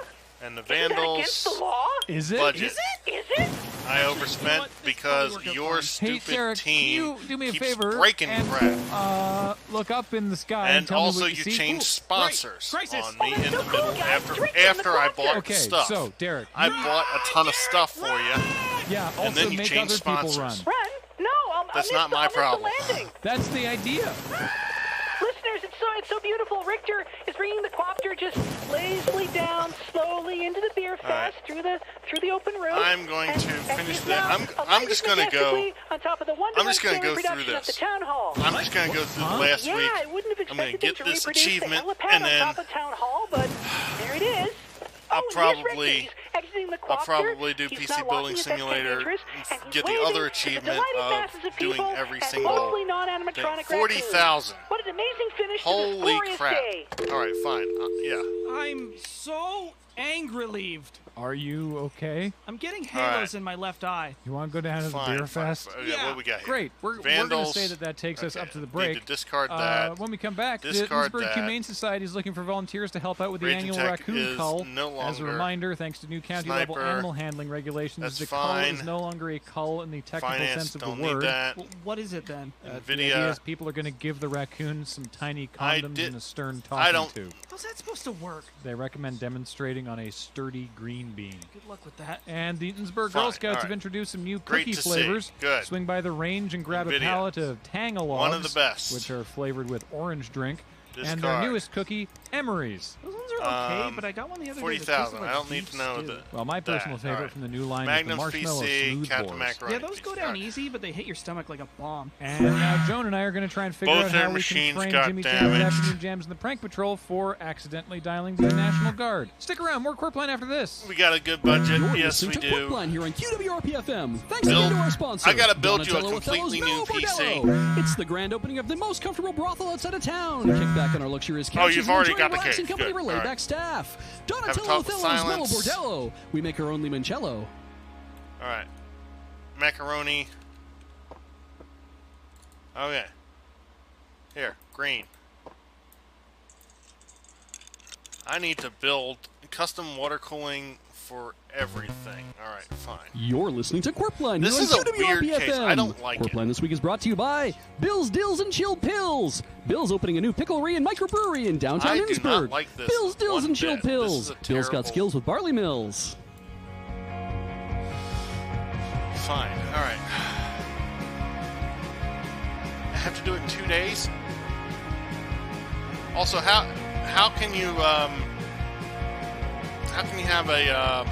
And the Isn't that against the Vandals law? Is it? budget. Is it? I overspent because your Hey, stupid Derek, team can you do me a keeps favor breaking and crap. look up in the sky and And tell also me what you you see? changed sponsors Crisis. on me in the middle after I bought Okay, stuff. so Derek, I bought a ton of stuff for you. Yeah, and also then you make changed other people sponsors. run. No, That's not my problem. That's the idea. Listeners, it's so beautiful. Richter is bringing the quapter just lazily down slowly into the beer fest through the open room. I'm going to finish that. I'm just going to go. On top of the I'm just going to go through production of the this. town hall. I'm just going to go through the last yeah, week. I wouldn't have I'm going to expected them get to this reproduce achievement, the helipad and on then top of town hall, but there it is. I'll Oh, and here's probably Richter. He's exiting the I'll quapter. probably do He's PC not Building walking at that Simulator, interest, and he's get the waving other to the achievement delighted of masses doing people every and single mostly non-animatronic thing. 40,000. What an amazing finish to this Holy glorious crap. day. All right, fine. Yeah. I'm so anger-relieved. Are you okay? I'm getting All right. halos in my left eye. You want to go down to the beer fest? Yeah, what we got here? Great. We're going to Vandals. say that takes us up to the Need break. to discard that. When we come back, Discard the Innsbruck that. Humane Society is looking for volunteers to help out with the Raging annual Tech raccoon is cull. no As a longer reminder, thanks to new county-level Sniper. animal handling regulations, That's the cull fine. is no longer a cull in the technical Finance, sense of don't the need word. that. Well, what is it then? The NVIDIA. idea is people are going to give the raccoons some tiny condoms and a stern talking I don't- to. How's that supposed to work? They recommend demonstrating on a sturdy green bean. Good luck with that. And the Innsbruck Fine, Girl Scouts all have right. introduced some new Great cookie to see. flavors. Good. Swing by the range and grab a NVIDIA. pallet of Tangalogs, One of the best. which are flavored with orange drink. And their Discard. newest cookie, Emery's. Those ones are okay, but I got one the other day. that 40,000. tasted like I don't need beef to know stew. the. Well, my personal favorite All right. from the new line Magnum is the marshmallow PC, smooth Captain bores. Macaroni. Yeah, those go down easy, but they hit your stomach like a bomb. And now Joan and I are going to try and figure Both out their how we machines can frame got Jimmy Jam's damaged. Afternoon Jams and the Prank Patrol for accidentally dialing the National Guard. Stick around, more Quirpline after this. We got a good budget. You're Yes, we listening to do. Quirpline here on QWRP-FM. Thanks Build- again to our sponsor. I gotta build you a Donatello completely Othello's new Bello PC. Bordello. It's the grand opening of the most comfortable brothel outside of town. Kick back on our luxurious couches. Oh, you've and already enjoy got the relaxing cake. company Good. of our All laid-back right. staff. Have Donatello a Othello's Bello silence. Bordello. We make our own limoncello. All right. Macaroni. Okay. Here, green. I need to build custom water cooling for everything. All right, fine. You're listening to Quirpline This here is on a weird QWRP-FM. case. I don't like it. Quirpline this week is brought to you by Bill's Dills and Chilled Pills. Bill's opening a new picklery and microbrewery in downtown I do Innsbruck. not like this Bill's Dills one and Chilled bit. This Pills. is a Bill's got terrible- skills with barley mills. Fine. All right. I have to do it in 2 days. Also, how can you have a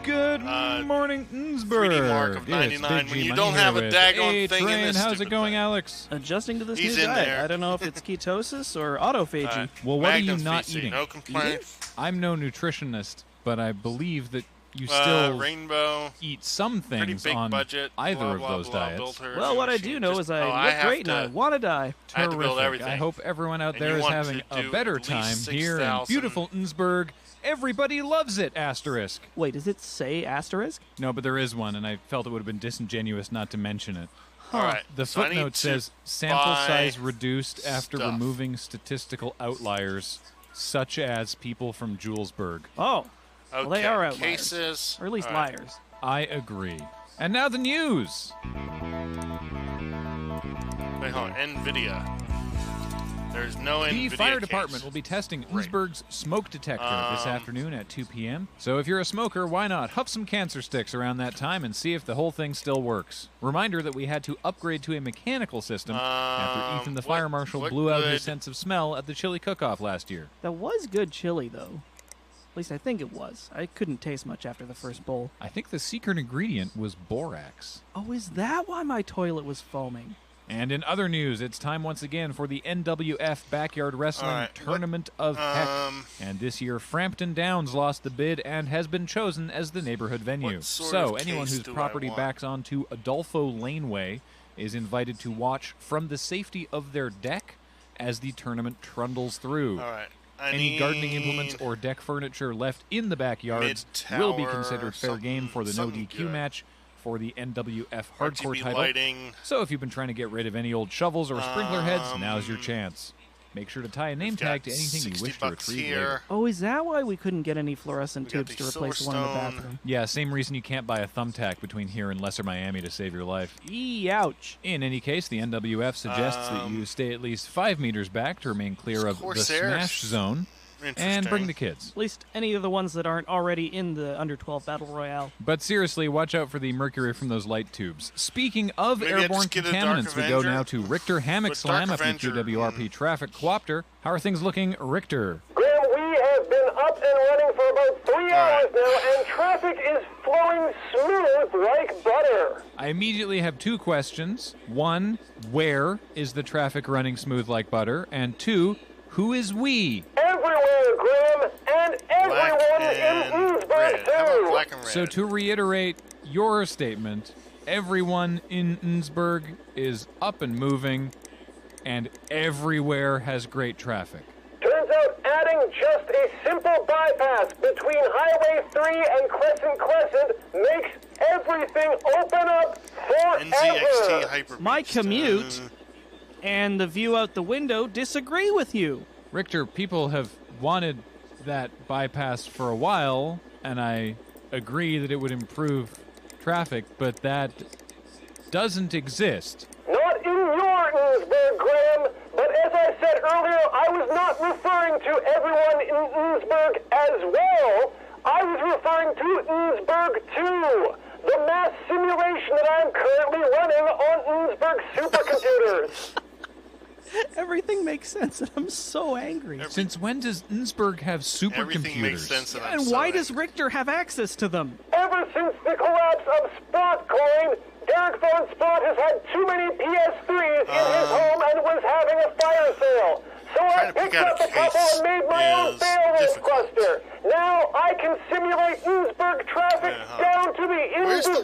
Good morning, Innsbruck. 3D mark of It's 99 Big when G you Money don't here have a with daggone thing in Train. this How's it stupid going, thing. Alex? Adjusting to this He's new in diet. there. I don't know if it's ketosis or autophagy. Well, what are you Magnum's not PC, eating? no complaint. I'm no nutritionist, but I believe that you still Rainbow. eat some Pretty things big on budget. either blah, of blah, those blah, diets. built her Well, new what I machine. do know Just- is I oh, look have great and I to- want to die. I had to build Terrific. everything. I hope everyone out And there you is want having to a do better at least time here in 6,000. beautiful Innsbruck. Everybody loves it, asterisk. Wait, does it say asterisk? No, but there is one, and I felt it would have been disingenuous not to mention it. All right. The so I need footnote to says sample buy size reduced after stuff. removing statistical outliers, such as people from Julesburg. Oh, Okay. well, they are outliers. Cases. Or at least All right. liars. I agree. And now the news. Wait, hold on. NVIDIA. There's no The NVIDIA fire case. department will be testing Innsbruck's smoke detector this afternoon at 2 p.m. So if you're a smoker, why not huff some cancer sticks around that time and see if the whole thing still works. Reminder that we had to upgrade to a mechanical system after Ethan the fire marshal blew out his sense of smell at the chili cook-off last year. That was good chili, though. At least I think it was. I couldn't taste much after the first bowl. I think the secret ingredient was borax. Oh, is that why my toilet was foaming? And in other news, it's time once again for the NWF Backyard Wrestling Tournament of Heck. And this year, Frampton Downs lost the bid and has been chosen as the neighborhood venue. So anyone whose property backs onto Adolfo Laneway is invited to watch from the safety of their deck as the tournament trundles through. All right. Any gardening implements or deck furniture left in the backyards will be considered fair game for the no DQ match for the NWF Hardcore RGB title. lighting. So if you've been trying to get rid of any old shovels or sprinkler heads, now's your chance. Make sure to tie a name tag to anything you wish to retrieve later. Oh, is that why we couldn't get any fluorescent tubes to replace the one in the bathroom? Yeah, same reason you can't buy a thumbtack between here and Lesser Miami to save your life. Ouch. In any case, the NWF suggests that you stay at least 5 meters back to remain clear of the smash zone. And bring the kids. At least any of the ones that aren't already in the under 12 battle royale. But seriously, watch out for the mercury from those light tubes. Speaking of airborne contaminants, we go now to Richter Hammock Slam up in QWRP Traffic Coopter. How are things looking, Richter? Graham, we have been up and running for about 3 hours now, and traffic is flowing smooth like butter. I immediately have 2 questions. 1, where is the traffic running smooth like butter? And 2, who is we? Everywhere, Graham, and everyone in Innsbruck, too. So to reiterate your statement, everyone in Innsbruck is up and moving, and everywhere has great traffic. Turns out adding just a simple bypass between Highway 3 and Crescent makes everything open up forever. My commute and the view out the window disagree with you. Richter, people have wanted that bypass for a while, and I agree that it would improve traffic, but that doesn't exist. Not in your Innsbruck, Graham, but as I said earlier, I was not referring to everyone in Innsbruck as well. I was referring to Innsbruck too, the mass simulation that I'm currently running on Innsbruck supercomputers. Everything makes sense, and I'm so angry. Since when does Innsbruck have supercomputers? And why does Richter have access to them? Ever since the collapse of Spotcoin, Derek Von Spot has had too many PS3s in his home and was having a fire sale. So I picked up a couple and made my own fail-safe cluster. Now I can simulate Innsbruck traffic down to the individual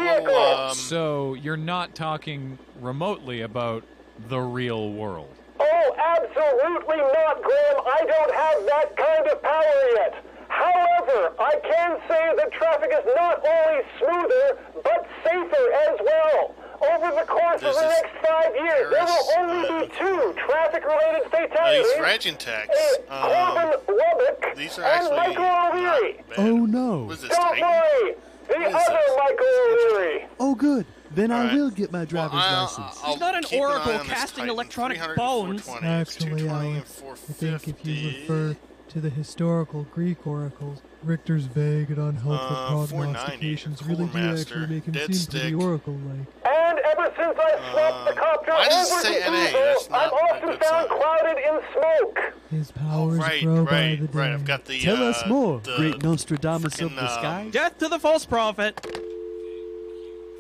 vehicle. So you're not talking remotely about the real world. Oh, absolutely not, Graham. I don't have that kind of power yet. However, I can say that traffic is not only smoother, but safer as well. Over the course of the next 5 years, there will only be 2 traffic-related fatalities. These Regentechs. Corbin Lubbock These are and actually Michael O'Leary. Oh no. Don't worry, the other Michael O'Leary. Oh good. Then I will get my driver's license. He's not an oracle casting electronic bones. Actually, Alex, I think if you refer to the historical Greek oracles, Richter's vague and unhelpful prognostications really do actually make him seem pretty oracle-like. And ever since I swapped the copter over to Eagle, I'm often found clouded in smoke. His powers grow by the day. I've got the, Tell us more, great Nostradamus of the sky. Death to the false prophet.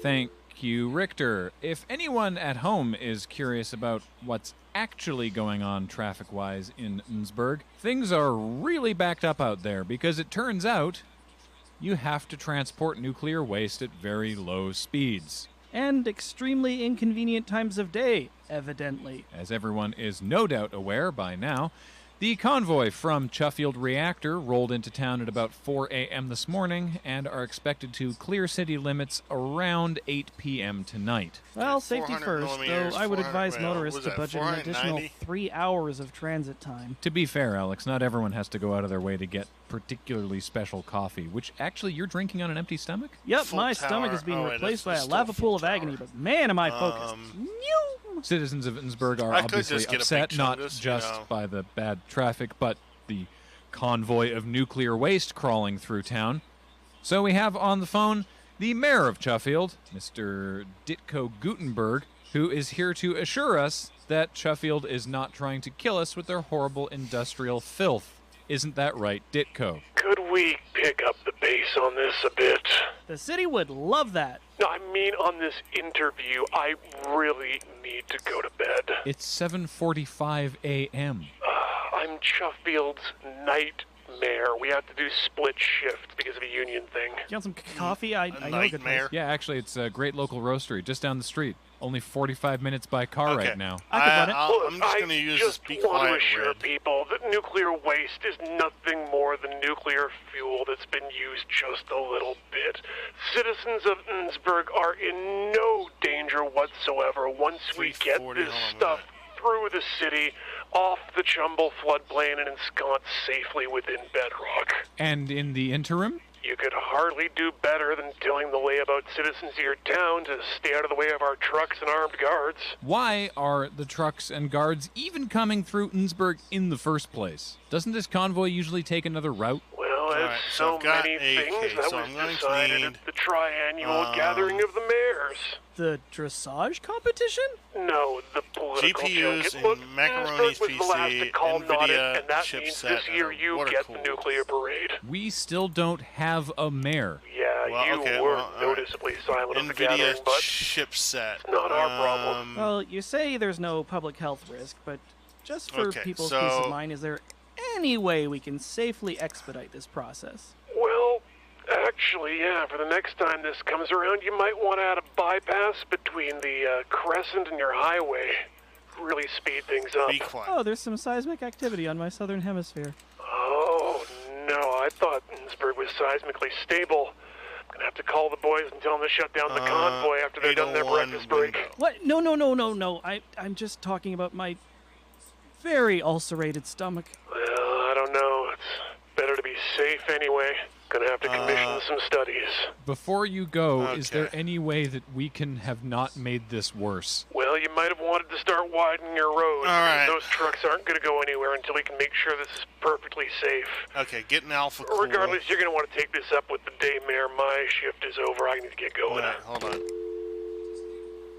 Thank you, Richter. If anyone at home is curious about what's actually going on traffic-wise in Innsbruck, things are really backed up out there because it turns out you have to transport nuclear waste at very low speeds. And extremely inconvenient times of day, evidently. As everyone is no doubt aware by now, the convoy from Chuffield Reactor rolled into town at about 4 a.m. this morning and are expected to clear city limits around 8 p.m. tonight. Well, safety first, though I would advise motorists to budget an additional 3 hours of transit time. To be fair, Alex, not everyone has to go out of their way to get particularly special coffee, which actually you're drinking on an empty stomach? Yep, my stomach is being replaced by a lava pool of agony, but man, am I focused. Citizens of Innsbruck are I could obviously just get a upset, big not chungus, just you know. by the bad traffic, but the convoy of nuclear waste crawling through town. So we have on the phone the mayor of Sheffield, Mr. Ditko Gutenberg, who is here to assure us that Sheffield is not trying to kill us with their horrible industrial filth. Isn't that right, Ditko? Could we pick up the pace on this a bit? The city would love that. No, I mean on this interview, I really need to go to bed. It's 7:45 a.m. I'm Chuffield's nightmare. We have to do split shift because of a union thing. Do you want some coffee? I know a good place. Yeah, actually, it's a great local roastery just down the street. Only 45 minutes by car right now. I'm just going to use this Be want to Quiet assure red. people that nuclear waste is nothing more than nuclear fuel that's been used just a little bit. Citizens of Innsbruck are in no danger whatsoever once we get this stuff through the city, off the Chumble floodplain, and ensconced safely within bedrock. And in the interim? You could hardly do better than telling the layabout citizens of your town to stay out of the way of our trucks and armed guards. Why are the trucks and guards even coming through Innsbruck in the first place? Doesn't this convoy usually take another route? Well, as so many things, that was decided at the triannual gathering of the mayors. The dressage competition? No, the political GPUs junket. Look, in Macaroni's Innsbruck was the last to PC, call not it, NVIDIA and that means chipset, this year and you water get coolers. the nuclear parade. We still don't have a mayor. Yeah, Well, okay, you were well, noticeably silent at the NVIDIA gathering, but chipset. not our problem. Well, you say there's no public health risk, but just for Okay, people's so- peace of mind, is there any way we can safely expedite this process? Well, actually, yeah, for the next time this comes around, you might want to add a bypass between the crescent and your highway. Really speed things up. Be quiet. Oh, there's some seismic activity on my southern hemisphere. Oh, no, I thought Innsbruck was seismically stable. I'm going to have to call the boys and tell them to shut down the convoy after they've done their 801 breakfast break. What? No. I'm just talking about my very ulcerated stomach. Well, I don't know. It's better to be safe anyway. Gonna have to commission some studies. Before you go, is there any way that we can have not made this worse? Well, you might have wanted to start widening your road. All right. Those trucks aren't gonna go anywhere until we can make sure this is perfectly safe. Okay, get an alpha cool. Regardless, you're gonna want to take this up with the day mayor. My shift is over. I need to get going. Hold on.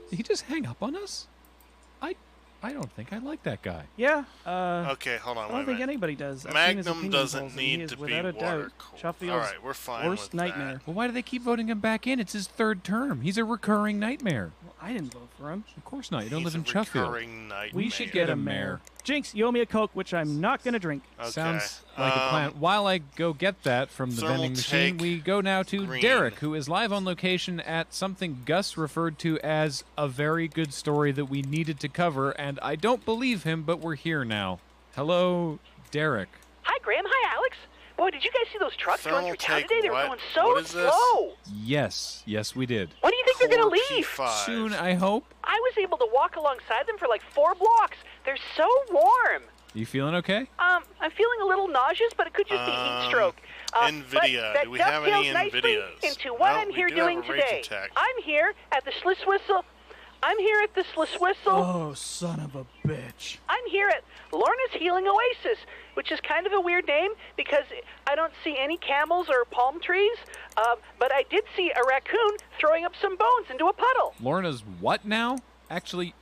Did he just hang up on us? I don't think I like that guy. Yeah. Okay, hold on. I don't think anybody does. I've seen his Magnum opinion doesn't polls, and he need is to be without a water doubt cooled. Sheffield's All right, we're fine worst with nightmare. that. Well, why do they keep voting him back in? It's his third term. He's a recurring nightmare. Well, I didn't vote for him. Of course not. You don't He's live in a Sheffield. recurring nightmare. We should get a mayor. Jinx, you owe me a Coke, which I'm not going to drink. Okay. Sounds like a plan. While I go get that from the Thermal vending machine, take we go now to green. Derek, who is live on location at something Gus referred to as a very good story that we needed to cover, and I don't believe him, but we're here now. Hello, Derek. Hi, Graham. Hi, Alex. Boy, did you guys see those trucks going Thermal through town take today? They were what? going so What is this? slow. Yes, we did. When do you think they're going to leave? P5. Soon, I hope. I was able to walk alongside them for like 4 blocks. They're so warm. You feeling okay? I'm feeling a little nauseous, but it could just be heat stroke. NVIDIA. But Do we that have any dovetails nicely NVIDIAs? into what No, I'm we here do have doing a Rage today. Attack. I'm here at the Slisswhistle. I'm here at the Slisswhistle. Oh, son of a bitch. I'm here at Lorna's Healing Oasis, which is kind of a weird name because I don't see any camels or palm trees, but I did see a raccoon throwing up some bones into a puddle. Lorna's what now? Actually,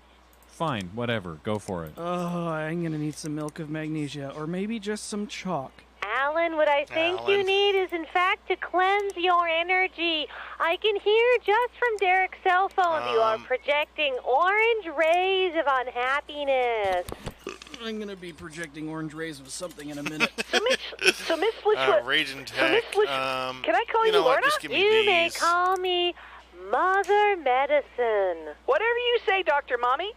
fine, whatever. Go for it. Oh, I'm going to need some milk of magnesia, or maybe just some chalk. Alan, what I think you Alan. need is, in fact, to cleanse your energy. I can hear just from Derek's cell phone you are projecting orange rays of unhappiness. I'm going to be projecting orange rays of something in a minute. So Miss Slishwa, Raging Miss Tech. can I call you know what? Lorna? Just give me You may these. call me Mother Medicine. Whatever you say, Dr. Mommy.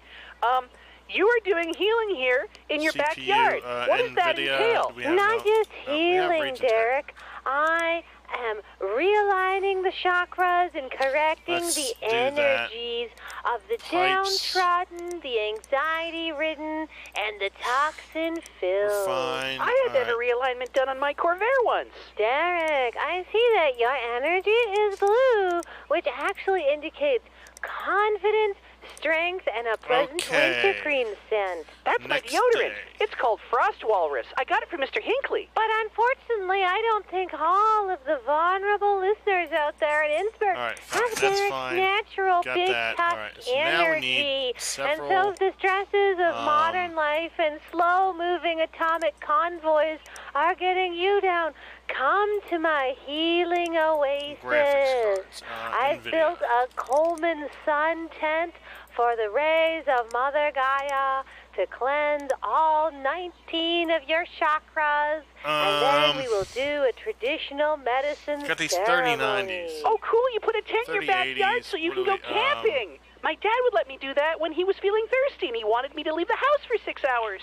You are doing healing here in your CPU, backyard. What does that NVIDIA, entail? do we have Not just we have healing, Rage Attack. Derek. I am realigning the chakras and correcting Let's the do that. energies of the Pipes. downtrodden, the anxiety-ridden, and the toxin-filled. Fine. I had that realignment done on my Corvair once. Derek, I see that your energy is blue, which actually indicates confidence, strength and a pleasant wintergreen scent. That's my deodorant. It's called Frost Walrus. I got it from Mr. Hinckley. But unfortunately, I don't think all of the vulnerable listeners out there in Innsbruck have Derek's natural big-tucked energy. And so the stresses of modern life and slow-moving atomic convoys are getting you down. Come to my healing oasis. I've built a Coleman sun tent for the rays of Mother Gaia to cleanse all 19 of your chakras, and then we will do a traditional medicine got these ceremony. 3090s. Oh, cool, you put a tent in your backyard so you can go camping. My dad would let me do that when he was feeling thirsty, and he wanted me to leave the house for 6 hours.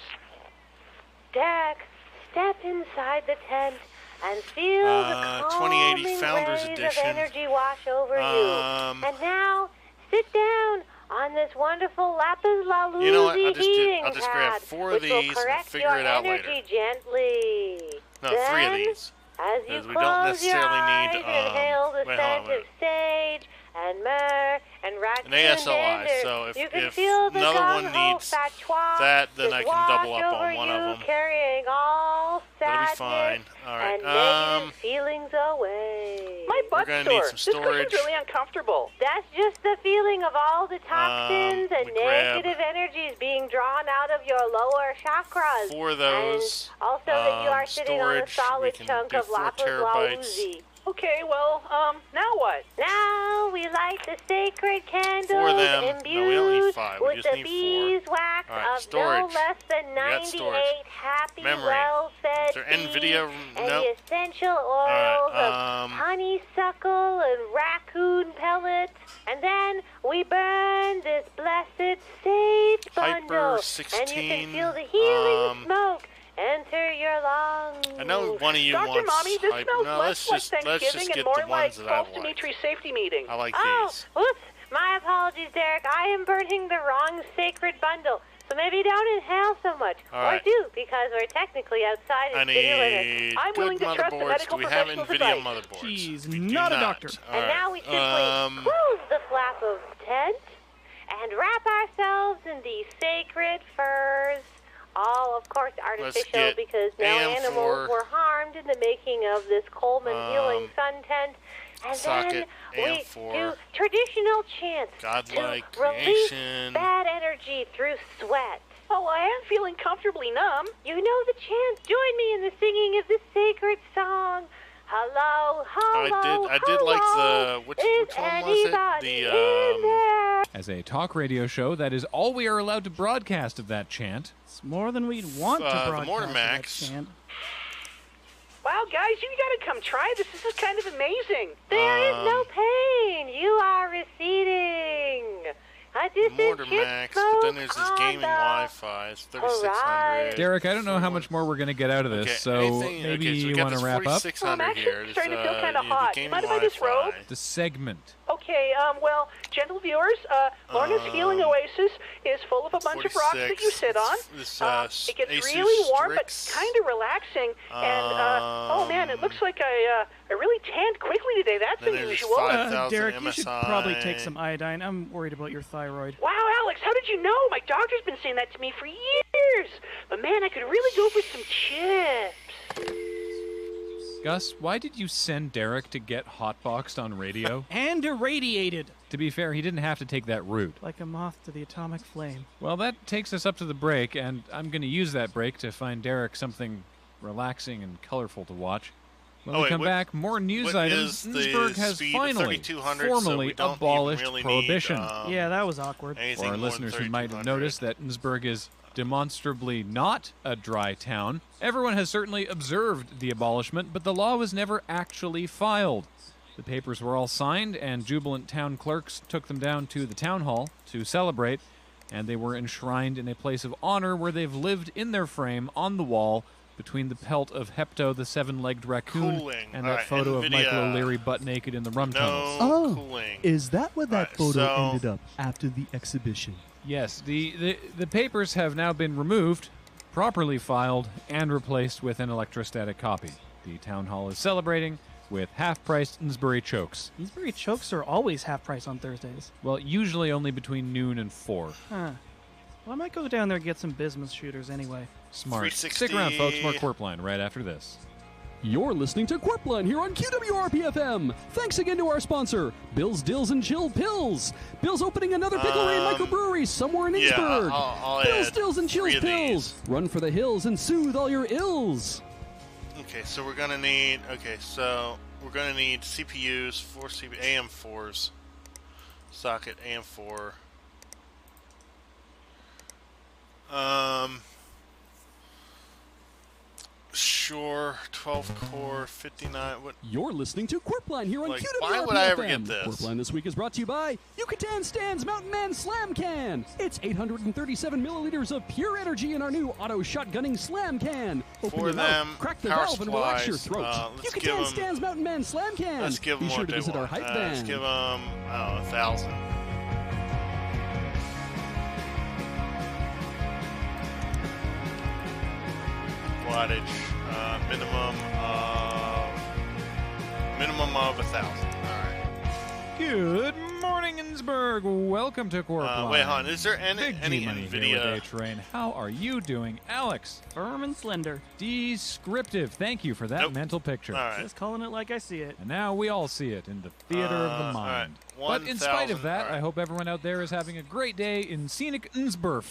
Derek, step inside the tent and feel the calming waves of energy wash over you. And now, sit down on this wonderful lapis lazuli heating I'll just grab 4 of which will these and correct figure your it out energy later. gently. No, then, 3 of these. As you Because we close don't necessarily your eyes, need, inhale the wait, scent hold on, of sage and myrrh and raccoon ASLI, dander. so if you can feel the another one gung-ho needs fatwa that, then I just can double wash up over on one you, of them. carrying all That'll be sadness fine. All right. and negative feelings away. My butt's gonna need sore. some This storage. cushion's really uncomfortable. That's just the feeling of all the toxins and we grab negative energies being drawn out of your lower chakras. 4 of those. And also that you are sitting on a storage, solid we can chunk do of 4 lapis terabytes. lazuli. Okay, well, now what? Now we light the sacred candles 4 of them. imbued No, we don't need 5. We with just the need 4. beeswax All right, of storage. no less than We got 98 storage. happy, Memory. well-fed Is there NVIDIA? bees and Nope. the essential oils right, of honeysuckle and raccoon pellets. And then we burn this blessed sage bundle, and you can feel the healing smoke enter your lungs. I know one of you Dr. wants Mommy, this hyper. smells No, less like Thanksgiving and get more the like ones that I False like. Dimitri's safety meeting. I like Oh, these. oops. My apologies, Derek. I am burning the wrong sacred bundle. So maybe don't inhale so much. All or right. do, because we're technically outside I in city limits. need I'm willing good to trust the motherboards. medical Do we have professional's NVIDIA advice. motherboards? Jeez, We do not a doctor. All And right. now we simply close the flap of tent and wrap ourselves in these sacred furs. All, of course, artificial get because no AM4, animals were harmed in the making of this Coleman healing sun tent. And socket, then we AM4, do traditional chants godlike to release creation. bad energy through sweat. Oh, I am feeling comfortably numb. You know the chant. Join me in the singing of the sacred song. Hello, hello, I did like the which one was it? The As a talk radio show, that is all we are allowed to broadcast of that chant. It's more than we'd want to broadcast. the Mortar of Max. that chant. Wow, guys, you gotta come try this. This is kind of amazing. There is no pain. You are receding. A distant Mortar ship Max, but smoke then there's this on gaming the Wi-Fi. It's 3600. Derek, I don't know how much more we're going to get out of this, Okay, so anything- maybe okay, so we you got want to this wrap up? 4600 I'm actually here. starting to feel This, kind of the hot. gaming Mind if I disrobe? Wi-Fi. The segment. Okay, well, gentle viewers, Lorna's Healing Oasis is full of a bunch of rocks that you sit on. This, It gets Asus really warm, but Strix. kind of relaxing. And, oh man, it looks like I really tanned quickly today. That's Then there's unusual. 5,000 Derek, you should probably take MSI. some iodine. I'm worried about your thyroid. Wow, Alex, how did you know? My doctor's been saying that to me for years. But man, I could really go for some chips. Gus, why did you send Derek to get hotboxed on radio? And irradiated. To be fair, he didn't have to take that route. Like a moth to the atomic flame. Well, that takes us up to the break, and I'm going to use that break to find Derek something relaxing and colorful to watch. When Oh, we wait, come what- back, more news what items. is the Innsbruck has speed? finally 3200, so formally we don't even abolished really need, prohibition. Yeah, that was awkward. anything For our more than listeners who might have 3200. noticed that Innsbruck is demonstrably not a dry town, everyone has certainly observed the abolishment, but the law was never actually filed. The papers were all signed, and jubilant town clerks took them down to the town hall to celebrate, and they were enshrined in a place of honor where they've lived in their frame on the wall between the pelt of Hepto, the seven-legged raccoon, Cooling. and All that right, photo of NVIDIA. Michael O'Leary butt naked in the rum tunnels. Oh, cooling. is that where that Right, photo so- ended up after the exhibition? Yes, the papers have now been removed, properly filed, and replaced with an electrostatic copy. The town hall is celebrating, with half-priced Innsbury chokes. Innsbury chokes are always half price on Thursdays. Well, usually only between noon and 4. Huh. Well, I might go down there and get some bismuth shooters anyway. Smart. 360. Stick around, folks. More Corpline right after this. You're listening to Corpline here on QWRP-FM. Thanks again to our sponsor, Bill's Dills and Chill Pills. Bill's opening another Pickle Rain microbrewery somewhere in Innsbruck. I'll Bill's add Dills and Chills 3 of Pills. these. Run for the hills and soothe all your ills. Okay, so we're gonna need. Okay, so we're gonna need CPUs, 4 AM4s, socket AM4. Sure, 12 core, 59. What? You're listening to Corpline here on Like, QWRP-FM. why would I ever get this? Corpline this week is brought to you by Yucatan Stands Mountain Man Slam Can. It's 837 milliliters of pure energy in our new auto shotgunning Slam Can. Open For your them, mouth, crack the power valve, and relax your supplies, throat. let's give Yucatan 'em- Stands Mountain Man Slam Can. Let's give them Be sure what to they visit our want. hype Let's band. give them, I don't know, 1,000. Wattage, minimum of 1,000. All right. Good morning, Innsbruck. Welcome to Corpline. Wait, hon. Is there any Money here NVIDIA? with A-Train. How are you doing, Alex? Firm and slender. Descriptive. Thank you for that mental picture. All right. Just calling it like I see it. And now we all see it in the theater of the mind. all right. But in spite of 1,000, that, all right. I hope everyone out there is having a great day in scenic Innsbruck.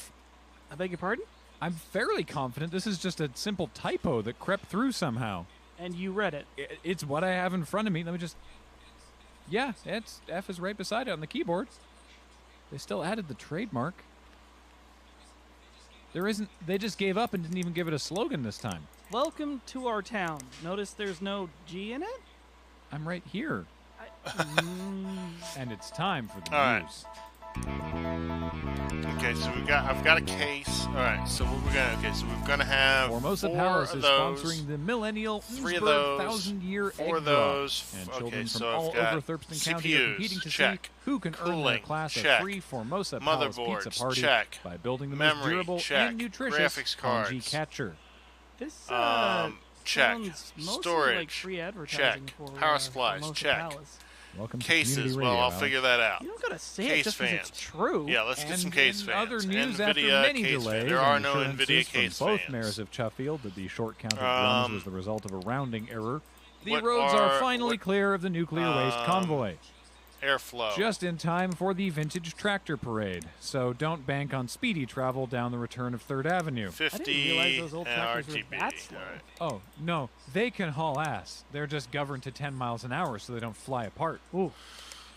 I beg your pardon? I'm fairly confident this is just a simple typo that crept through somehow. And you read it. It's what I have in front of me. Let me just... Yeah, it's F is right beside it on the keyboard. They still added the trademark. There isn't... They just gave up and didn't even give it a slogan this time. Welcome to our town. Notice there's no G in it? I'm right here. And it's time for the All right. news. Okay, so I've got a case. All right, so what we're gonna. Okay, so we're gonna have Formosa 4 Palace of is those, sponsoring the Millennial 3 of Innsbruck those, 1,000-year 4 egg of those. draw. And Okay, children so from I've all got over Thurston County are CPUs, competing to check. see who can earn their Cooling, class check. of free Formosa Palace Motherboards, pizza party check. by building the most Memory, durable check. and nutritious Graphics cards. Kanji catcher. This check. sounds mostly Storage, like free advertising check. for Power supplies, Formosa check. Palace. Welcome to Cases. Community Well, Radio, I'll Alex. figure that out. You don't gotta say Case it just 'cause fans. it's true. Yeah, let's get some case in fans. other news, after NVIDIA many case delays, fans. There are and no assurances NVIDIA from case both fans. mayors of Chuffield that the short count of drums was the result of a rounding error. The what roads are- are finally clear of the nuclear waste convoy. Airflow. Just in time for the vintage tractor parade. So don't bank on speedy travel down the return of 3rd Avenue. 50 I didn't realize those old tractors were RGB. that slow. All right. Oh, no. They can haul ass. They're just governed to 10 miles an hour so they don't fly apart. Ooh,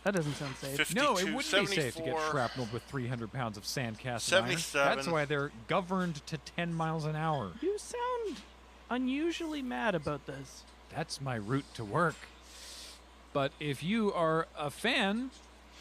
that doesn't sound safe. 52, No, it wouldn't be safe to get 74, shrapnel with 300 pounds of sand cast iron. 77. That's why they're governed to 10 miles an hour. You sound unusually mad about this. That's my route to work. But if you are a fan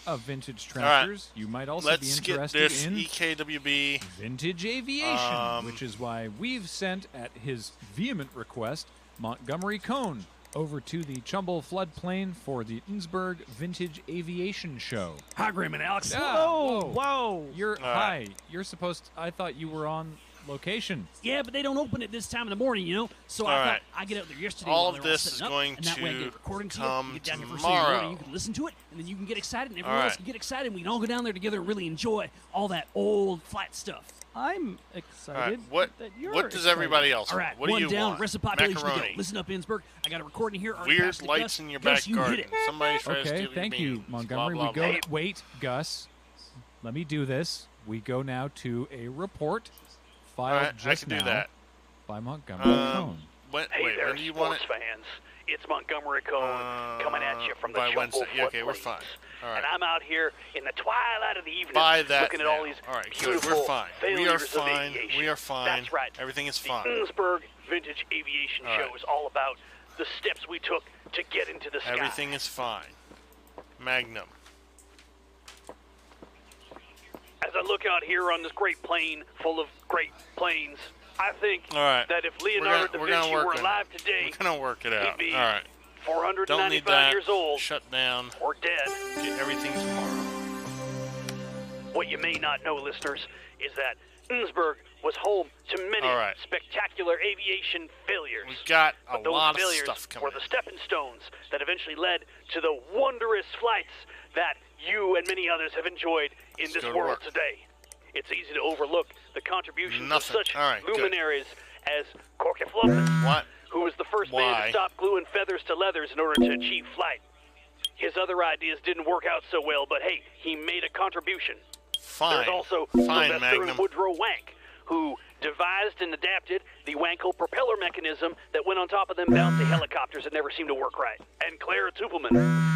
of vintage tractors, you might also Let's be skip interested this in EKWB. vintage aviation, which is why we've sent, at his vehement request, Montgomery Cohn over to the Chumble floodplain for the Innsbruck Vintage Aviation Show. Hi, Graham and Alex. Whoa. You're hi. You're supposed. I thought you were on location. Yeah, but they don't open at this time in the morning, you know. So All I thought right. I get out there yesterday. All while of they were this setting is up, going and that way I to get a recording to you. come You get down here first thing in the morning, tomorrow. you can listen to it, and then you can get excited, and everyone All else right. can get excited, and we can all go down there together and really enjoy all that old flat stuff. I'm All excited right. What that you're what does excited. everybody else All want? right, What do one you down, want? rest of population to go. Macaroni. Listen up, Innsbruck. I got a recording here. Already Weird passed to lights Gus. in your Gus, back you hit garden. it. Somebody's trying to Okay, steal your thank you, beans. Montgomery. Blah, we blah, go. blah. Wait, Gus. Let me do this. We go now to a report filed All right, I just can now do that. by Montgomery Cohn. Wait, Hey there, when do you want sports it? fans. It's Montgomery Cohn coming at you from the by Chumble Wednesday. Yeah, okay, we're floodplains. fine. All right. And I'm out here in the twilight of the evening By that looking at all now. these All right, good. beautiful We're fine. We are failures of fine. aviation. We are fine. That's right. Everything is The fine. Innsbruck Vintage Aviation All Show right. is all about the steps we took to get into the sky. Everything is fine. Magnum. As I look out here on this great plain full of great planes, I think All right. that if Leonardo da we're gonna Vinci work were on it. alive today, We're gonna work it out. he'd be All right. 495 Don't need that. years old Shut down. or dead. Get everything tomorrow. What you may not know, listeners, is that Innsbruck was home to many spectacular aviation failures. We've got a Those lot of failures stuff coming were the stepping stones that eventually led to the wondrous flights that you and many others have enjoyed in this world today. It's easy to overlook the contributions of such luminaries as Corky Flopman, who was the first man to stop gluing feathers to leathers in order to achieve flight. His other ideas didn't work out so well, but hey, he made a contribution. There's also Sylvester and Woodrow Wank, who devised and adapted the Wankel propeller mechanism that went on top of them bouncy helicopters that never seemed to work right. And Clara Tupelman,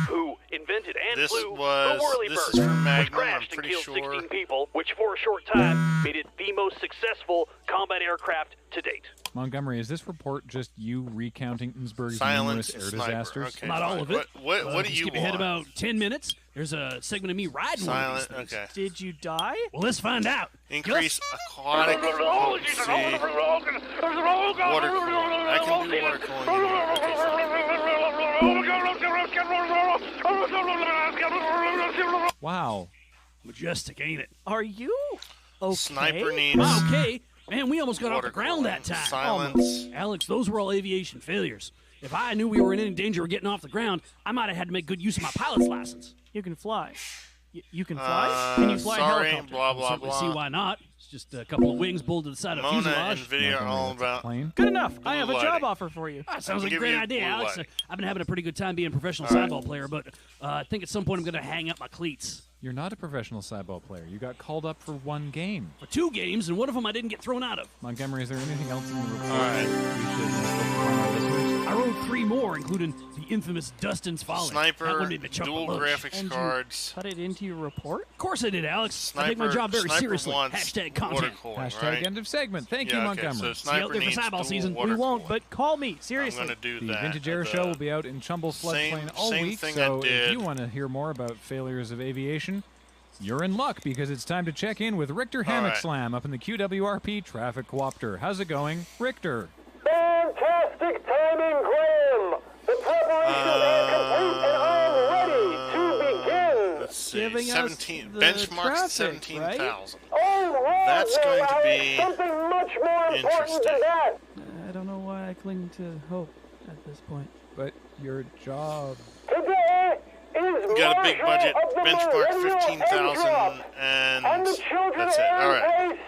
who invented and flew the Whirlybird, which crashed and killed 16 people, which for a short time made it the most successful combat aircraft to date. Montgomery, is this report just you recounting Innsbruck's numerous air disasters? Okay, not all of it. What do you skip ahead about 10 minutes. There's a segment of me riding one of these things. Okay. Did you die? Well, let's find out. Increase aquatic potency. Water cooling. I can do water cooling. Wow. Majestic, ain't it? Are you okay? Sniper needs... Okay. Man, we almost got off the ground that time. Silence. Alex, those were all aviation failures. If I knew we were in any danger of getting off the ground, I might have had to make good use of my pilot's license. You can fly. You can fly? Can you fly a helicopter? Blah, blah, certainly see why not. It's just a couple of wings bolted to the side of a fuselage. Mona and Video are all about Good enough. I have a job offer for you. That sounds like a great idea, Alex. I've been having a pretty good time being a professional sideball player, but I think at some point I'm going to hang up my cleats. You're not a professional sideball player. You got called up for one game. For 2 games, and one of them I didn't get thrown out of. Montgomery, is there anything else in the report we should focus on our listeners? I wrote 3 more, including the infamous Dustin's Folly. Sniper, dual graphics cards. Cut it into your report? Of course I did, Alex. I take my job very seriously. Hashtag content. Hashtag end of segment. Thank you, Montgomery. So See out there for sideball season. We won't, but call me. Seriously. I'm going to do the Vintage Air Show will be out in Chumble's floodplain all week. So if you want to hear more about failures of aviation, you're in luck because it's time to check in with Richter Hammock Slam up in the QWRP Traffic Coopter. How's it going, Richter? Fantastic timing, Graham! The preparations are complete and I'm ready to begin! Let's see, Giving 17, us the benchmark traffic, 17,000. All right, That's going to be something much more important than that! I don't know why I cling to hope at this point. But your job... Today is got a big budget, benchmark 15,000, and the children that's it. All right.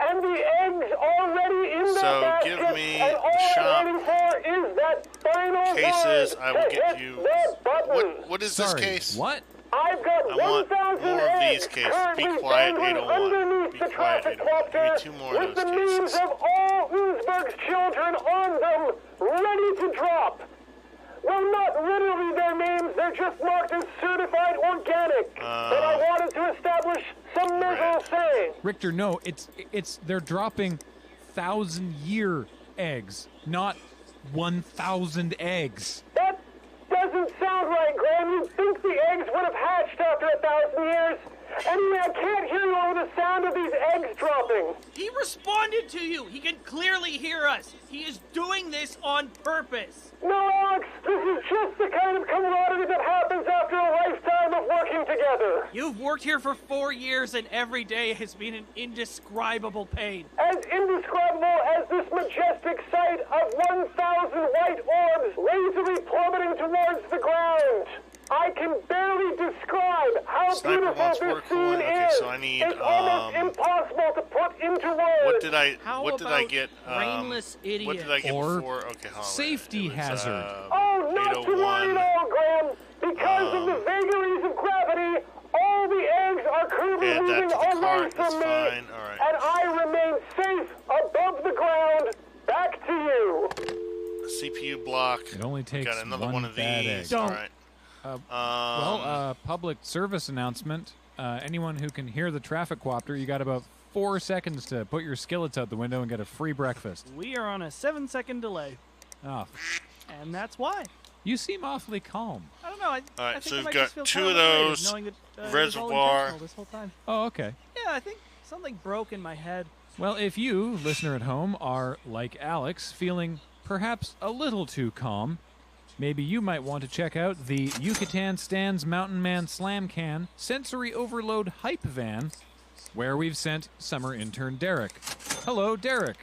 And the eggs already in the basket, give me and all the shop I'm waiting for is that final cases. button I will to get hit you. the button. What is this case? What? I've got I want 1,000 more of eggs these cases. currently Be quiet, dangling 801. underneath Be the quiet, traffic 801. Give me copter 2 more with of the those names cases. of all Oozberg's children on them, ready to drop. Well, not literally their names, they're just marked as certified organic. But I wanted to establish some middle saying. Richter, no, it's they're dropping 1,000-year eggs, not 1,000 eggs. That doesn't sound right, Graham. You'd think the eggs would have hatched after 1,000 years. Anyway, I can't hear you over the sound of these eggs dropping. He responded to you. He can clearly hear us. He is doing this on purpose. No, Alex, this is just the kind of camaraderie that happens after a lifetime of working together. You've worked here for 4 years, and every day has been an indescribable pain. As indescribable as this majestic sight of 1,000 white orbs lazily plummeting towards the ground. I can barely describe how beautiful this scene is. So I need, it's almost impossible to put into words. What did I get? Brainless idiot. What did I get before? Okay, hold on. Safety hazard. Oh, not to worry at all, Graham. Because of the vagaries of gravity, all the eggs are currently moving away from me, and I remain safe above the ground. Back to you. CPU block. It only takes got another one of bad these. egg. All right. Public service announcement. Anyone who can hear the traffic coopter, you got about 4 seconds to put your skillets out the window and get a free breakfast. We are on a 7-second delay. Oh. And that's why. You seem awfully calm. I don't know. All I right, think so I we've might got just feel 2 kind of liberated those. knowing that, it was all Reservoir. intentional this whole time. Oh, okay. Yeah, I think something broke in my head. Well, if you, listener at home, are like Alex, feeling perhaps a little too calm, maybe you might want to check out the Yucatan Stands Mountain Man Slam Can Sensory Overload Hype Van, where we've sent summer intern Derek. Hello, Derek.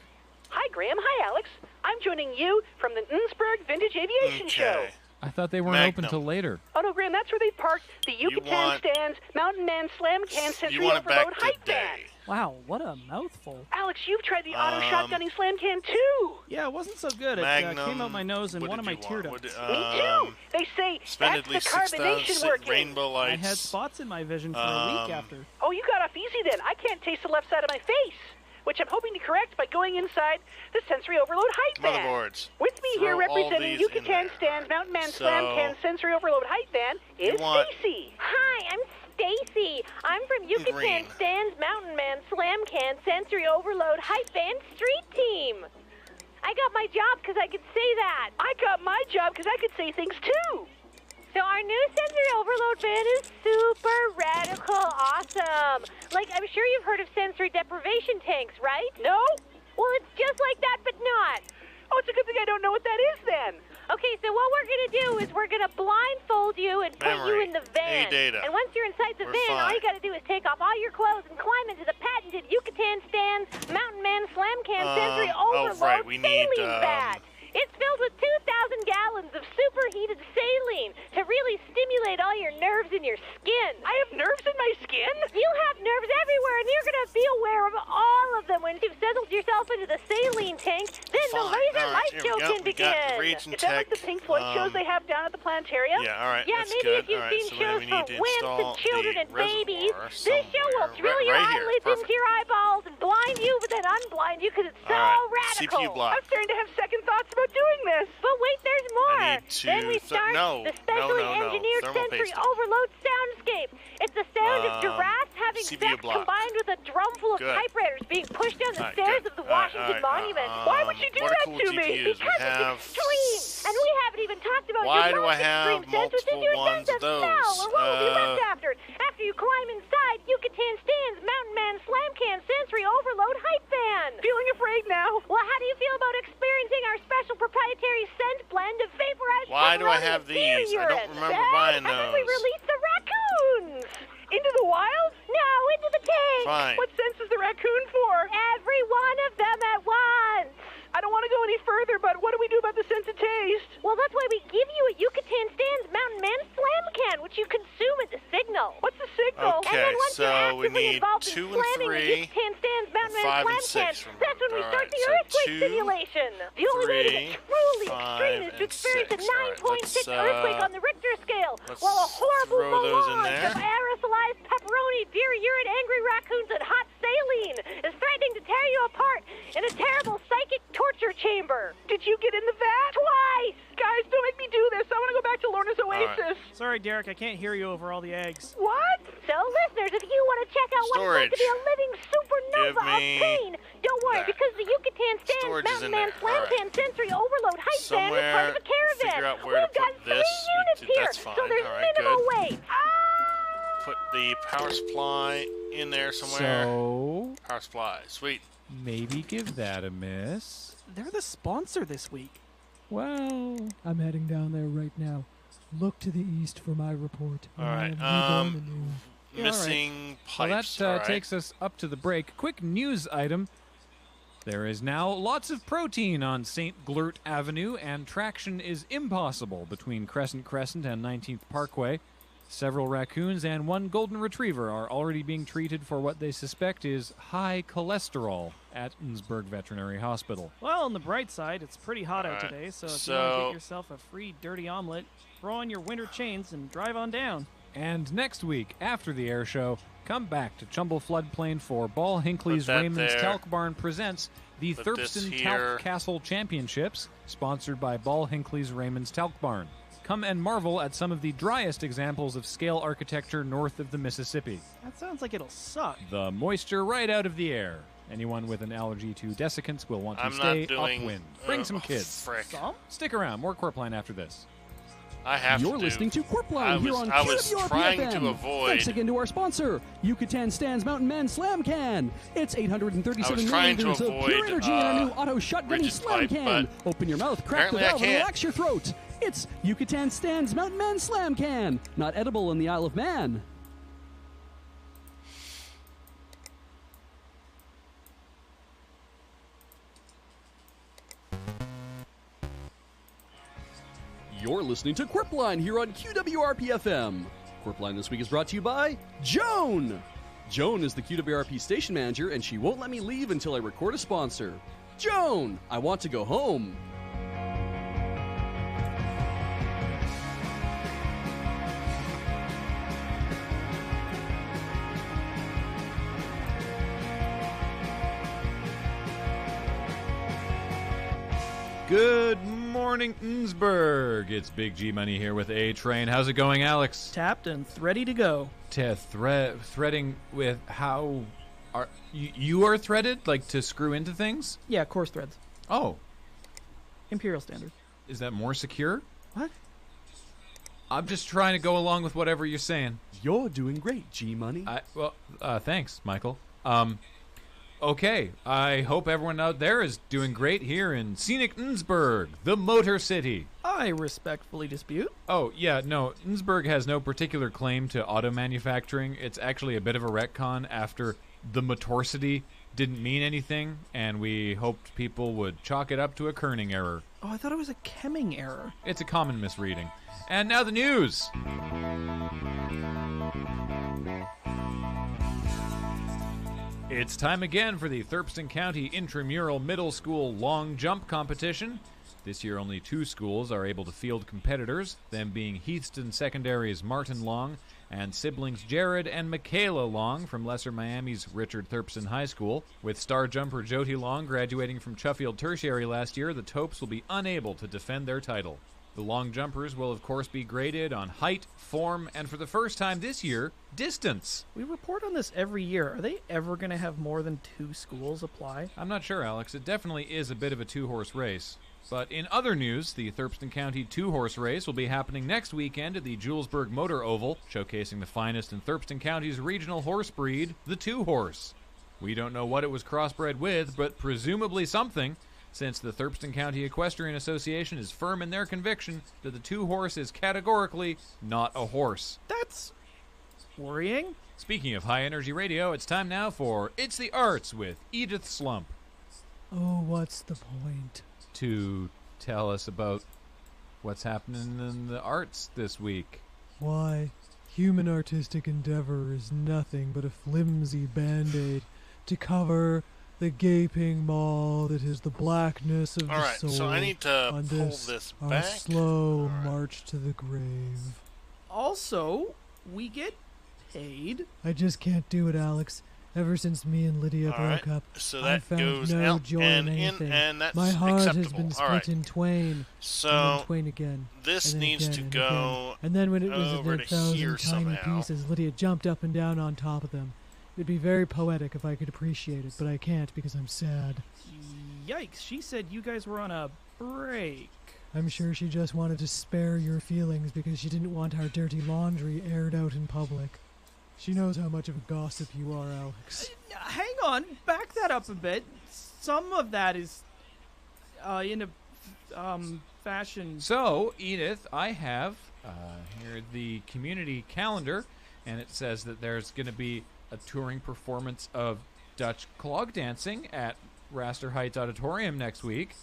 Hi, Graham. Hi, Alex. I'm joining you from the Innsbruck Vintage Aviation Show. I thought they weren't open till later. Oh, no, Graham, that's where they parked the Yucatan Stands Mountain Man Slam Can Sensory Overload Hype Van. Wow, what a mouthful. Alex, you've tried the auto shotgunning slam can, too. Yeah, it wasn't so good. It came out my nose and one of my tear ducts. Me, too. They say that's the carbonation working. Rainbow lights. I had spots in my vision for a week after. Oh, you got off easy then. I can't taste the left side of my face, which I'm hoping to correct by going inside the Sensory Overload Hype Van. Motherboards. With me here representing Yucatan Stands Mountain Man Slam Can Sensory Overload Hype Van is Stacy. Hi, I'm Stacy. I'm from Yucatan Stands Mountain Man Slam Can Sensory Overload Hype Van Street Team. I got my job because I could say that. I got my job because I could say things too. So our new sensory overload van is super radical awesome. Like, I'm sure you've heard of sensory deprivation tanks, right? No? Well, it's just like that, but not. Oh, it's a good thing I don't know what that is then. Okay, so what we're going to do is we're going to blindfold you and put you in the van. And once you're inside the van, all you got to do is take off all your clothes and climb into the patented Yucatan Stands Mountain Man Slam Can Sensory Overload saline vat. It's filled with 2,000 gallons of superheated saline to really stimulate all your nerves in your skin. I have nerves in my skin? You have nerves everywhere, and you're going to be aware of all of them when you've settled yourself into the saline tank. Then the laser light show can begin. Is that like the Pink Floyd shows they have down at the planetarium? Yeah, all right. Yeah, maybe if you've seen shows for wimps and children and babies, this show will drill your eyelids into your eyeballs and blind you, but then unblind you because it's so radical. CPU block. I'm starting to have second thoughts about doing this. But wait, there's more. Then we start the specially engineered sensory overload soundscape. It's the sound of giraffes having sex combined with a drum full of typewriters being pushed down the stairs of the Washington Monument. Why would you do that to me? Because it's extreme. And we haven't even talked about your most extreme sense, which is your sense of smell, or what will be left after. After you climb inside Yucatan Stands Mountain Man Slam Can Sensory Overload Hype Van. Feeling afraid now. Well, how do you feel about experiencing our special proprietary scent blend of vaporized Why do I pepperoni have and deer these? urine? I don't remember buying those. And then we release the raccoons. Into the wild? No, into the tank. Fine. What sense is the raccoon for? Every one of them at once. I don't want to go any further, but what do we do about the sense of taste? Well, that's why we give you a Yucatan Stands Mountain Man Slam Can, which you consume at the signal. What's the signal? Okay, and then once so you're we actively need involved 2 in and slamming 3, the Yucatan Stands Mountain Man 5 Slam and 6. Can, that's when we start the so earthquake 2, simulation. The only way to get truly 5, extreme is to experience a 9.6 let's, earthquake on the Richter scale, let's while a horrible throw those in melange there. of aerosolized pepperoni, deer urine, angry raccoons, and hot saline is threatening to tear you apart in a terrible psychic torture chamber. Did you get in the vat? Twice! Guys, don't make me do this. I want to go back to Lorna's Oasis. Sorry, Derek, I can't hear you over all the eggs. What? So, listeners, if you want to check out what's like to be a living supernova of pain, don't worry, because the Yucatan Stands Mountain Man Slam Can Sensory Overload Hype Van is part of a caravan. We've got 3 units here, so there's minimal weight. Put the power supply in there somewhere. So, power supply, sweet. Maybe give that a miss. They're the sponsor this week. Well, I'm heading down there right now. Look to the east for my report. All right. Missing pipes. Well, that takes us up to the break. Quick news item. There is now lots of protein on St. Glurt Avenue, and traction is impossible between Crescent and 19th Parkway. Several raccoons and 1 golden retriever are already being treated for what they suspect is high cholesterol at Innsbruck Veterinary Hospital. Well, on the bright side, it's pretty hot out today, so if you want to get yourself a free dirty omelet, throw on your winter chains and drive on down. And next week, after the air show, come back to Chumble Floodplain for Ball Hinckley's Raymond's Talc Barn presents the Thurston Talc Castle Championships, sponsored by Ball Hinckley's Raymond's Talc Barn. Come and marvel at some of the driest examples of scale architecture north of the Mississippi. That sounds like it'll suck. The moisture right out of the air. Anyone with an allergy to desiccants will want to stay upwind. Bring some kids. Some? Stick around. More Corpline after this. I have You're listening to Corpline here on KWRP FM. Thanks again to our sponsor, Yucatan Stands Mountain Man Slam Can. It's 837 milliliters of pure energy in our new auto shotgunning slam can. Open your mouth, crack the valve, and relax your throat. It's Yucatan Stan's Mountain Man Slam Can, not edible in the Isle of Man. You're listening to Quirpline here on QWRP-FM. Quirpline this week is brought to you by Joan. Joan is the QWRP station manager, and she won't let me leave until I record a sponsor. Joan, I want to go home. Good morning, Innsbruck. It's Big G Money here with A-Train. How's it going, Alex? Tapped and ready to go. Threading with how... You are threaded? Like to screw into things? Yeah, coarse threads. Oh. Imperial standard. Is that more secure? What? I'm just trying to go along with whatever you're saying. You're doing great, G-Money. Thanks, Michael. Okay, I hope everyone out there is doing great here in scenic Innsbruck, the Motor City. I respectfully dispute. Oh, yeah, no, Innsbruck has no particular claim to auto manufacturing. It's actually a bit of a retcon after the Motor City didn't mean anything, and we hoped people would chalk it up to a kerning error. Oh, I thought it was a chemming error. It's a common misreading. And now the news. It's time again for the Thurston County Intramural Middle School Long Jump Competition. This year only 2 schools are able to field competitors, them being Heathston Secondary's Martin Long and siblings Jared and Michaela Long from Lesser Miami's Richard Thurston High School. With star jumper Jyoti Long graduating from Sheffield Tertiary last year, the Topes will be unable to defend their title. The long jumpers will, of course, be graded on height, form, and for the first time this year, distance. We report on this every year. Are they ever going to have more than 2 schools apply? I'm not sure, Alex. It definitely is a bit of a 2-horse race. But in other news, the Thurston County 2-horse race will be happening next weekend at the Julesburg Motor Oval, showcasing the finest in Thurston County's regional horse breed, the 2-horse. We don't know what it was crossbred with, but presumably something, since the Thurston County Equestrian Association is firm in their conviction that the 2-horse is categorically not a horse. That's worrying. Speaking of high-energy radio, it's time now for It's the Arts with Edith Slump. Oh, what's the point? To tell us about what's happening in the arts this week. Why, human artistic endeavor is nothing but a flimsy band-aid to cover the gaping maw that is the blackness of the soul. So I need to on pull this back. Our slow march to the grave. Also, we get paid. I just can't do it, Alex. Ever since me and Lydia broke up, so that I found goes no out joy and in in, anything. and that's My heart acceptable. has been split in twain, So and then twain again. This and then needs again, to and go again. And then when it was over in to 1,000 here tiny somehow. pieces, Lydia jumped up and down on top of them. It'd be very poetic if I could appreciate it, but I can't because I'm sad. Yikes, she said you guys were on a break. I'm sure she just wanted to spare your feelings because she didn't want our dirty laundry aired out in public. She knows how much of a gossip you are, Alex. Hang on, back that up a bit. Some of that is in a fashion. So, Edith, I have here the community calendar, and it says that there's going to be a touring performance of Dutch clog dancing at Raster Heights Auditorium next week.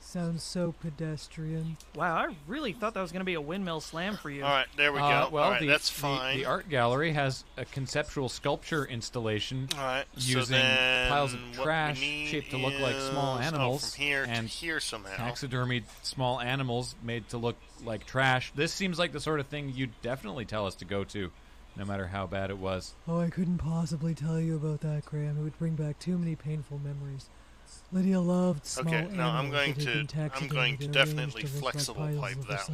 Sounds so pedestrian. Wow, I really thought that was going to be a windmill slam for you. All right, there we go. Well, all right, that's fine. The art gallery has a conceptual sculpture installation using piles of trash shaped to look like small animals from here and to here somehow. taxidermied small animals made to look like trash. This seems like the sort of thing you'd definitely tell us to go to, no matter how bad it was. Oh, I couldn't possibly tell you about that, Graham. It would bring back too many painful memories. Lydia loved small animals. No, I'm going to definitely arranged to look like flexible piles pipe of that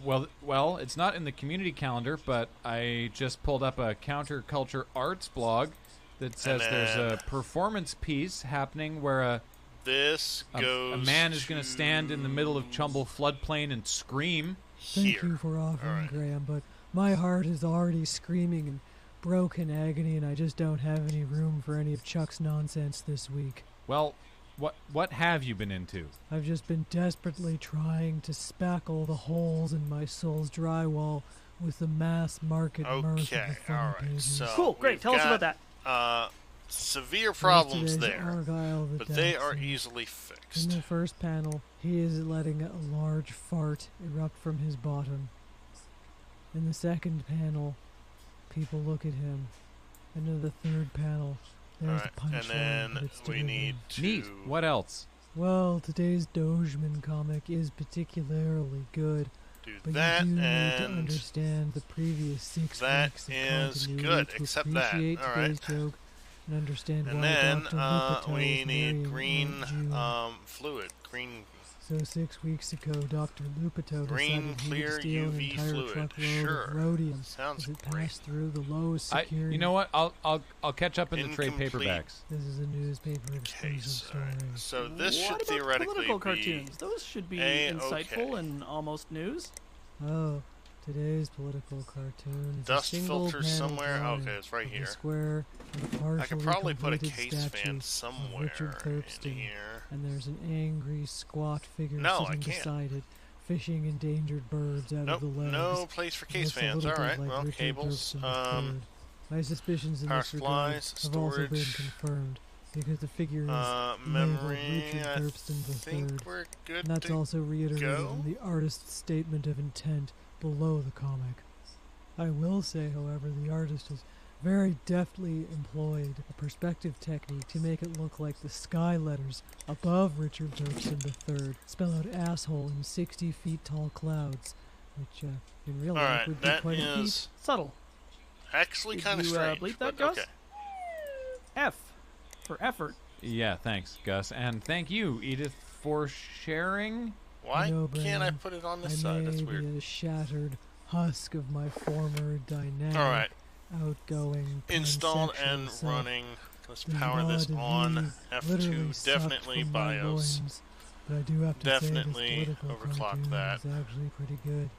one. Well, it's not in the community calendar, but I just pulled up a counterculture arts blog that says there's a performance piece happening where a man is going to stand in the middle of Chumble floodplain and scream. Thank you for offering, Graham, but my heart is already screaming in broken agony, and I just don't have any room for any of Chuck's nonsense this week. Well, What have you been into? I've just been desperately trying to spackle the holes in my soul's drywall with the mass market mirth of the front pages. So cool, great. Tell us about that. Severe problems there, but they are easily fixed. In the first panel, he is letting a large fart erupt from his bottom. In the second panel, people look at him. And in the third panel, there's the punchline. And then we need to... Neat. What else? Well, today's Dogeman comic is particularly good. But you do need to understand the previous 6 weeks of continuity good, to except that. appreciate All today's right. joke and understand And why then Dr. Lupito we is need marrying green Aunt June. fluid. Green. So 6 weeks ago, Dr. Lupito Green, decided he clear would steal an UV entire fluid. truckload Sure. of rhodium Sounds as it passed through the lowest I, security. you know what? I'll catch up in the trade Incomplete. paperbacks. This is a newspaper exclusive story. So this What should about theoretically political be cartoons? Those should be insightful and almost news. Oh, today's political cartoon is Dust a single filter panel somewhere. drawing Okay, it's right of a here. square with a I could probably put a partially case completed fan statue somewhere of Richard Thurston, in here. and there's an angry, squat figure No, I sitting can't. beside it, fishing endangered birds out Nope, of the legs. no place for case Looks a fans. little All bit right, like well, Richard cables. Thurston III. My suspicions in Power this regard supplies, have also been storage. confirmed because the figure is Memory, labeled Richard I Thurston think III. we're good And that's to also reiterated go. in the artist's statement of intent below the comic. I will say, however, the artist has very deftly employed a perspective technique to make it look like the sky letters above Richard Thurston III spell out asshole in 60 feet tall clouds, which in real life Alright, would be that quite a feat. is Subtle. actually Did kind of you, strange. bleep but that, Gus? okay. F for effort. Yeah, thanks, Gus, and thank you, Edith, for sharing. Why You know, can't I Brandon, put it on this I side? may That's be weird. a shattered husk of my former dynamic, Alright. outgoing, Installed pansexual and self. running. Let's The power this blood of on. Eve literally F2, sucked definitely from my BIOS. loins. But I do have to Definitely say this political overclock cartoon that. is actually pretty good.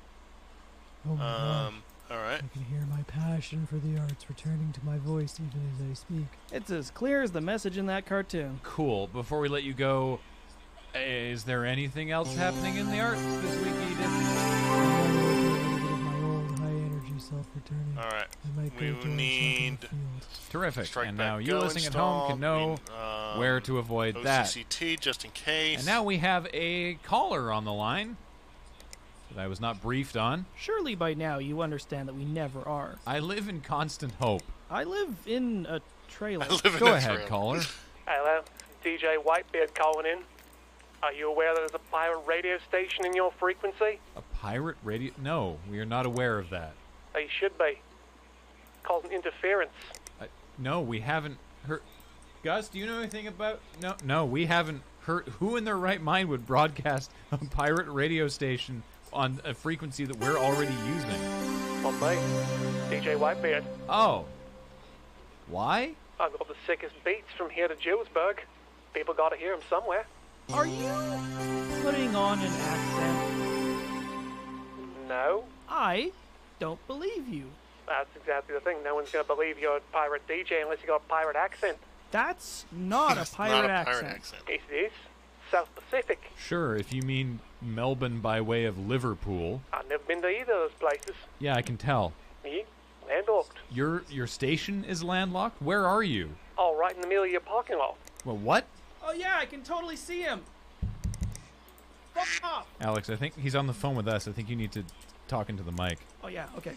Oh my gosh. Alright. I can hear my passion for the arts returning to my voice even as I speak. It's as clear as the message in that cartoon. Cool. Before we let you go, is there anything else happening in the arts this week, Edith? My old high-energy self returning. Alright. I might go We join some need Terrific. Strike And Back now you Go listening at home can know installed. where to avoid that. OCCT just in case. And now we have a caller on the line that I was not briefed on. Surely by now you understand that we never are. I live in constant hope. I live in a trailer. Go ahead, caller. Hello, DJ Whitebeard calling in. Are you aware that there's a pirate radio station in your frequency? A pirate radio? No, we are not aware of that. You should be. Called an interference. No, we haven't heard. Gus, do you know anything about? No, we haven't heard. Who in their right mind would broadcast a pirate radio station on a frequency that we're already using? On me, DJ Whitebeard. Oh. Why? I've got the sickest beats from here to Julesburg. People gotta hear them somewhere. Are you putting on an accent? No. I don't believe you. That's exactly the thing. No one's gonna believe you're a pirate DJ unless you got a pirate accent. That's not a pirate accent. Yes, it is. South Pacific. Sure, if you mean Melbourne by way of Liverpool. I've never been to either of those places. Yeah, I can tell. Yeah, landlocked. Your station is landlocked? Where are you? Oh, right in the middle of your parking lot. Well, what? Oh yeah, I can totally see him. Fuck off. Alex, I think he's on the phone with us. I think you need to talk into the mic. Oh yeah, okay.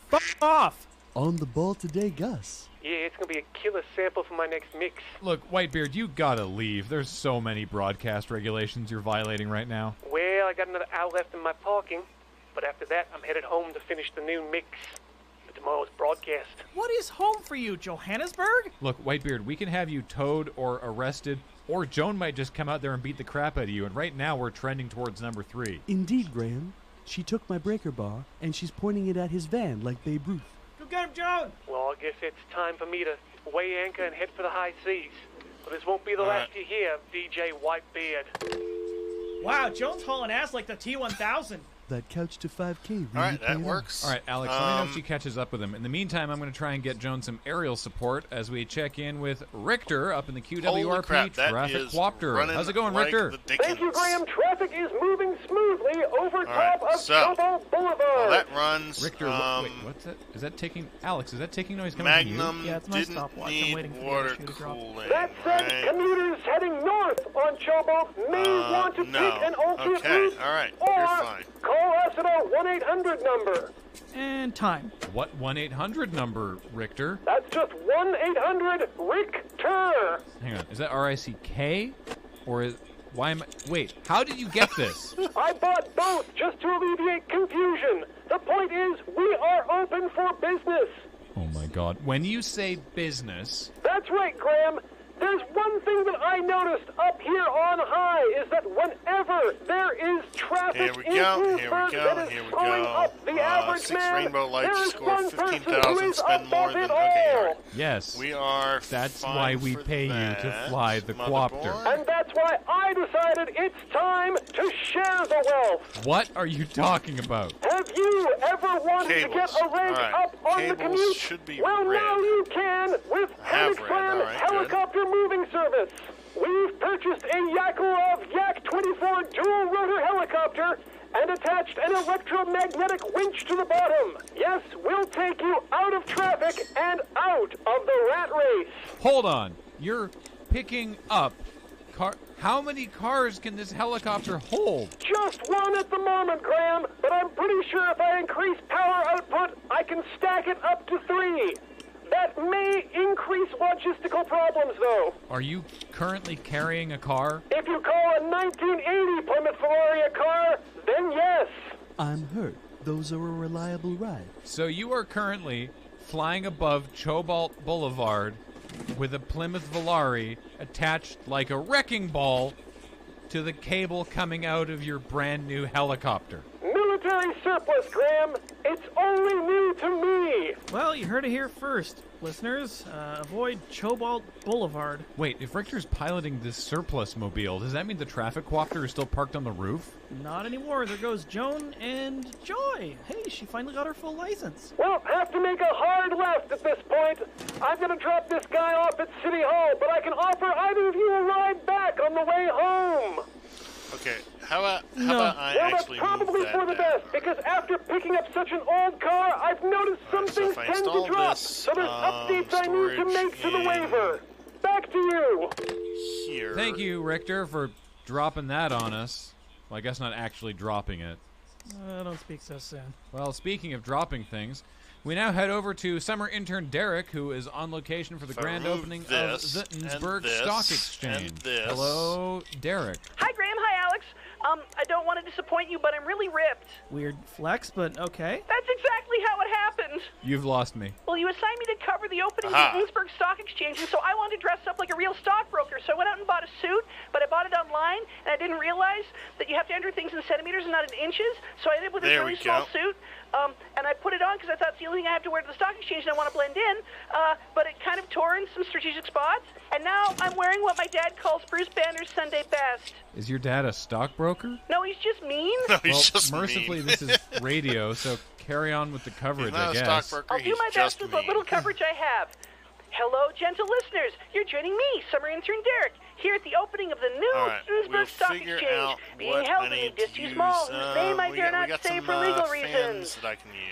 Fuck off. On the ball today, Gus. Yeah, it's gonna be a killer sample for my next mix. Look, Whitebeard, you gotta leave. There's so many broadcast regulations you're violating right now. Well, I got another hour left in my parking, but after that, I'm headed home to finish the new mix for tomorrow's broadcast. What is home for you, Johannesburg? Look, Whitebeard, we can have you towed or arrested, or Joan might just come out there and beat the crap out of you, and right now we're trending towards number 3. Indeed, Graham. She took my breaker bar, and she's pointing it at his van like Babe Ruth. Go get him, Joan! Well, I guess it's time for me to weigh anchor and head for the high seas. But this won't be the last you hear of DJ Whitebeard. Wow, Joan's hauling ass like the T-1000. That couch to 5K really All right, that paid works. All right, Alex, let me know if she catches up with him. In the meantime, I'm going to try and get Joan some aerial support as we check in with Richter up in the QWRP Traffic Quopter. How's it going, like Richter? Thank you, Graham. Traffic is moving smoothly over top of Showboat Boulevard. Well, that runs. Richter, wait, what's that? Is that taking... Alex, is that taking noise coming Magnum from you? Yeah, it's my stopwatch. I'm waiting for water the shoe to drop. cooling. That said, commuters heading north on Showboat may want to take an alternate route. All right, or you're fine. call us at our 1-800 number. And time. What 1-800 number, Richter? That's just 1-800-RICK-TER. Hang on, is that R-I-C-K? Or is... Why am I... Wait, how did you get this? I bought both just to alleviate confusion. The point is, we are open for business. Oh my god. When you say business... That's right, Graham. There's one thing that I noticed up here on high is that whenever there is traffic in Bloomsburg that is slowing up the average 6 man, rainbow lights, there's score one person who 15,000, is spend more above than... it Okay, all. all right. Yes. We are That's fine why we for pay you to that, fly the Quopter. And that's why I decided it's time to share the wealth. What are you talking about? Have you ever wanted to get a leg up on the commute? Should be well, red. now you can with Hemixplan Helicopter Moving Service. We've purchased a Yakarov Yak-24 dual-rotor helicopter and attached an electromagnetic winch to the bottom. Yes, we'll take you out of traffic and out of the rat race. Hold on. You're picking up How many cars can this helicopter hold? Just one at the moment, Graham, but I'm pretty sure if I increase power output, I can stack it up to 3. That may increase logistical problems, though. Are you currently carrying a car? If you call a 1980 Plymouth Ferrari a car, then yes. I'm hurt. Those are a reliable ride. So you are currently flying above Chobalt Boulevard with a Plymouth Volare attached like a wrecking ball to the cable coming out of your brand new helicopter. Military surplus, Graham. It's only new to me. Well, you heard it here first. Listeners, avoid Chobalt Boulevard. Wait, if Richter's piloting this surplus mobile, does that mean the traffic quopter is still parked on the roof? Not anymore. There goes Joan and Joy. Hey, she finally got her full license. Well, have to make a hard left at this point. I'm going to drop this guy off at City Hall, but I can offer either of you a ride back on the way home. Okay, how about I actually that's probably for the best, because after picking up such an old car, I've noticed some things tend to drop. So there's updates I need to make to the waiver. Back to you. Here. Thank you, Richter, for dropping that on us. Well, I guess not actually dropping it. Don't speak so soon. Well, speaking of dropping things, we now head over to summer intern Derek, who is on location for the grand opening of the Innsbruck Stock Exchange. Hello, Derek. Hi, Graham. Hi, Alex. I don't want to disappoint you, but I'm really ripped. Weird flex, but okay. That's exactly how it happened. You've lost me. Well, you assigned me to cover the opening of the Innsbruck Stock Exchange, and so I wanted to dress up like a real stockbroker. So I went out and bought a suit, but I bought it online, and I didn't realize that you have to enter things in centimeters and not in inches. So I ended up with this really small suit. And I put it on because I thought it's the only thing I have to wear to the stock exchange and I want to blend in, but it kind of tore in some strategic spots, and now I'm wearing what my dad calls Bruce Banner's Sunday best. Is your dad a stockbroker? No, he's just mean. No, he's just mercifully, mean. This is radio, so carry on with the coverage, I guess. I'll do my best with what little coverage I have. Hello, gentle listeners. You're joining me, summer intern Derek, here at the opening of the new Innsbruck Stock Exchange, being held in District Mall, whose name I dare not say for legal reasons.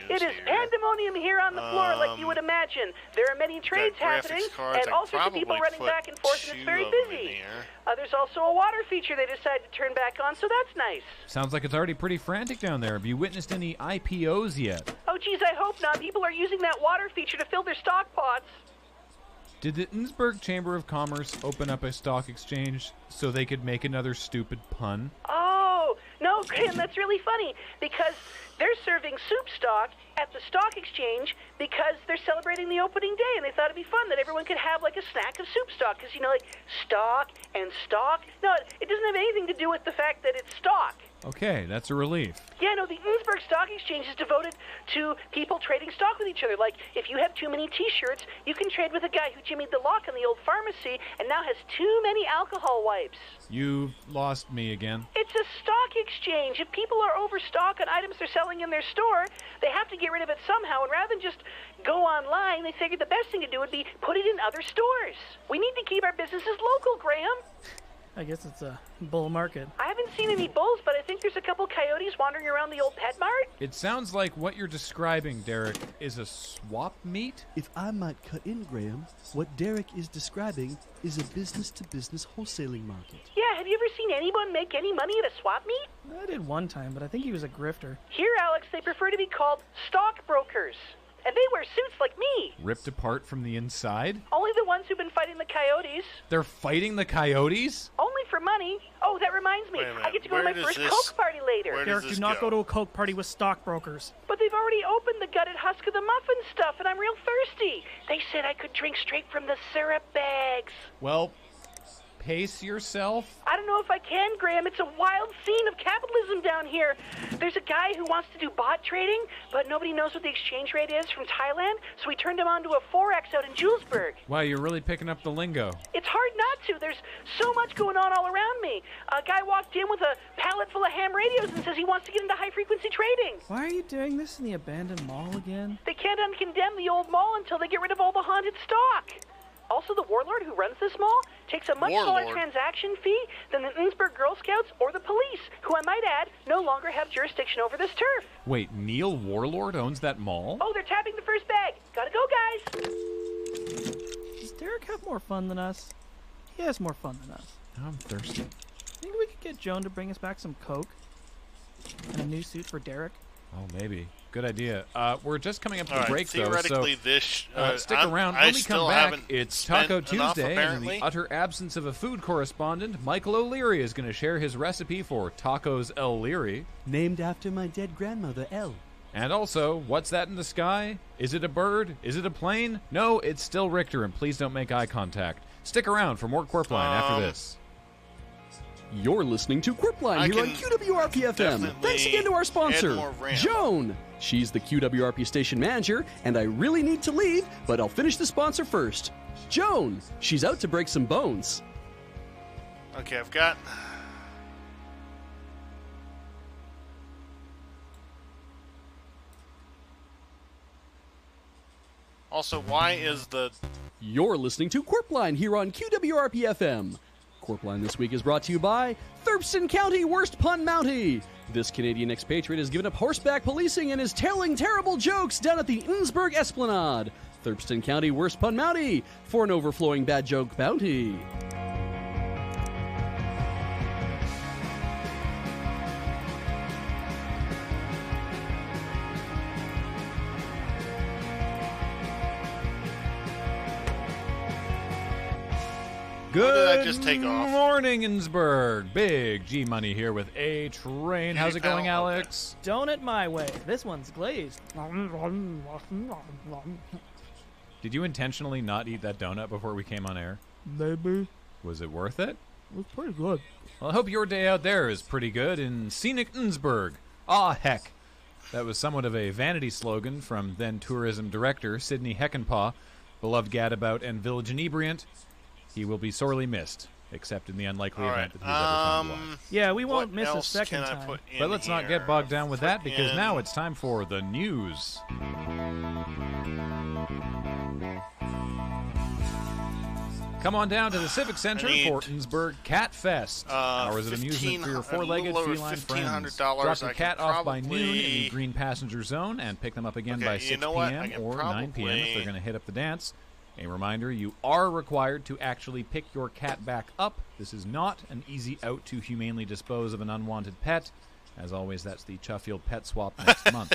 It is pandemonium here on the floor, like you would imagine. There are many trades happening, and all sorts of people running back and forth, and it's very busy. There's also a water feature they decided to turn back on, so that's nice. Sounds like it's already pretty frantic down there. Have you witnessed any IPOs yet? Oh, geez, I hope not. People are using that water feature to fill their stock pots. Did the Innsbruck Chamber of Commerce open up a stock exchange so they could make another stupid pun? Oh, no, Graham, that's really funny, because they're serving soup stock at the stock exchange because they're celebrating the opening day, and they thought it'd be fun that everyone could have, like, a snack of soup stock, because, you know, like, stock and stock. No, it doesn't have anything to do with the fact that it's stock. Okay, that's a relief. Yeah, no, the Innsbruck Stock Exchange is devoted to people trading stock with each other. Like, if you have too many T-shirts, you can trade with a guy who jimmied the lock in the old pharmacy and now has too many alcohol wipes. You lost me again. It's a stock exchange. If people are overstock on items they're selling in their store, they have to get rid of it somehow. And rather than just go online, they figured the best thing to do would be put it in other stores. We need to keep our businesses local, Graham. I guess it's a bull market. I haven't seen any bulls, but I think there's a couple coyotes wandering around the old pet mart. It sounds like what you're describing, Derek, is a swap meet? If I might cut in, Graham, what Derek is describing is a business-to-business wholesaling market. Yeah, have you ever seen anyone make any money at a swap meet? I did one time, but I think he was a grifter. Here, Alex, they prefer to be called stockbrokers. And they wear suits like me. Ripped apart from the inside? Only the ones who've been fighting the coyotes. They're fighting the coyotes? Only for money. Oh, that reminds me. I get to go to my first Coke party later. Derek, do not go to a Coke party with stockbrokers. But they've already opened the gutted husk of the muffin stuff, and I'm real thirsty. They said I could drink straight from the syrup bags. Well, pace yourself. I don't know if I can, Graham. It's a wild scene of capitalism down here. There's a guy who wants to do bot trading, but nobody knows what the exchange rate is from Thailand, so we turned him on to a Forex out in Julesburg. Wow, you're really picking up the lingo. It's hard not to. There's so much going on all around me. A guy walked in with a pallet full of ham radios and says he wants to get into high-frequency trading. Why are you doing this in the abandoned mall again? They can't uncondemn the old mall until they get rid of all the haunted stock. Also, the warlord who runs this mall takes a much smaller transaction fee than the Innsbruck Girl Scouts or the police, who I might add, no longer have jurisdiction over this turf. Wait, Neil Warlord owns that mall? Oh, they're tapping the first bag. Gotta go, guys. Does Derek have more fun than us? He has more fun than us. I'm thirsty. Think we could get Joan to bring us back some Coke? And a new suit for Derek? Oh, maybe. Good idea. We're just coming up to All the right, break, though, theoretically, so this, stick around. I When we still come back, haven't it's Taco spent enough, Tuesday, and in apparently. the utter absence of a food correspondent, Michael O'Leary is going to share his recipe for Tacos El Leary. Named after my dead grandmother, Elle. And also, what's that in the sky? Is it a bird? Is it a plane? No, it's still Richter, and please don't make eye contact. Stick around for more Quirpline after this. You're listening to Quirpline here on QWRP-FM. Thanks again to our sponsor, Joan. She's the QWRP station manager, and I really need to leave, but I'll finish the sponsor first. Joan, she's out to break some bones. Okay, I've got... Also, why is the... You're listening to Quirpline here on QWRP-FM. Quirpline this week is brought to you by Thurston County Worst Pun Mountie. This Canadian expatriate has given up horseback policing and is telling terrible jokes down at the Innsbruck Esplanade. Thurston County Worst Pun Mountie for an overflowing bad joke bounty. Good I just take off? morning, Innsbruck. Big G Money here with A Train. How's it going, Alex? Donut my way. This one's glazed. Did you intentionally not eat that donut before we came on air? Maybe. Was it worth it? It was pretty good. Well, I hope your day out there is pretty good in scenic Innsbruck. Ah, heck. That was somewhat of a vanity slogan from then tourism director Sidney Heckenpaw, beloved gadabout and village inebriant. He will be sorely missed, except in the unlikely event that he's ever found alive. Yeah, we won't miss a second time. But let's not get bogged down with that, because now it's time for the news. Come on down to the Civic Center for Innsbruck Cat Fest. Hours of amusement for your four-legged feline friends. Drop your cat off by noon in the green passenger zone and pick them up again by 6 p.m. or 9 p.m. if they're going to hit up the dance. A reminder, you are required to actually pick your cat back up. This is not an easy out to humanely dispose of an unwanted pet. As always, that's the Chuffield Pet Swap next month.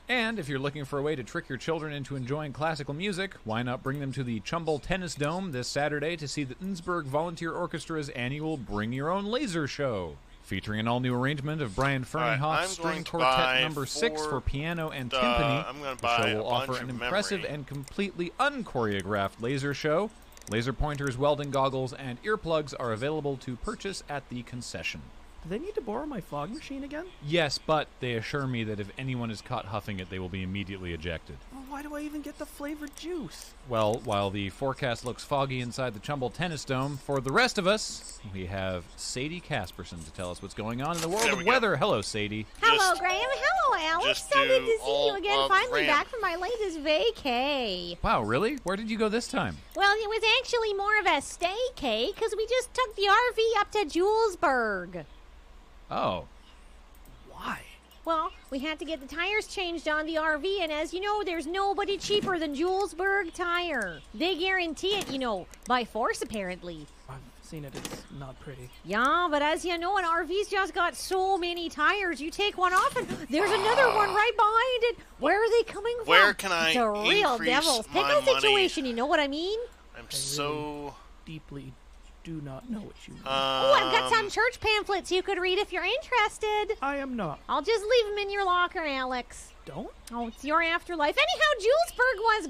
And if you're looking for a way to trick your children into enjoying classical music, why not bring them to the Chumble Tennis Dome this Saturday to see the Innsbruck Volunteer Orchestra's annual Bring Your Own Laser Show. Featuring an all-new arrangement of Brian Fernhoff's String Quartet No. 6 for piano and timpani, the show will offer an impressive and completely unchoreographed laser show. Laser pointers, welding goggles, and earplugs are available to purchase at the concession. Do they need to borrow my fog machine again? Yes, but they assure me that if anyone is caught huffing it, they will be immediately ejected. Well, why do I even get the flavored juice? Well, while the forecast looks foggy inside the Chumble Tennis Dome, for the rest of us, we have Sadie Casperson to tell us what's going on in the world of weather. Hello, Sadie. Hello, Graham. Hello, Alex. So good to see you again. Finally back from my latest vacay. Wow, really? Where did you go this time? Well, it was actually more of a staycay because we just took the RV up to Julesburg. Oh. Why? Well, we had to get the tires changed on the RV, and as you know, there's nobody cheaper than Julesburg Tire. They guarantee it, by force, apparently. I've seen it. It's not pretty. Yeah, but as you know, an RV's just got so many tires. You take one off, and there's another one right behind it. Where are they coming from? Where can I It's a real increase devil's my pickle money? situation, you know what I mean? I'm so... deeply do not know what you mean. I've got some church pamphlets you could read if you're interested. I am not. I'll just leave them in your locker, Alex. Don't? Oh, it's your afterlife. Anyhow, Julesburg was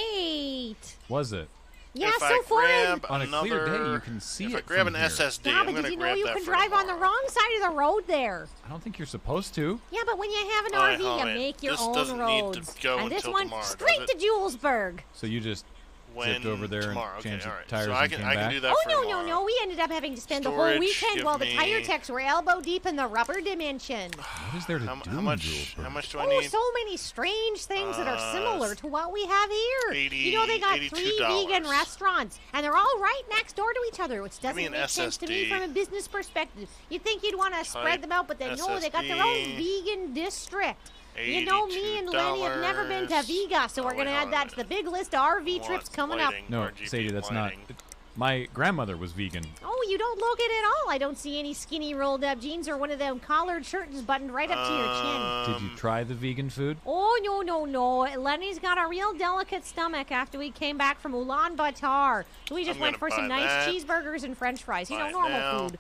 great. Was it? Yeah, if so I foreign. grab On a clear another- day, you can see if it I grab from an here. SSD, Yeah, I'm but going did to you know grab you that can for drive on the wrong side of the road there? I don't think you're supposed to. Yeah, but when you have an Alright, RV, you alright. make your This own doesn't need to roads. go And this until one, tomorrow, straight does to Julesburg. So you just zipped When over there tomorrow. and changed Okay, the alright. tires So and came I back? can do that for Oh, tomorrow. no. We ended up having to spend the whole Storage, weekend give while the me- tire techs were elbow deep in the rubber dimension. What is there to do How in much do I need? So many strange things that are similar to what we have here. 80, you know, they got 3 $82. vegan restaurants, and they're all right next door to each other, which Give me doesn't an make sense to me SSD. from a business perspective. You'd think you'd want to spread Type them out, but they know they got their own SSD. vegan district. You know, me and Lenny have never been to Vega, so we're going to add that to the big list of RV trips coming up. No, Sadie, that's not. My grandmother was vegan. Oh, you don't look it at all. I don't see any skinny rolled up jeans or one of them collared shirts buttoned right up to your chin. Did you try the vegan food? Oh, no. Lenny's got a real delicate stomach after we came back from Ulaanbaatar. So we just I'm went for gonna some buy nice that. cheeseburgers and french fries. Buy it normal now. food.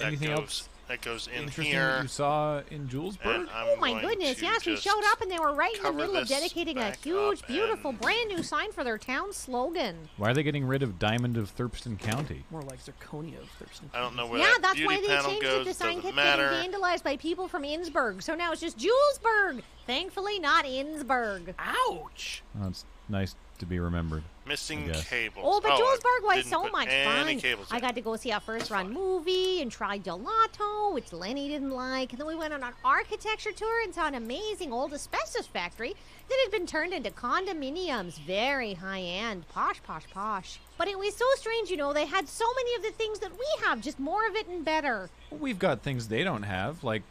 Anything else That goes in interesting here. that you saw in Julesburg? And I'm Oh, my going goodness. to Yes, we just showed up and they were right in the cover middle of this dedicating a back huge, up beautiful, and- brand new sign for their town slogan. Why are they getting rid of Diamond of Thurston County? More like zirconia of Thurston. I don't know where Yeah, that that's beauty why they panel changed goes. it. The sign Doesn't kept matter. getting vandalized by people from Innsbruck. So now it's just Julesburg. Thankfully, not Innsbruck. Ouch! Oh, it's nice to be remembered. Missing I guess. cables. Oh, but I Julesburg was didn't so put much any fun. cables I in. got to go see a first-run movie and try gelato, which Lenny didn't like. And then we went on an architecture tour and saw an amazing old asbestos factory that had been turned into condominiums. Very high-end. Posh, posh, posh. But it was so strange, they had so many of the things that we have, just more of it and better. We've got things they don't have, like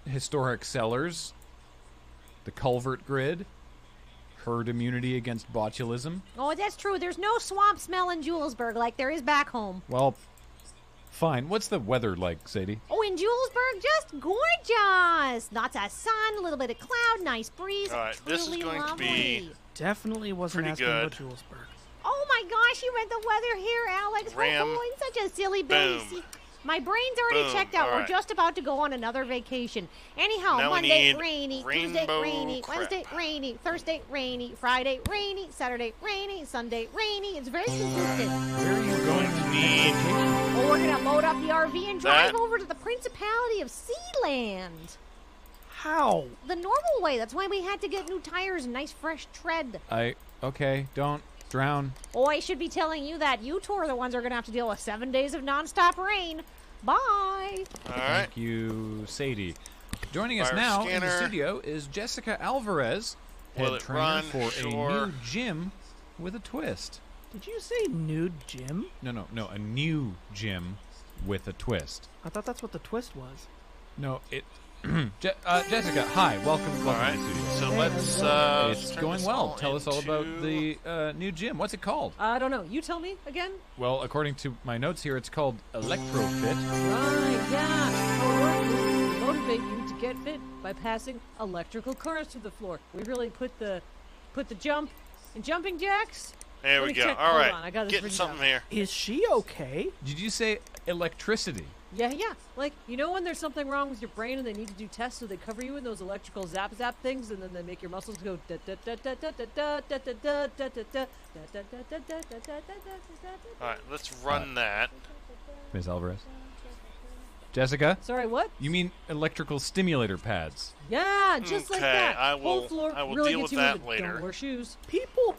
historic cellars, the culvert grid, herd immunity against botulism. Oh, that's true. There's no swamp smell in Julesburg like there is back home. Well, fine. What's the weather like, Sadie? Oh, in Julesburg, just gorgeous. Lots of sun, a little bit of cloud, nice breeze. All right, this is truly going to lovely. be Definitely wasn't pretty asking good. about Julesburg. Oh my gosh, you read the weather here, Alex. Ram. We're going such a silly Boom. baby. My brain's already Boom. checked out. All We're right. just about to go on another vacation. Anyhow, Now we Monday need rainy, Tuesday rainbow rainy, crap. Wednesday rainy, Thursday rainy, Friday rainy, Saturday rainy, Sunday rainy. It's very consistent. Where are you going to need Well, we're going to load up the RV and drive that. over to the Principality of Sealand. How? The normal way. That's why we had to get new tires and nice fresh tread. Okay, don't drown. Oh, I should be telling you that. You two are the ones who are going to have to deal with 7 days of nonstop rain. Bye. All right. Thank you, Sadie. Joining us Fire now in the scanner. studio is Jessica Alvarez, Will head it trainer run? for Sure. a new gym with a twist. Did you say nude gym? No, a new gym with a twist. I thought that's what the twist was. No, it. Jessica, hi, welcome right. to the studio. So let's. It's turn going this well. Tell us all about into- the new gym. What's it called? I don't know. You tell me again. Well, according to my notes here, it's called Electrofit. Right, yeah. How it works is we motivate you to get fit by passing electrical currents to the floor. We really put the jump and jumping jacks. There Let we me go. check. All Hold right. on, I got this Getting written something down. here. Is she okay? Did you say electricity? Yeah. Like, when there's something wrong with your brain and they need to do tests, so they cover you in those electrical zap things, and then they make your muscles go da da da da da da da da da da da da da da da da da da da. All right, let's run that. Ms. Alvarez? Jessica? Sorry, what? You mean electrical stimulator pads? Yeah, just like that. I will. Whole floor I will really deal gets with you that into- later. Don't wear shoes. People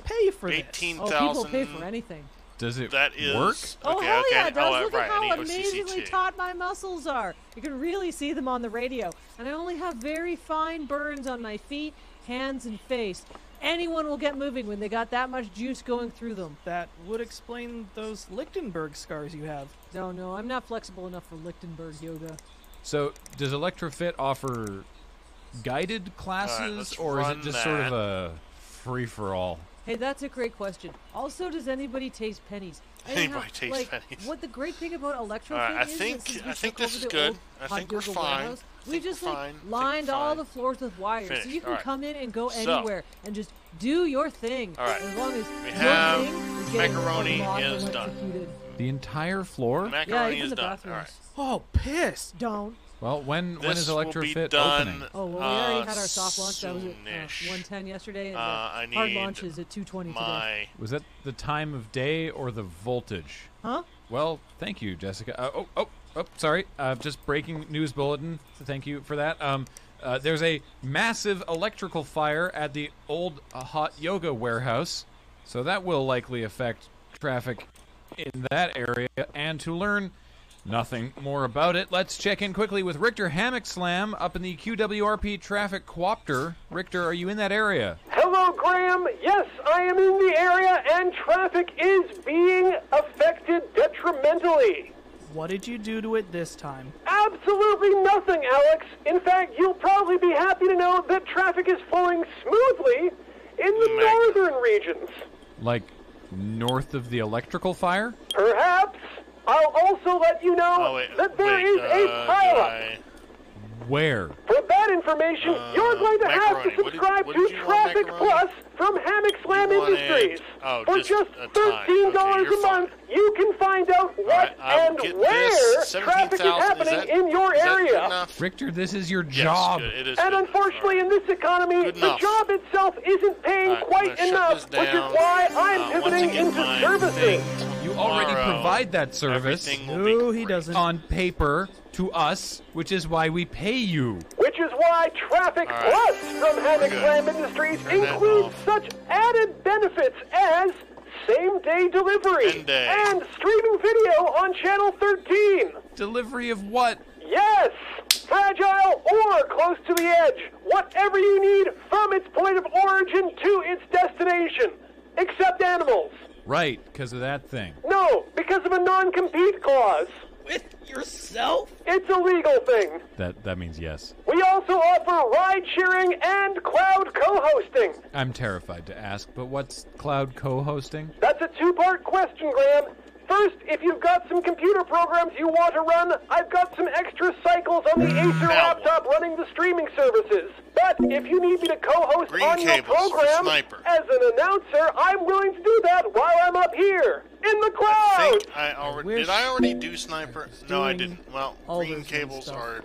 pay for this. 18,000. Oh, people pay for anything. Does it That is work? Oh, okay, hell okay. yeah, it does. Look right. at I need how OCCT. amazingly taut my muscles are. You can really see them on the radio. And I only have very fine burns on my feet, hands, and face. Anyone will get moving when they got that much juice going through them. That would explain those Lichtenberg scars you have. No, I'm not flexible enough for Lichtenberg yoga. So, does Electrofit offer guided classes, let's or is it run just sort of that. a free-for-all? Hey, that's a great question. Also, does anybody taste pennies? Anybody taste pennies? What the great thing about Electrofit All right, I is that think since we this took is over the good. old I hot think we're yoga fine. warehouse, I we think just we're like fine. I think lined we're all fine. the floors with wires, Finished. so you can All right. come in and go So- anywhere and just do your thing. All right. As long as We your have thing is getting macaroni a lot is done. electrocuted. The entire floor? Macaroni even is the done. All bathrooms. right. Oh, piss. Don't. Well, when is This will be Electrofit done, opening? Oh, well, we already had our soft launch. That was at soonish. 1:10 yesterday, and I the hard need launch is at 2:20 today. Was that the time of day or the voltage? Huh? Well, thank you, Jessica. Sorry. Just breaking news bulletin. So thank you for that. There's a massive electrical fire at the old hot yoga warehouse, so that will likely affect traffic in that area. And to learn nothing more about it, let's check in quickly with Richter Hammock Slam up in the QWRP traffic coopter. Richter, are you in that area? Hello, Graham. Yes, I am in the area, and traffic is being affected detrimentally. What did you do to it this time? Absolutely nothing, Alex. In fact, you'll probably be happy to know that traffic is flowing smoothly in the northern regions. Like north of the electrical fire? Perhaps. I'll also let you know that there is a pileup. Where? For that information, you're going to have to subscribe to Traffic Plus from Hammock Slam Industries. For just $13 a month, you can find out what and where traffic is happening in your area. Richter, this is your job. And unfortunately, in this economy, the job itself isn't paying quite enough, which is why I'm pivoting into services. You already provide that service. No, he doesn't. On paper to us, which is why we pay you. Which is why Traffic Plus from Hammock Slam Industries includes such added benefits as same-day delivery and streaming video on Channel 13. Delivery of what? Yes! Fragile or close to the edge. Whatever you need from its point of origin to its destination. Except animals. Right, because of that thing. No, because of a non-compete clause. With yourself? It's a legal thing. That means yes. We also offer ride-sharing and cloud co-hosting. I'm terrified to ask, but what's cloud co-hosting? That's a two-part question, Graham. First, if you've got some computer programs you want to run, I've got some extra cycles on the Acer laptop running the streaming services. But if you need me to co-host on your program as an announcer, I'm willing to do that while I'm up here in the cloud. Did I already do Sniper? No, I didn't. Well, green cables are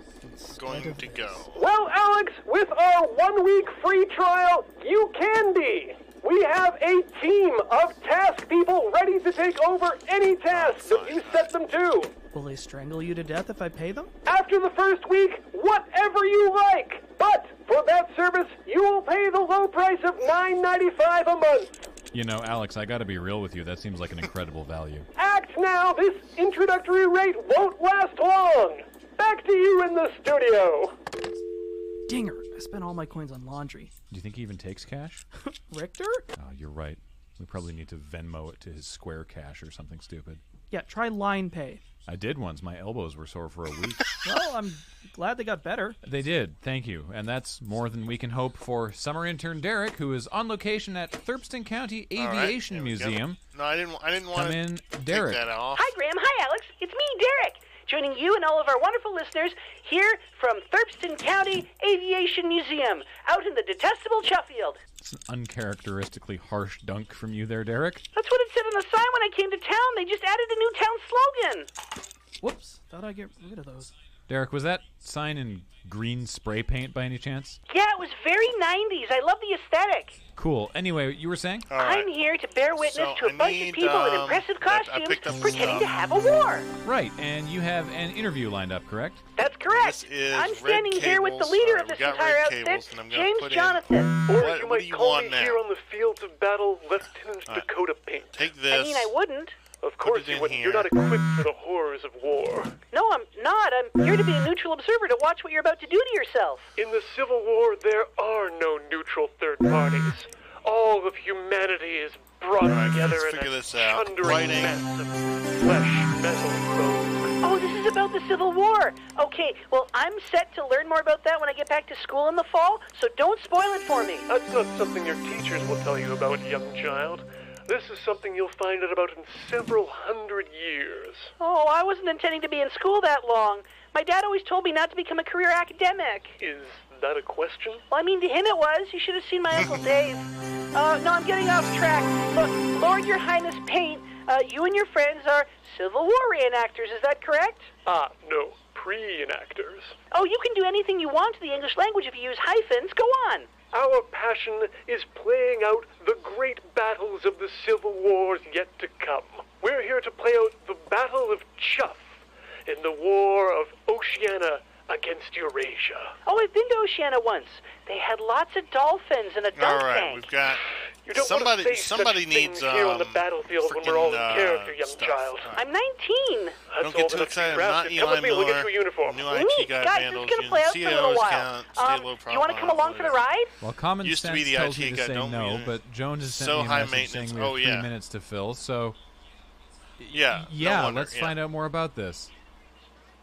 going to go. Well, Alex, with our 1-week free trial, you can be. We have a team of task people ready to take over any task that you set them to. Will they strangle you to death if I pay them? After the first week, whatever you like. But for that service, you will pay the low price of $9.95 a month. You know, Alex, I gotta be real with you. That seems like an incredible value. Act now. This introductory rate won't last long. Back to you in the studio. Dinger, I spent all my coins on laundry. Do you think he even takes cash? Richter? Oh, you're right. We probably need to Venmo it to his Square Cash or something stupid. Yeah, try line pay. I did once. My elbows were sore for a week. Well, I'm glad they got better. They did, thank you. And that's more than we can hope for summer intern Derek, who is on location at Thurston County Aviation Museum. No, I didn't want Come in, Derek. Take that off. Hi, Graham. Hi, Alex. It's me, Derek, joining you and all of our wonderful listeners here from Thurston County Aviation Museum, out in the detestable Sheffield. It's an uncharacteristically harsh dunk from you there, Derek. That's what it said on the sign when I came to town. They just added a new town slogan. Whoops. Thought I'd get rid of those. Derek, was that sign in green spray paint by any chance? Yeah, it was very 90s. I love the aesthetic. Cool. Anyway, you were saying? I'm here to bear witness to a bunch of people in impressive costumes pretending to have a war. Right, and you have an interview lined up, correct? That's correct. I'm standing here with the leader of this entire outfit, James Jonathan. Or you might call me here on the fields of battle, Lieutenant Dakota Paint. Take this. I mean, I wouldn't. Of course you wouldn't. You're not equipped for the horrors of war. No, I'm not. I'm here to be a neutral observer to watch what you're about to do to yourself. In the Civil War, there are no neutral third parties. All of humanity is brought together in a thundering mess of flesh, metal, and bone. Oh, this is about the Civil War. Okay, well, I'm set to learn more about that when I get back to school in the fall, so don't spoil it for me. That's not something your teachers will tell you about, young child. This is something you'll find out about in several hundred years. Oh, I wasn't intending to be in school that long. My dad always told me not to become a career academic. Is that a question? Well, I mean, to him it was. You should have seen my Uncle Dave. No, I'm getting off track. Look, Lord Your Highness Paint, you and your friends are Civil War reenactors, is that correct? No, pre-enactors. Oh, you can do anything you want to the English language if you use hyphens. Go on. Our passion is playing out the great battles of the Civil Wars yet to come. We're here to play out the Battle of Chuff in the War of Oceania against Eurasia. Oh, I've been to Oceania once. They had lots of dolphins and a dunk tank. We've got You don't want to face somebody such needs things here on the battlefield when we're all in character, young child. I'm 19. Don't get too excited. I'm not Eli Miller. We'll get you a uniform. New IT guy Guys, this is going to play out for a little while. You want to come along for the ride? Well, common Used to sense be the tells IT me to guy, say don't no, we? but Jones has sent So me a high message maintenance. saying we have 3 yeah. minutes to fill, so... Yeah, Yeah, no wonder, let's find out more about this.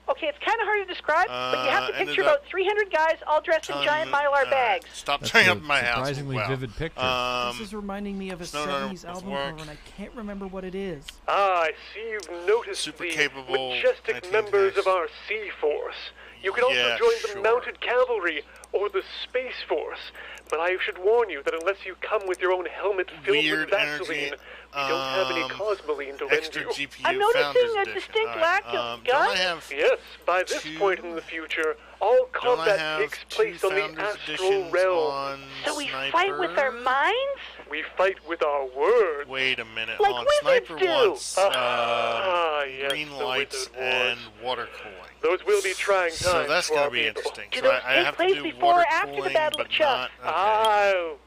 Okay, it's kind of hard to describe, but you have to ended picture up about 300 guys all dressed in giant Mylar bags. Stop That's tearing a up my house. surprisingly Wow. vivid picture. This is reminding me of a Snowrunner 70s album work. cover, and I can't remember what it is. I see you've noticed Super the capable majestic 19 members tanks. of our Sea Force. You can also Yeah, join the sure. Mounted Cavalry or the Space Force. But I should warn you that unless you come with your own helmet filled Weird with energy, Vaseline, we don't have any cosmoline to lend extra you. GPU I'm noticing Founders a Edition. distinct All lack right, of don't I guns. have Yes, by this point in the future, all Don't I combat have takes 2 place on the Founders astral Editions realm. on So we Sniper? fight with our minds? We fight with our words. Wait a minute. Like on wizards Sniper do. wants Yes, green the lights Wizard Wars. and water cooling. Those will be trying times So that's for going our to be people. interesting. Do So those I take have to place do before water or after the cooling, Battle of but Chuff? not. Okay. I'll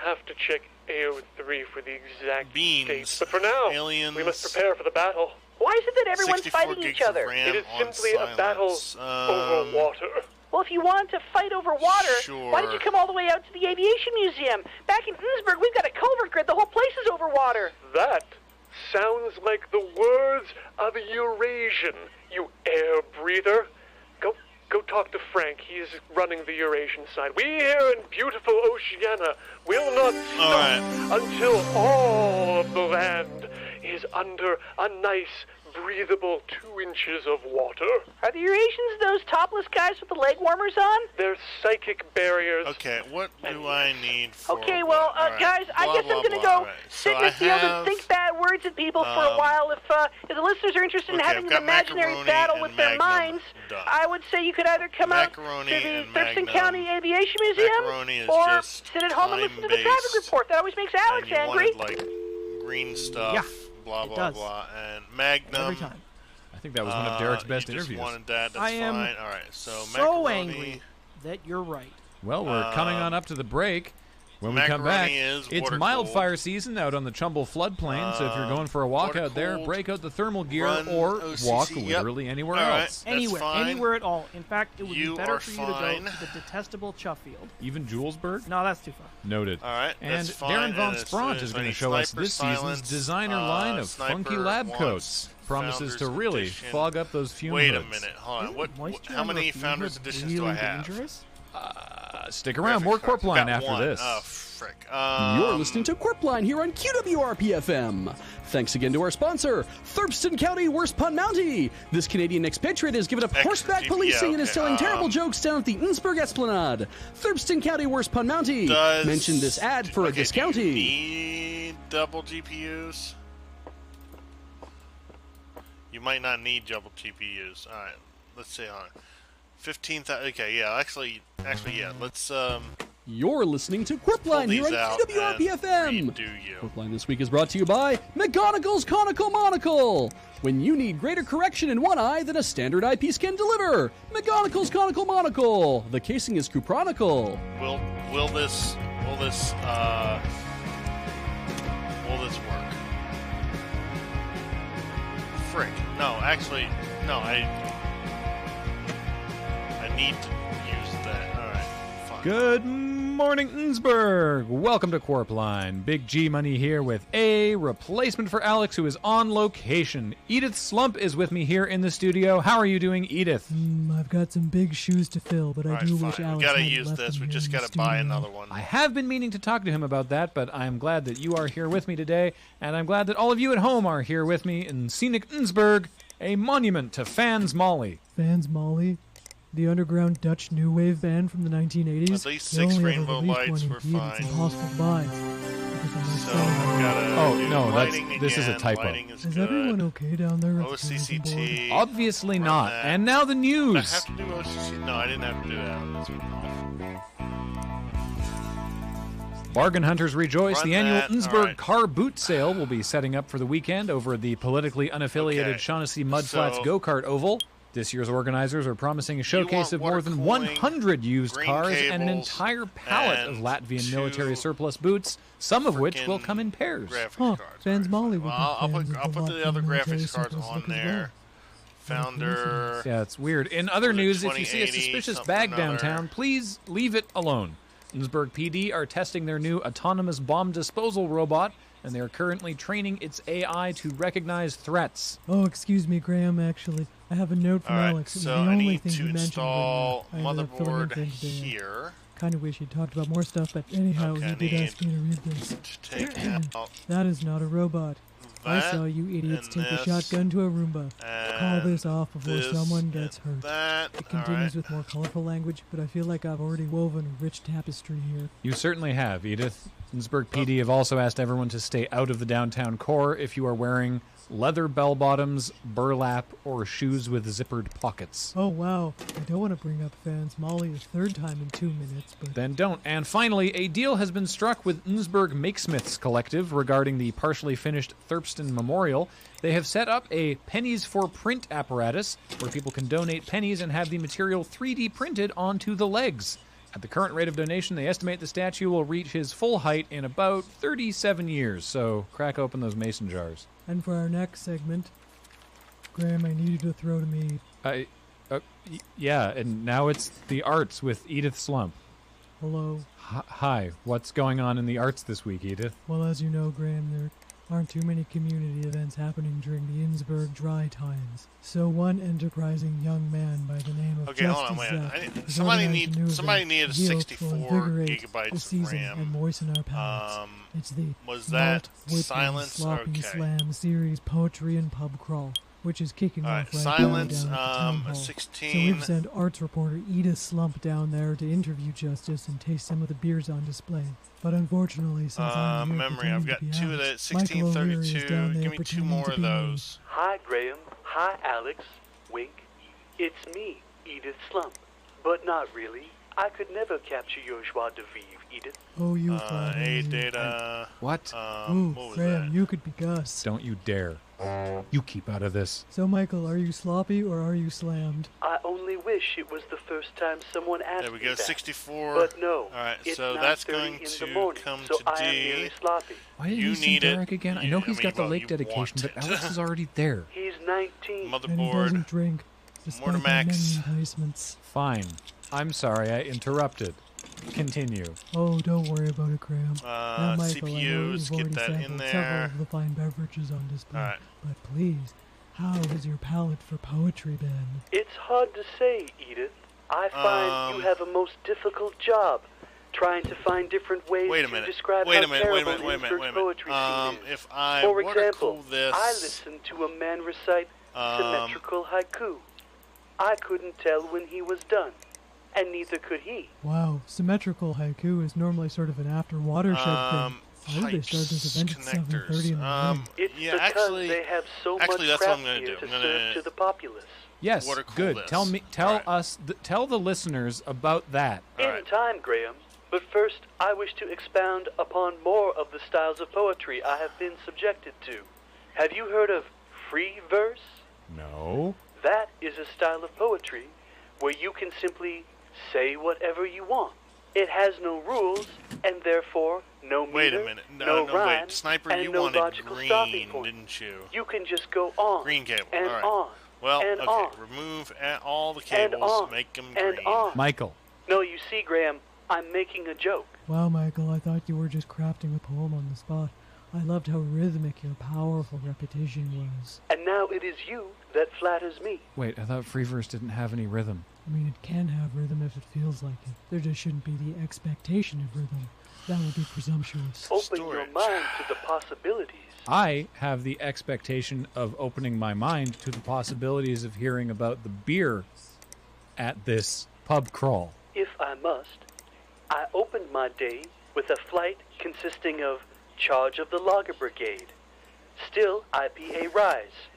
have to check AO3 for the exact Beans. dates. But for now, Aliens. we must prepare for the battle. Why is it that everyone's 64 fighting gigs each other? Of RAM It is on simply a battle silence. over water. Well, if you want to fight over water, Sure. why did you come all the way out to the Aviation Museum? Back in Innsbruck, we've got a culvert grid. The whole place is over water. That sounds like the words of a Eurasian, you air breather. Go talk to Frank. He's running the Eurasian side. We here in beautiful Oceania will not stop until all of the land is under a nice, breathable 2 inches of water. Are the Eurasians those topless guys with the leg warmers on? They're psychic barriers. Okay, what do I need for Okay, well, what? All right. guys, I Blah, guess blah, I'm going to blah. go All right. sit So in the I field and have, think bad words at people for a while. If the listeners are interested in okay, having I've an got imaginary macaroni battle and with their Magnum minds, done. I would say you could either come out to Macaroni the and Thurston Magnum. County Aviation Museum Macaroni is or just sit at home and listen to the time-based, traffic report. That always makes Alex and you angry. wanted, like, green stuff, Yeah, blah, it blah, does. blah, and Magnum. Every time. I think that was one of Derek's best you just interviews. wanted that, that's I am fine. All right, so so macaroni. angry that you're right. Well, we're coming on up to the break. When we come back, Macaroni is it's water-cooled. wildfire season out on the Chumble floodplain, so if you're going for a walk out there, water-cooled, break out the thermal gear run or OCC, walk yep. literally anywhere All right. else. That's Anywhere, fine. anywhere at all. In fact, it would You be better are for you to go fine. to the detestable Chuff Field. Even Julesburg? No, that's too far. Noted. All right, And that's fine. Darren Von And as Spront soon is as going to any show us sniper this season's silence, designer line of Sniper funky lab wants coats. Promises to Founders really Edition. fog up those fume Wait a hoods. minute, hold on. Moisture How under many a fume Founders hood Editions do I really have? dangerous? Stick around, more Corp Line Got after one. this. Oh, frick. You're listening to Corpline here on QWRP-FM. Thanks again to our sponsor, Thurston County Worst Pun Mountie. This Canadian expatriate has given up horseback policing and is telling terrible jokes down at the Innsbruck Esplanade. Thurston County Worst Pun Mountie. Mention this ad for a discounty. Do you need double GPUs? You might not need double GPUs. All right, let's see on. 15,000. Okay, yeah. Actually, yeah. Let's You're listening to Quirpline here on QWRP-FM. Quirpline this week is brought to you by McGonagall's Conical Monocle. When you need greater correction in one eye than a standard eyepiece can deliver, McGonagall's Conical Monocle. The casing is cupronical. Will this work? Frick. No, actually, no. I need to use that. All right, fine. Good morning, Innsbruck. Welcome to Quirpline. Big G Money here with a replacement for Alex, who is on location. Edith Slump is with me here in the studio. How are you doing, Edith? I've got some big shoes to fill, but I do wish Alex we gotta had use left this. them We here just in the gotta buy studio. another one. I have been meaning to talk to him about that, but I'm glad that you are here with me today, and I'm glad that all of you at home are here with me in scenic Innsbruck, a monument to Fans Molly. Fans Molly? The underground Dutch new wave band from the 1980s. At least They 6 only rainbow ever released lights one were in fine. It's impossible to buy. So I've got to Oh, do no, lighting this is a again. typo. Lighting is Is good. everyone okay down there? OCCT. Obviously Run not. that. And now the Did I news. have to do OCCT? No, I didn't have to do that on this one. Bargain hunters rejoice. Run The annual that. Innsbruck All right. car boot sale will be setting up for the weekend over at the politically unaffiliated Okay. Shaughnessy Mudflats So- Go-Kart Oval. This year's organizers are promising a showcase want of more water than cooling, 100 used green cars and an cables, entire pallet of and Latvian 2 military surplus boots, some of which will come in pairs. graphics Huh, cards. Fans Molly would Well, be I'll fans put of the Latvian other military graphics cards surplus on look as there. Founder. Yeah, it's weird. In other news, if you see a 2080, suspicious something bag or another. downtown, please leave it alone. Innsbruck PD are testing their new autonomous bomb disposal robot, and they are currently training its AI to recognize threats. Oh, excuse me, Graham, actually. I have a note from All right, Alex. It was so the I only need thing to he mentioned install when I ended up filling in motherboard for him today. here. Kind of wish he'd talked about more stuff, but anyhow, Okay, he I did need ask me to read this. to take out That is not a robot. I that saw you idiots and take a this shotgun to a Roomba. Call this off before this someone gets hurt. that. It continues with more colorful language, but I feel like I've already woven a rich tapestry here. You certainly have, Edith. Innsbruck PD have also asked everyone to stay out of the downtown core if you are wearing leather bell-bottoms, burlap, or shoes with zippered pockets. Oh, wow. I don't want to bring up Fans Molly a third time in 2 minutes, but... Then don't. And finally, a deal has been struck with Innsbruck Makesmiths Collective regarding the partially finished Thurpston Memorial. They have set up a pennies for print apparatus where people can donate pennies and have the material 3D printed onto the legs. At the current rate of donation, they estimate the statue will reach his full height in about 37 years, so crack open those mason jars. And for our next segment, Graham, I need you to throw to me... Yeah, and now it's the arts with Edith Slump. Hello. Hi, what's going on in the arts this week, Edith? Well, as you know, Graham, there aren't too many community events happening during the Innsbruck dry times. So one enterprising young man by the name of Okay, hold on, Justice wait. Zep has Somebody organized a new somebody event. needed He hopes 64 will invigorate the gigabytes of season RAM. and moisten our palates. It's the was Malt that Whitman silence? Sloppy Okay. Slam series Poetry and Pub Crawl, which is kicking All off right, right silence, now down at the town hall. 16. So we've sent arts reporter Edith Slump down there to interview Justice and taste some of the beers on display. But unfortunately, since I'm here memory, I've got pretending to be two of Alex, that Michael O'Leary is 1632. down there Give me two pretending more to of be me. those. Hi, Graham. Hi, Alex. Wink. It's me, Edith Slump. But not really. I could never capture your joie de vivre, Edith. Oh, you A data. What? Ooh, what was Graham, that? you could be Gus. Don't you dare. You keep out of this. So, Michael, are you sloppy or are you slammed? I only wish it was the first time someone asked There we me go, that. 64. But no, All right, it's so that's 9:30 going in the to morning, come so to I am D. nearly sloppy. Why did You you see need it. Derek again? I know he's got the lake you dedication, want but it. Alex is already there. He's 19. And he Motherboard. doesn't drink, despite my Mortimax. many enticements. Fine. I'm sorry, I interrupted. Continue. Oh, don't worry about it, Graham. Now, Michael, I know CPUs, you've get already that in sampled there. several of the fine beverages on display. All right. But please, how has your palate for poetry been? It's hard to say, Edith. I find you have a most difficult job trying to find different ways Wait a to minute. describe Wait a how minute. terrible Wait a minute. Innsbruck's poetry scene is. If I For were to example, call this, I listened to a man recite symmetrical haiku. I couldn't tell when he was done, and neither could he. Wow, symmetrical haiku is normally sort of an after watershed thing. Why did they start this event at 7:30 in the morning? It's yeah, because actually, they have so much that's what craft I'm gonna beer do. to I'm serve gonna to the populace. Yes, water cool good. this. Tell the listeners about that. In time, Graham. But first, I wish to expound upon more of the styles of poetry I have been subjected to. Have you heard of free verse? No. That is a style of poetry where you can simply say whatever you want. It has no rules, and therefore no meter, Wait a minute. no rhyme, wait. Sniper, and you no wanted logical green, stopping point. didn't you? You can just go on Green cable. and all right. on Well, and okay. on Remove all the and cables. on Make them and green. on. Michael. No, you see, Graham, I'm making a joke. Wow, Michael, I thought you were just crafting a poem on the spot. I loved how rhythmic your powerful repetition was. And now it is you that flatters me. Wait, I thought free verse didn't have any rhythm. I mean, it can have rhythm if it feels like it. There just shouldn't be the expectation of rhythm. That would be presumptuous. Open your mind to the possibilities. I have the expectation of opening my mind to the possibilities of hearing about the beer at this pub crawl. If I must, I opened my day with a flight consisting of Charge of the Lager Brigade, Still IPA Rise,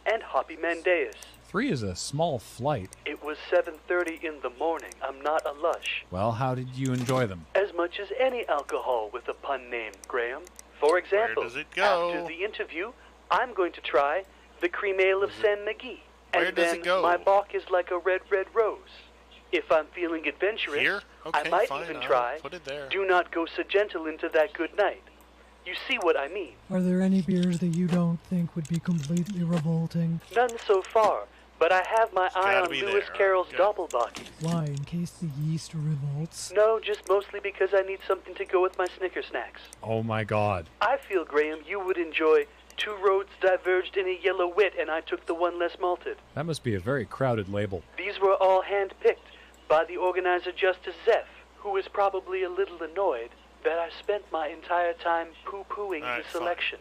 and Hoppy Mandeus. 3 is a small flight. It was 7:30 in the morning. I'm not a lush. Well, how did you enjoy them? As much as any alcohol with a pun name, Graham. For example, Where does it go? after the interview, I'm going to try the cream ale of San McGee. Where And does then it go? my balk is like a red, red rose. If I'm feeling adventurous, Here? Okay, I might fine, even I'll try put it there. Do Not Go So Gentle Into That Good Night. You see what I mean? Are there any beers that you don't think would be completely revolting? None so far, but I have my eye gotta on be Lewis there. Carroll's Good. Doppelbock. Why, in case the yeast revolts? No, just mostly because I need something to go with my Snicker snacks. Oh my god. I feel, Graham, you would enjoy Two Roads Diverged in a Yellow Wit, and I took the one less malted. That must be a very crowded label. These were all hand-picked by the organizer Justice Zeph, who is probably a little annoyed that I spent my entire time poo-pooing the selection.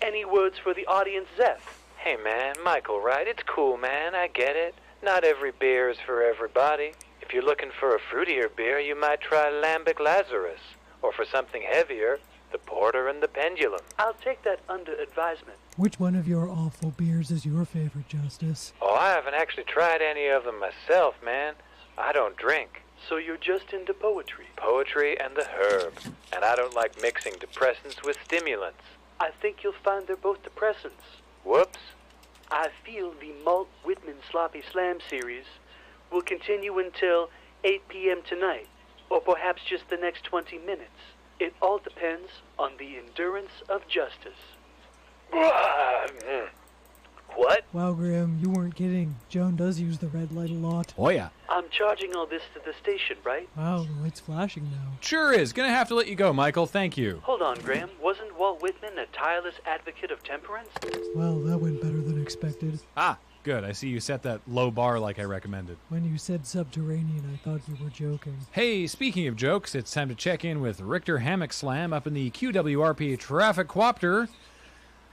Any words for the audience, Zeph? Hey man, Michael, right? It's cool, man. I get it. Not every beer is for everybody. If you're looking for a fruitier beer, you might try Lambic Lazarus. Or for something heavier, the Porter and the Pendulum. I'll take that under advisement. Which one of your awful beers is your favorite, Justice? Oh, I haven't actually tried any of them myself, man. I don't drink. So you're just into poetry? Poetry and the herb. And I don't like mixing depressants with stimulants. I think you'll find they're both depressants. Whoops. I feel the Malt Whitman Sloppy Slam series will continue until 8 p.m. tonight, or perhaps just the next 20 minutes. It all depends on the endurance of justice. What? Wow, Graham, you weren't kidding. Joan does use the red light a lot. Oh yeah. I'm charging all this to the station, right? Wow, the light's flashing now. Sure is. Gonna have to let you go, Michael. Thank you. Hold on, Graham. Wasn't Walt Whitman a tireless advocate of temperance? Well, that went better than expected. Ah, good. I see you set that low bar like I recommended. When you said subterranean, I thought you were joking. Hey, speaking of jokes, it's time to check in with Richter Hammock Slam up in the QWRP Traffic Quopter.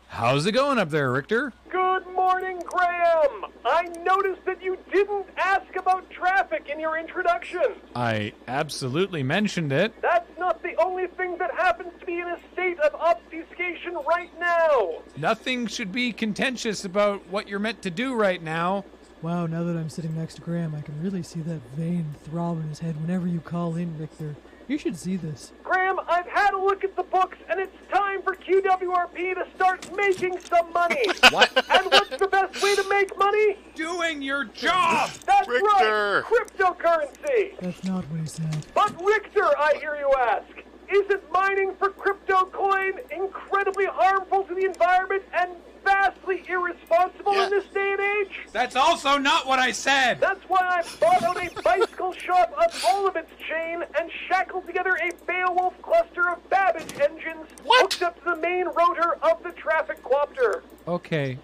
How's it going up there, Richter? Good morning, Graham! I noticed that you didn't ask about traffic in your introduction. I absolutely mentioned it. That's not the only thing that happens to be in a state of obfuscation right now. Nothing should be contentious about what you're meant to do right now. Wow, now that I'm sitting next to Graham, I can really see that vein throb in his head whenever you call in, Richter. You should see this. Graham, I've had a look at the books, and it's time for QWRP to start making some money. What? And what's the best way to make money? Doing your job! That's Richter! right, cryptocurrency. That's not what he said. But Richter, I hear you ask, isn't mining for crypto coin incredibly harmful to the environment and vastly irresponsible in this day and age? That's also not what I said! That's why I bought out a bicycle shop of all of its chain and shackled together a Beowulf cluster of Babbage engines hooked up to the main rotor of the traffic quopter. Okay,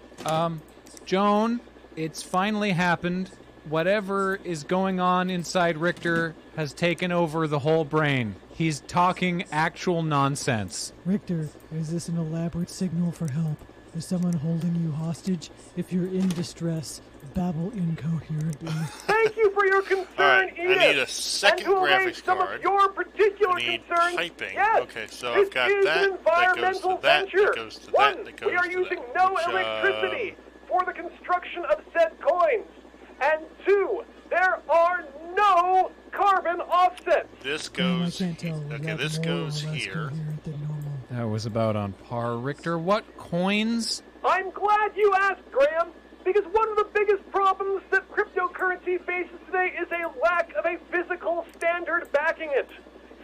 Joan, it's finally happened. Whatever is going on inside Richter has taken over the whole brain. He's talking actual nonsense. Richter, is this an elaborate signal for help? Is someone holding you hostage? If you're in distress, babble incoherently. Thank you for your concern Edith. I need a second and to graphics some card. Of your particular I need concerns. typing. Yes, Okay, so this I've got is that. An environmental that goes to venture. that. That goes we are to using that. no Which, electricity for the construction of said coins. And 2, there are no carbon offsets. This goes. I can't tell. Okay, this goes here. That was about on par. Richter, what coins? I'm glad you asked, Graham, because one of the biggest problems that cryptocurrency faces today is a lack of a physical standard backing it.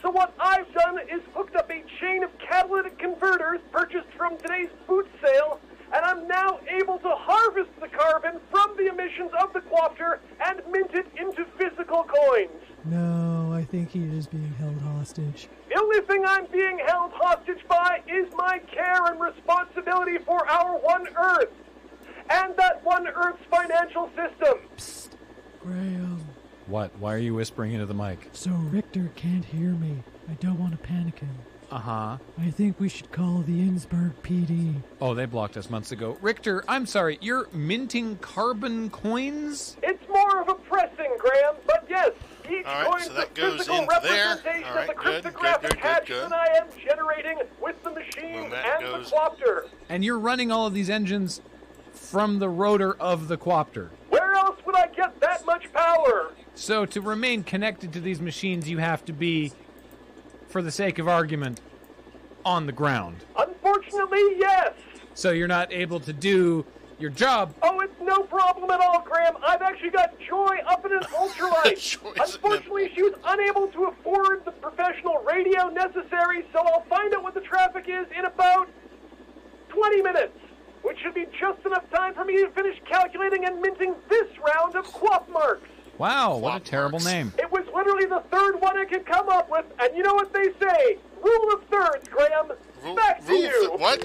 So what I've done is hooked up a chain of catalytic converters purchased from today's boot sale, and I'm now able to harvest the carbon from the emissions of the quopter and mint it into physical coins. No, I think he is being held hostage. The only thing I'm being held hostage by is my care and responsibility for our one Earth, and that one Earth's financial system. Psst, Graham. What? Why are you whispering into the mic? So Richter can't hear me. I don't want to panic him. Uh-huh. I think we should call the Innsbruck PD. Oh, they blocked us months ago. Richter, I'm sorry, you're minting carbon coins? It's more of a pressing, Graham, but yes, each All right, coin so is that a goes physical into there. representation All right, of the good, cryptographic hash good. that I am generating with the machine Well, that and goes- the quopter. And you're running all of these engines from the rotor of the quopter. Where else would I get that much power? So to remain connected to these machines, you have to be, for the sake of argument, on the ground. Unfortunately, yes. So you're not able to do your job. Oh, it's no problem at all, Graham. I've actually got Joy up in an ultralight. Unfortunately, she was unable to afford the professional radio necessary, so I'll find out what the traffic is in about 20 minutes, which should be just enough time for me to finish calculating and minting this round of quop marks. Wow, what a terrible name. It was literally the third one I could come up with, and you know what they say? Rule of thirds, Graham. Back to you. What?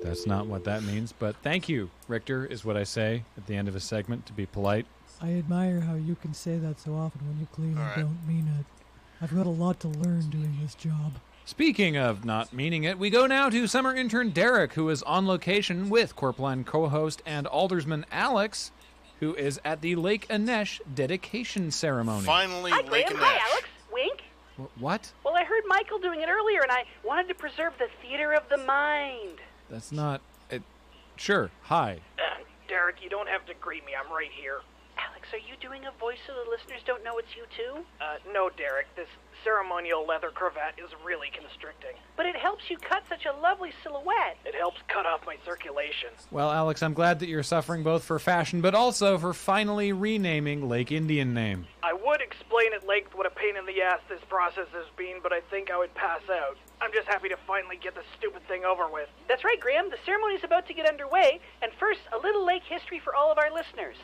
That's not what that means, but thank you, Richter, is what I say at the end of a segment to be polite. I admire how you can say that so often when you clearly don't mean it. I've got a lot to learn doing this job. Speaking of not meaning it, we go now to summer intern Derek, who is on location with Corpline co-host and aldersman Alex, who is at the Lake Anesh dedication ceremony. Finally, Hi, Lake Graham. Anesh. Hi, Alex. Wink. What? Well, I heard Michael doing it earlier, and I wanted to preserve the theater of the mind. That's not... Sure, hi. Derek, you don't have to greet me. I'm right here. Alex, are you doing a voice so the listeners don't know it's you too? No, Derek. This ceremonial leather cravat is really constricting. But it helps you cut such a lovely silhouette. It helps cut off my circulation. Well, Alex, I'm glad that you're suffering both for fashion, but also for finally renaming Lake Indian name. I would explain at length what a pain in the ass this process has been, but I think I would pass out. I'm just happy to finally get this stupid thing over with. That's right, Graham. The ceremony is about to get underway, and first, a little lake history for all of our listeners.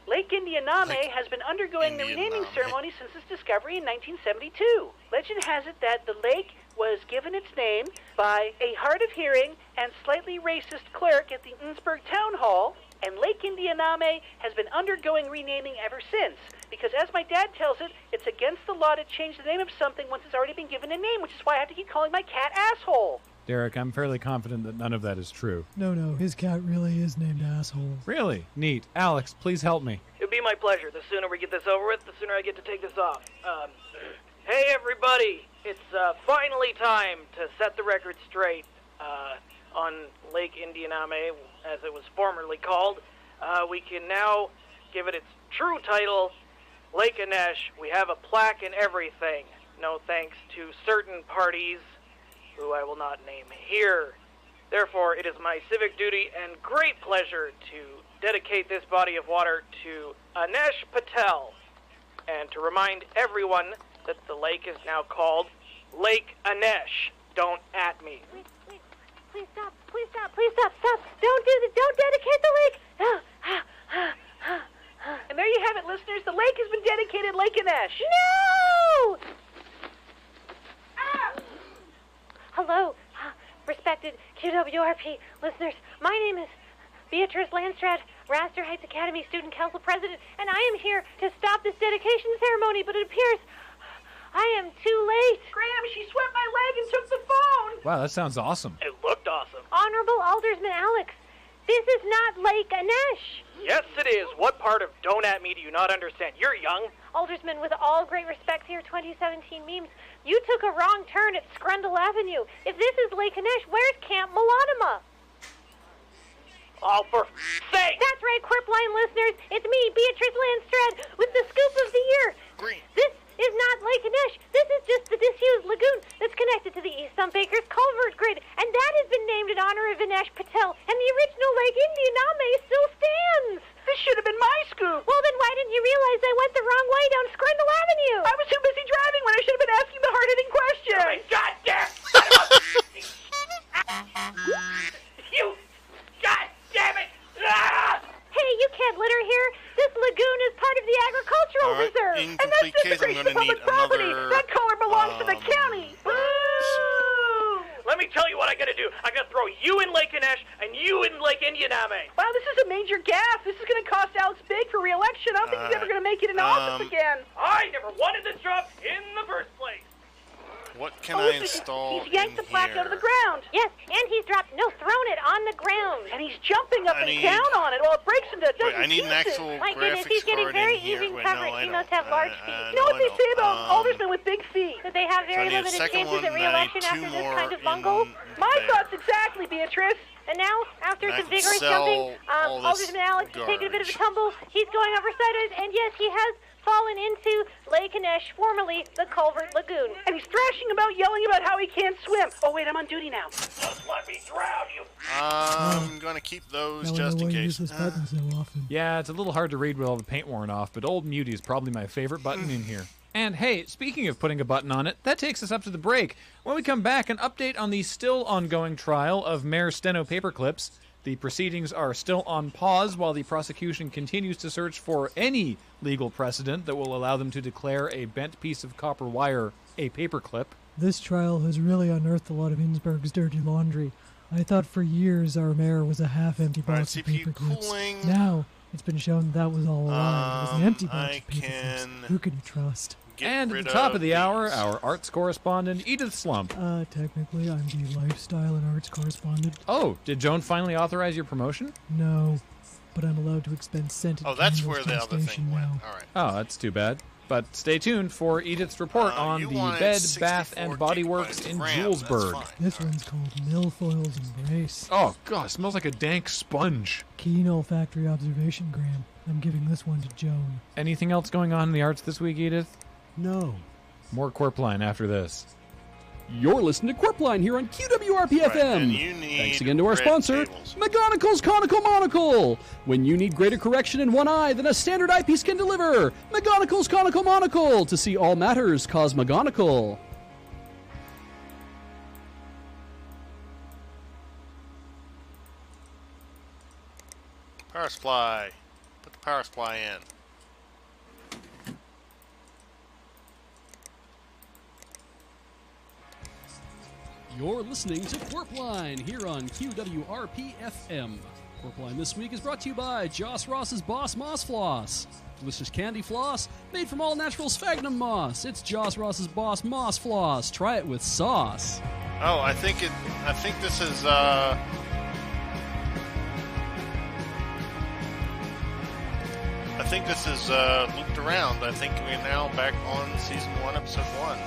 Lake Indianame has been undergoing the renaming ceremony since its discovery in 1972. Legend has it that the lake was given its name by a hard of hearing and slightly racist clerk at the Innsbruck Town Hall, and Lake Indianame has been undergoing renaming ever since. Because as my dad tells it, it's against the law to change the name of something once it's already been given a name, which is why I have to keep calling my cat Asshole. Derek, I'm fairly confident that none of that is true. No, his cat really is named Asshole. Really? Neat. Alex, please help me. It'd be my pleasure. The sooner we get this over with, the sooner I get to take this off. Hey, everybody. It's finally time to set the record straight on Lake Indianame, as it was formerly called. We can now give it its true title, Lake Anesh. We have a plaque and everything. No thanks to certain parties who I will not name here. Therefore, it is my civic duty and great pleasure to dedicate this body of water to Anesh Patel, and to remind everyone that the lake is now called Lake Anesh. Don't at me. Please stop, stop. Don't dedicate the lake. And there you have it, listeners. The lake has been dedicated Lake Anesh. No! Hello, respected QWRP listeners. My name is Beatrice Landstrat, Raster Heights Academy Student Council President, and I am here to stop this dedication ceremony, but it appears I am too late. Graham, she swept my leg and took the phone. Wow, that sounds awesome. It looked awesome. Honorable Aldersman Alex, This is not Lake Anesh. Yes, it is. What part of Don't At Me do you not understand? You're young. Aldersman, with all great respect to your 2017 memes, you took a wrong turn at Scrundle Avenue. If this is Lake Anesh, where's Camp Melanima? Oh, for sake! That's right, Quirpline listeners. It's me, Beatrice Landstrad, with the scoop of the year. Green. This is not Lake Anesh. This is just the disused lagoon that's connected to the East Stumpacres culvert grid, and that has been named in honor of Vinesh Patel, and the original Lake Indianame still stands. This should have been my scoop. Well, then why didn't you realize I went the wrong way down Scrundle Avenue? I was too busy driving when I should have been asking the hard-hitting questions. Oh, my goddamn! You! God damn it! Ah! Hey, you can't litter here. This lagoon is part of the agricultural reserve. And that's desecration of public property. That color belongs to the county. Boo! Let me tell you what I gotta do. I gotta throw you in Lake Anesh and you in Lake Indianame. Wow, this is a major gaffe. This is going to cost Alex big for re-election. I don't think he's ever going to make it in office again. I never wanted this job in the first place. What can I install He's yanked the plaque out of the ground. Yes, and he's thrown it on the ground. And he's jumping up and down on it while it breaks into dozens I need an actual My goodness, he's getting very even coverage. He must have large feet. You know what they say about aldersmen with big feet? That they have very limited chances at re-election after this kind of bungle? My thoughts exactly, Beatrice. And now, after some vigorous jumping, Alderman Alex has taken a bit of a tumble. He's going over sideways, and yes, he has fallen into Lake Anesh, formerly the Culvert Lagoon. And he's thrashing about, yelling about how he can't swim. Oh, wait, I'm on duty now. Just let me drown you. I'm going to keep those just in case. Use this button so often. Yeah, it's a little hard to read with all the paint worn off, but Old Muty is probably my favorite button in here. And hey, speaking of putting a button on it, that takes us up to the break. When we come back, an update on the still ongoing trial of Mayor Steno Paperclips. The proceedings are still on pause while the prosecution continues to search for any legal precedent that will allow them to declare a bent piece of copper wire a paperclip. This trial has really unearthed a lot of Innsbruck's dirty laundry. I thought for years our mayor was a half-empty box of paperclips. Now, it's been shown that was all a lie. It was an empty box of paperclips. Who can you trust? And at the top of the hour, our arts correspondent, Edith Slump. Technically, I'm the lifestyle and arts correspondent. Oh, did Joan finally authorize your promotion? No, but I'm allowed to expend scented that's candles where to the other thing went. now. All right. Oh, that's too bad. But stay tuned for Edith's report on the Bed, Bath, and Body Works in Julesburg. This one's called Milfoil's Embrace. Oh, God, it smells like a dank sponge. Keen olfactory observation, Graham. I'm giving this one to Joan. Anything else going on in the arts this week, Edith? No. More Quirpline after this. You're listening to Quirpline here on QWRP-FM. Thanks again to our sponsor, McGonagall's Conical Monocle. When you need greater correction in one eye than a standard eyepiece can deliver, McGonagall's Conical Monocle. To see all matters cosmogonical. Power supply. Put the power supply in. You're listening to Quirpline here on QWRP-FM. Quirpline this week is brought to you by Joss Ross's Boss Moss Floss. Delicious candy floss made from all natural sphagnum moss. It's Joss Ross's Boss Moss Floss. Try it with sauce. Oh, I think this is looped around. I think we're now back on season 1, episode 1.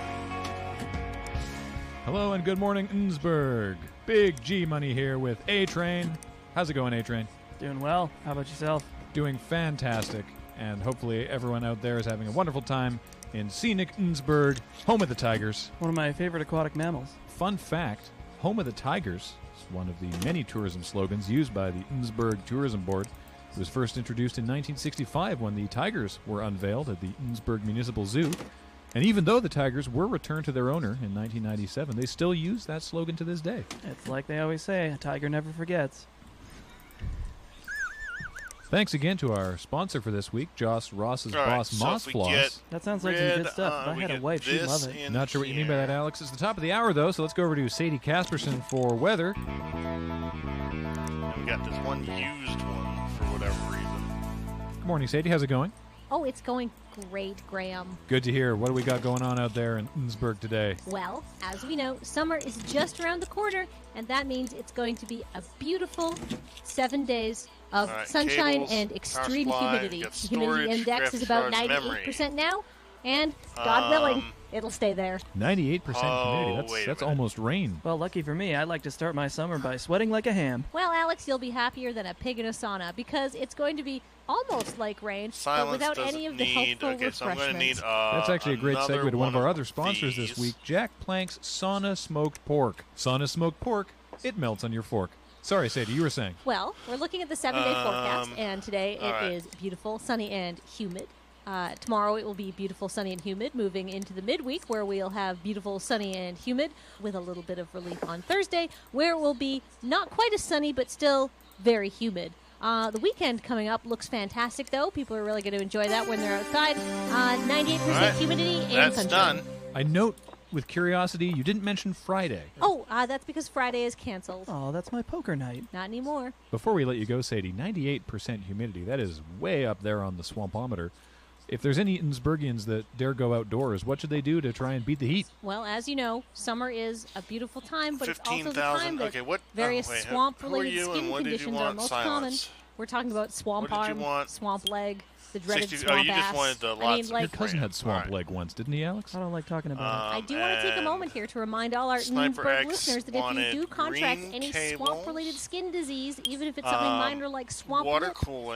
Hello and good morning, Innsbruck. Big G Money here with A-Train. How's it going, A-Train? Doing well. How about yourself? Doing fantastic. And hopefully everyone out there is having a wonderful time in scenic Innsbruck, home of the Tigers. One of my favorite aquatic mammals. Fun fact, home of the Tigers is one of the many tourism slogans used by the Innsbruck Tourism Board. It was first introduced in 1965 when the tigers were unveiled at the Innsbruck Municipal Zoo. And even though the tigers were returned to their owner in 1997, they still use that slogan to this day. It's like they always say, a tiger never forgets. Thanks again to our sponsor for this week, Joss Ross's Boss Moss Floss. That sounds like some good stuff. If I had a wife, she'd love it. Not sure what you mean by that, Alex. It's the top of the hour, though, so let's go over to Sadie Casperson for weather. We got this one used one for whatever reason. Good morning, Sadie. How's it going? Oh, it's going great, Graham. Good to hear. What do we got going on out there in Innsbruck today? Well, as we know, summer is just around the corner, and that means it's going to be a beautiful 7 days of sunshine and extreme humidity. The humidity index is about 98% now, and God willing, it'll stay there. 98% humidity. That's almost rain. Well, lucky for me, I like to start my summer by sweating like a ham. Well, Alex, you'll be happier than a pig in a sauna because it's going to be almost like rain, but without any of the helpful refreshments. So I'm going to need That's actually a great segue to one of our other sponsors this week, Jack Plank's Sauna Smoked Pork. Sauna Smoked Pork, it melts on your fork. Sorry, Sadie, you were saying. Well, we're looking at the 7-day forecast, and today it is beautiful, sunny, and humid. Tomorrow it will be beautiful, sunny, and humid, moving into the midweek where we'll have beautiful, sunny, and humid with a little bit of relief on Thursday where it will be not quite as sunny but still very humid. The weekend coming up looks fantastic, though. People are really going to enjoy that when they're outside. 98% humidity and sunshine. Done. I note with curiosity you didn't mention Friday. Oh, that's because Friday is canceled. Oh, that's my poker night. Not anymore. Before we let you go, Sadie, 98% humidity. That is way up there on the swampometer. If there's any Innsbrugians that dare go outdoors, what should they do to try and beat the heat? Well, as you know, summer is a beautiful time, but it's also the 15,000. time that Okay, various swamp-related skin conditions are most common. We're talking about swamp arm, swamp leg, the dreaded swamp you ass. just wanted the lots Your cousin had swamp leg once, didn't he, Alex? I don't like talking about I do want to take a moment here to remind all our Innsbruck listeners that if you do contract any swamp-related skin disease, even if it's something minor like swamp lip,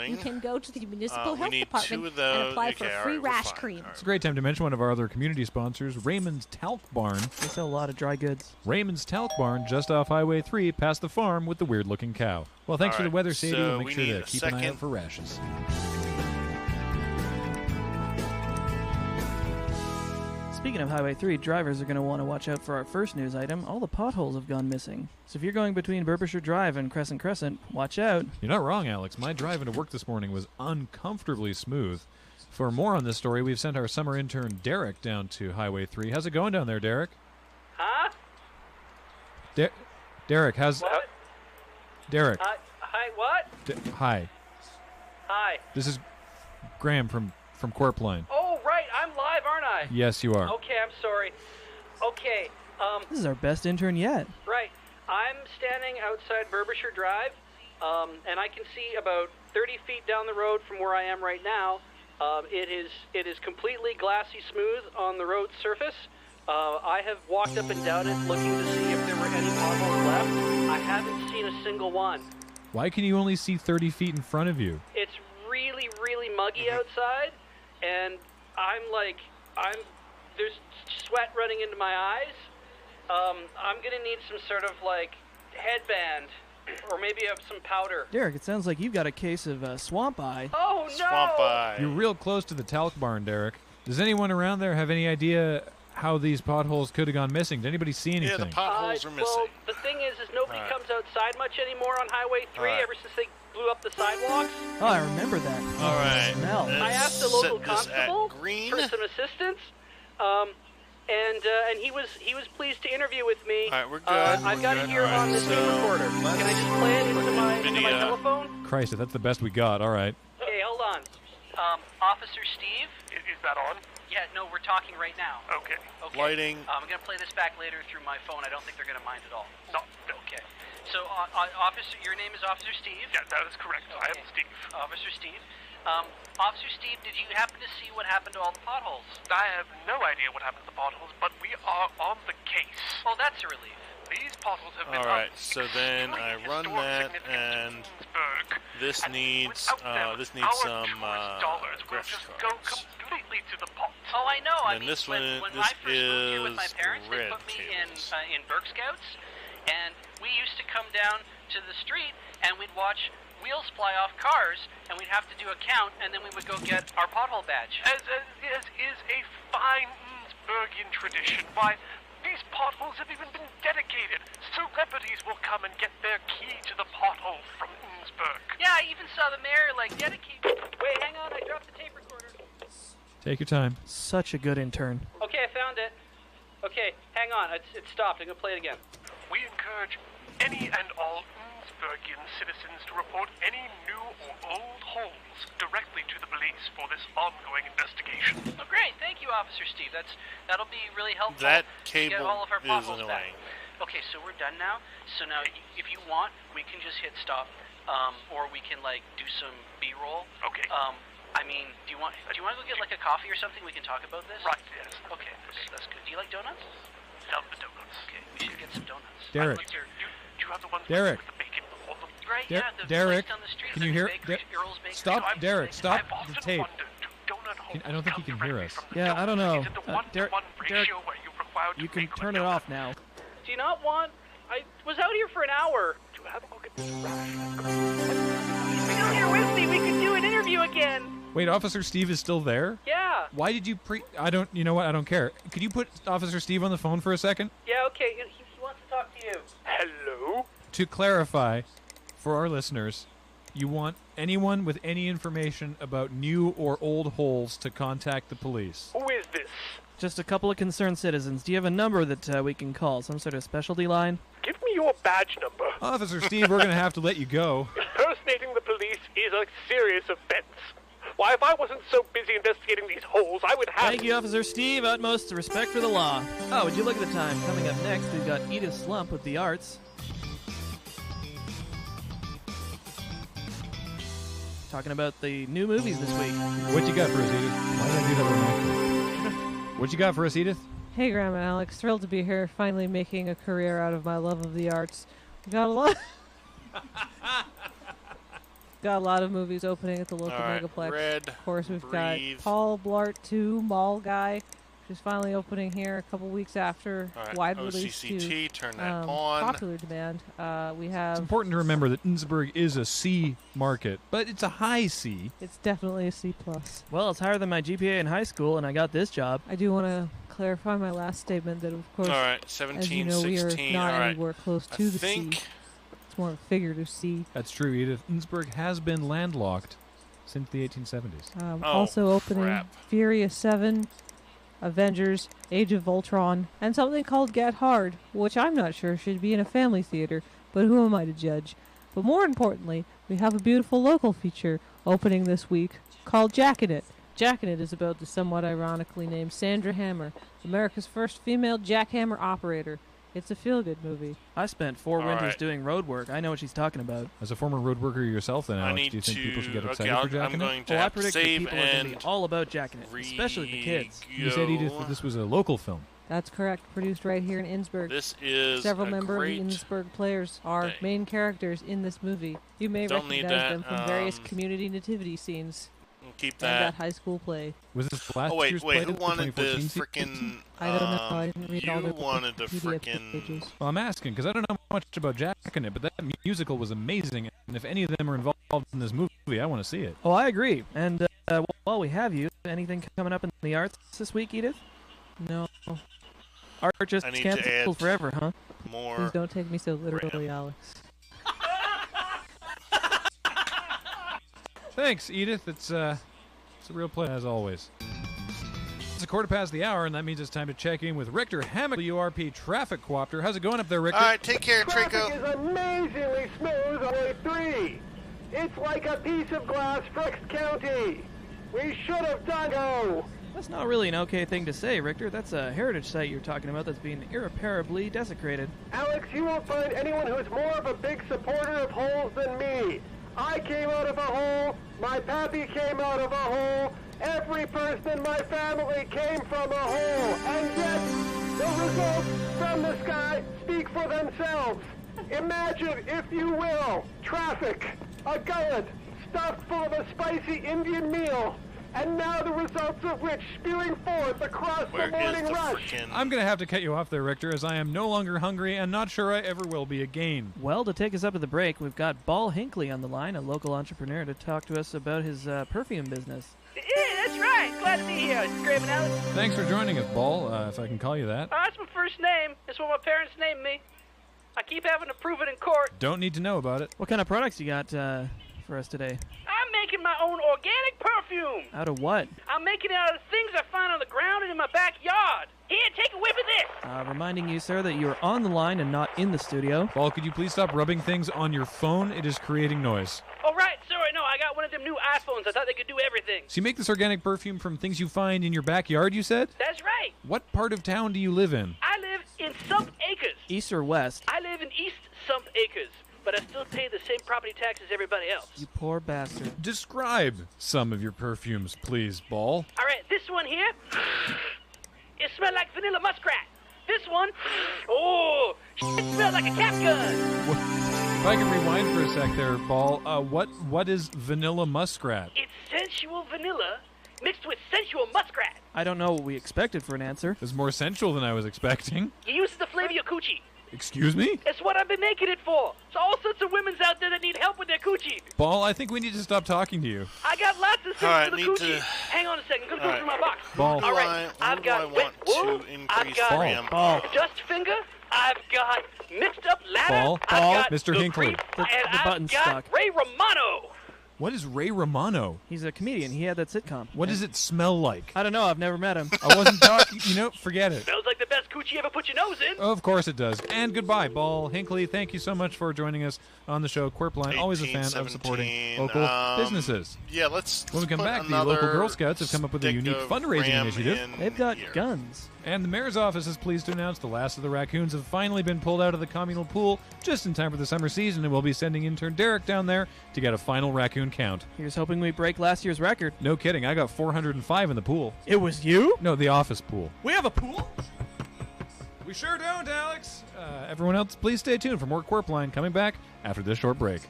you can go to the municipal health department and apply for free rash cream. It's a great time to mention one of our other community sponsors, Raymond's Talc Barn. They sell a lot of dry goods. Raymond's Talc Barn, just off Highway 3, past the farm with the weird-looking cow. Well, thanks for the weather, Sadie, and make sure to keep an eye out for rashes. Speaking of Highway 3, drivers are going to want to watch out for our first news item. All the potholes have gone missing. So if you're going between Burbisher Drive and Crescent, watch out. You're not wrong, Alex. My drive into work this morning was uncomfortably smooth. For more on this story, we've sent our summer intern, Derek, down to Highway 3. How's it going down there, Derek? Huh? Derek, how's... What? Derek. Hi, what? Hi. Hi. This is Graham from Corpline. Oh, right. I'm live, aren't I? Yes, you are. Okay, I'm sorry. Okay, This is our best intern yet. Right. I'm standing outside Burbisher Drive, and I can see about 30 feet down the road from where I am right now. It is completely glassy smooth on the road surface. I have walked up and down it looking to see if there were any potholes left. I haven't seen a single one. Why can you only see 30 feet in front of you? It's really, really muggy outside, and there's sweat running into my eyes. I'm gonna need some sort of headband, or maybe some powder. Derek, it sounds like you've got a case of swamp eye. Oh no! Swamp eye. You're real close to the talc barn, Derek. Does anyone around there have any idea how these potholes could have gone missing? Did anybody see anything? Yeah, the potholes are missing. Well, the thing is nobody comes outside much anymore on Highway 3 ever since they blew up the sidewalks. Oh, I remember that. All right. Smell. I asked the local constable for some assistance, and he was pleased to interview with me. All right, we're good. I've got it here on the tape recorder. Can I just play it into my telephone? Christ, that's the best we got. All right. Okay, hold on. Officer Steve? Is that on? Yeah, no, we're talking right now. Okay. Lighting. I'm going to play this back later through my phone. I don't think they're going to mind at all. No. Okay. So, Officer, your name is Officer Steve? Yeah, that is correct. Okay. I am Steve. Officer Steve. Officer Steve, did you happen to see what happened to all the potholes? I have no idea what happened to the potholes, but we are on the case. Oh, that's a relief. These potholes have been all right, so then I run that, and this needs some graphics cards. Completely to the pot. Oh, I know. And this one, when I first moved here with my parents, they put me in Berg Scouts, and we used to come down to the street, and we'd watch wheels fly off cars, and we'd have to do a count, and then we would go get our pothole badge. As is a fine Innsbrugian tradition. Why, these potholes have even been dedicated. Celebrities will come and get their key to the pothole from Innsbruck. Yeah, I even saw the mayor, dedicate... Wait, hang on, I dropped the tape recorder. Take your time. Such a good intern. Okay, I found it. Okay, hang on, it stopped. I'm going to play it again. We encourage any and all Innsbrugian citizens to report any new or old holes directly to the police for this ongoing investigation. Oh, great. Thank you, Officer Steve. That'll be really helpful That to cable get all of our is potholes annoying. back. Okay, so we're done now. So now, if you want, we can just hit stop, or we can like do some B-roll. Okay. I mean, do you want to go get like a coffee or something? We can talk about this. Right. Yes. Okay, that's good. Do you like donuts? Love the donuts. Okay, we should get some donuts. Derek. Do you have the ones Derek. with the bacon? Right, Der- yeah, the Derek, place down the street. can you hear? Earl's Bakery. Stop, Derek. Stop I've the tape. I don't think he can hear us. Yeah, I don't know. Derek, you can turn it off now. Do you not want? I was out here for an hour. To have a look at this Still here with me. We could do an interview again. Wait, Officer Steve is still there? Yeah. Why did you you know what? I don't care. Could you put Officer Steve on the phone for a second? Yeah, okay. He wants to talk to you. Hello? To clarify, for our listeners, you want anyone with any information about new or old holes to contact the police. Who is this? Just a couple of concerned citizens. Do you have a number that we can call? Some sort of specialty line? Give me your badge number. Officer Steve, we're going to have to let you go. Impersonating the police is a serious offense. Why, if I wasn't so busy investigating these holes, I would have... Thank you, Officer Steve. Utmost respect for the law. Oh, would you look at the time? Coming up next, we've got Edith Slump with the arts. Talking about the new movies this week. What you got for us, Edith? Why did I do that with my What you got for us, Edith? Hey, Grandma Alex. Thrilled to be here, finally making a career out of my love of the arts. We got a lot... Got a lot of movies opening at the local megaplex. Red, of course, we've breathe. got Paul Blart 2, Mall Guy, which is finally opening here a couple weeks after wide release to OCCT, turn that on. popular demand. We have. It's important to remember that Innsbruck is a C market, but it's a high C. It's definitely a C+. Well, it's higher than my GPA in high school, and I got this job. I do want to clarify my last statement that, of course, all right, 17, as you know, 16, we are not all right. anywhere close to the C. It's more figurative C. That's true, Edith. Innsbruck has been landlocked since the 1870s. Also opening crap. Furious 7, Avengers, Age of Ultron, and something called Get Hard, which I'm not sure should be in a family theater, but who am I to judge? But more importantly, we have a beautiful local feature opening this week called Jackin' It. Jackin' It is about the somewhat ironically named Sandra Hammer, America's first female jackhammer operator. It's a feel-good movie. I spent 4 winters doing road work. I know what she's talking about. As a former road worker yourself, then, Alex, do you think people should get excited for Jackin' It? I predict that people are going to be all about Jackin' It, especially the kids. You said, Edith, that this was a local film. That's correct. Produced right here in Innsbruck. This is several a member great of the Innsbruck players are day. main characters in this movie. You may Don't need recognize that, them from various community nativity scenes. Keep And that. that high school play. Was this last Oh, wait, year's wait, play? who the wanted the 2014 frickin'... I don't know. I didn't read all you the wanted the PDF frickin'... pages. Well, I'm asking because I don't know much about Jackin' It, but that musical was amazing, and if any of them are involved in this movie, I want to see it. Oh, I agree. And while we have you, anything coming up in the arts this week, Edith? No. I Art just need to add canceled forever, huh? more. Please don't take me so literally, Alex. Thanks, Edith. It's a real pleasure, as always. It's a quarter past the hour, and that means it's time to check in with Richter Hammock, URP traffic coopter. How's it going up there, Richter? All right, take care, Traffic Trico. is amazingly smooth on Way 3. It's like a piece of glass for X County. We should have done so. That's not really an okay thing to say, Richter. That's a heritage site you're talking about that's being irreparably desecrated. Alex, you won't find anyone who's more of a big supporter of holes than me. I came out of a hole. My pappy came out of a hole. Every person in my family came from a hole. And yet, the results from the sky speak for themselves. Imagine, if you will, traffic, a gullet stuffed full of a spicy Indian meal, and now the results of which spewing forth across the morning rush. I'm going to have to cut you off there, Richter, as I am no longer hungry and not sure I ever will be again. Well, to take us up to the break, we've got Ball Hinckley on the line, a local entrepreneur, to talk to us about his perfume business. Yeah, that's right. Glad to be here, Graham and Alex. Thanks for joining us, Ball, if I can call you that. That's my first name. That's what my parents named me. I keep having to prove it in court. Don't need to know about it. What kind of products you got for us today? I'm making my own organic perfume. Out of what? I'm making it out of things I find on the ground and in my backyard. Here, take a whiff of this. Reminding you, sir, that you are on the line and not in the studio. Ball, could you please stop rubbing things on your phone? It is creating noise. Oh, right. Sorry, no, I got one of them new iPhones. I thought they could do everything. So you make this organic perfume from things you find in your backyard, you said? That's right. What part of town do you live in? I live in Sump Acres. East or west? I live in East Sump Acres, but I still pay the same property tax as everybody else. You poor bastard. Describe some of your perfumes, please, Ball. All right, this one here, it smells like vanilla muskrat. This one, oh, it smells like a cap gun. If I can rewind for a sec there, Ball, what is vanilla muskrat? It's sensual vanilla mixed with sensual muskrat. I don't know what we expected for an answer. It's more sensual than I was expecting. You use it to flavor your coochie. Excuse me? It's what I've been making it for. It's all sorts of women's out there that need help with their coochie. Ball, I think we need to stop talking to you. I got lots of things right, for the coochie. Hang on a second. I'm going to go through my box. Ball. All right. I've got wet wool. I've got Ball. dust finger. I've got mixed up ladder. Ball. I've got Mr. Hinckley. And the button's I've got stuck. Ray Romano. What is Ray Romano? He's a comedian. He had that sitcom. What does it smell like? I don't know. I've never met him. I wasn't talking. Forget it. Smells like the best coochie you ever put your nose in. Of course it does. And goodbye, Ball. Hinckley, thank you so much for joining us on the show. Quirpline, always a fan of supporting local businesses. Yeah, let's When we come put back, the local Girl Scouts have come up with a stick unique of fundraising Ram initiative. in They've got here. guns. And the mayor's office is pleased to announce the last of the raccoons have finally been pulled out of the communal pool just in time for the summer season, and we'll be sending intern Derek down there to get a final raccoon count. Here's hoping we break last year's record. No kidding, I got 405 in the pool. It was you? No, the office pool. We have a pool? We sure don't, Alex. Everyone else, please stay tuned for more Quirpline coming back after this short break.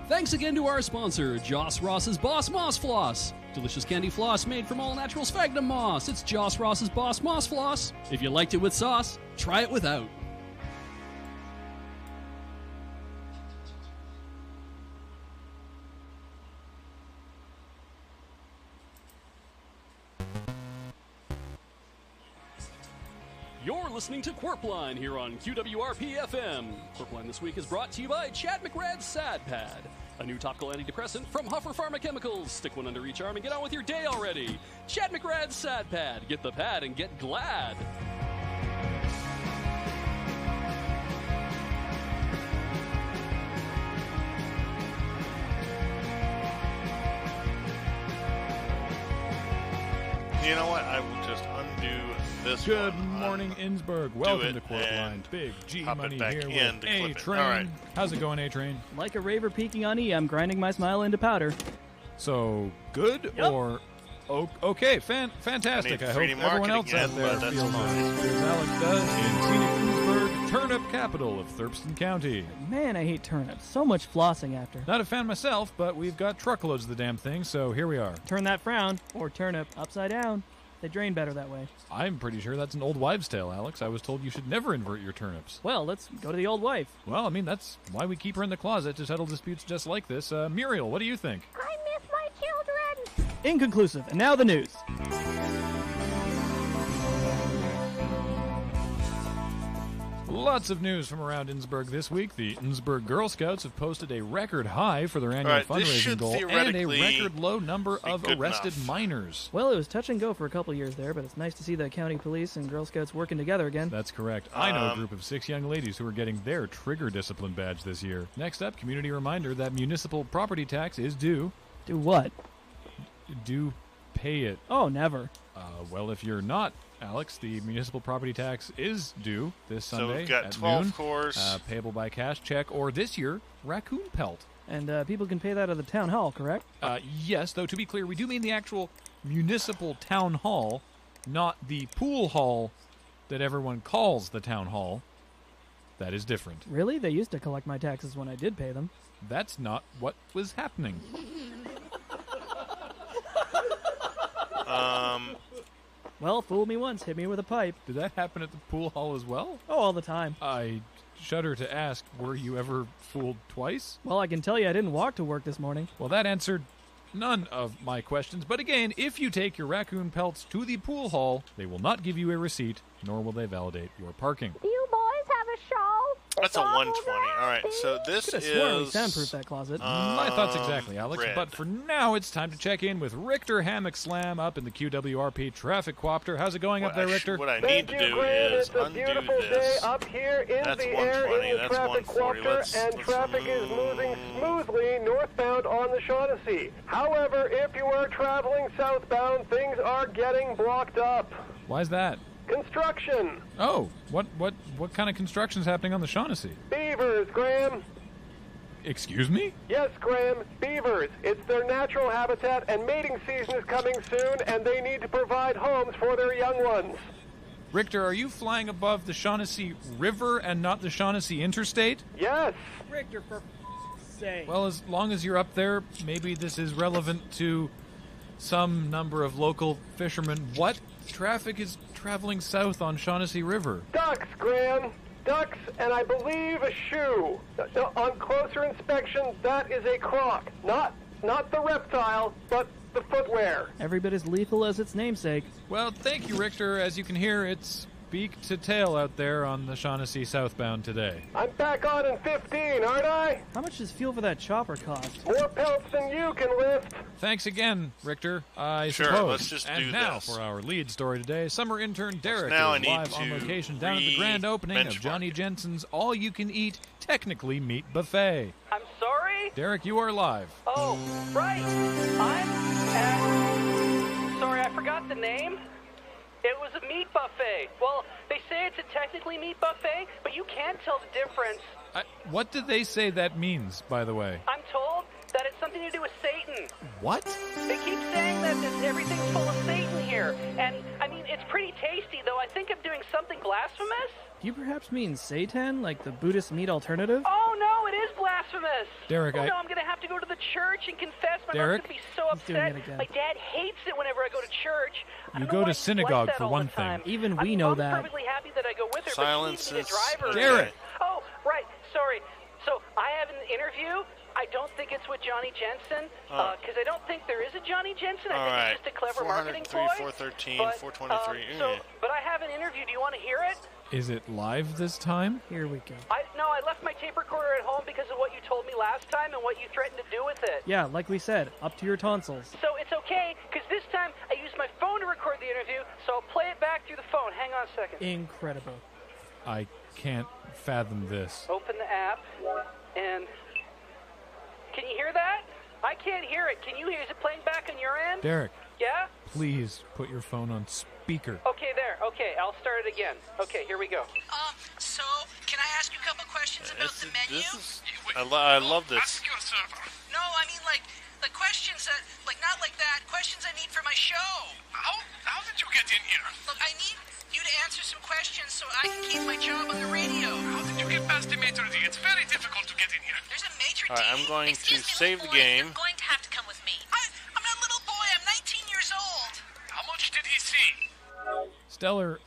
Thanks again to our sponsor, Joss Ross's Boss Moss Floss. Delicious candy floss made from all natural sphagnum moss. It's Joss Ross's Boss Moss Floss. If you liked it with sauce, try it without. You're listening to Quirpline here on QWRP-FM. Quirpline this week is brought to you by Chad McRad's Sad Pad, a new topical antidepressant from Huffer Pharmaceuticals. Stick one under each arm and get on with your day already. Chad McRad's Sad Pad. Get the pad and get glad. You know what? I will just undo this Good one. morning, Innsbruck. Welcome to Quirpline. Big G pop it Money back here in with to clip it. A-Train. All right. How's it going, A-Train? Like a raver peeking on E, I'm grinding my smile into powder. So, good or... Okay, fantastic. I hope 3D everyone marketing else out again, there but that's feels fine. as Alex does in scenic Innsbruck, turnip capital of Thurston County. Man, I hate turnips. So much flossing after. Not a fan myself, but we've got truckloads of the damn thing, so here we are. Turn that frown, or turnip, upside down. They drain better that way. I'm pretty sure that's an old wives' tale, Alex. I was told you should never invert your turnips. Well, let's go to the old wife. Well, I mean, that's why we keep her in the closet, to settle disputes just like this. Muriel, what do you think? I miss my children. Inconclusive. And now the news. Lots of news from around Innsbruck this week. The Innsbruck Girl Scouts have posted a record high for their annual fundraising goal and a record low number of arrested minors. Well, it was touch and go for a couple years there, but it's nice to see the county police and Girl Scouts working together again. That's correct. I know a group of 6 young ladies who are getting their trigger discipline badge this year. Next up, community reminder that municipal property tax is due. Do what? Do pay it. Oh, never. Well, if you're not, Alex, the municipal property tax is due this Sunday. So we've got at 12 noon, cores. payable by cash, check, or this year, raccoon pelt. And people can pay that at the town hall, correct? Yes, though to be clear, we do mean the actual municipal town hall, not the pool hall that everyone calls the town hall. That is different. Really? They used to collect my taxes when I did pay them. That's not what was happening. Well, fool me once, hit me with a pipe. Did that happen at the pool hall as well? Oh, all the time. I shudder to ask, were you ever fooled twice? Well, I can tell you I didn't walk to work this morning. Well, that answered none of my questions. But again, if you take your raccoon pelts to the pool hall, they will not give you a receipt, nor will they validate your parking. Do you boys have a shawl? That's a 120. All right, so this Could have sworn we is soundproofed that closet. My thoughts exactly, Alex. red. But for now, it's time to check in with Richter Hammock Slam up in the QWRP Traffic Quopter. How's it going up there, Richter? What I need to do is undo Day up here in That's the air 120. in the That's traffic 140. quopter, and traffic is moving smoothly northbound on the Shaughnessy. However, if you are traveling southbound, things are getting blocked up. Why is that? Construction. Oh, what kind of construction's happening on the Shaughnessy? Beavers, Graham. Excuse me? Yes, Graham, beavers. It's their natural habitat, and mating season is coming soon, and they need to provide homes for their young ones. Richter, are you flying above the Shaughnessy River and not the Shaughnessy Interstate? Yes. Richter, for sake. Well, as long as you're up there, maybe this is relevant to some number of local fishermen. What traffic is traveling south on Shaughnessy River? Ducks, Graham. Ducks, and I believe a shoe. On closer inspection, that is a croc. Not the reptile, but the footwear. Every bit as lethal as its namesake. Well, thank you, Richter. As you can hear, it's beak to tail out there on the Shaughnessy southbound today. I'm back on in 15, aren't I? How much does fuel for that chopper cost? More pelts than you can lift. Thanks again, Richter. I Sure, suppose. let's just and do now this. for our lead story today. Summer intern Derek now I is need live on to location down at the grand opening of Johnny Jensen's all-you-can-eat, technically meat buffet. I'm sorry? Derek, you are live. Oh, right. Sorry, I forgot the name. It was a meat buffet. Well, they say it's a technically meat buffet, but you can't tell the difference. What do they say that means, by the way? I'm told that it's something to do with Satan. What? They keep saying that everything's full of Satan here. And, I mean, it's pretty tasty, though I think I'm doing something blasphemous. Do you perhaps mean Satan, like the Buddhist meat alternative? Oh, no, it is blasphemous. Derek, no, I'm going to have to go to the church and confess. My Derek? mom's going to be so upset. My dad hates it whenever I go to church. You go to synagogue like for one thing. Even we know Mom's that. perfectly happy that I go with her, Silence but she needs me to drive her. Derek. Oh, right, sorry. So I have an interview. I don't think it's with Johnny Jensen, because I don't think there is a Johnny Jensen. I think it's just a clever marketing ploy. 413, But, 423. but I have an interview. Do you want to hear it? Is it live this time? Here we go. No, I left my tape recorder at home because of what you told me last time and what you threatened to do with it. Yeah, like we said, up to your tonsils. So it's okay, because this time I used my phone to record the interview, so I'll play it back through the phone. Hang on a second. Incredible. I can't fathom this. Open the app, and... Can you hear that? I can't hear it. Can you hear? Is it playing back on your end? Derek. Yeah? Please put your phone on speaker. Okay, there. Okay, I'll start it again. Okay, here we go. So, can I ask you a couple questions about the menu? I love this. No, I mean, like questions that, not like that. Questions I need for my show. How did you get in here? Look, I need you to answer some questions so I can keep my job on the radio. How did you get past the maitre d'? It's very difficult to get in here. There's a maitre d'? All right, I'm going to save the game. You're going to have to come with me. I'm not a little boy. I'm 19 years old. How much did he see? Stellar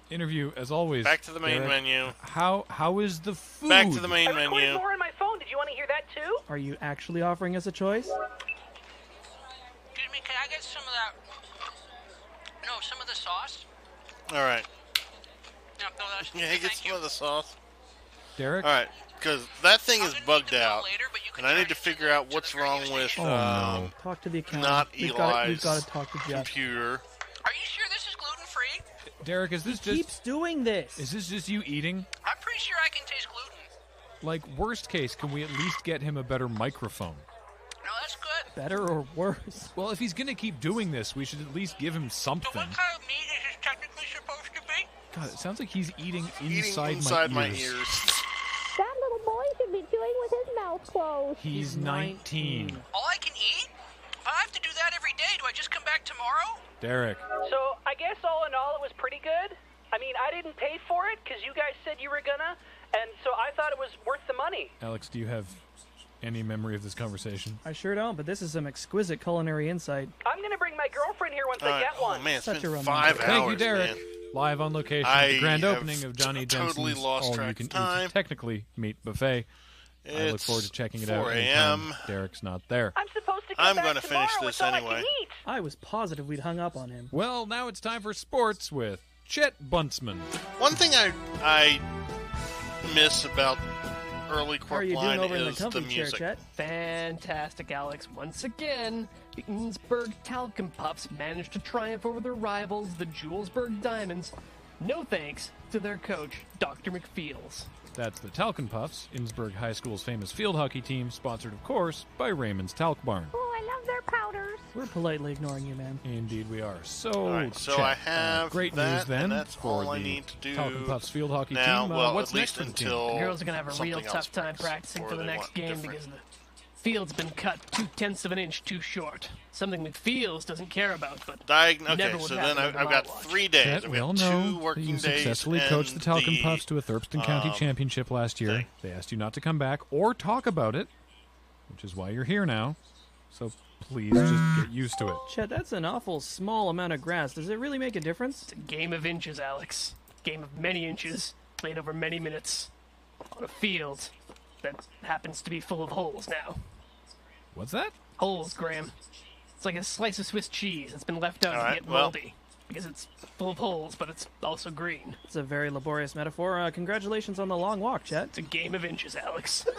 interview, as always. Back to the main Derek. menu. How is the food? Back to the main I recorded menu. more on my phone. Did you want to hear that too? Are you actually offering us a choice? Excuse me, can I get some of that? No, some of the sauce? All right. No, that's Yeah, get some of the sauce. Derek? All right, because that thing is bugged out, and I need to figure out what's wrong with no. Talk to the accountant. not We've Eli's got to talk to Jeff. computer. Are you sure this is gluten-free? Derek, is this He keeps doing this. Is this just you eating? I'm pretty sure I can taste gluten. Like, worst case, can we at least get him a better microphone? No, that's good. Better or worse? Well, if he's going to keep doing this, we should at least give him something. So what kind of meat is this technically supposed to be? God, it sounds like he's eating inside my ears. That little boy should be chewing with his mouth closed. He's 19. All I can eat? If I have to do that every day, do I just come back tomorrow? Derek. So I guess all in all, it was pretty good. I mean, I didn't pay for it because you guys said you were gonna, and so I thought it was worth the money. Alex, do you have any memory of this conversation? I sure don't, but this is some exquisite culinary insight. I'm gonna bring my girlfriend here once I get one. Oh man, it's Such a been romantic. 5 hours. Thank you, Derek. Man. Live on location at the grand I opening have of Johnny totally Jensen's lost track of all-you-can-eat, time. technically meat buffet. I look It's forward to checking it 4 out a.m. anytime Derek's not there. I'm supposed to come I'm back gonna tomorrow. finish this It's all I anyway. can eat. I was positive we'd hung up on him. Well, now it's time for sports with Chet Buntsman. One thing I miss about early How are court you doing line over in the is the comfy chair, music. Chet? Fantastic, Alex. Once again, the Innsbruck Talcum Puffs managed to triumph over their rivals, the Julesburg Diamonds. No thanks to their coach, Dr. McFeels. That's the Talcum Puffs, Innsbruck High School's famous field hockey team, sponsored, of course, by Raymond's Talc Barn. Oh, I love their powders. We're politely ignoring you, man. Indeed we are. So, All right, so Chet, I have great that, news then and that's for all I the need to do Talcum Puffs field hockey now. team. Well, What's at next least for the team? until The girls are going to have a real something else tough time breaks practicing for or the they next want game different. because the field's been cut 0.2 of an inch too short. Something McFeels doesn't care about, but Okay, never would so happen then under I've my got watch. 3 days. Chet, I've we all got 2 know that working you days. successfully and coached the Talcum the, Puffs to a Thurston County championship last year. They asked you not to come back or talk about it, which is why you're here now. So please just get used to it. Chet, that's an awful small amount of grass. Does it really make a difference? It's a game of inches, Alex. Game of many inches, played over many minutes, on a field that happens to be full of holes now. What's that? Holes, Graham. It's like a slice of Swiss cheese that's been left out All to right, get well. moldy. Because it's full of holes, but it's also green. It's a very laborious metaphor. Congratulations on the long walk, Chet. It's a game of inches, Alex. It's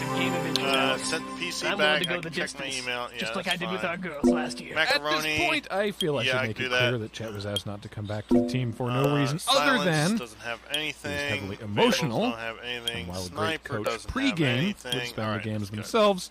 a game of inches, Alex. Sent the PC I'm willing back. to go I the can check my distance, email. just Yeah, like I that's did with fine. our girls last year. Macaroni. At this point, I feel I Yeah, should I make can it do clear that. that Chet was asked not to come back to the team for no reason other Silence than doesn't have anything. he's heavily Vandals emotional. Don't have anything. And while a great Sniper coach doesn't have pre-game anything. would spend All the right, games that's good. themselves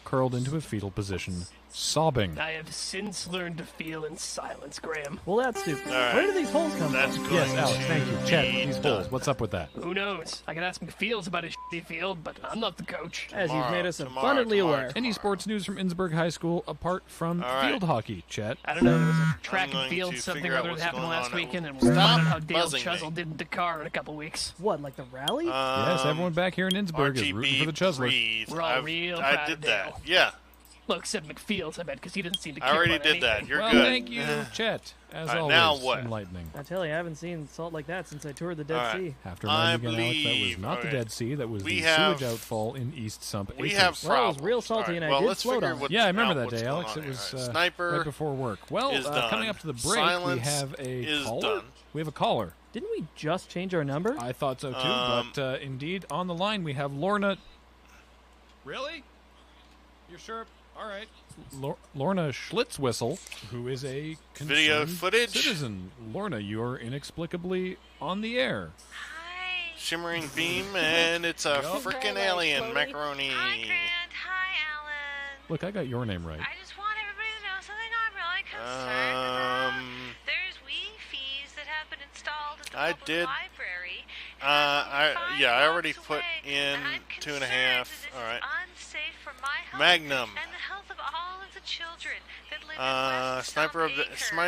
curled into a fetal position, sobbing. I have since learned to feel in silence, Graham. Well, that's stupid. All right. Where do these holes come That's from? good. Yes, Alex, thank you. Chet, these done. holes, what's up with that? Who knows? I can ask McFeels about his shitty field, but I'm not the coach. As you've made us Tomorrow, abundantly aware. Any sports news from Innsbruck High School apart from All right. field hockey, Chet? I don't know, there was a track I'm and going field to something figure or out other that what's happened going last on. weekend, and we'll Stop find out how Dale buzzing Chuzzle me. did in Dakar in a couple weeks. What, like the rally? Yes, everyone back here in Innsbruck is rooting for the Chuzzlers. breathe. We're all real I proud did of that. Dale. Yeah. Well, except McFeels, I bet, because he doesn't seem to I care already about did that. anything. You're Well, good. thank you, Chet. As All right, always, now what? enlightening. I tell you, I haven't seen salt like that since I toured the Dead All right. Sea. Have to I remind you again, Alex, that was believe- not the okay. Dead Sea. That was We the have- sewage outfall in East Sump We Acres. have Well, it was problems. real salty, All right, and I well, did let's float figure on it. what- Yeah, I remember out that what's day, going Alex. on It here. was All right. Sniper right before work. Well, is coming done. up to the break, Silence we have a is caller. done. We have a caller. Didn't we just change our number? I thought so too, Um, but indeed, on the line we have Lorna. Really? You're sure? All right. Lorna Schlitzwhistle, who is a Video concerned footage? citizen. Lorna, you're inexplicably on the air. Shimmering beam, and it's a Yup. frickin' alien macaroni. Look, I got your name right. I just want everybody to know something I'm really concerned about. There's Wii fees that have been installed at the I public did. library. I already put in 2.5. All right. Unsafe for my health Magnum. and the health of all of the children that live in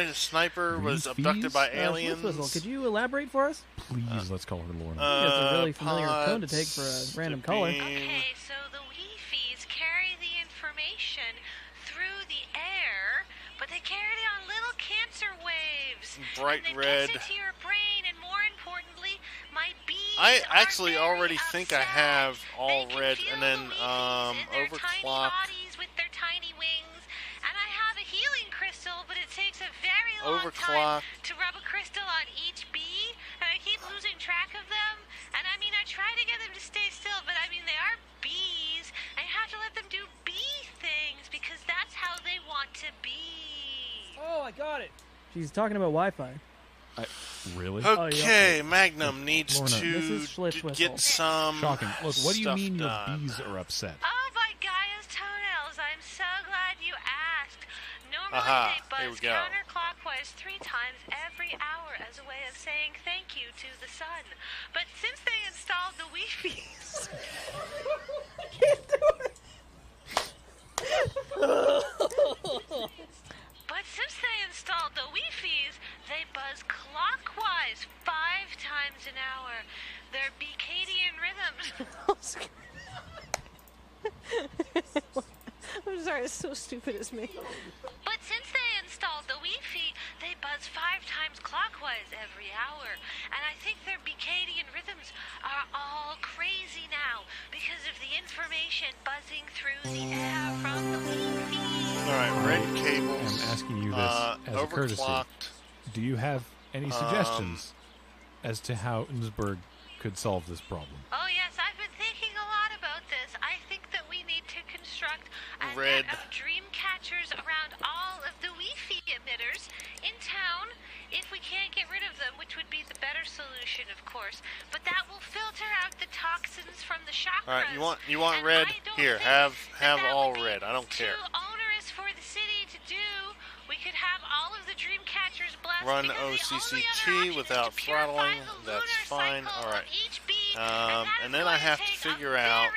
West Sniper was abducted by aliens. Schlitzwhistle, could you elaborate for us? Please, let's call her Lorna. That's a really familiar tone to pods take for a random to caller. be- Okay, so the Wii fees carry the information through the air, but they carry it on little cancer waves. Bright and red. It gets into your brain, and more importantly, my bees I are actually very already think I have all red, and then their tiny overclocked. bodies with their tiny wings. And I have a healing crystal, but it takes a very long time Overclocked. to rub a crystal on each bee, and I keep losing track of them. And I mean, I try to get them to stay still, but I mean, they are bees. I have to let them do bee things because that's how they want to be. Oh, I got it. She's talking about Wi-Fi. Really? Okay, Magnum needs Lorna. to Mrs. Schlitzwhistle. get some Shocking. Look, what do you stuff mean your done. bees are upset? Oh, by Gaia's toenails, I'm so glad you asked. Normally Aha, they here buzz we go. counterclockwise 3 times every hour as a way of saying thank you to the sun. But since they installed the Wi-Fi's... I can't do it. But since they installed the Wi-Fi's, they buzz clockwise 5 times an hour. They're Beacadian rhythms. I'm sorry, it's so stupid as me. But since they installed the Wi-Fi, they buzz 5 times clockwise every hour. And I think their Beacadian rhythms are all crazy now because of the information buzzing through the air from the Wi-Fi. All right, red cables. I'm asking you this as a courtesy. overclocked. Do you have any suggestions as to how Innsbruck could solve this problem. Oh, yes, I've been thinking a lot about this. I think that we need to construct a net of dream catchers around all of the Wi-Fi emitters in town if we can't get rid of them, which would be the better solution, of course. But that will filter out the toxins from the chakras. All right, you want red? Here, have all red. I don't care. Too onerous for the city to do. We could have all of the dream catchers blessed. Run OCCT without throttling. That's fine. All right. And then I have to figure out.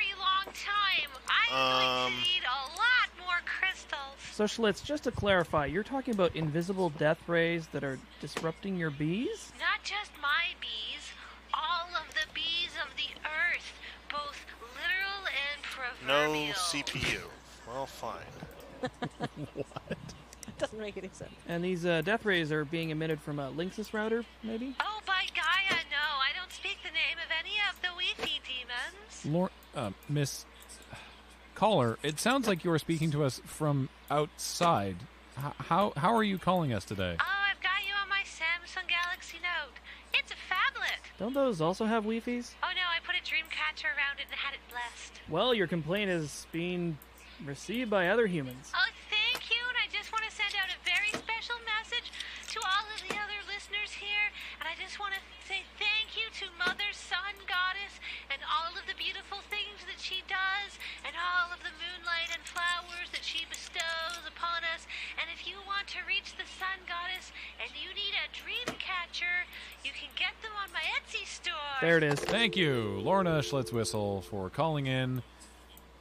Need a lot more crystals. So Schlitz, just to clarify, you're talking about invisible death rays that are disrupting your bees? Not just my bees, all of the bees of the earth, both literal and proverbial. No CPU. Well, fine. What? Doesn't make any sense. And these death rays are being emitted from a Linksys router, maybe? Oh, by Gaia, no. I don't speak the name of any of the Wi-Fi demons. Miss Caller, it sounds like you're speaking to us from outside. How are you calling us today? Oh, I've got you on my Samsung Galaxy Note. It's a phablet. Don't those also have Wi-Fis? Oh, no, I put a dream catcher around it and had it blessed. Well, your complaint is being received by other humans. Oh, thank you, and I just want to send out a very special message to all of the other listeners here, and I just want to say thank you to Mother Sun Goddess and all of the beautiful things that she does, and all of the moonlight and flowers that she bestows upon us. And if you want to reach the Sun Goddess and you need a dream catcher, you can get them on my Etsy store. There it is. Thank you, Lorna Schlitzwhistle, for calling in.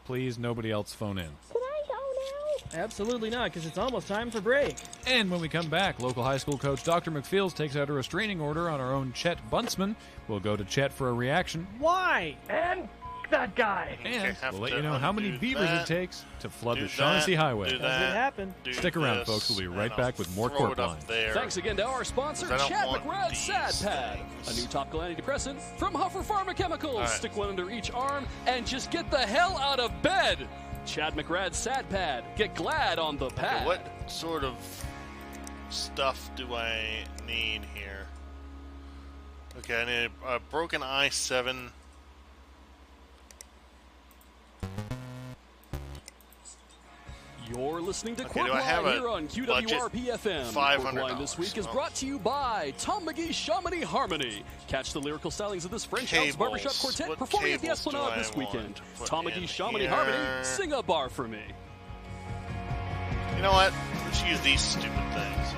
Please, nobody else phone in. Can I go now? Absolutely not, because it's almost time for break. And when we come back, local high school coach Dr. McFields takes out a restraining order on our own Chet Buntsman. We'll go to Chet for a reaction. Why? And that guy. And we'll let you know how many beavers it takes to flood the Shaughnessy Highway. Does it happen? Stick around, folks. We'll be right back with more Court Line. Thanks again to our sponsor, Chad McRad Sad Pad. A new topical antidepressant from Huffer Pharmaceuticals. Right. Stick one under each arm and just get the hell out of bed. Chad McRad Sad Pad. Get glad on the pad. Okay, what sort of stuff do I need here? Okay, I need a broken i7. You're listening to Court Line here on QWRP-FM. Court Line this week is brought to you by Tom McGee's Chamonix Harmony. Catch the lyrical stylings of this French House Barbershop Quartet performing at the Esplanade this weekend. Tom McGee's Chamonix Harmony, sing a bar for me. You know what? Let's use these stupid things.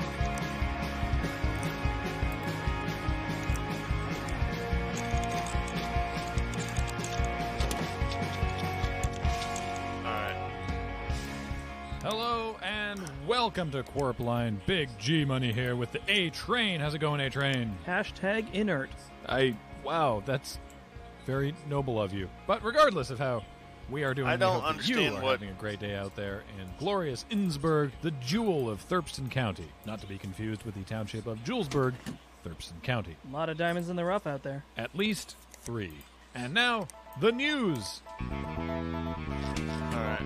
Hello and welcome to Corp Line. Big G Money here with the A-Train. How's it going, A-Train? Hashtag inert. Wow, that's very noble of you. But regardless of how we are doing, I don't hope understand you are having a great day out there in glorious Innsbruck, the jewel of Thurston County. Not to be confused with the township of Julesburg, Thurston County. A lot of diamonds in the rough out there. At least 3. And now, the news. All right.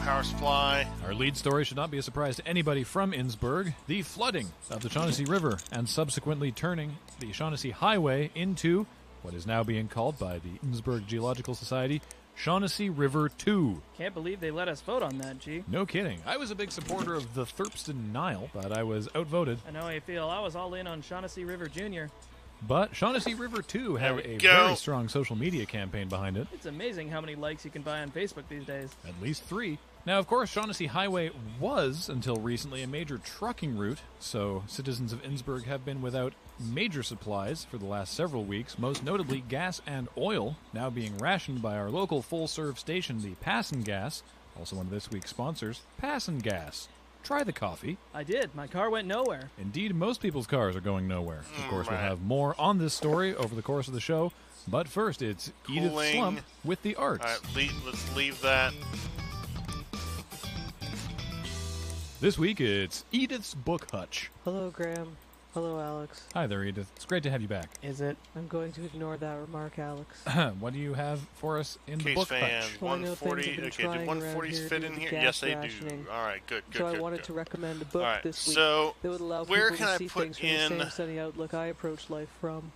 Power supply. Our lead story should not be a surprise to anybody from Innsbruck. The flooding of the Shaughnessy River and subsequently turning the Shaughnessy Highway into what is now being called by the Innsbruck Geological Society Shaughnessy River 2. Can't believe they let us vote on that, G. No kidding. I was a big supporter of the Thurston Nile, but I was outvoted. I know how you feel. I was all in on Shaughnessy River Jr. But Shaughnessy River 2 had a very strong social media campaign behind it. It's amazing how many likes you can buy on Facebook these days. At least 3. Now, of course, Shaughnessy Highway was, until recently, a major trucking route, so citizens of Innsbruck have been without major supplies for the last several weeks, most notably gas and oil, now being rationed by our local full-serve station, the Passin Gas, also one of this week's sponsors, Passin Gas. Try the coffee. I did. My car went nowhere. Indeed, most people's cars are going nowhere. Of course, we'll have more on this story over the course of the show, but first, it's Edith Slump with the arts. All right, let's leave that. This week, it's Edith's Book Hutch. Hello, Graham. Hello, Alex. Hi there, Edith. It's great to have you back. Is it? I'm going to ignore that remark, Alex. What do you have for us in the Case book fans, hutch? 140. Okay, do 140s fit in here? Yes, they do. All right, good. So I wanted to recommend a book this week so that would allow where people can to I see put things from in? the same sunny outlook I approach life from.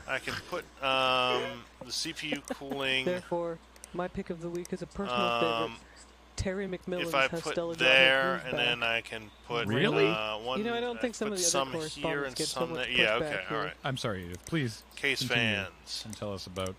I can put the CPU cooling. Therefore, my pick of the week is a personal favorite. Terry McMillan's If I How put Stella there, Got Her and then I can put Really? One. You know, I don't think some of the other correspondents get so much Yeah, pushback okay, all here. right. I'm sorry, Edith. Please Case continue fans. and tell us about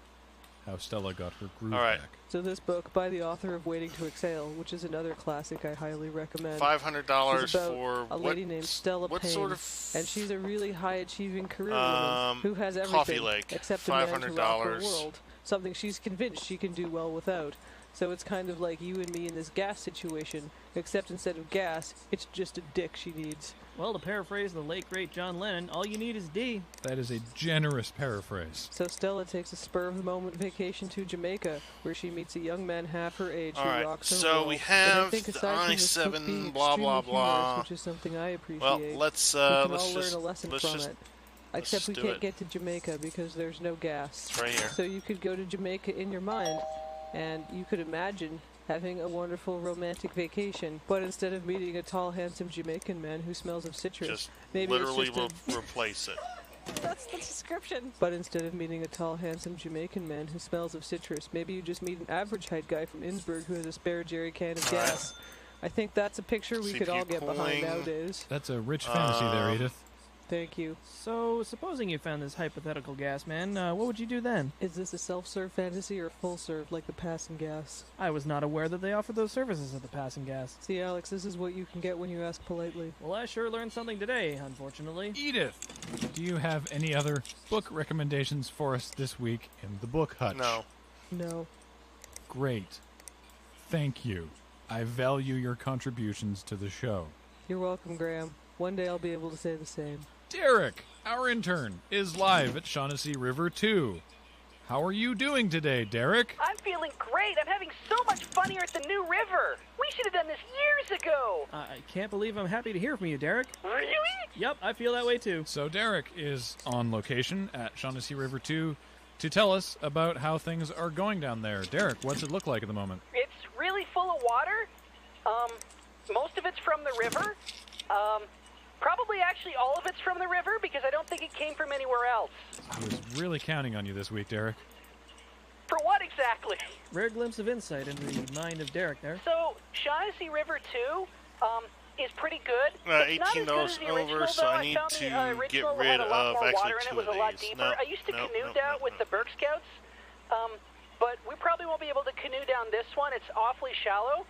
how Stella got her groove All right. back. So this book by the author of Waiting to Exhale, which is another classic I highly recommend. $500 is about for a lady named Stella what Payne, sort of and she's a really high-achieving career woman who has everything Coffee Lake, except a man to rock her $500. world, something she's convinced she can do well without. So it's kind of like you and me in this gas situation, except instead of gas, it's just a dick she needs. Well, to paraphrase the late, great John Lennon, all you need is D. That is a generous paraphrase. So Stella takes a spur-of-the-moment vacation to Jamaica, where she meets a young man half her age who Alright, rocks her so world. we And I have think the aside from this book i7, being blah, blah, extremely humorous, blah. which is something I appreciate, Well, let's we can let's all just learn a lesson let's from just it. let's Except we just do can't it. get to Jamaica because there's no gas. It's right here. So you could go to Jamaica in your mind, and you could imagine having a wonderful romantic vacation, but instead of meeting a tall, handsome Jamaican man who smells of citrus, Just maybe literally it's just will replace it. That's the description. But instead of meeting a tall, handsome Jamaican man who smells of citrus, maybe you just meet an average height guy from Innsbruck who has a spare jerry can of gas. I think that's a picture we could CPU all get behind cooling. nowadays. That's a rich fantasy there, Edith. Thank you. So, supposing you found this hypothetical gas man, what would you do then? Is this a self-serve fantasy or full-serve like the passing gas? I was not aware that they offered those services at the passing gas. See, Alex, this is what you can get when you ask politely. Well, I sure learned something today, unfortunately. Edith, do you have any other book recommendations for us this week in the book hutch? No. No. Great. Thank you. I value your contributions to the show. You're welcome, Graham. One day I'll be able to say the same. Derek, our intern, is live at Shaughnessy River 2. How are you doing today, Derek? I'm feeling great. I'm having so much fun here at the new river. We should have done this years ago. I can't believe I'm happy to hear from you, Derek. Really? Yep, I feel that way too. So Derek is on location at Shaughnessy River 2 to tell us about how things are going down there. Derek, what's it look like at the moment? It's really full of water. Most of it's from the river. Probably actually all of it's from the river because I don't think it came from anywhere else. I was really counting on you this week, Derek. For what exactly? Rare glimpse of insight into the mind of Derek there. So, Shaughnessy River 2 is pretty good. It's not as good as the $18 original, over, so though. I need found the to original get rid had a lot of more actually water in it. two Was of a lot these. deeper. No, I used to no, canoe no, down with the Berg Scouts, but we probably won't be able to canoe down this one. It's awfully shallow.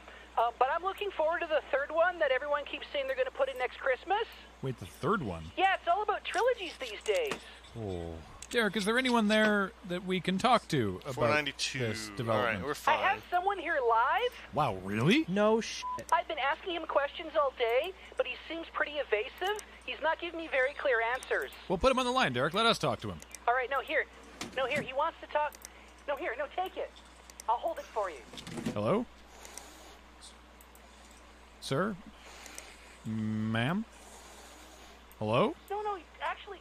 But I'm looking forward to the third one that everyone keeps saying they're going to put in next Christmas. Wait, the third one? Yeah, it's all about trilogies these days. Oh. Derek, is there anyone there that we can talk to about 492. this All development? right, we're fine. I have someone here live. Wow, really? No shit. I've been asking him questions all day, but he seems pretty evasive. He's not giving me very clear answers. We'll put him on the line, Derek. Let us talk to him. All right, no, here. He wants to talk. No, take it. I'll hold it for you. Hello? Sir? Ma'am? Hello? No, actually...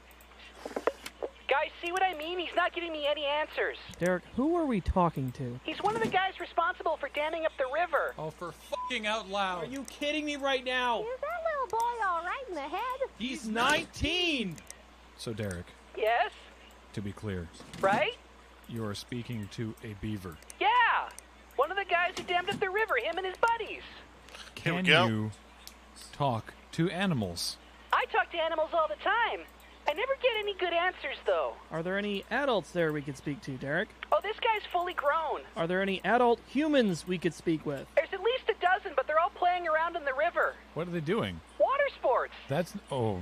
Guys, see what I mean? He's not giving me any answers. Derek, who are we talking to? He's one of the guys responsible for damming up the river. Oh, for fucking out loud. Are you kidding me right now? Is that little boy all right in the head? He's 19! So, Derek, Yes? to be clear, Right? you are speaking to a beaver. Yeah! One of the guys who dammed up the river, him and his buddies. Can you talk to animals? I talk to animals all the time. I never get any good answers, though. Are there any adults there we could speak to, Derek? Oh, this guy's fully grown. Are there any adult humans we could speak with? There's at least a dozen, but they're all playing around in the river. What are they doing? Water sports. That's... Oh...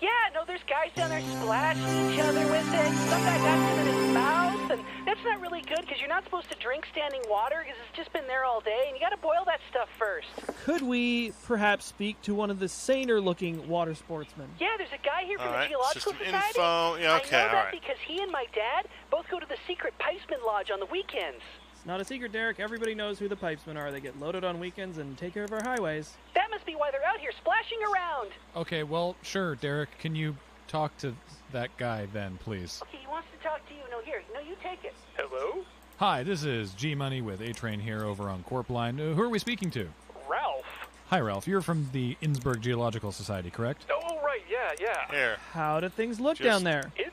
Yeah, no, there's guys down there splashing each other with it. Some guy got some in his mouth, and that's not really good because you're not supposed to drink standing water because it's just been there all day, and you got to boil that stuff first. Could we perhaps speak to one of the saner-looking water sportsmen? Yeah, there's a guy here from the Geological System Society. info. Yeah, okay, I know that all right. because he and my dad both go to the secret Pipesman Lodge on the weekends. It's not a secret, Derek. Everybody knows who the Pipesmen are. They get loaded on weekends and take care of our highways. That must be why they're out here splashing around. Okay, well, sure, Derek. Can you talk to that guy then, please? Okay, he wants to talk to you. No, here. No, you take it. Hello? Hi, this is G-Money with A-Train here over on Corp Line. Who are we speaking to? Ralph. Hi, Ralph. You're from the Innsbruck Geological Society, correct? Oh, right, yeah. Here. How do things look down there? It's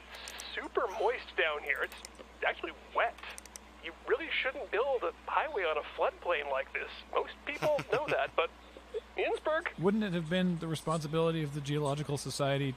super moist down here. It's actually wet. You really shouldn't build a highway on a floodplain like this. Most people know that, but Innsbruck... Wouldn't it have been the responsibility of the Geological Society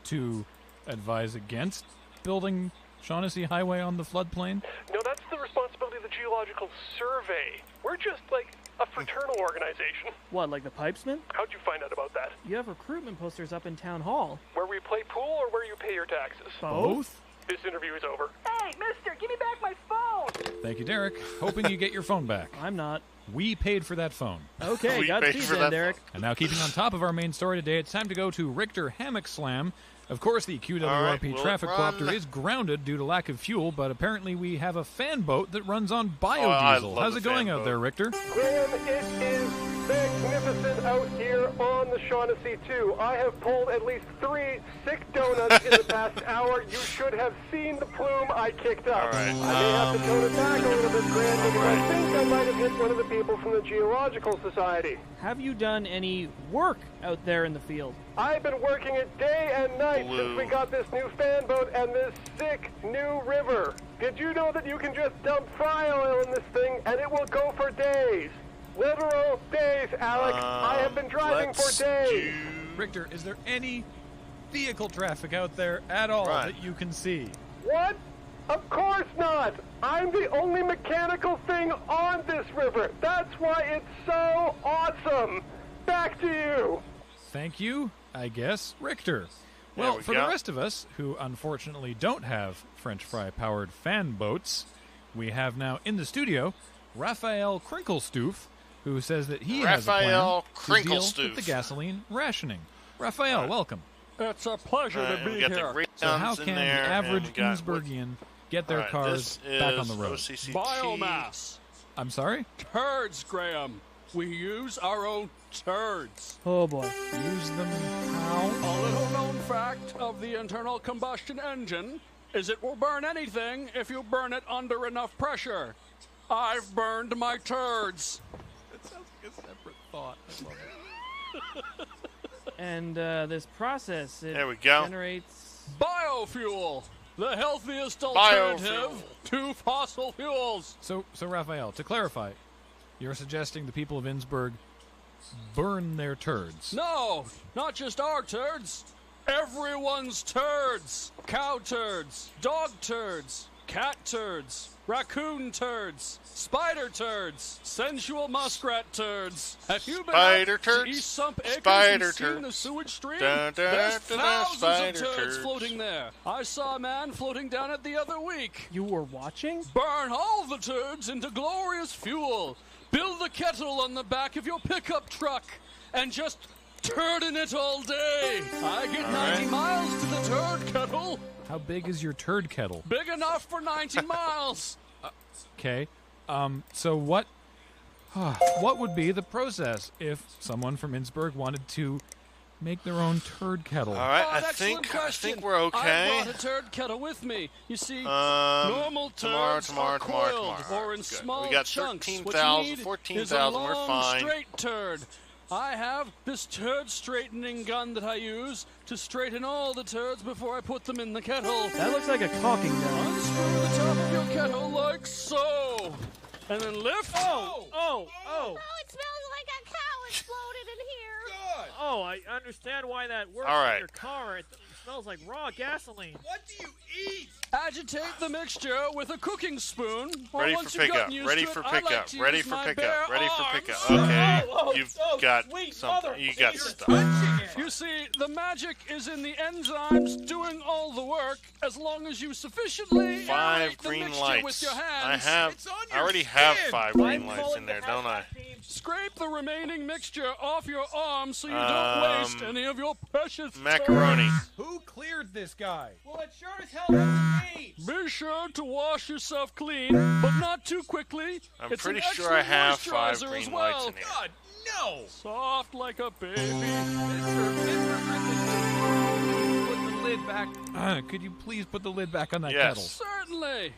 to advise against building Shaughnessy Highway on the floodplain? No, that's the responsibility of the Geological Survey. We're just like a fraternal organization. What, like the Pipesmen? How'd you find out about that? You have recruitment posters up in Town Hall. Where we play pool or where you pay your taxes? Both? This interview is over. Hey, mister, give me back my phone! Thank you, Derek. Hoping you get your phone back. I'm not. We paid for that phone. Okay, Godspeed then, Derek. And now, keeping on top of our main story today, it's time to go to Richter Hammock Slam. Of course, the QWRP traffic copter is grounded due to lack of fuel, but apparently we have a fan boat that runs on biodiesel. How's it going out there, Richter? Graham, it is magnificent out here on the Shaughnessy 2. I have pulled at least 3 sick donuts in the past hour. You should have seen the plume I kicked up. I may have to tone it back a little bit, Graham, because I think I might have hit one of the people from the Geological Society. Have you done any work out there in the field? I've been working it day and night since we got this new fan boat and this sick new river. Did you know that you can just dump fry oil in this thing and it will go for days? Literal days, Alex. I have been driving for days. Richter, is there any vehicle traffic out there at all that you can see? What? Of course not. I'm the only mechanical thing on this river. That's why it's so awesome. Back to you. Thank you, I guess, Richter. Well, for the rest of us, who unfortunately don't have French fry-powered fan boats, we have now in the studio Raphael Krinklestoof, who says that he has a plan to deal with the gasoline rationing. Raphael, welcome. It's a pleasure to be here. So how can the average Innsbruckian get their cars back on the road? Biomass. I'm sorry? Turds, Graham. We use our own turds. Oh boy. Use them how? A little known fact of the internal combustion engine is it will burn anything if you burn it under enough pressure. I've burned my turds. That sounds like a separate thought. I love it. And this process, it there we go. generates... Biofuel! The healthiest alternative to fossil fuels. So Raphael, to clarify, you're suggesting the people of Innsbruck burn their turds? No, not just our turds. Everyone's turds. Cow turds, dog turds, cat turds, raccoon turds, spider turds, sensual muskrat turds. Have you been out to East Sump Acres and seen the sewage stream? There's thousands of turds floating there. I saw a man floating down it the other week. You were watching? Burn all the turds into glorious fuel. Build a kettle on the back of your pickup truck and just turd in it all day. I get 90 miles to the turd kettle. How big is your turd kettle? Big enough for 90 miles. Okay. So what would be the process if someone from Innsbruck wanted to make their own turd kettle? All right, I think we're okay. I brought a turd kettle with me. You see, normal turds are coiled or in small we got chunks. 13,000, 14,000. We're fine. Straight turd. I have this turd straightening gun that I use to straighten all the turds before I put them in the kettle. That looks like a caulking gun. Unscrew the top of your kettle like so, and then lift. Oh! Oh, it smells like a cow exploded in here. God. Oh, I understand why that works in your car. It smells like raw gasoline. What do you eat? Agitate the mixture with a cooking spoon. Ready for pickup. Ready for pickup. Ready for pickup. Ready for pickup. Okay, you've got something. You got stuff. You see, the magic is in the enzymes doing all the work as long as you sufficiently 5 green lights. with your hands. I already have 5 green lights in there, don't I? Scrape the remaining mixture off your arms so you don't waste any of your precious macaroni. Who cleared this guy? Well, it sure as hell wasn't me. Be sure to wash yourself clean, but not too quickly. I'm pretty sure I have 5 green lights in here. God, no! Soft like a baby. Mr. Put the lid lid back. Could you please put the lid back on that Yes. kettle? Certainly.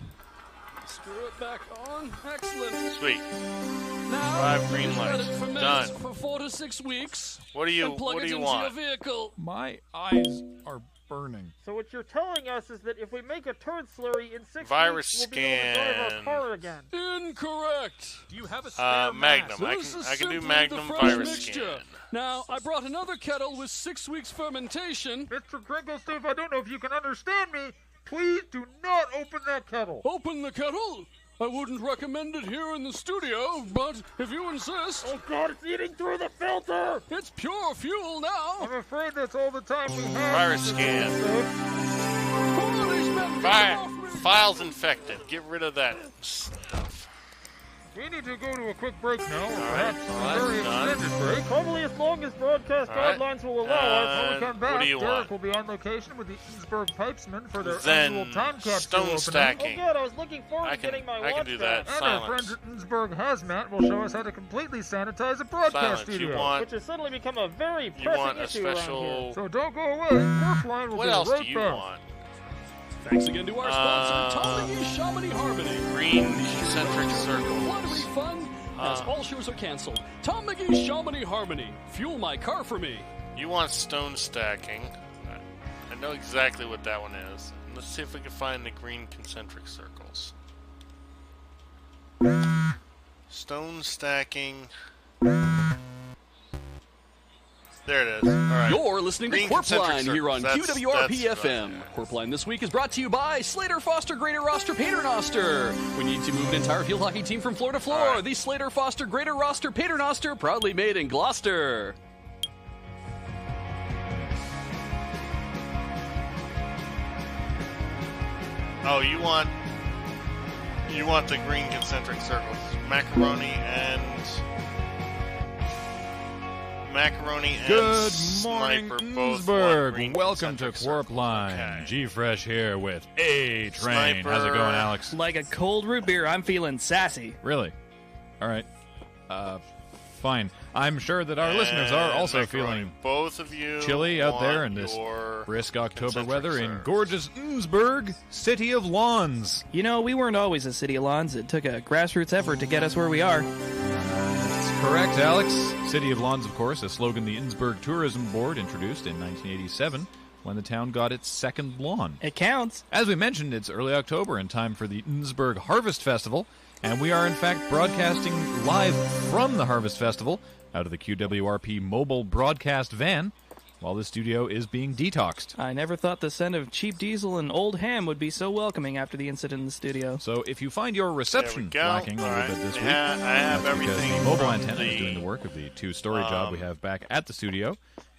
Screw it back on. Excellent. Sweet. Now, 5 green let lights. it ferment Done. for 4 to 6 weeks. What do you and plug it into want? your vehicle. My eyes are burning. So what you're telling us is that if we make a turd slurry in 6 Virus weeks, we'll be able to drive scan. our car again. Incorrect. Do you have a Magnum. This is I can do simply Magnum the fresh virus mixture. scan. Now, I brought another kettle with 6 weeks fermentation. Mr. Gringlestave, I don't know if you can understand me. Please do not open that kettle. Open the kettle? I wouldn't recommend it here in the studio, but if you insist... Oh, God, it's eating through the filter! It's pure fuel now! I'm afraid that's all the time we have. Virus scan. Files infected. Get rid of that stuff. We need to go to a quick break now. right, Perhaps well, a very that's extended done. break. Probably as long as broadcast All right. guidelines will allow us. When we come what back, do you Derek want? will be on location with the Innsbruck Pipesmen for their Then annual time capsule stone opening. stacking. Oh, good. I was looking forward I to can- getting my I can watch do back. that. And our Silence. friends at Innsbruck Hazmat will show us how to completely sanitize a broadcast Silence. studio. You want- which has suddenly become a very You pressing want a issue around special- here. So don't go away. Corfline will What be else right do you back. want? Thanks again to our sponsor, Tom McGee Chamonix Harmony. Green concentric circles. Lottery fun, as all shows are canceled. Tom McGee Chamonix Harmony. Fuel my car for me. You want stone stacking. I know exactly what that one is. Let's see if we can find the green concentric circles. Stone stacking. There it is. All right. You're listening Green to concentric Corpline here on circles. QWRP That's FM. Corpline this week is brought to you by Slater Foster Greater Roster Paternoster. We need to move an entire field hockey team from floor to floor. The Slater Foster Greater Roster Paternoster, proudly made in Gloucester. Oh, you want the green concentric circles. Macaroni and Good Sniper morning, both want Innsbruck. green Welcome to concentric Corpline. G-Fresh here with A-Train. Sniper. How's it going, Alex? Like a cold root beer, I'm feeling sassy. Really? All right. Fine. I'm sure that our listeners are also macaroni. feeling Both of you chilly out there in want this your brisk October concentric weather in circles. gorgeous Innsbruck, city of lawns. You know, we weren't always a city of lawns. It took a grassroots effort to get us where we are. That's correct, Alex. City of Lawns, of course, a slogan the Innsbruck Tourism Board introduced in 1987 when the town got its second lawn. It counts. As we mentioned, it's early October and time for the Innsbruck Harvest Festival, and we are in fact broadcasting live from the Harvest Festival out of the QWRP mobile broadcast van while the studio is being detoxed. I never thought the scent of cheap diesel and old ham would be so welcoming after the incident in the studio. So if you find your reception go. lacking a All little right. bit this week, I have that's because everything the mobile from antenna is the, doing the work of the two-story job we have back at the studio.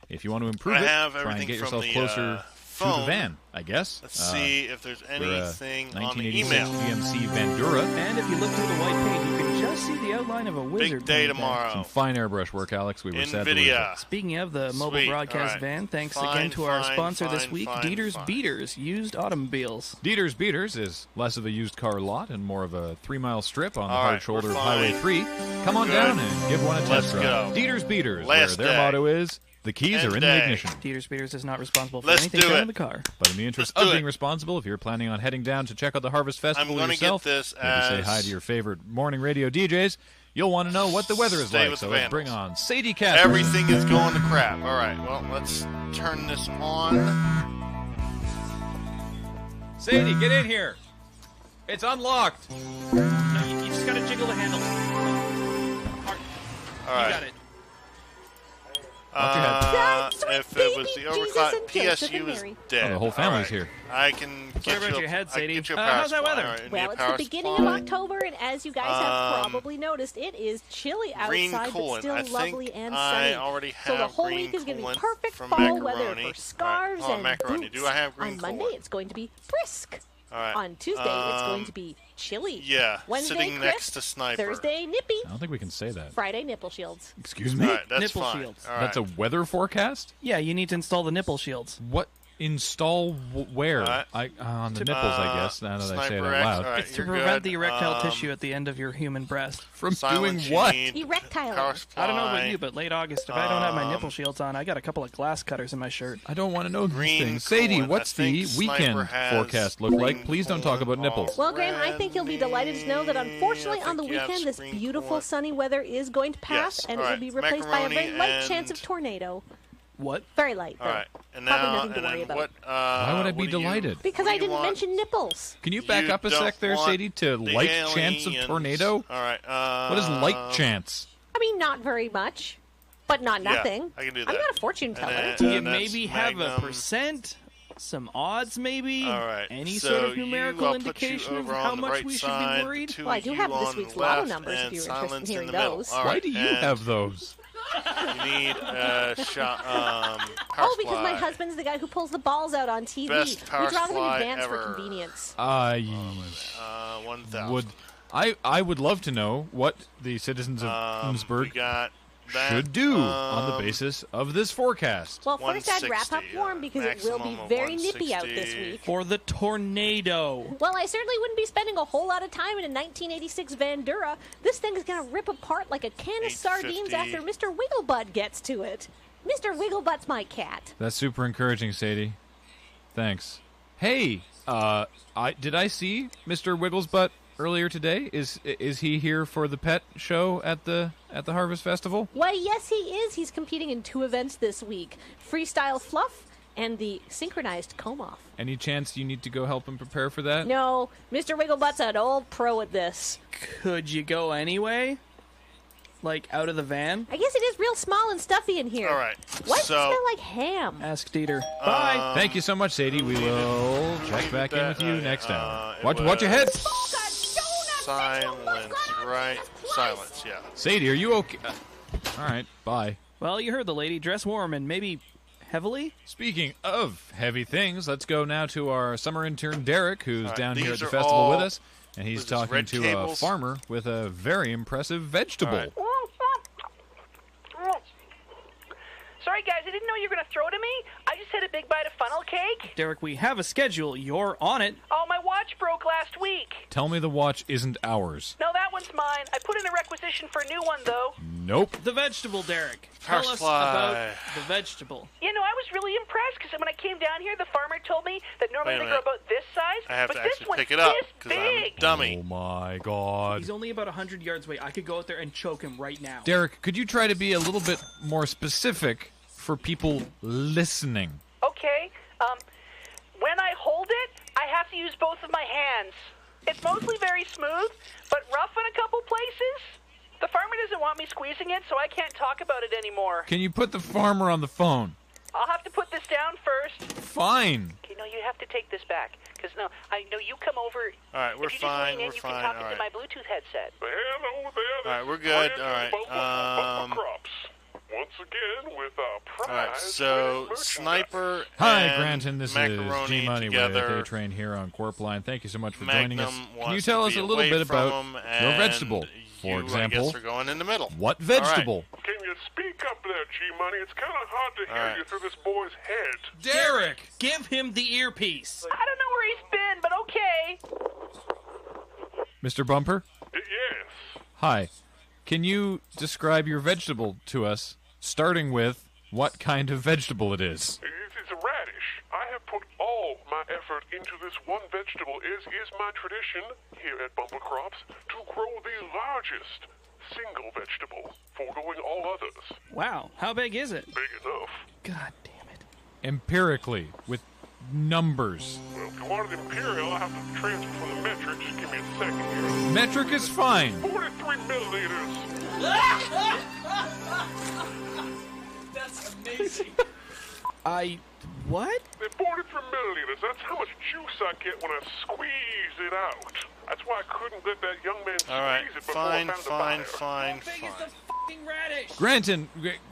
If you want to improve I it, have try and everything get from yourself the, closer to the phone. van, I guess. Let's see if there's we're a anything on the 1986 email. GMC Vandura. And if you look through the white paint, you can just see the outline of a wizard. Big day painted there. tomorrow. Some fine airbrush work, Alex. We were sad to lose it. NVIDIA. Speaking of the mobile Sweet. broadcast All right. van, thanks Fine, again to our fine, sponsor this fine, week, fine, Dieter's fine. Beaters, used automobiles. Dieter's Beaters is less of a used car lot and more of a 3-mile strip on the All hard right, shoulder we're of Highway fine. 3. Come on Good. down and give one a Let's test drive. go. Dieter's Beaters, Last where their day. motto is, the keys End are in day. the ignition. Dieter's Beaters is not responsible for Let's anything do done it. in the car. But in the interest Let's do of being it. responsible, if you're planning on heading down to check out the Harvest Festival I'm gonna yourself, get this maybe say as- hi to your favorite morning radio DJs, you'll want to know what the weather is Stay like. with So the let's Vandals. bring on Sadie Casper. Everything is going to crap. All right, well, let's turn this on. Sadie, get in here. It's unlocked. No, you just gotta jiggle the handle. All right. You got it. If it was the overclock, PSU is dead. Oh, the whole family's All here. I can get Sorry about you your head, I can Sadie. get you a power How's that supply. weather? All right, Well, need a it's power the beginning supply. of October, and as you guys have probably noticed, it is chilly Green outside, but coolant. still I think lovely and I sunny. already So the have whole green week is going to be coolant perfect from fall weather macaroni. for scarves All right, and macaroni. boots. Do I have green On Monday, coolant? it's going to be brisk. All right. On Tuesday, it's going to be chilly. Yeah, Wednesday, sitting crisp. next to Sniper. Thursday, nippy. I don't think we can say that. Friday, nipple shields. Excuse me? All right, that's Nipple fine. shields. All right. That's a weather forecast? Yeah, you need to install the nipple shields. What? install where? On the nipples, I guess, now that I say it out loud. Right, it's to prevent the erectile tissue at the end of your human breast. From doing what? Erectile. I don't know about you, but late August, if I don't have my nipple shields on, I got a couple of glass cutters in my shirt. I don't want to know these things. Sadie, what's the weekend forecast look like? Please don't talk about nipples. Well, Graham, I think you'll be delighted to know that unfortunately on the weekend, this beautiful sunny weather is going to pass, and it will be replaced by a very light chance of tornado. What? Very light. All right. And probably now, nothing to worry about. Why would I be delighted? Because I didn't mention nipples. Can you back up a sec there, Sadie, to light chance of tornado? All right. What is light chance? I mean, not very much, but not nothing. Yeah, I can do that. I'm not a fortune teller. Do you maybe have a percent? Some odds, maybe? All right. Any so sort of numerical indication of how much we should be worried? Well, I do have this week's lotto numbers if you're interested in hearing those. Why do you have those? You need a shot. Because my husband's the guy who pulls the balls out on TV. Best power We draw them in supply advance ever. for convenience. 1,000. I would love to know what the citizens of Innsbruck should do on the basis of this forecast. Well, first I'd wrap up warm because it will be very nippy out this week. For the tornado. Well, I certainly wouldn't be spending a whole lot of time in a 1986 Vandura. This thing is going to rip apart like a can of sardines after Mr. Wigglebutt gets to it. Mr. Wigglebutt's my cat. That's super encouraging, Sadie. Thanks. Hey, did I see Mr. Wigglesbutt earlier today? Is he here for the pet show at the Harvest Festival? Why, yes, he is. He's competing in 2 events this week: freestyle fluff and the synchronized comb-off. Any chance you need to go help him prepare for that? No, Mr. Wigglebutt's an old pro at this. Could you go anyway? Like, out of the van? I guess it is real small and stuffy in here. All right. Why does it smell like ham? Ask Dieter. Bye. Thank you so much, Sadie. We will check back in with you next hour. Watch your head. Silence, right? Silence, yeah. Sadie, are you okay? All right, bye. Well, you heard the lady. Dress warm and maybe heavily. Speaking of heavy things, let's go now to our summer intern, Derek, who's down here at the festival with us. And he's talking to a farmer with a very impressive vegetable. Sorry, guys, I didn't know you were going to throw to me. I just had a big bite of funnel cake. Derek, we have a schedule. You're on it. Oh, my watch broke last week. Tell me the watch isn't ours. No, that one's mine. I put in a requisition for a new one, though. Nope. The vegetable, Derek. Tell us about the vegetable. You know, I was really impressed because when I came down here, the farmer told me that normally they grow about this size. I have but to this actually one's pick it up this because I'm a dummy. Oh, my God. He's only about 100 yards away. I could go out there and choke him right now. Derek, could you try to be a little bit more specific for people listening? Okay. When I hold it, I have to use both of my hands. It's mostly very smooth, but rough in a couple places. The farmer doesn't want me squeezing it, so I can't talk about it anymore. Can you put the farmer on the phone? I'll have to put this down first. Fine. Okay, no, you have to take this back. Because, no, I know you come over. All right, we're fine, you can talk into my Bluetooth headset. All right, we're good. All right. Once again with a prize. All right, so Sniper Hi, and Granton. This is Macaroni G-Money with together. A-Train here on Corp Line. Thank you so much for Magnum joining us. Can you wants tell to us be a little away bit from about him, your and vegetable? For you, example, I guess, are going in the middle. What vegetable? Can you speak up there, G-Money? It's kind of hard to hear you through this boy's head. Derek, give him the earpiece. I don't know where he's been, but okay. Mr. Bumper? Yes. Hi. Can you describe your vegetable to us, starting with what kind of vegetable it is? It's a radish. I have put all my effort into this one vegetable. It is my tradition here at Bumper Crops to grow the largest single vegetable, foregoing all others. Wow, how big is it? Big enough. God damn it. Empirically, with numbers. Well, if you want it imperial, I'll have to transfer from the metric. Just give me a second here. Metric is fine. 43 milliliters. That's amazing. What? They're 43 milliliters. That's how much juice I get when I squeeze it out. That's why I couldn't let that young man squeeze All right, it before I found the buyer. fine. Fucking radish. Granton,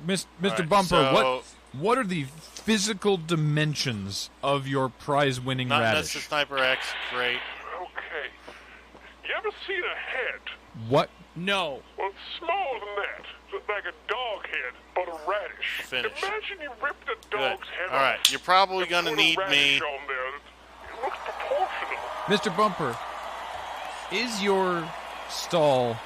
Mr. right, Bumper, so- what are the physical dimensions of your prize-winning Not radish? Mr. Sniper X, great. Okay. You ever seen a head? What? No. Well, it's smaller than that. like a dog head, but a radish. Finish. Imagine you ripped a Good. dog's head All right, you're probably going to put a need radish me. on there. It looks proportional. Mr. Bumper, is your stall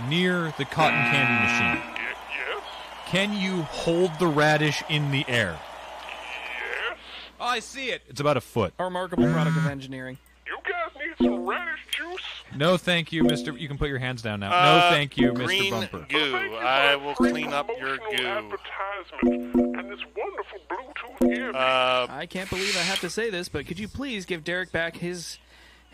near the cotton candy machine? Yes. Can you hold the radish in the air? Yes. Oh, I see it. It's about a foot. A remarkable product of engineering. You guys need some radish juice? No, thank you, Mr. You can put your hands down now. No, thank you, Mr. Green Bumper. goo. I will clean up your goo. Advertisement and this wonderful Bluetooth earpiece. I can't believe I have to say this, but could you please give Derek back his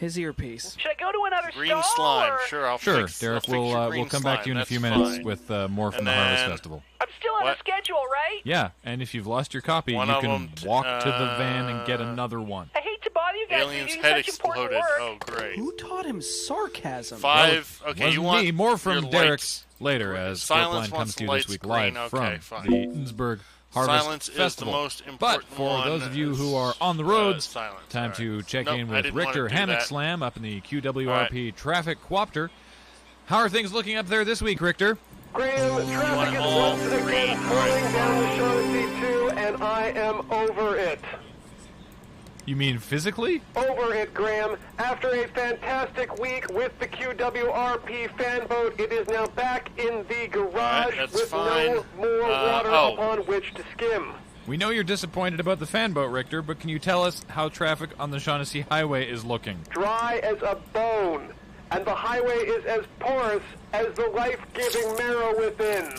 earpiece? Should I go to another Green stall? slime. Or? Sure, I'll Sure, fix Derek. I'll fix your We'll green come back to you in a slime. few That's minutes fine. with more from And the Harvest then- Festival. I'm still on the schedule, right? Yeah, and if you've lost your copy, One you of can them, walk to the van and get another one. I hate to bother you guys. Alien's you're head doing such important exploded. work. Oh, great. Who taught him sarcasm? Five. Well, Okay, wasn't you want me. More from your Derek lights. later as Silence Scopeline wants comes to you lights this week green. live Okay, from fine. the Innsbruck Harvest Silence is the Festival. most But important for one those of you who are on the roads, silence. time to check Nope, in I with didn't wanna Richter do Hammock that. Slam up in the QWRP Traffic Coopter. How are things looking up there this week, Richter? Graham, traffic is once again pouring down the Shaughnessy 2, and I am over it. You mean physically? Over it, Graham. After a fantastic week with the QWRP fan boat, it is now back in the garage that's with fine. no more water oh. upon which to skim. We know you're disappointed about the fan boat, Richter, but can you tell us how traffic on the Shaughnessy Highway is looking? Dry as a bone, and the highway is as porous as the life-giving marrow within.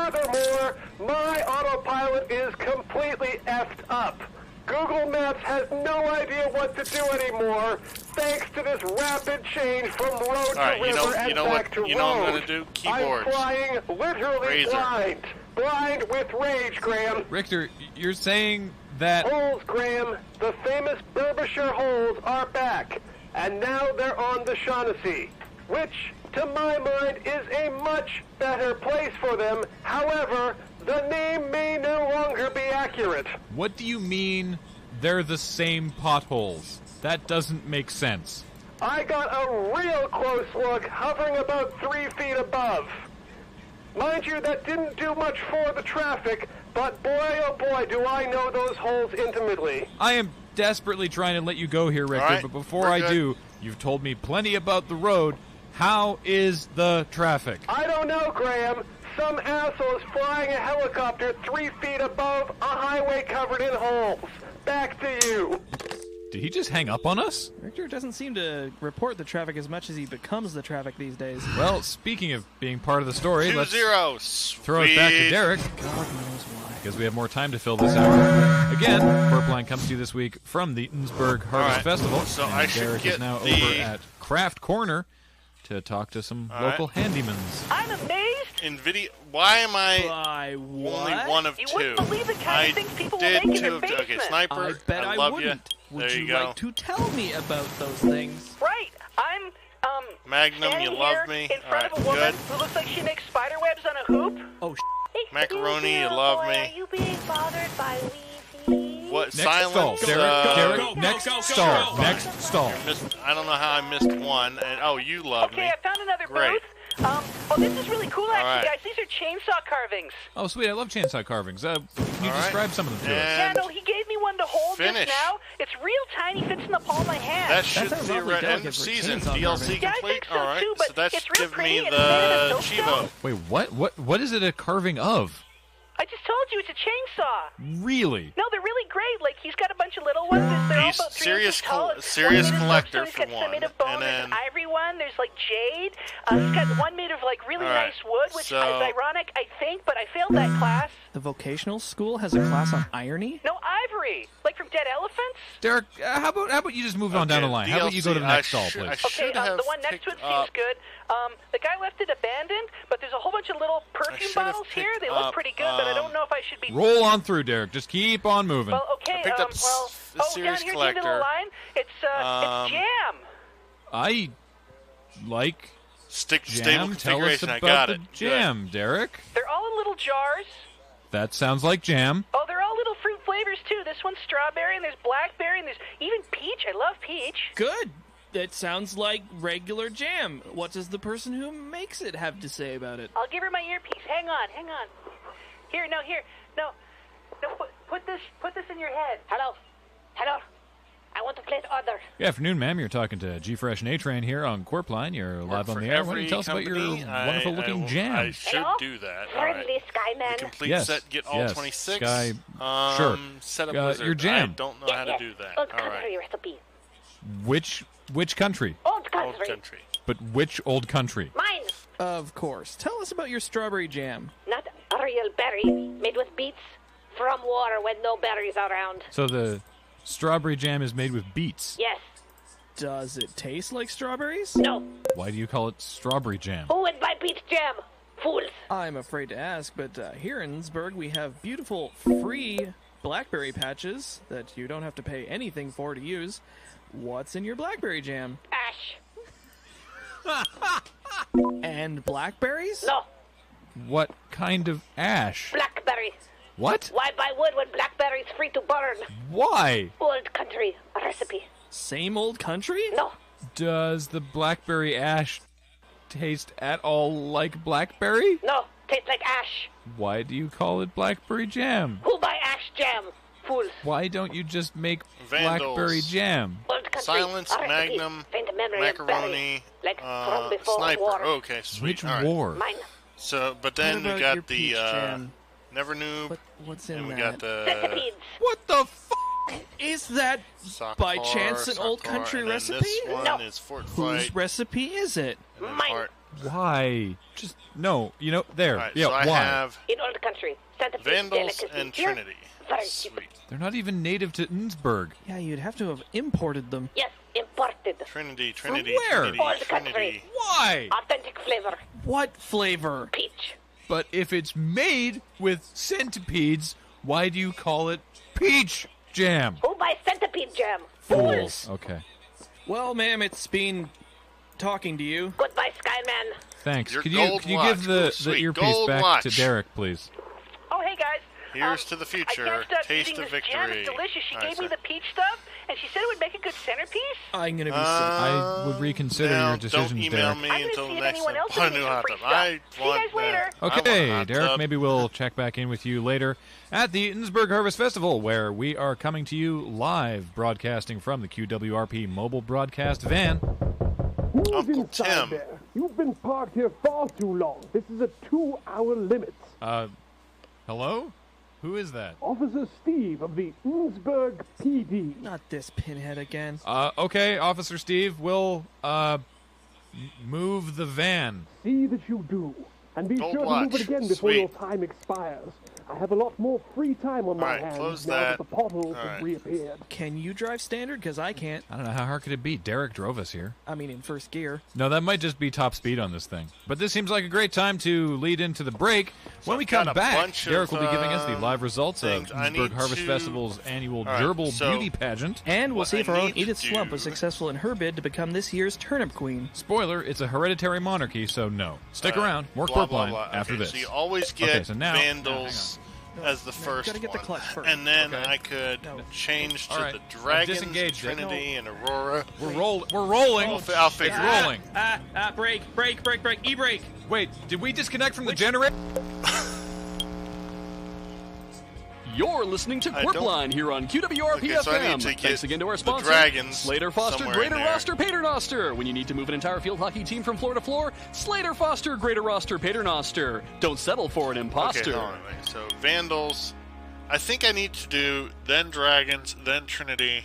Furthermore, my autopilot is completely effed up. Google Maps has no idea what to do anymore, thanks to this rapid change from road to river and back to road. You know what I'm going to do? Keyboards. I'm flying literally Razor. blind. Blind with rage, Graham. Richter, you're saying that... Holes, Graham. The famous Burbusher holes are back, and now they're on the Shaughnessy, which, to my mind, is a much better place for them. However, the name may no longer be accurate. What do you mean they're the same potholes? That doesn't make sense. I got a real close look, hovering about 3 feet above. Mind you, that didn't do much for the traffic, but boy, oh boy, do I know those holes intimately. I am desperately trying to let you go here, Richter, All right, but before we're I good. do, you've told me plenty about the road. How is the traffic? I don't know, Graham. Some asshole is flying a helicopter 3 feet above a highway covered in holes. Back to you. Did he just hang up on us? Richter doesn't seem to report the traffic as much as he becomes the traffic these days. Well, speaking of being part of the story, 2-0. throw it back to Sweet. Derek. God knows why. Because we have more time to fill this hour. Again, Corpline comes to you this week from the Innsbruck Harvest right. Festival. So and I should Derek get is now the- over at Craft Corner to talk to some All local right. handymans. I'm amazed. NVIDIA. Why am I By only what? one of You two? wouldn't believe the kind I of things people will did make in two their of two. Okay, basement. Sniper. I bet I love wouldn't. you. Would There you go. like to tell me about those things? Right. I'm Magnum, standing you love here me. in front All of a right, woman good. who looks like she makes spider webs on a hoop. Oh, Macaroni, you love Boy, me. are you being bothered by Weezy? What? Next Silence. stall. Derek, next stall. Next stall. I don't know how I missed one. And oh, you love Okay, me. I found another Great. booth. Oh, this is really cool, actually, right. guys. These are chainsaw carvings. Oh, sweet. I love chainsaw carvings. Can you All right. describe some of them to us? Yeah, no, he gave me one to hold Finish. just now. It's real tiny, fits in the palm of my hand. That should sounds be awfully end delicate of for season. chainsaw DLC carving. Yeah, I complete. think so All right. too, but So that it's should real give pretty. me It's made of the a soapstone. Chivo. Wait, what is it a carving of? I just told you it's a chainsaw. Really? No, they're really great. Like, he's got a bunch of little ones. They're all He's about 3 serious inches tall. serious One made of collector soapstone, for he's got some one, made of bone. and There's an then- ivory one. There's, like, jade. He's got one made of, like, really All right, nice wood, which so- is ironic, I think, but I failed that class. The vocational school has a class on irony? No, ivory. Like from dead elephants? Derek, how about you just move on down the line? How about you go to the DLC, next stall, I please? Okay, should have the one next to it picked seems up- good. The guy left it abandoned, but there's a whole bunch of little perfume should have bottles here. picked They look up, pretty good, but I don't know if I should be... Roll on through, Derek. Just keep on moving. Well, okay, I picked up well... the Oh, Series down here's Collector. your little line. It's jam. I like Stable jam. Tell us configuration. I about got the it. jam, Derek. They're all in little jars. That sounds like jam. Oh, they're all little fruit flavors, too. This one's strawberry, and there's blackberry, and there's even peach. I love peach. Good. It sounds like regular jam. What does the person who makes it have to say about it? I'll give her my earpiece. Hang on. Here. No, put this in your head. Hello. I want to place order. Good afternoon, ma'am. You're talking to G-Fresh and A-Train here on Corp Line. You're live on the air. Why don't you tell us about your wonderful-looking jam? I should do that. Friendly Skyman. The complete set, get all 26. Sky, sure. Set up Blizzard. Your jam. I don't know how to do that. Old country recipe. Which country? Old country. But which old country? Mine. Of course. Tell us about your strawberry jam. Not a real berry, made with beets from water when no berries are around. So the strawberry jam is made with beets. Yes. Does it taste like strawberries? No. Why do you call it strawberry jam? Who would buy beet jam? Fools. I'm afraid to ask, but here in Innsbruck we have beautiful free blackberry patches that you don't have to pay anything for to use. What's in your blackberry jam? Ash. And blackberries? No. What kind of ash? Blackberries. What? Why buy wood when blackberries free to burn? Why? Old country recipe. Same old country? No. Does the blackberry ash taste at all like blackberry? No. Tastes like ash. Why do you call it blackberry jam? Who buy ash jam? Fools. Why don't you just make Vandals. blackberry jam? Old country Silence, recipe. Magnum, Faint memory of macaroni, berries. Like from before sniper. war. Okay, sweet. Which All right. war? Mine. So, but then What we about your got the peach jam? Never Noob, What's in and we that? got the Centipedes. What the f***? Is that by Sakar, chance an old Sakar, country and then recipe? This one No. is Fort Whose Fight. recipe is it? and then Mine. Heart. Why? Just no. You know there. All right, yeah. so I why? have In old country. Centipedes. Vandals delicacy. and Here. Trinity. Very cheap. Sweet. They're not even native to Innsbruck. Yeah, you'd have to have imported them. Yes, imported. Trinity. where? Trinity. Old Trinity. country. Why? Authentic flavor. What flavor? Peach. But if it's made with centipedes, why do you call it peach jam? Who buys centipede jam? Fools. Okay. Well, ma'am, it's been talking to you. Goodbye, Skyman. Thanks. Your Could gold you watch. give the Sweet. earpiece Gold back watch. to Derek, please? Oh, hey guys. Here's to the I future. can't stop Taste eating of this jam. victory. It's delicious. She All right, gave me sir. the peach stuff, and she said it would make a good centerpiece. I'm gonna be sick. I would reconsider now, your decisions, don't email Derek. me I'm gonna until see if next anyone time. else Buy a is new eating hot free tub. stuff. I See you want guys later. that. I want a Okay, hot Derek, tub. maybe we'll check back in with you later at the Innsbruck Harvest Festival, where we are coming to you live, broadcasting from the QWRP mobile broadcast van. Who's Uncle inside Tim. there? You've been parked here far too long. This is a 2-hour limit. Hello? Who is that? Officer Steve of the Innsbruck PD. Not this pinhead again. Okay, Officer Steve, we'll, move the van. See that you do. And be Gold sure to watch. move it again before Sweet. your time expires. I have a lot more free time on my Alright, hands close now that. that the potholes Alright. have reappeared. Can you drive standard? Because I can't. I don't know, how hard could it be? Derek drove us here. I mean, in first gear. No, that might just be top speed on this thing. But this seems like a great time to lead into the break. When we I've got come a back, bunch Derek of, will be giving us the live results of things I Innsbruck need Harvest to- Festival's annual Alright, Gerbil so Beauty Pageant. And we'll What see if I our own need to Edith Slump do- was successful in her bid to become this year's turnip queen. Spoiler, it's a hereditary monarchy, so no. Stick around. More Blah, Corp blah, Line blah. after Okay, this. So you always get Okay, so now- Vandals as the first gotta get the one. clutch first. And then Okay. I could change to All right. the I've Dragons, disengaged it. Trinity, and Aurora. We're rolling. I'll figure it out. rolling. Brake, e-brake. Wait, did we disconnect from the generator? You're listening to I Corp don't- Line here on QWRP Okay, so I FM. need to get Thanks again to our the sponsor, Dragons Slater Foster somewhere Greater in there. Roster Paternoster. When you need to move an entire field hockey team from floor to floor, Slater Foster Greater Roster Paternoster. Don't settle for an imposter. Okay, hold on a minute. So Vandals. I think I need to do then Dragons, then Trinity.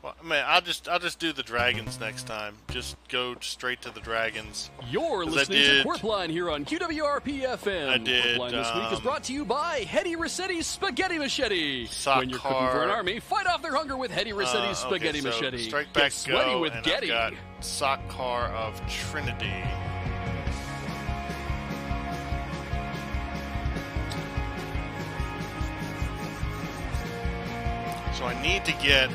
Well, man, I'll just do the Dragons next time. Just go straight to the Dragons. You're 'Cause I listening to did- Corp Line here on QWRP FM. I did, Corp Line this week is brought to you by Hetty Rossetti's Spaghetti Machete. When you're cooking for an army, fight off their hunger with Hetty Rossetti's Spaghetti okay, so Machete. Strike Back Get sweaty Go, with and Getty. I've got Sakar of Trinity. So I need to get...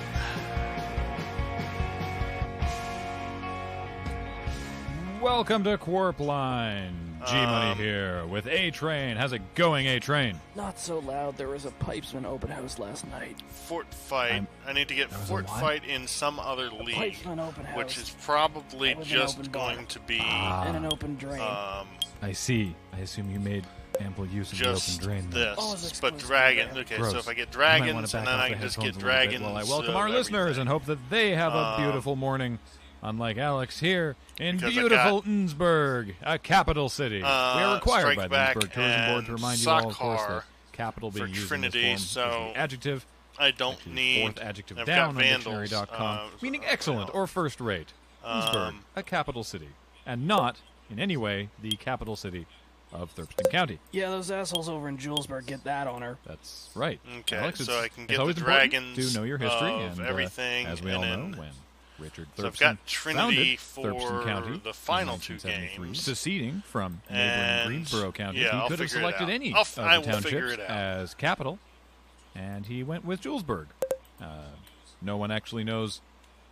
Welcome to Corp Line. G-Money here with A-Train. How's it going, A-Train? Not so loud. There was a Pipesman open house last night. Fort Fight. I need to get Fort Fight in some other league, Pipesman open house. which is probably just going to be... and an open drain. I see. I assume you made ample use of the just open drain. this, but dragon. Okay, Gross. so if I get You might wanna dragons, back and then off I the can just headphones get a little bit dragons. while I welcome our everything. listeners and hope that they have a beautiful morning, unlike Alex here in Because I beautiful got, Innsbruck, a capital city. We are required by the Strike Innsbruck Tourism Board to and remind you all, of course, Sakar that capital being for used Trinity, in this form so is the adjective. I don't need. Fourth adjective I've down got on vandals, dictionary.com, meaning excellent or first rate. Innsbruck, a capital city, and not in any way the capital city of Thurston County. Yeah, those assholes over in Julesburg get that honor. That's right. Okay, Alex, so I can it's get the always important dragons to know your history of and everything, as we all and know, when Richard so I've Thurston got Trinity founded for Thurston County the final in two 1973, games. seceding from neighboring And, Greensboro County, yeah, he I'll could have figure it selected out. any I of the will figure townships it out. as capital, and he went with Julesburg. No one actually knows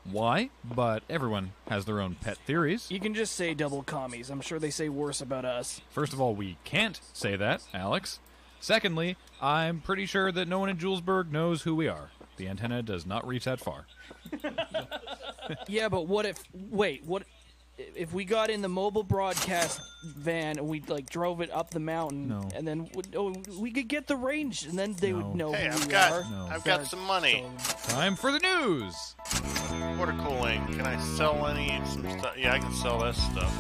why, but everyone has their own pet theories. You can just say double commies. I'm sure they say worse about us. First of all, we can't say that, Alex. Secondly, I'm pretty sure that no one in Julesburg knows who we are. The antenna does not reach that far. Yeah, but what if we got in the mobile broadcast van and we drove it up the mountain, and then we could get the range, and then they would know Hey, who I've we got, are. I've got some money. Time for the news. Water cooling. Can I sell some stuff? Yeah, I can sell that stuff.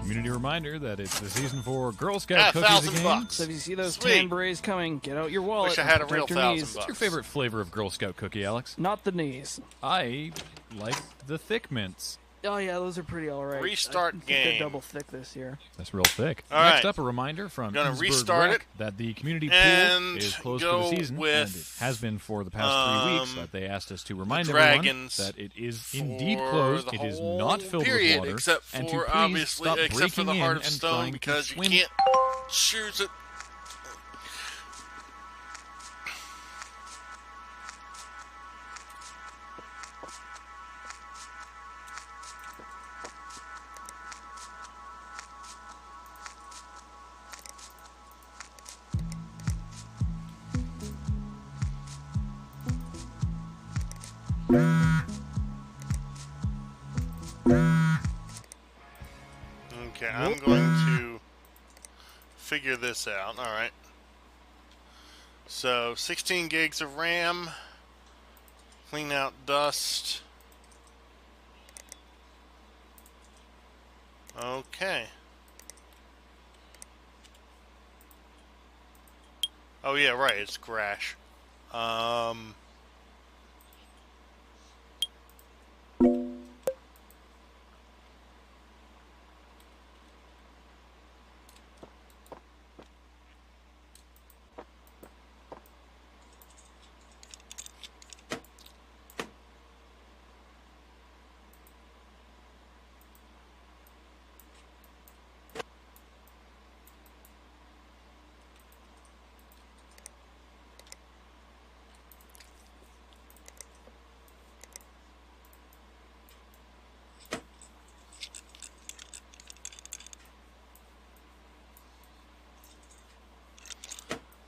Community reminder that it's the season for Girl Scout cookies $1,000 again. bucks. So if you see those Sweet. tan berets coming, get out your wallet. Wish I and had a protect real your $1,000 knees. What's your favorite flavor of Girl Scout cookie, Alex? Not the knees. I like the thick mints. Oh yeah, those are pretty alright. Restart I think game. They're double thick this year. That's real thick. All Next right. up, a reminder from Gonna Innsbruck restart Rec it that the community pool and is closed go for the season, with, and it has been for the past 3 weeks. But they asked us to remind the everyone dragons that it is indeed for closed. the It is whole not filled period, with water, except and to for please obviously, stop except for breaking the in Heart of and Stone, trying because to you swim. can't choose it. Okay, I'm going to figure this out. All right. So 16 gigs of RAM. Clean out dust. Okay. Oh yeah, right. It's Crash.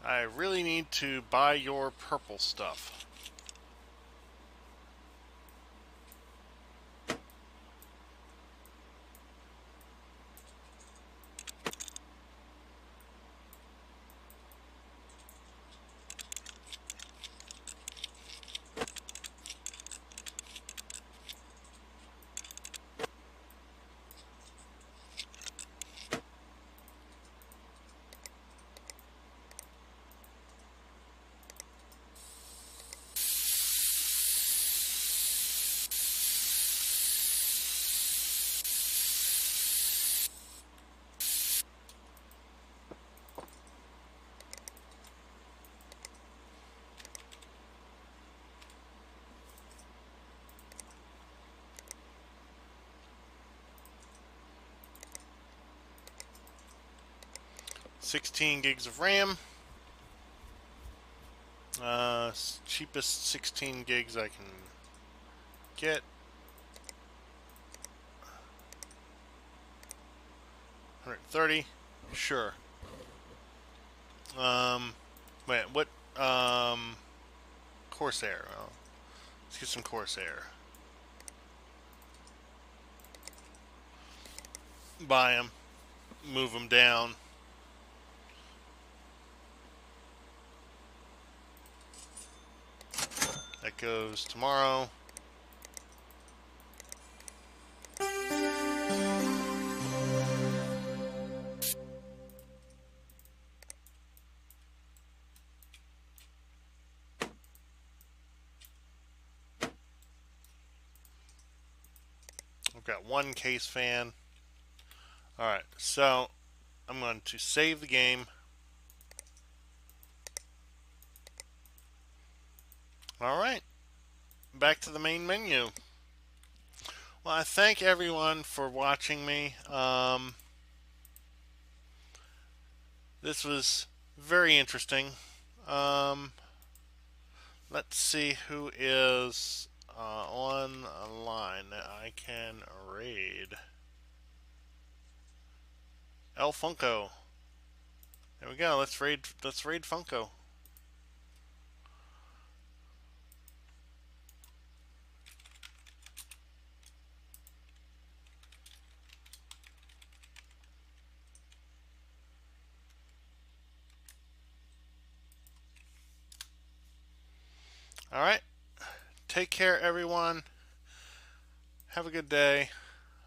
I really need to buy your purple stuff. $16 gigs of RAM. Cheapest 16 gigs I can get. 30? Sure. Wait, what, Corsair. Well, let's get some Corsair. Buy them. Move them down. That goes tomorrow. I've got one case fan. Alright, so I'm going to save the game. Alright, back to the main menu. Well, I thank everyone for watching me. This was very interesting. Let's see who is online that I can raid. El Funko. There we go. Let's raid Funko. Alright. Take care, everyone. Have a good day.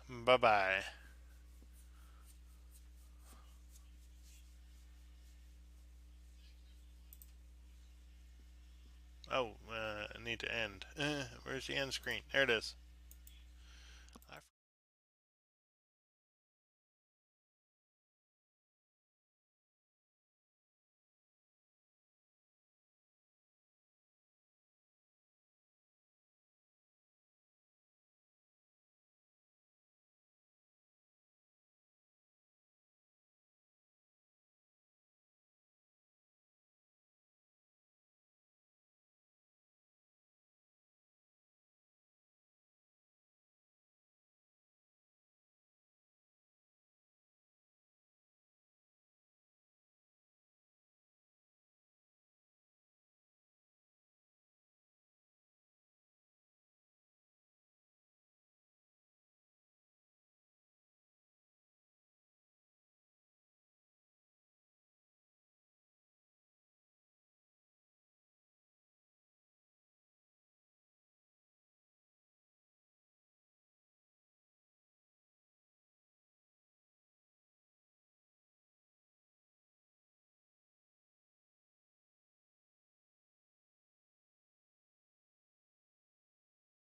Bye-bye. Oh, I need to end. Where's the end screen? There it is.